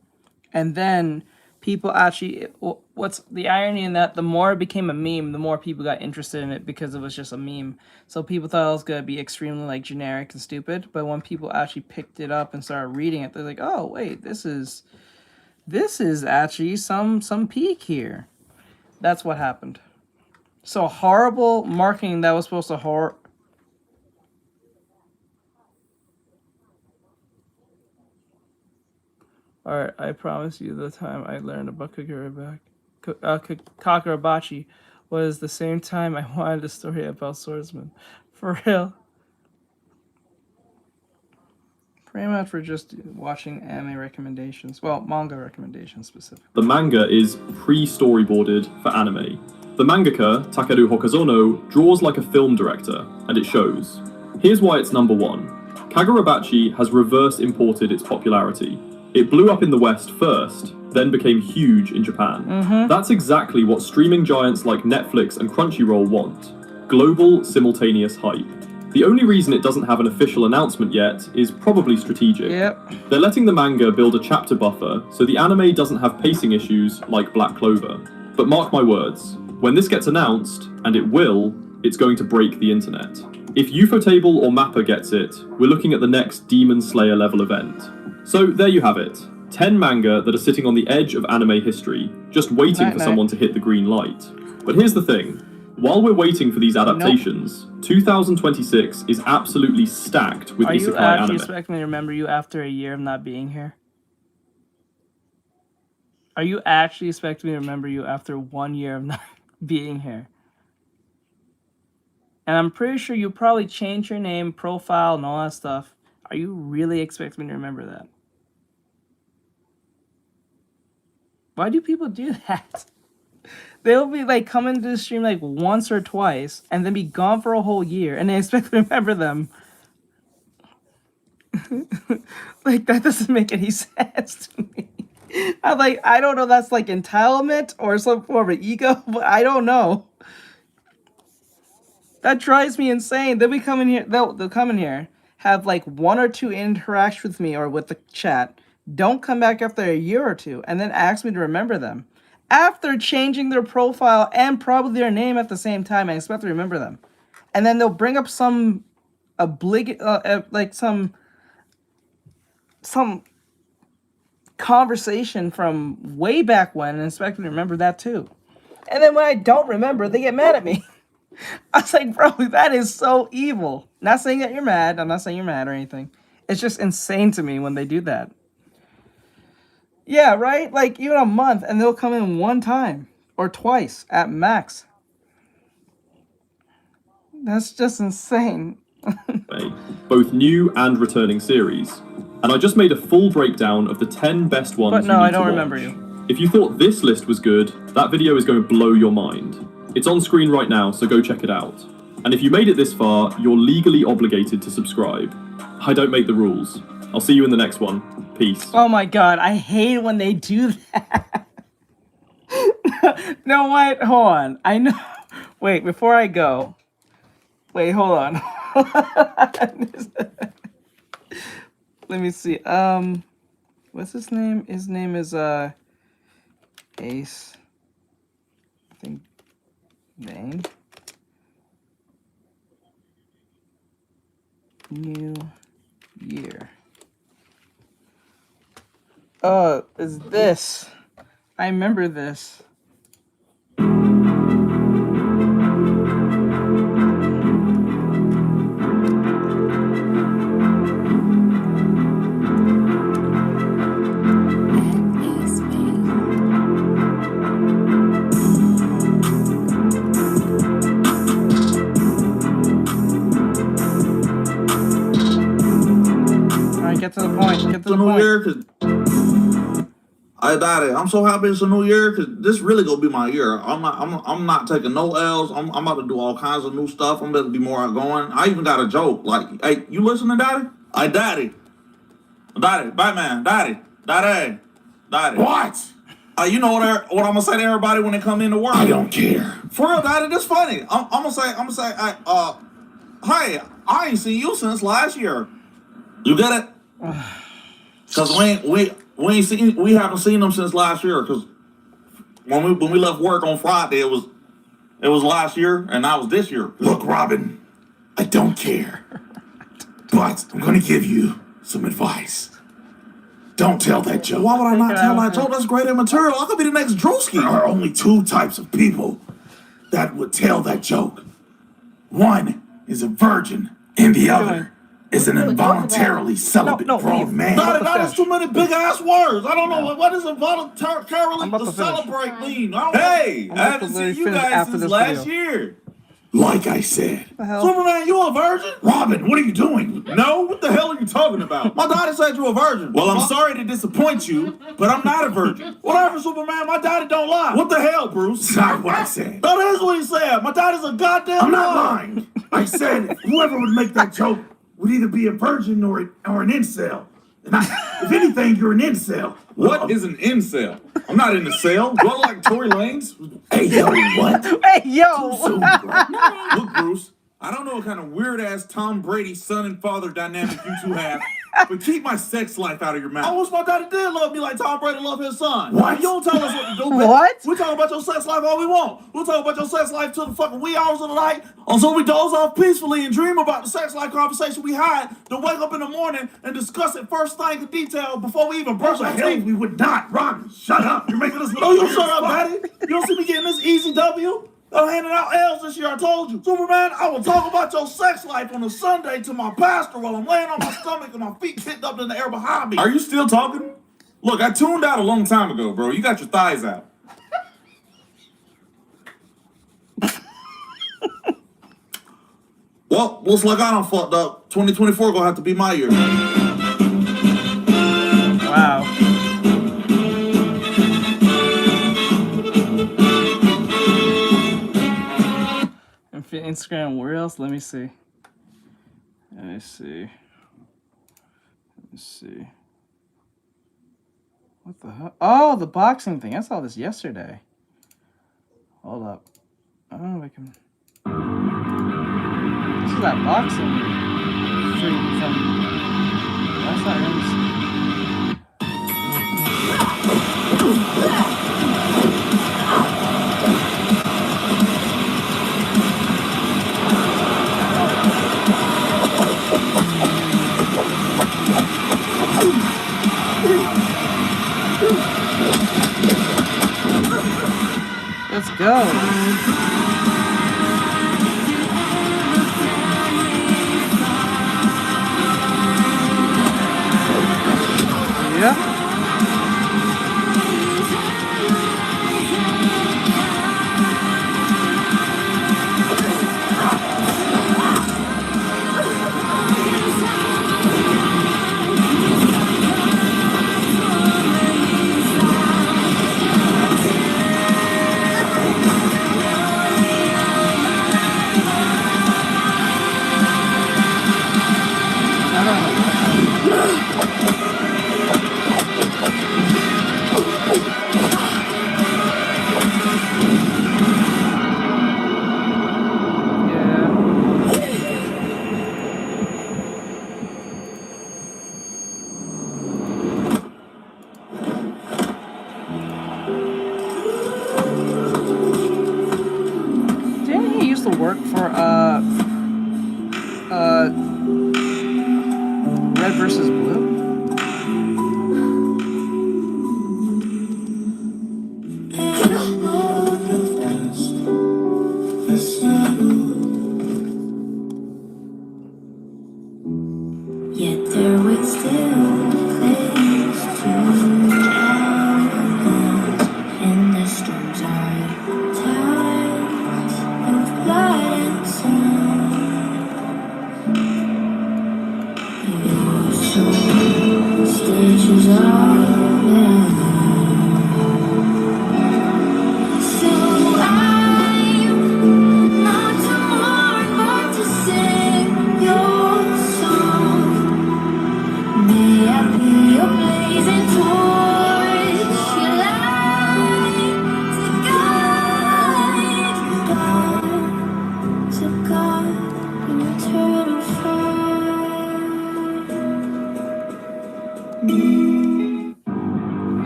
And then people actually, what's the irony in that, the more it became a meme, the more people got interested in it because it was just a meme. So people thought it was gonna be extremely like generic and stupid, but when people actually picked it up and started reading it, they're like, oh wait, this is actually some peak here. That's what happened. So horrible marketing that was supposed to Alright, I promise you the time I learned about Kagurabachi was the same time I wanted a story about swordsmen. For real. Pretty much for just watching anime recommendations. Well, manga recommendations specifically. The manga is pre-storyboarded for anime. The mangaka, Takeru Hokazono, draws like a film director, and it shows. Here's why it's number 1. Kagurabachi has reverse imported its popularity. It blew up in the West first, then became huge in Japan. That's exactly what streaming giants like Netflix and Crunchyroll want. Global, simultaneous hype. The only reason it doesn't have an official announcement yet is probably strategic. They're letting the manga build a chapter buffer, so the anime doesn't have pacing issues like Black Clover. But mark my words, when this gets announced, and it will, it's going to break the internet. If Ufotable or Mappa gets it, we're looking at the next Demon Slayer level event. So there you have it, 10 manga that are sitting on the edge of anime history, just waiting for someone to hit the green light. But here's the thing, while we're waiting for these adaptations, 2026 is absolutely stacked with isekai anime. Are you actually expecting me to remember you after a year of not being here? Are you actually expecting me to remember you after 1 year of not being here? And I'm pretty sure you probably changed your name, profile, and all that stuff. Are you really expecting me to remember that? Why do people do that? They'll be like coming to the stream like once or twice and then be gone for a whole year and they expect to remember them. Like that doesn't make any sense to me. I'm like, I don't know, that's like entitlement or some form of ego, but I don't know. That drives me insane. They'll be coming here, they'll come in here, have like 1 or 2 interactions with me or with the chat, don't come back after a year or 2, and then ask me to remember them. After changing their profile and probably their name at the same time, I expect to remember them. And then they'll bring up some like some conversation from way back when and expect me to remember that too. And then when I don't remember, they get mad at me. I was like, bro, that is so evil. Not saying that you're mad. I'm not saying you're mad or anything. It's just insane to me when they do that. Yeah, right? Like, even a month, and they'll come in one time. or twice at max. That's just insane. Both new and returning series. And I just made a full breakdown of the 10 best ones. But no, you need I don't to remember watch. you. If you thought this list was good, that video is going to blow your mind. It's on screen right now, so go check it out. And if you made it this far, you're legally obligated to subscribe. I don't make the rules. I'll see you in the next one. Peace. Oh my god, I hate when they do that. No, wait, hold on. I know. Wait, before I go. Wait, hold on. Let me see. What's his name? His name is Ace. I think name. New year. Oh, is this? I remember this. Get to the point. Get to the New point. Year, cause I got it. I'm so happy it's a new year because this really gonna be my year. I'm not taking no L's. I'm about to do all kinds of new stuff. I'm about to be more outgoing. I even got a joke like, "Hey, you listening, Daddy? Daddy, Batman, Daddy. What? You know what I'm gonna say to everybody when they come into work? I don't care. For real, Daddy, this funny. I'm gonna say, hey, I ain't seen you since last year. You get it? Cause we haven't seen them since last year. Cause when we left work on Friday, it was last year, and that was this year. Look, Robin, I don't care, but I'm gonna give you some advice. Don't tell that joke. Why would I not tell that joke? That's great immaterial. I could be the next Drewski. There are only two types of people that would tell that joke. One is a virgin, and the other is an involuntarily celibate grown man. That is too many big ass words. I don't know what does involuntarily to celebrate mean. Hey, I haven't seen you guys since last year. Like I said, Superman, you a virgin? Robin, what are you doing? No, what the hell are you talking about? My daddy said you're a virgin. Well, I'm sorry to disappoint you, but I'm not a virgin. Whatever, Superman, my daddy don't lie. What the hell, Bruce? Not what I said. That is what he said. My daddy's a goddamn I'm not lying. I said whoever would make that joke would either be a virgin or an incel. And if anything, you're an incel. What is an incel? I'm not in the cell. Do I look like Tory Lanez? Hey, yo, what? Hey, yo. Too soon, bro. Look, Bruce, I don't know what kind of weird-ass Tom Brady son and father dynamic you two have, but keep my sex life out of your mouth. I wish my daddy did love me like Tom Brady loved his son. What? You don't tell us what to do, man. What? We talk about your sex life all we want. We'll talk about your sex life till the fucking wee hours of the night until we doze off peacefully and dream about the sex life conversation we had to wake up in the morning and discuss it first thing in detail before we even brush our teeth. We would not. Robin, shut up. You're making us look. Oh, you shut up, daddy. You don't see me getting this easy W? I'm handing out L's this year, I told you. Superman, I will talk about your sex life on a Sunday to my pastor while I'm laying on my stomach and my feet kicked up in the air behind me. Are you still talking? Look, I tuned out a long time ago, bro. You got your thighs out. Well, looks like I done fucked up. 2024 gonna have to be my year. Wow. Instagram, where else? Let me see. What the hell? Oh, the boxing thing. I saw this yesterday. Hold up. I don't know if I can. This is that boxing from last night. Let's go. Yeah.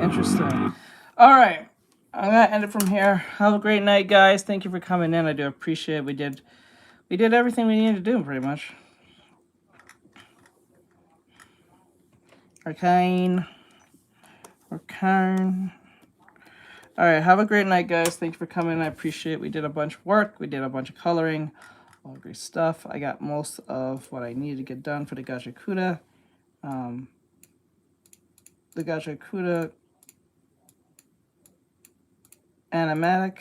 Interesting. All right. I'm going to end it from here. Have a great night, guys. Thank you for coming in. I do appreciate it. We did everything we needed to do, pretty much. Arcane. All right, have a great night, guys. Thank you for coming. I appreciate it. We did a bunch of work. We did a bunch of coloring. All great stuff. I got most of what I needed to get done for the Gachakuda. The Gachakuda Animatic.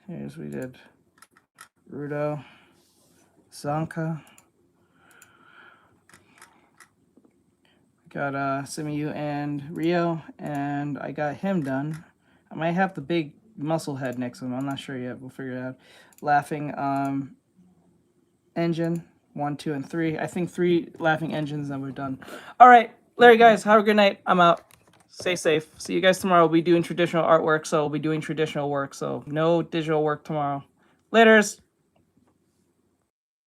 Here's we did Rudo, Zanka. Got Simiyu and Rio, and I got him done. I might have the big muscle head next to him. I'm not sure yet. We'll figure it out. Laughing engine 1, 2, and 3. I think 3 laughing engines, and we're done. All right, Larry, guys, have a good night. I'm out. Stay safe. See you guys tomorrow. We'll be doing traditional artwork, so we'll be doing traditional work. So no digital work tomorrow. Laters.